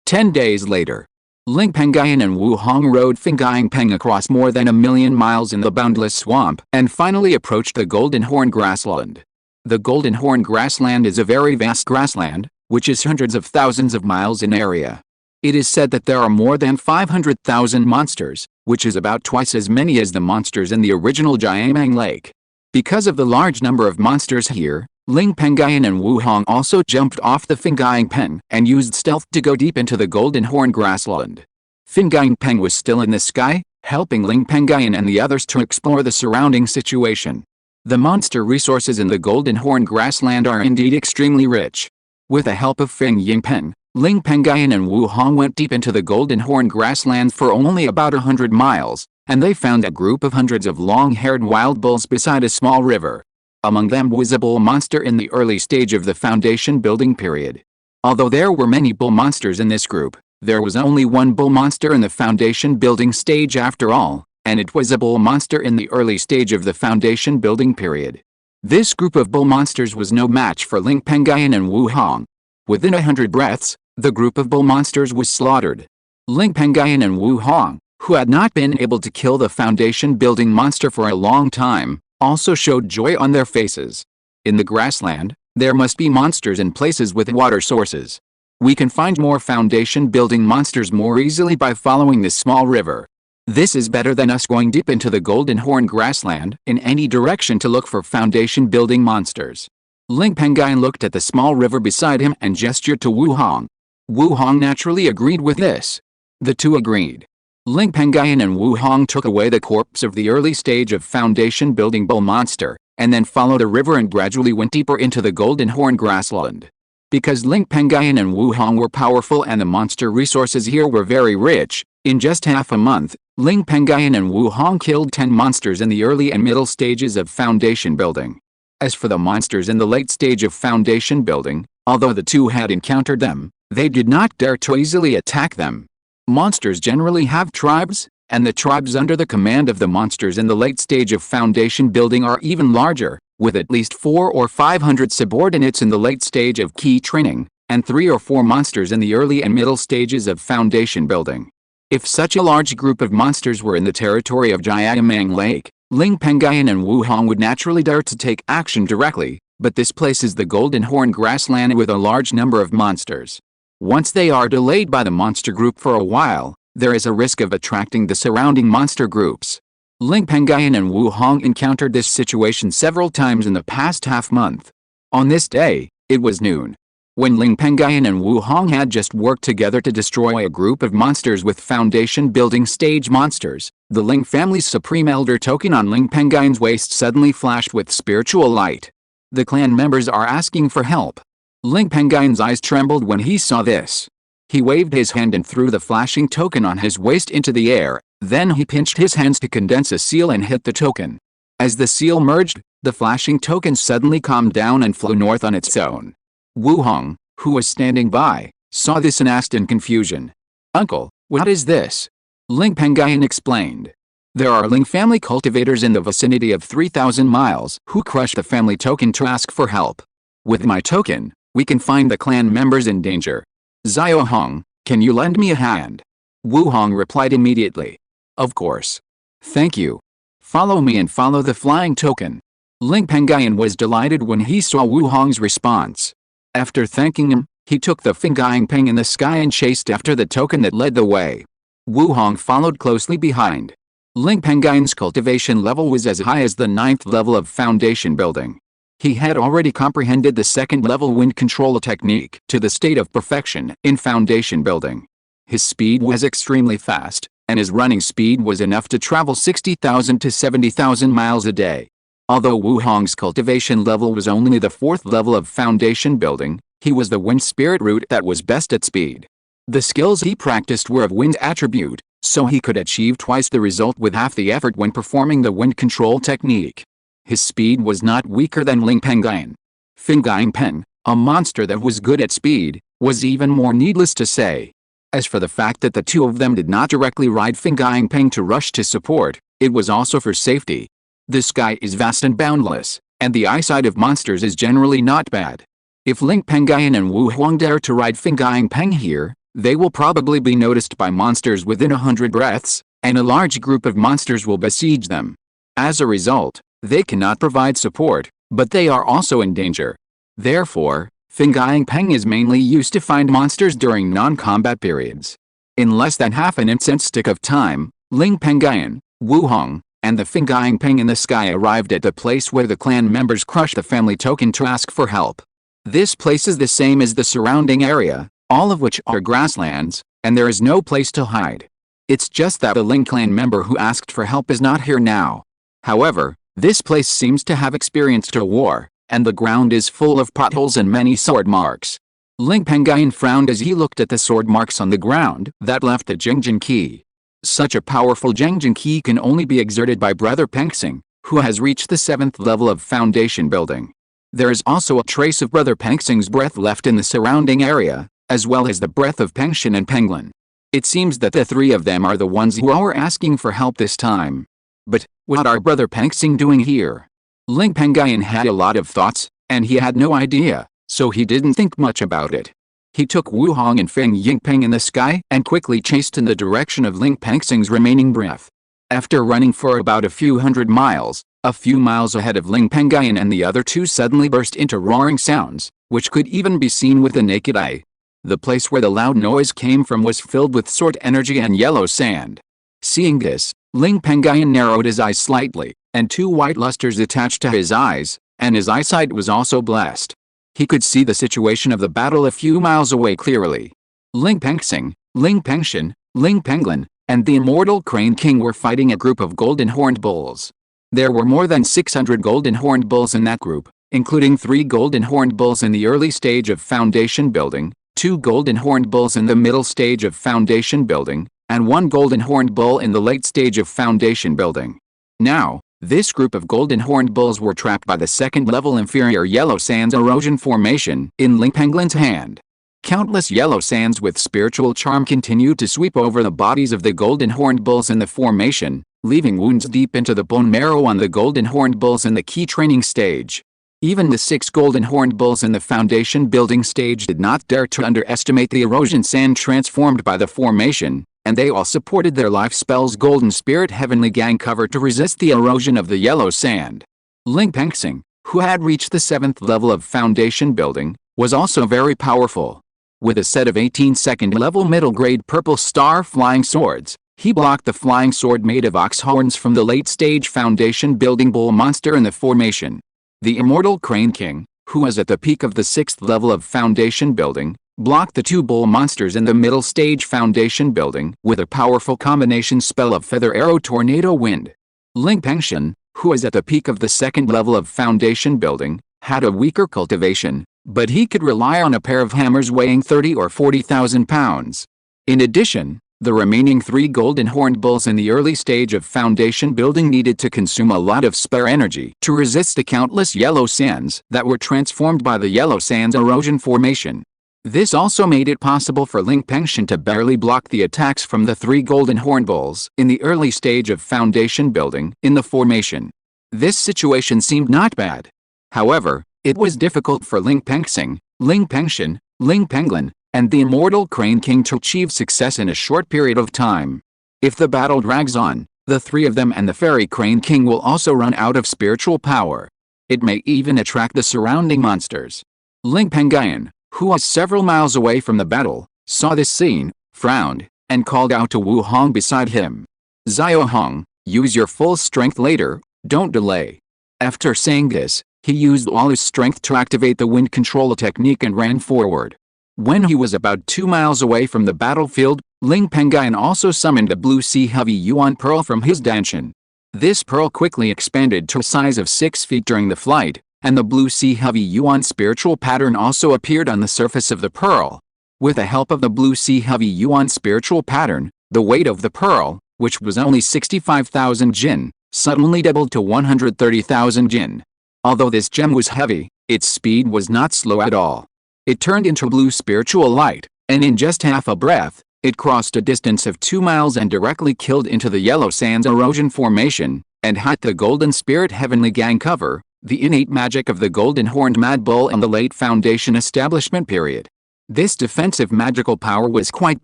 10 days later, Ling Pengyun and Wu Hong rode Fenggying Peng across more than 1,000,000 miles in the boundless swamp and finally approached the Golden Horn grassland. The Golden Horn grassland is a very vast grassland, which is hundreds of thousands of miles in area. It is said that there are more than 500,000 monsters, which is about twice as many as the monsters in the original Jiameng Lake. Because of the large number of monsters here, Ling Pengyun and Wu Hong also jumped off the Fenggying Peng and used stealth to go deep into the Golden Horn grassland. Fenggying Peng was still in the sky, helping Ling Pengyun and the others to explore the surrounding situation. The monster resources in the Golden Horn grassland are indeed extremely rich. With the help of Fenggying Peng, Ling Pengyun and Wu Hong went deep into the Golden Horn grasslands for only about 100 miles, and they found a group of hundreds of long-haired wild bulls beside a small river. Among them was a bull monster in the early stage of the foundation building period. Although there were many bull monsters in this group, there was only one bull monster in the foundation building stage after all, and it was a bull monster in the early stage of the foundation building period. This group of bull monsters was no match for Ling Pengyun and Wu Hong. Within 100 breaths, the group of bull monsters was slaughtered. Ling Pengyun and Wu Hong, who had not been able to kill the foundation building monster for a long time, also showed joy on their faces. In the grassland, there must be monsters in places with water sources. We can find more foundation building monsters more easily by following this small river. This is better than us going deep into the Golden Horn grassland in any direction to look for foundation building monsters. Ling Pengyun looked at the small river beside him and gestured to Wu Hong. Wu Hong naturally agreed with this. The two agreed. Ling Pengyun and Wu Hong took away the corpse of the early stage of foundation building bull monster, and then followed the river and gradually went deeper into the Golden Horn grassland. Because Ling Pengyun and Wu Hong were powerful and the monster resources here were very rich, in just half a month, Ling Pengyun and Wu Hong killed 10 monsters in the early and middle stages of foundation building. As for the monsters in the late stage of foundation building, although the two had encountered them, they did not dare to easily attack them. Monsters generally have tribes, and the tribes under the command of the monsters in the late stage of foundation building are even larger, with at least 400 or 500 subordinates in the late stage of key training, and 3 or 4 monsters in the early and middle stages of foundation building. If such a large group of monsters were in the territory of Jiayamang Lake, Ling Pengyun and Wu Hong would naturally dare to take action directly, but this place is the Golden Horn grassland with a large number of monsters. Once they are delayed by the monster group for a while, there is a risk of attracting the surrounding monster groups. Ling Pengyun and Wu Hong encountered this situation several times in the past half-month. On this day, it was noon. When Ling Pengyun and Wu Hong had just worked together to destroy a group of monsters with foundation building stage monsters, the Ling family's supreme elder token on Ling Pengyun's waist suddenly flashed with spiritual light. The clan members are asking for help. Ling Pengyun's eyes trembled when he saw this. He waved his hand and threw the flashing token on his waist into the air, then he pinched his hands to condense a seal and hit the token. As the seal merged, the flashing token suddenly calmed down and flew north on its own. Wu Hong, who was standing by, saw this and asked in confusion. "Uncle, what is this?" Ling Pengyun explained. "There are Ling family cultivators in the vicinity of 3,000 miles who crushed the family token to ask for help. With my token, we can find the clan members in danger. Xiao Hong, can you lend me a hand?" Wu Hong replied immediately. "Of course. Thank you. Follow me and follow the flying token." Ling Pengyun was delighted when he saw Wu Hong's response. After thanking him, he took the flying ping in the sky and chased after the token that led the way. Wu Hong followed closely behind. Ling Pengyun's cultivation level was as high as the 9th level of foundation building. He had already comprehended the 2nd level wind control technique to the state of perfection in foundation building. His speed was extremely fast, and his running speed was enough to travel 60,000 to 70,000 miles a day. Although Wu Hong's cultivation level was only the 4th level of foundation building, he was the wind spirit root that was best at speed. The skills he practiced were of wind attribute, so he could achieve twice the result with half the effort when performing the wind control technique. His speed was not weaker than Ling Pengyun. Fingaying Peng, a monster that was good at speed, was even more needless to say. As for the fact that the two of them did not directly ride Fingaying Peng to rush to support, it was also for safety. The sky is vast and boundless, and the eyesight of monsters is generally not bad. If Ling Pengyun and Wu Hong dare to ride Fingaying Peng here, they will probably be noticed by monsters within 100 breaths, and a large group of monsters will besiege them. As a result, they cannot provide support, but they are also in danger. Therefore, Fingaying Peng is mainly used to find monsters during non-combat periods. In less than half an instant of time, Ling Pengyun, Wu Hong, and the Fingaying Peng in the sky arrived at the place where the clan members crushed the family token to ask for help. This place is the same as the surrounding area, all of which are grasslands, and there is no place to hide. It's just that the Ling clan member who asked for help is not here now. However, this place seems to have experienced a war, and the ground is full of potholes and many sword marks. Ling Pengyun frowned as he looked at the sword marks on the ground that left the Jingjin Qi. Such a powerful Jingjin Qi can only be exerted by Brother Pengxing, who has reached the 7th level of foundation building. There is also a trace of Brother Pengxing's breath left in the surrounding area, as well as the breath of Pengxin and Penglin. It seems that the 3 of them are the ones who are asking for help this time. But, what are Brother Pengxing doing here? Ling Pengyun had a lot of thoughts, and he had no idea, so he didn't think much about it. He took Wu Hong and Feng Yingpeng in the sky and quickly chased in the direction of Ling Pengxing's remaining breath. After running for about a few hundred miles, a few miles ahead of Ling Pengyun and the other 2 suddenly burst into roaring sounds, which could even be seen with the naked eye. The place where the loud noise came from was filled with sword energy and yellow sand. Seeing this, Ling Pengyun narrowed his eyes slightly, and 2 white lusters attached to his eyes, and his eyesight was also blessed. He could see the situation of the battle a few miles away clearly. Ling Pengxing, Ling Pengxin, Ling Penglin, and the immortal Crane King were fighting a group of golden horned bulls. There were more than 600 golden horned bulls in that group, including 3 golden horned bulls in the early stage of foundation building, 2 golden horned bulls in the middle stage of foundation building, and 1 golden horned bull in the late stage of foundation building. Now, this group of golden horned bulls were trapped by the 2nd level inferior yellow sands erosion formation in Ling Penglin's hand. Countless yellow sands with spiritual charm continued to sweep over the bodies of the golden horned bulls in the formation, leaving wounds deep into the bone marrow on the golden horned bulls in the key training stage. Even the 6 golden horned bulls in the foundation building stage did not dare to underestimate the erosion sand transformed by the formation, and they all supported their life spells Golden Spirit Heavenly Gang cover to resist the erosion of the yellow sand. Ling Pengyun, who had reached the 7th level of foundation building, was also very powerful. With a set of 18 second level middle grade purple star flying swords, he blocked the flying sword made of ox horns from the late stage foundation building bull monster in the formation. The Immortal Crane King, who was at the peak of the 6th level of foundation building, blocked the 2 bull monsters in the middle stage foundation building with a powerful combination spell of Feather Arrow Tornado Wind. Ling Pengyun, who was at the peak of the 2nd level of foundation building, had a weaker cultivation, but he could rely on a pair of hammers weighing 30 or 40,000 pounds. In addition, the remaining 3 golden horned bulls in the early stage of foundation building needed to consume a lot of spare energy to resist the countless yellow sands that were transformed by the yellow sands erosion formation. This also made it possible for Ling Pengyun to barely block the attacks from the 3 golden horned bulls in the early stage of foundation building in the formation. This situation seemed not bad. However, it was difficult for Ling Pengyun, Ling Pengyun, and the Immortal Crane King to achieve success in a short period of time. If the battle drags on, the 3 of them and the Fairy Crane King will also run out of spiritual power. It may even attract the surrounding monsters. Ling Pengyun, who was several miles away from the battle, saw this scene, frowned, and called out to Wu Hong beside him. "Xiao Hong, use your full strength later, don't delay." After saying this, he used all his strength to activate the wind control technique and ran forward. When he was about 2 miles away from the battlefield, Ling Pengyun also summoned a blue sea heavy yuan pearl from his dantian. This pearl quickly expanded to a size of 6 feet during the flight, and the blue sea heavy yuan spiritual pattern also appeared on the surface of the pearl. With the help of the blue sea heavy yuan spiritual pattern, the weight of the pearl, which was only 65,000 jin, suddenly doubled to 130,000 jin. Although this gem was heavy, its speed was not slow at all. It turned into blue spiritual light, and in just half a breath, it crossed a distance of 2 miles and directly killed into the yellow sands erosion formation, and hit the Golden Spirit Heavenly Gang cover, the innate magic of the Golden Horned Mad Bull in the late Foundation establishment period. This defensive magical power was quite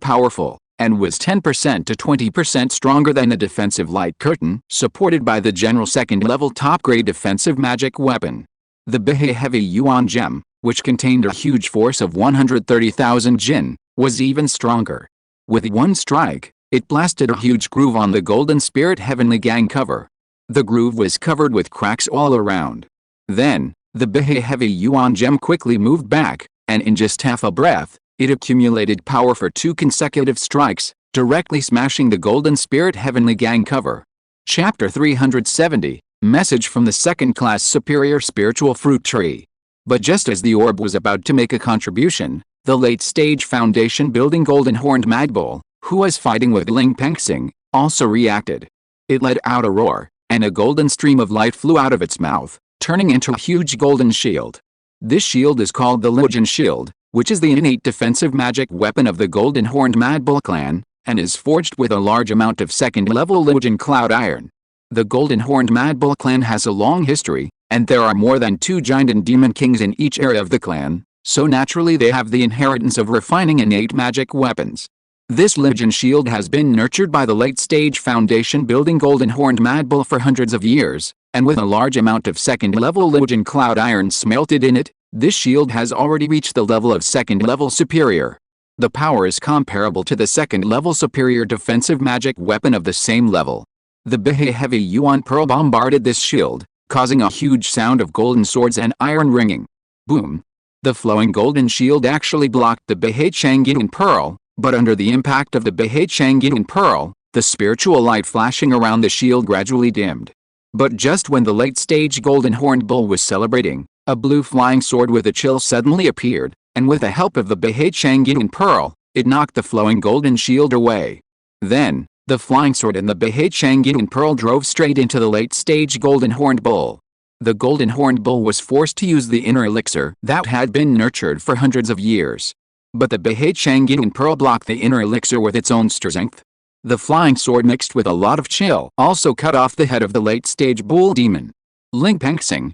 powerful, and was 10% to 20% stronger than the defensive light curtain, supported by the general 2nd level top grade defensive magic weapon. The Behe Heavy Yuan Gem, which contained a huge force of 130,000 jin, was even stronger. With one strike, it blasted a huge groove on the Golden Spirit Heavenly Gang cover. The groove was covered with cracks all around. Then, the Behe Heavy Yuan Gem quickly moved back, and in just half a breath, it accumulated power for 2 consecutive strikes, directly smashing the Golden Spirit Heavenly Gang cover. Chapter 370, Message from the Second-Class Superior Spiritual Fruit Tree. But just as the orb was about to make a contribution, the late-stage foundation building Golden Horned Mad Bull, who was fighting with Ling Pengyun, also reacted. It let out a roar, and a golden stream of light flew out of its mouth, turning into a huge golden shield. This shield is called the Legion Shield, which is the innate defensive magic weapon of the Golden Horned Mad Bull clan, and is forged with a large amount of 2nd-level Legion Cloud Iron. The Golden Horned Mad Bull clan has a long history, and there are more than 2 giant and demon kings in each area of the clan, so naturally they have the inheritance of refining innate magic weapons. This Legion Shield has been nurtured by the late-stage foundation building Golden Horned Mad Bull for hundreds of years, and with a large amount of 2nd-level Legion Cloud Iron smelted in it, this shield has already reached the level of 2nd-level Superior. The power is comparable to the 2nd-level Superior defensive magic weapon of the same level. The Behe Heavy Yuan Pearl bombarded this shield, causing a huge sound of golden swords and iron ringing. Boom! The flowing golden shield actually blocked the Behe Changyin Pearl, but under the impact of the Behe Changyin Pearl, the spiritual light flashing around the shield gradually dimmed. But just when the late-stage Golden Horned Bull was celebrating, a blue flying sword with a chill suddenly appeared, and with the help of the Behe Changyin Pearl, it knocked the flowing golden shield away. Then, the flying sword and the Behe Changyin Pearl drove straight into the late-stage Golden Horned Bull. The Golden Horned Bull was forced to use the inner elixir that had been nurtured for hundreds of years. But the Behe Changyin Pearl blocked the inner elixir with its own strength. The flying sword mixed with a lot of chill also cut off the head of the late-stage bull demon. Ling Pengyun,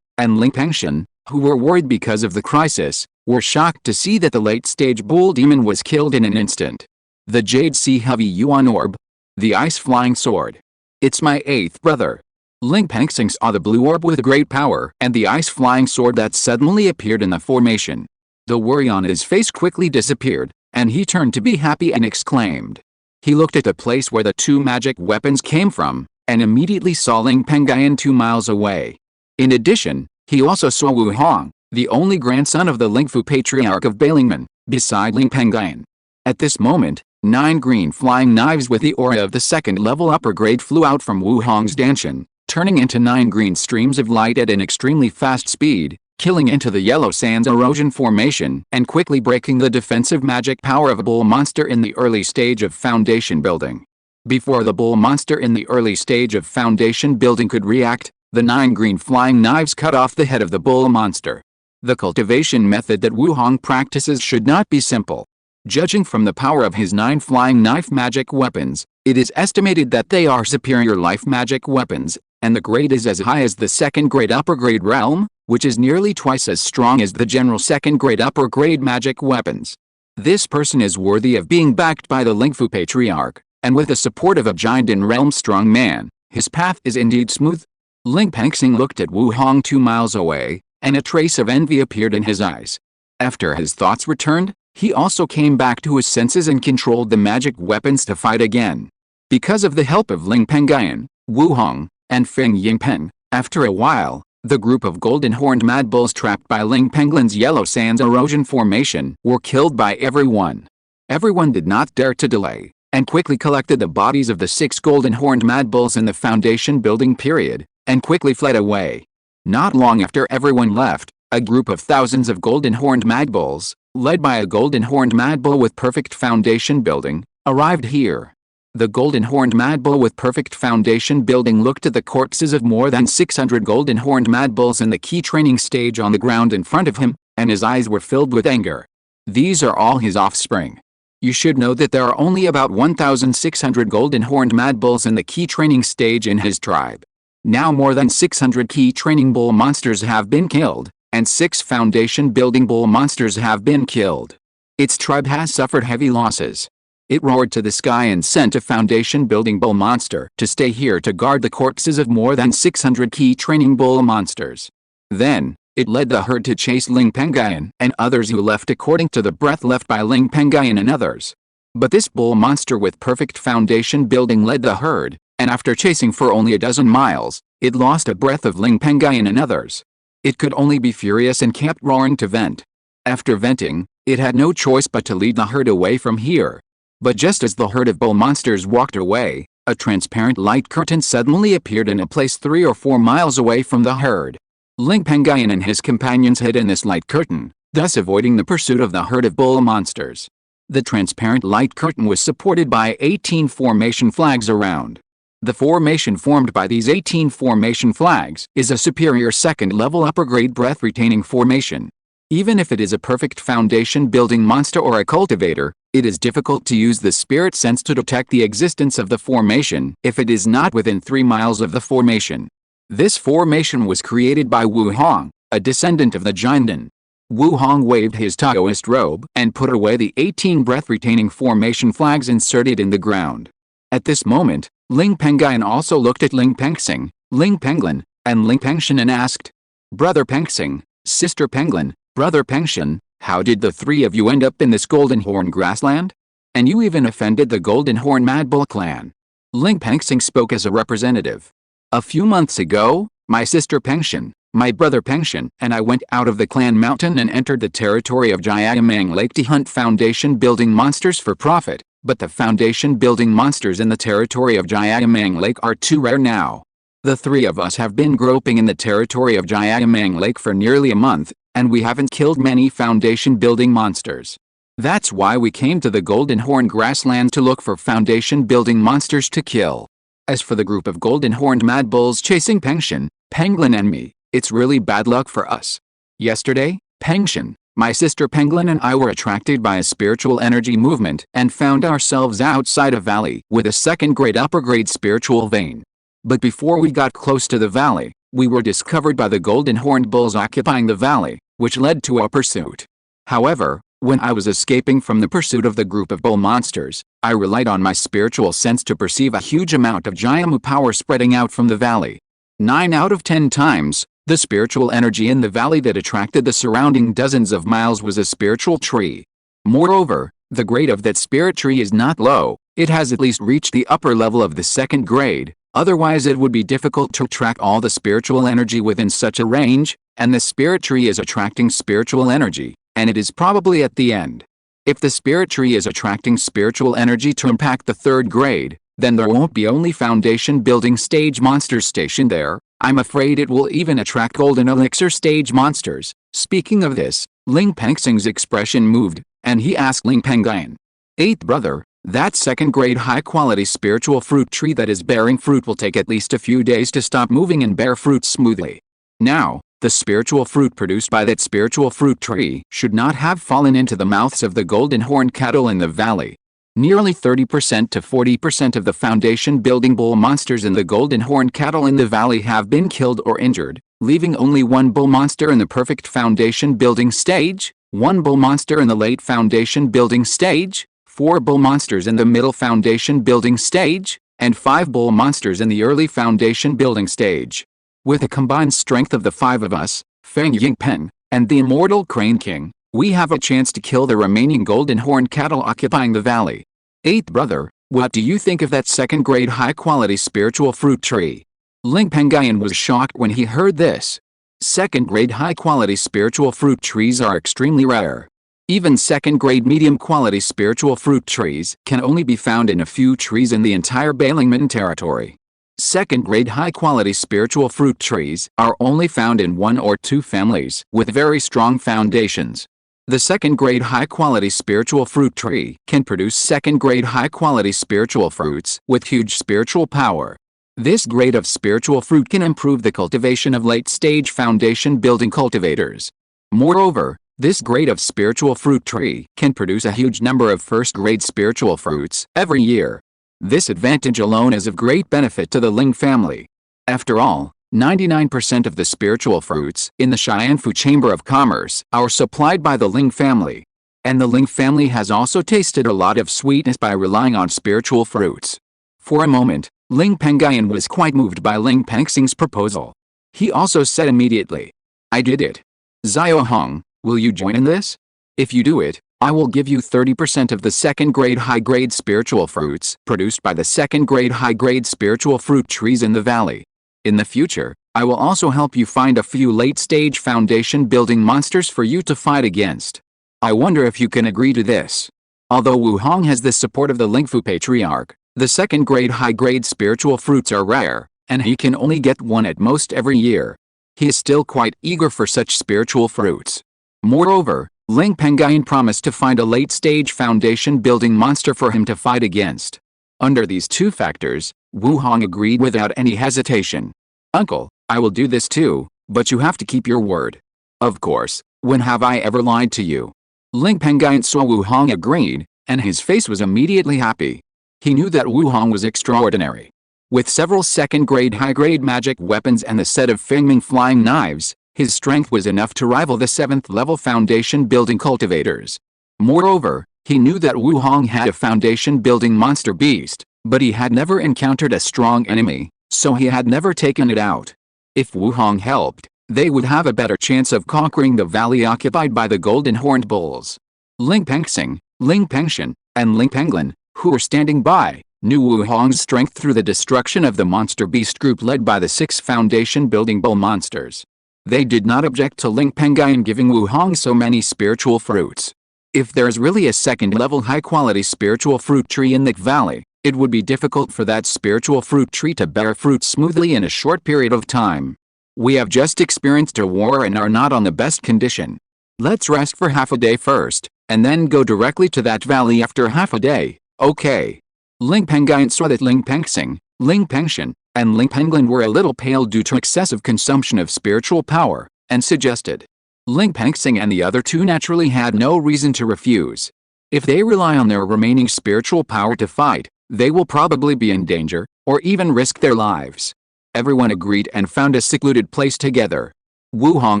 and Ling Pengyun, who were worried because of the crisis, were shocked to see that the late-stage bull demon was killed in an instant. The Jade Sea Heavy Yuan Orb. The Ice Flying Sword. It's my eighth brother. Ling Pengyun saw the blue orb with great power and the ice flying sword that suddenly appeared in the formation. The worry on his face quickly disappeared, and he turned to be happy and exclaimed. He looked at the place where the two magic weapons came from, and immediately saw Ling Pengyun 2 miles away. In addition, he also saw Wu Hong, the only grandson of the Lingfu patriarch of Balingman, beside Ling Pengyun. At this moment, 9 green flying knives with the aura of the second-level upper grade flew out from Wu Hong's dantian, turning into 9 green streams of light at an extremely fast speed, killing into the yellow sands erosion formation and quickly breaking the defensive magic power of a bull monster in the early stage of foundation building. Before the bull monster in the early stage of foundation building could react, the 9 green flying knives cut off the head of the bull monster. The cultivation method that Wu Hong practices should not be simple. Judging from the power of his 9 flying knife magic weapons, it is estimated that they are superior life magic weapons, and the grade is as high as the second grade upper grade realm, which is nearly twice as strong as the general second grade upper grade magic weapons. This person is worthy of being backed by the Lingfu patriarch, and with the support of a giant in realm strong man, his path is indeed smooth. Ling Pengyun looked at Wu Hong 2 miles away, and a trace of envy appeared in his eyes. After his thoughts returned, he also came back to his senses and controlled the magic weapons to fight again. Because of the help of Ling Pengyun, Wu Hong, and Feng Yingpen, after a while, the group of golden-horned mad bulls trapped by Ling Pengyun's yellow sands erosion formation were killed by everyone. Everyone did not dare to delay, and quickly collected the bodies of the 6 golden-horned mad bulls in the foundation building period, and quickly fled away. Not long after everyone left, a group of thousands of golden-horned mad bulls, led by a golden-horned mad bull with perfect foundation building, arrived here. The golden-horned mad bull with perfect foundation building looked at the corpses of more than 600 golden-horned mad bulls in the key training stage on the ground in front of him, and his eyes were filled with anger. These are all his offspring. You should know that there are only about 1,600 golden-horned mad bulls in the key training stage in his tribe. Now more than 600 key training bull monsters have been killed, and 6 foundation building bull monsters have been killed. Its tribe has suffered heavy losses. It roared to the sky and sent a foundation building bull monster to stay here to guard the corpses of more than 600 key training bull monsters. Then, it led the herd to chase Ling Pengyun and others who left according to the breath left by Ling Pengyun and others. But this bull monster with perfect foundation building led the herd, and after chasing for only a dozen miles, it lost a breath of Ling Pengyun and others. It could only be furious and kept roaring to vent. After venting, it had no choice but to lead the herd away from here. But just as the herd of bull monsters walked away, a transparent light curtain suddenly appeared in a place 3 or 4 miles away from the herd. Ling Pengyun and his companions hid in this light curtain, thus avoiding the pursuit of the herd of bull monsters. The transparent light curtain was supported by 18 formation flags around. The formation formed by these 18 formation flags is a superior second-level upper-grade breath-retaining formation. Even if it is a perfect foundation-building monster or a cultivator, it is difficult to use the spirit sense to detect the existence of the formation if it is not within 3 miles of the formation. This formation was created by Wu Hong, a descendant of the Jiandan. Wu Hong waved his Taoist robe and put away the 18 breath-retaining formation flags inserted in the ground. At this moment, Ling Pengyun also looked at Ling Pengyun, Ling Pengyun, and Ling Pengyun and asked, "Brother Pengyun, Sister Pengyun, Brother Pengyun, how did the 3 of you end up in this Golden Horn grassland? And you even offended the Golden Horn Mad Bull clan." Ling Pengyun spoke as a representative. "A few months ago, my sister Pengyun, my brother Pengyun, and I went out of the clan mountain and entered the territory of Jiayamang Lake to hunt foundation building monsters for profit, but the foundation building monsters in the territory of Jiayamang Lake are too rare now. The 3 of us have been groping in the territory of Jiayamang Lake for nearly a month, and we haven't killed many foundation building monsters. That's why we came to the Golden Horn grassland to look for foundation building monsters to kill. As for the group of golden horned mad bulls chasing Pengyun, and me, it's really bad luck for us. Yesterday, Pengyun, my sister Pengyun and I were attracted by a spiritual energy movement and found ourselves outside a valley with a second-grade upper-grade spiritual vein. But before we got close to the valley, We were discovered by the golden horned bulls occupying the valley, which led to our pursuit. However, when I was escaping from the pursuit of the group of bull monsters, I relied on my spiritual sense to perceive a huge amount of Jiamu power spreading out from the valley. 9 out of 10 times, the spiritual energy in the valley that attracted the surrounding dozens of miles was a spiritual tree. Moreover, the grade of that spirit tree is not low, it has at least reached the upper level of the second grade, otherwise it would be difficult to track all the spiritual energy within such a range, and the spirit tree is attracting spiritual energy, and it is probably at the end. If the spirit tree is attracting spiritual energy to impact the third grade, then there won't be only foundation building stage monsters stationed there, I'm afraid it will even attract golden elixir stage monsters. Speaking of this, Ling Pengyun's expression moved, and he asked Ling Pengyun, "Eighth brother, that second grade high quality spiritual fruit tree that is bearing fruit will take at least a few days to stop moving and bear fruit smoothly. Now, the spiritual fruit produced by that spiritual fruit tree should not have fallen into the mouths of the golden horned cattle in the valley. Nearly 30% to 40% of the foundation building bull monsters in the golden horned cattle in the valley have been killed or injured, leaving only one bull monster in the perfect foundation building stage, one bull monster in the late foundation building stage, 4 bull monsters in the middle foundation building stage, and 5 bull monsters in the early foundation building stage. With a combined strength of the 5 of us, Feng Yingpen, and the Immortal Crane King, we have a chance to kill the remaining golden horned cattle occupying the valley. Eighth brother, what do you think of that second grade high quality spiritual fruit tree?" Ling Pengyun was shocked when he heard this. Second grade high quality spiritual fruit trees are extremely rare. Even second grade medium quality spiritual fruit trees can only be found in a few trees in the entire Balingman territory. Second grade high quality spiritual fruit trees are only found in 1 or 2 families with very strong foundations. The second grade high quality spiritual fruit tree can produce second grade high quality spiritual fruits with huge spiritual power. This grade of spiritual fruit can improve the cultivation of late stage foundation building cultivators. Moreover, this grade of spiritual fruit tree can produce a huge number of first grade spiritual fruits every year. This advantage alone is of great benefit to the Ling family. After all, 99% of the spiritual fruits in the Xianfu Chamber of Commerce are supplied by the Ling family. And the Ling family has also tasted a lot of sweetness by relying on spiritual fruits. For a moment, Ling Pengyun was quite moved by Ling Pengyun's proposal. He also said immediately, "I did it. Xiao Hong, will you join in this? If you do it, I will give you 30% of the second grade high grade spiritual fruits produced by the second grade high grade spiritual fruit trees in the valley. In the future, I will also help you find a few late-stage foundation-building monsters for you to fight against. I wonder if you can agree to this." Although Wu Hong has the support of the Lingfu patriarch, the second-grade high-grade spiritual fruits are rare, and he can only get one at most every year. He is still quite eager for such spiritual fruits. Moreover, Ling Pengyun promised to find a late-stage foundation-building monster for him to fight against. Under these 2 factors, Wu Hong agreed without any hesitation. "Uncle, I will do this too, but you have to keep your word." "Of course, when have I ever lied to you?" Ling Pengyun saw Wu Hong agreed, and his face was immediately happy. He knew that Wu Hong was extraordinary. With several second-grade high-grade magic weapons and the set of Fengming flying knives, his strength was enough to rival the 7th-level foundation-building cultivators. Moreover, he knew that Wu Hong had a foundation-building monster beast, but he had never encountered a strong enemy, so he had never taken it out. If Wu Hong helped, they would have a better chance of conquering the valley occupied by the golden horned bulls. Ling Pengyun, Ling Pengyun, and Ling Pengyun, who were standing by, knew Wu Hong's strength through the destruction of the monster beast group led by the 6 foundation-building bull monsters. They did not object to Ling Pengyun giving Wu Hong so many spiritual fruits. If there is really a second-level high-quality spiritual fruit tree in the valley, it would be difficult for that spiritual fruit tree to bear fruit smoothly in a short period of time. We have just experienced a war and are not on the best condition. Let's rest for half a day first, and then go directly to that valley after half a day, okay? Ling Pengyun saw that Ling Pengyun, Ling Pengyun, and Ling Pengyun were a little pale due to excessive consumption of spiritual power, and suggested. Ling Pengyun and the other 2 naturally had no reason to refuse. If they rely on their remaining spiritual power to fight, they will probably be in danger, or even risk their lives. Everyone agreed and found a secluded place together. Wu Hong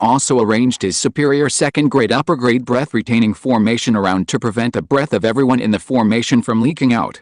also arranged his superior second-grade upper-grade breath-retaining formation around to prevent the breath of everyone in the formation from leaking out.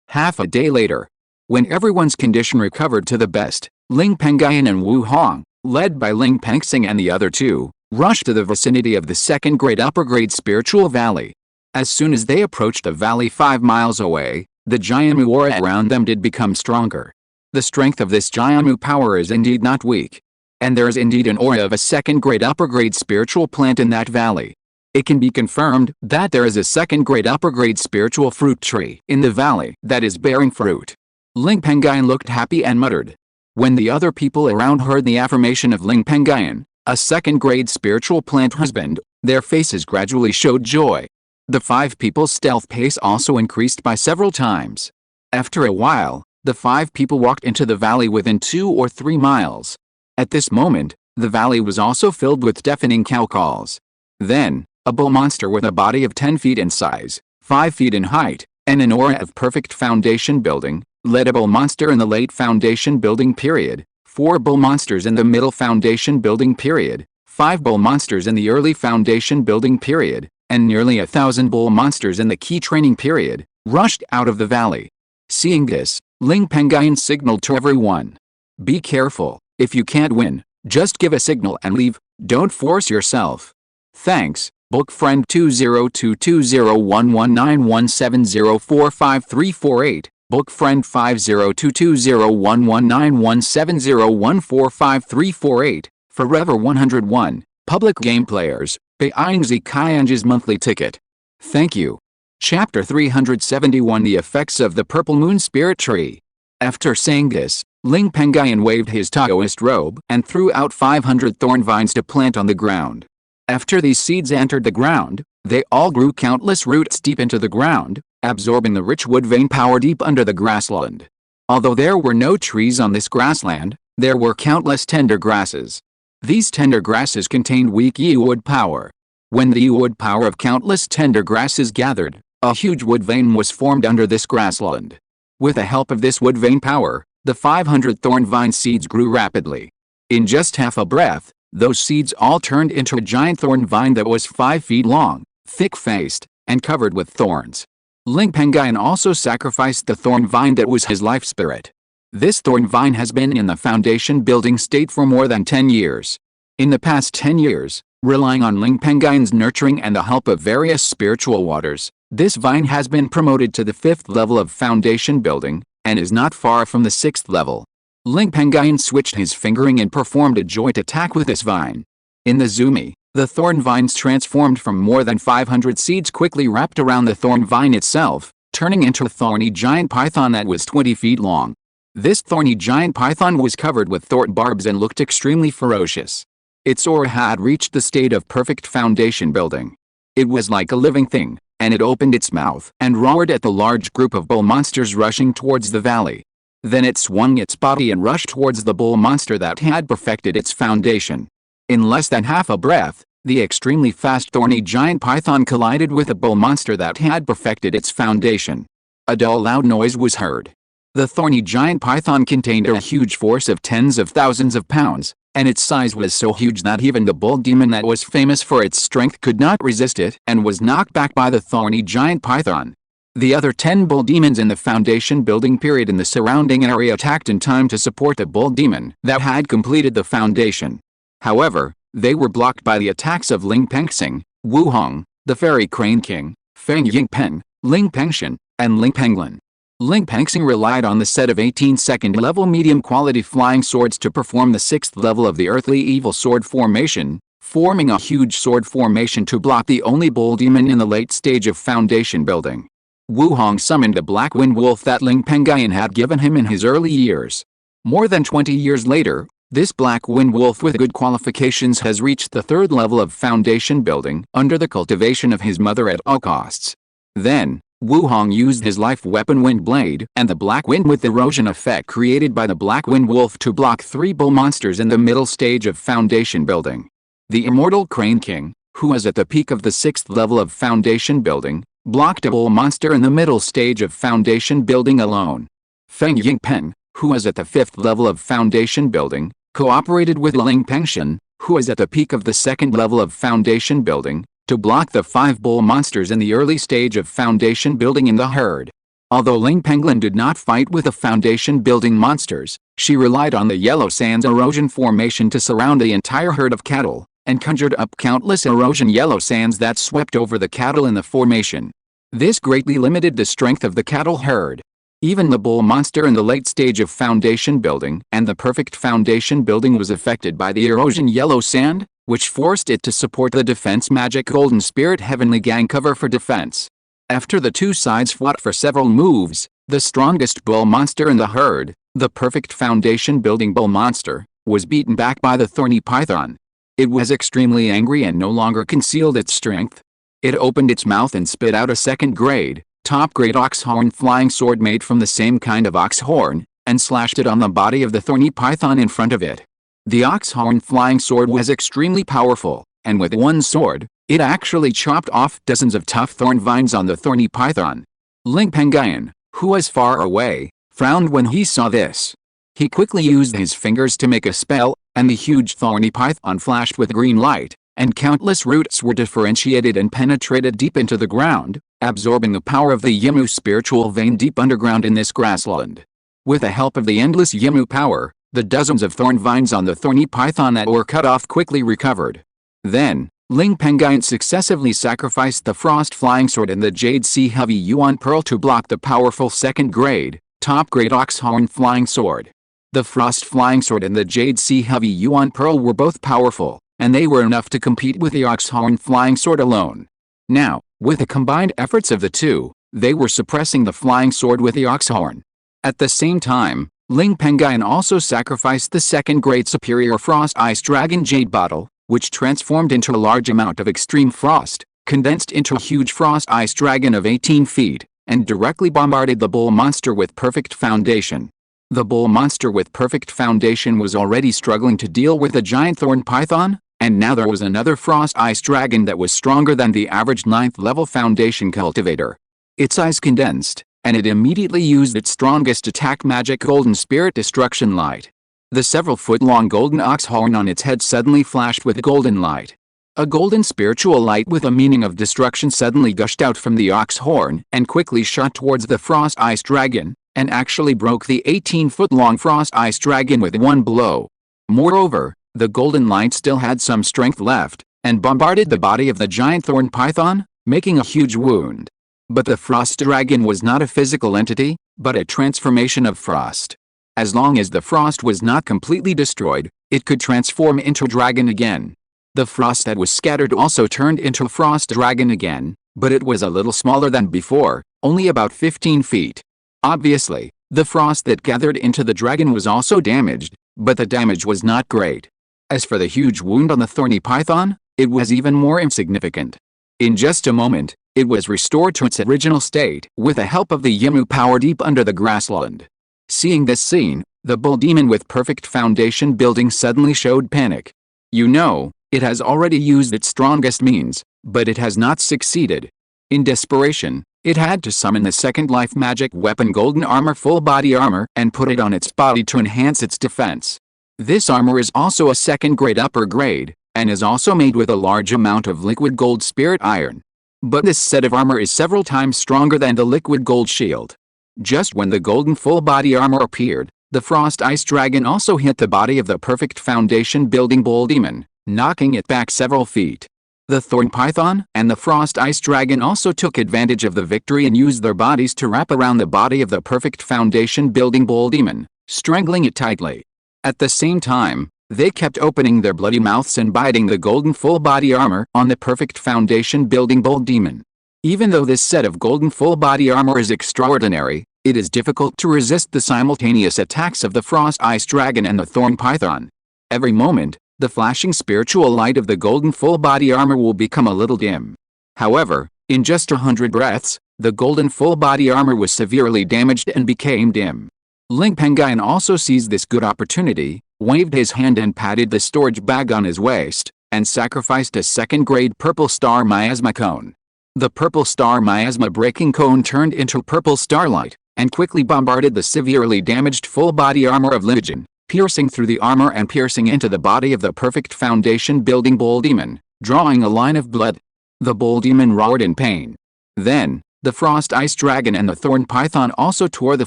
Half a day later, when everyone's condition recovered to the best, Ling Pengyun and Wu Hong, led by Ling Penxing and the other two, rushed to the vicinity of the second-grade upper-grade spiritual valley. As soon as they approached the valley 5 miles away, the Jiamu aura around them did become stronger. The strength of this Jiamu power is indeed not weak. And there is indeed an aura of a second-grade upper-grade spiritual plant in that valley. It can be confirmed that there is a second-grade upper-grade spiritual fruit tree in the valley that is bearing fruit. Ling Pengyun looked happy and muttered. When the other people around heard the affirmation of Ling Pengyun, a second-grade spiritual plant husband, their faces gradually showed joy. The 5 people's stealth pace also increased by several times. After a while, the 5 people walked into the valley within 2 or 3 miles. At this moment, the valley was also filled with deafening cow calls. Then, a bull monster with a body of 10 feet in size, 5 feet in height, and an aura of perfect foundation building, led a bull monster in the late foundation building period, 4 bull monsters in the middle foundation building period, 5 bull monsters in the early foundation building period, and nearly 1,000 bull monsters in the key training period, rushed out of the valley. Seeing this, Ling Pengyun signaled to everyone. Be careful. If you can't win, just give a signal and leave, don't force yourself. Thanks, book friend 20220119170453448, book friend 502201191701453448, Forever 101, Public Game Players, Beingzi Kaianji's monthly ticket. Thank you. Chapter 371 The Effects of the Purple Moon Spirit Tree. After saying this, Ling Pengyun waved his Taoist robe and threw out 500 thorn vines to plant on the ground. After these seeds entered the ground, they all grew countless roots deep into the ground, absorbing the rich wood vein power deep under the grassland. Although there were no trees on this grassland, there were countless tender grasses. These tender grasses contained weak yi wood power. When the yi wood power of countless tender grasses gathered, a huge wood vein was formed under this grassland. With the help of this wood vein power, the 500 thorn vine seeds grew rapidly. In just half a breath, those seeds all turned into a giant thorn vine that was 5 feet long, thick-faced, and covered with thorns. Ling Pengyun also sacrificed the thorn vine that was his life spirit. This thorn vine has been in the foundation building state for more than 10 years. In the past 10 years, relying on Ling Pengyun's nurturing and the help of various spiritual waters, this vine has been promoted to the 5th level of foundation building, and is not far from the 6th level. Ling Pengyun switched his fingering and performed a joint attack with this vine. In the Zumi, the thorn vines transformed from more than 500 seeds quickly wrapped around the thorn vine itself, turning into a thorny giant python that was 20 feet long. This thorny giant python was covered with thorn barbs and looked extremely ferocious. Its aura had reached the state of perfect foundation building. It was like a living thing, and it opened its mouth and roared at the large group of bull monsters rushing towards the valley. Then it swung its body and rushed towards the bull monster that had perfected its foundation. In less than half a breath, the extremely fast thorny giant python collided with a bull monster that had perfected its foundation. A dull loud noise was heard. The thorny giant python contained a huge force of tens of thousands of pounds, and its size was so huge that even the bull demon that was famous for its strength could not resist it and was knocked back by the thorny giant python. The other 10 bull demons in the foundation building period in the surrounding area attacked in time to support the bull demon that had completed the foundation. However, they were blocked by the attacks of Ling Penxing, Wu Hong, the Fairy Crane King, Feng Yingpeng, Ling Penxian, and Ling Pengyun. Ling Penxing relied on the set of 18 second-level medium-quality flying swords to perform the 6th level of the earthly evil sword formation, forming a huge sword formation to block the only bull demon in the late stage of foundation building. Wu Hong summoned the black wind wolf that Ling Pengyun had given him in his early years. More than 20 years later, this black wind wolf with good qualifications has reached the 3rd level of foundation building under the cultivation of his mother at all costs. Then, Wu Hong used his life weapon Wind Blade and the black wind with erosion effect created by the black wind wolf to block 3 bull monsters in the middle stage of foundation building. The Immortal Crane King, who was at the peak of the 6th level of foundation building, blocked a bull monster in the middle stage of foundation building alone. Feng Yingpeng, who was at the 5th level of foundation building, cooperated with Ling Pengyun, who was at the peak of the 2nd level of foundation building, to block the 5 bull monsters in the early stage of foundation building in the herd. Although Ling Pengyun did not fight with the foundation building monsters, she relied on the yellow sands erosion formation to surround the entire herd of cattle, and conjured up countless erosion yellow sands that swept over the cattle in the formation. This greatly limited the strength of the cattle herd. Even the bull monster in the late stage of foundation building and the perfect foundation building was affected by the erosion yellow sand, which forced it to support the defense magic golden spirit heavenly gang cover for defense. After the two sides fought for several moves, the strongest bull monster in the herd, the perfect foundation building bull monster, was beaten back by the thorny python. It was extremely angry and no longer concealed its strength. It opened its mouth and spit out a second-grade, top-grade ox-horn flying sword made from the same kind of ox-horn, and slashed it on the body of the thorny python in front of it. The ox-horn flying sword was extremely powerful, and with one sword, it actually chopped off dozens of tough thorn vines on the thorny python. Ling Pengyun, who was far away, frowned when he saw this. He quickly used his fingers to make a spell, and the huge thorny python flashed with green light, and countless roots were differentiated and penetrated deep into the ground, absorbing the power of the Yimu spiritual vein deep underground in this grassland. With the help of the endless Yimu power, the dozens of thorn vines on the thorny python that were cut off quickly recovered. Then, Ling Pengyun successively sacrificed the frost flying sword and the jade sea heavy yuan pearl to block the powerful second-grade, top-grade ox-horn flying sword. The frost flying sword and the jade sea heavy yuan pearl were both powerful, and they were enough to compete with the ox-horn flying sword alone. Now, with the combined efforts of the two, they were suppressing the flying sword with the ox-horn. At the same time, Ling Pengyun also sacrificed the second-grade superior frost ice dragon jade bottle, which transformed into a large amount of extreme frost, condensed into a huge frost ice dragon of 18 feet, and directly bombarded the bull monster with perfect foundation. The bull monster with perfect foundation was already struggling to deal with the giant thorn python, and now there was another frost ice dragon that was stronger than the average 9th level foundation cultivator. Its eyes condensed, and it immediately used its strongest attack magic golden spirit destruction light. The several-foot-long golden ox horn on its head suddenly flashed with golden light. A golden spiritual light with a meaning of destruction suddenly gushed out from the ox horn and quickly shot towards the frost ice dragon, and actually broke the 18-foot-long frost ice dragon with one blow. Moreover, the golden light still had some strength left, and bombarded the body of the giant thorn python, making a huge wound. But the frost dragon was not a physical entity, but a transformation of frost. As long as the frost was not completely destroyed, it could transform into a dragon again. The frost that was scattered also turned into a frost dragon again, but it was a little smaller than before, only about 15 feet. Obviously, the frost that gathered into the dragon was also damaged, but the damage was not great. As for the huge wound on the thorny python, it was even more insignificant. In just a moment, it was restored to its original state with the help of the Yimu power deep under the grassland. Seeing this scene, the bull demon with perfect foundation building suddenly showed panic. You know, it has already used its strongest means, but it has not succeeded. In desperation, it had to summon the second life magic weapon golden armor full body armor and put it on its body to enhance its defense. This armor is also a second grade upper grade, and is also made with a large amount of liquid gold spirit iron. But this set of armor is several times stronger than the liquid gold shield. Just when the golden full body armor appeared, the frost ice dragon also hit the body of the perfect foundation building bull demon, knocking it back several feet. The thorn python and the frost ice dragon also took advantage of the victory and used their bodies to wrap around the body of the perfect foundation building bull demon, strangling it tightly. At the same time, they kept opening their bloody mouths and biting the golden full body armor on the perfect foundation building bull demon. Even though this set of golden full body armor is extraordinary, it is difficult to resist the simultaneous attacks of the frost ice dragon and the thorn python. Every moment, the flashing spiritual light of the golden full body armor will become a little dim. However, in just 100 breaths, the golden full body armor was severely damaged and became dim. Ling Pengyun also seized this good opportunity, waved his hand and patted the storage bag on his waist, and sacrificed a second-grade purple star miasma cone. The purple star miasma breaking cone turned into purple starlight, and quickly bombarded the severely damaged full-body armor of Ling Pengyun, piercing through the armor and piercing into the body of the perfect foundation-building bull demon, drawing a line of blood. The bull demon roared in pain. Then, the frost ice dragon and the thorn python also tore the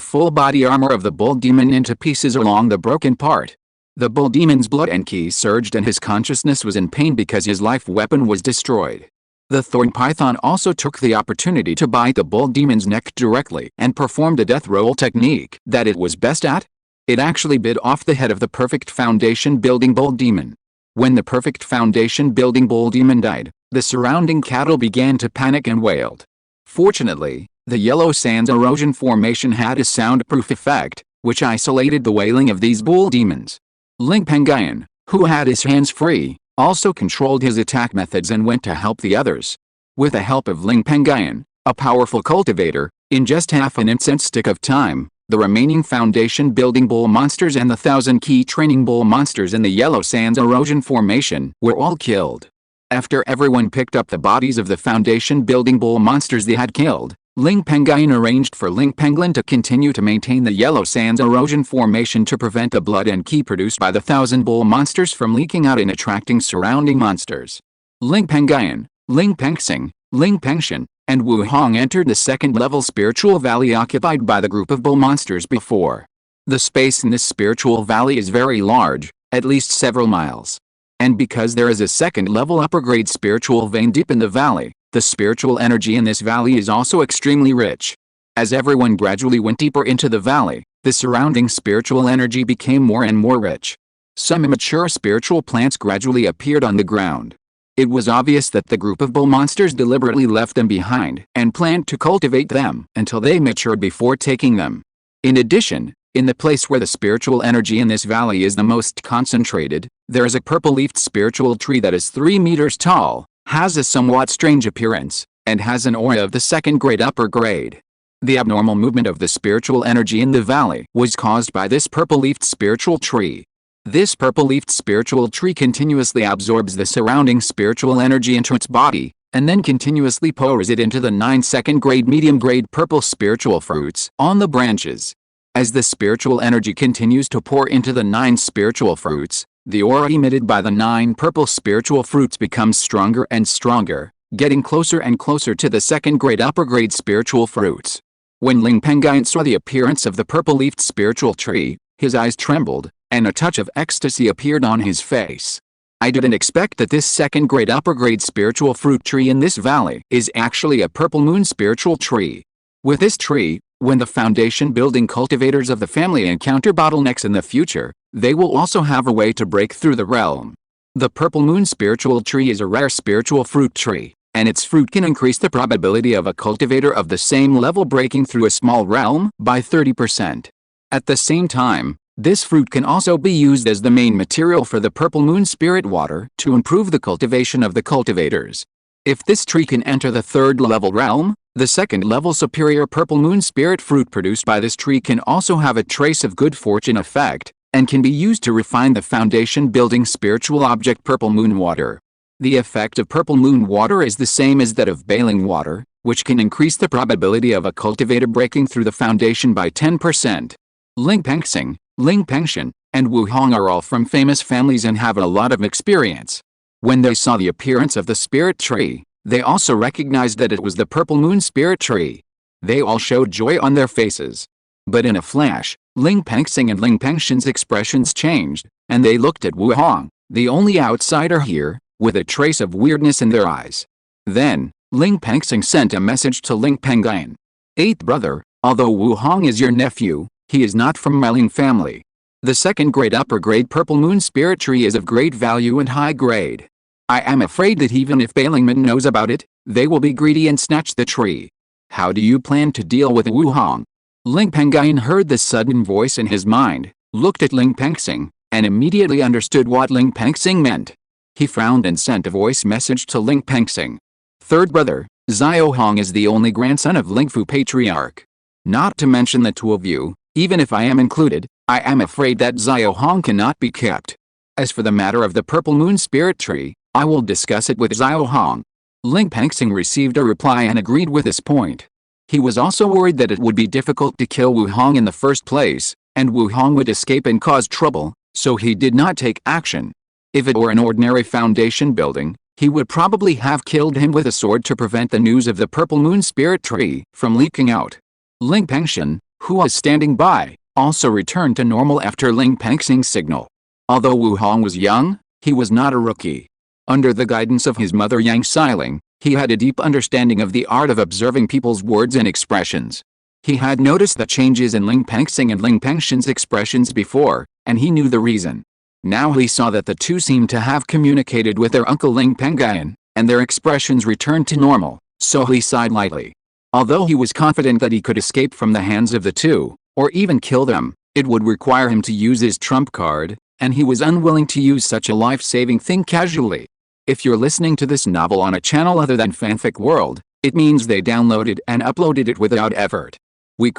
full-body armor of the bull demon into pieces along the broken part. The bull demon's blood and ki surged and his consciousness was in pain because his life weapon was destroyed. The thorn python also took the opportunity to bite the bull demon's neck directly and performed a death roll technique that it was best at. It actually bit off the head of the perfect foundation-building bull demon. When the perfect foundation-building bull demon died, the surrounding cattle began to panic and wailed. Fortunately, the yellow sands erosion formation had a soundproof effect, which isolated the wailing of these bull demons. Ling Pengyun, who had his hands free, also controlled his attack methods and went to help the others. With the help of Ling Pengyun, a powerful cultivator, in just half an instant stick of time, the remaining foundation-building bull monsters and the 1,000-key training bull monsters in the yellow sands erosion formation were all killed. After everyone picked up the bodies of the foundation-building bull monsters they had killed, Ling Pengyun arranged for Ling Pengyun to continue to maintain the yellow sands erosion formation to prevent the blood and ki produced by the 1,000 bull monsters from leaking out and attracting surrounding monsters. Ling Pengyun, Ling Penxing, Ling Penxian, and Wu Hong entered the second-level spiritual valley occupied by the group of bull monsters before. The space in this spiritual valley is very large, at least several miles. And because there is a second-level upper-grade spiritual vein deep in the valley, the spiritual energy in this valley is also extremely rich. As everyone gradually went deeper into the valley, the surrounding spiritual energy became more and more rich. Some immature spiritual plants gradually appeared on the ground. It was obvious that the group of bull monsters deliberately left them behind and planned to cultivate them until they matured before taking them. In addition, in the place where the spiritual energy in this valley is the most concentrated, there is a purple-leafed spiritual tree that is 3 meters tall, has a somewhat strange appearance, and has an aura of the second-grade upper grade. The abnormal movement of the spiritual energy in the valley was caused by this purple-leafed spiritual tree. This purple-leafed spiritual tree continuously absorbs the surrounding spiritual energy into its body, and then continuously pours it into the 9 second-grade medium-grade purple spiritual fruits on the branches. As the spiritual energy continues to pour into the 9 spiritual fruits, the aura emitted by the 9 purple spiritual fruits becomes stronger and stronger, getting closer and closer to the second-grade upper-grade spiritual fruits. When Ling Pengyun saw the appearance of the purple-leafed spiritual tree, his eyes trembled, and a touch of ecstasy appeared on his face. I didn't expect that this second-grade upper-grade spiritual fruit tree in this valley is actually a purple moon spiritual tree. With this tree, when the foundation-building cultivators of the family encounter bottlenecks in the future, they will also have a way to break through the realm. The purple moon spiritual tree is a rare spiritual fruit tree, and its fruit can increase the probability of a cultivator of the same level breaking through a small realm by 30%. At the same time, this fruit can also be used as the main material for the purple moon spirit water to improve the cultivation of the cultivators. If this tree can enter the 3rd level realm, the 2nd level superior purple moon spirit fruit produced by this tree can also have a trace of good fortune effect, and can be used to refine the foundation building spiritual object purple moon water. The effect of purple moon water is the same as that of bailing water, which can increase the probability of a cultivator breaking through the foundation by 10%. Ling Penxing, Ling Penxian, and Wu Hong are all from famous families and have a lot of experience. When they saw the appearance of the spirit tree, they also recognized that it was the purple moon spirit tree. They all showed joy on their faces. But in a flash, Ling Penxing and Ling Penxian's expressions changed, and they looked at Wu Hong, the only outsider here, with a trace of weirdness in their eyes. Then, Ling Penxing sent a message to Ling Pengyun. 8th brother, although Wu Hong is your nephew, he is not from my Ling family. The 2nd-grade upper-grade purple moon spirit tree is of great value and high grade. I am afraid that even if Bailingman knows about it, they will be greedy and snatch the tree. How do you plan to deal with Wu Hong? Ling Pengyun heard the sudden voice in his mind, looked at Ling Penxing, and immediately understood what Ling Penxing meant. He frowned and sent a voice message to Ling Penxing. 3rd brother, Xiao Hong is the only grandson of Lingfu patriarch. Not to mention the 2 of you, even if I am included, I am afraid that Xiao Hong cannot be kept. As for the matter of the purple moon spirit tree, I will discuss it with Xiao Hong. Ling Penxing received a reply and agreed with this point. He was also worried that it would be difficult to kill Wu Hong in the first place, and Wu Hong would escape and cause trouble, so he did not take action. If it were an ordinary foundation building, he would probably have killed him with a sword to prevent the news of the Purple Moon Spirit Tree from leaking out. Ling Pengyun, who was standing by, also returned to normal after Ling Pengyun's signal. Although Wu Hong was young, he was not a rookie. Under the guidance of his mother Yang Xiling, he had a deep understanding of the art of observing people's words and expressions. He had noticed the changes in Ling Pengyun and Ling Pengyun's expressions before, and he knew the reason. Now he saw that the two seemed to have communicated with their uncle Ling Pengyun, and their expressions returned to normal, so he sighed lightly. Although he was confident that he could escape from the hands of the two, or even kill them, it would require him to use his trump card, and he was unwilling to use such a life-saving thing casually. If you're listening to this novel on a channel other than Fanfic World, it means they downloaded and uploaded it without effort. We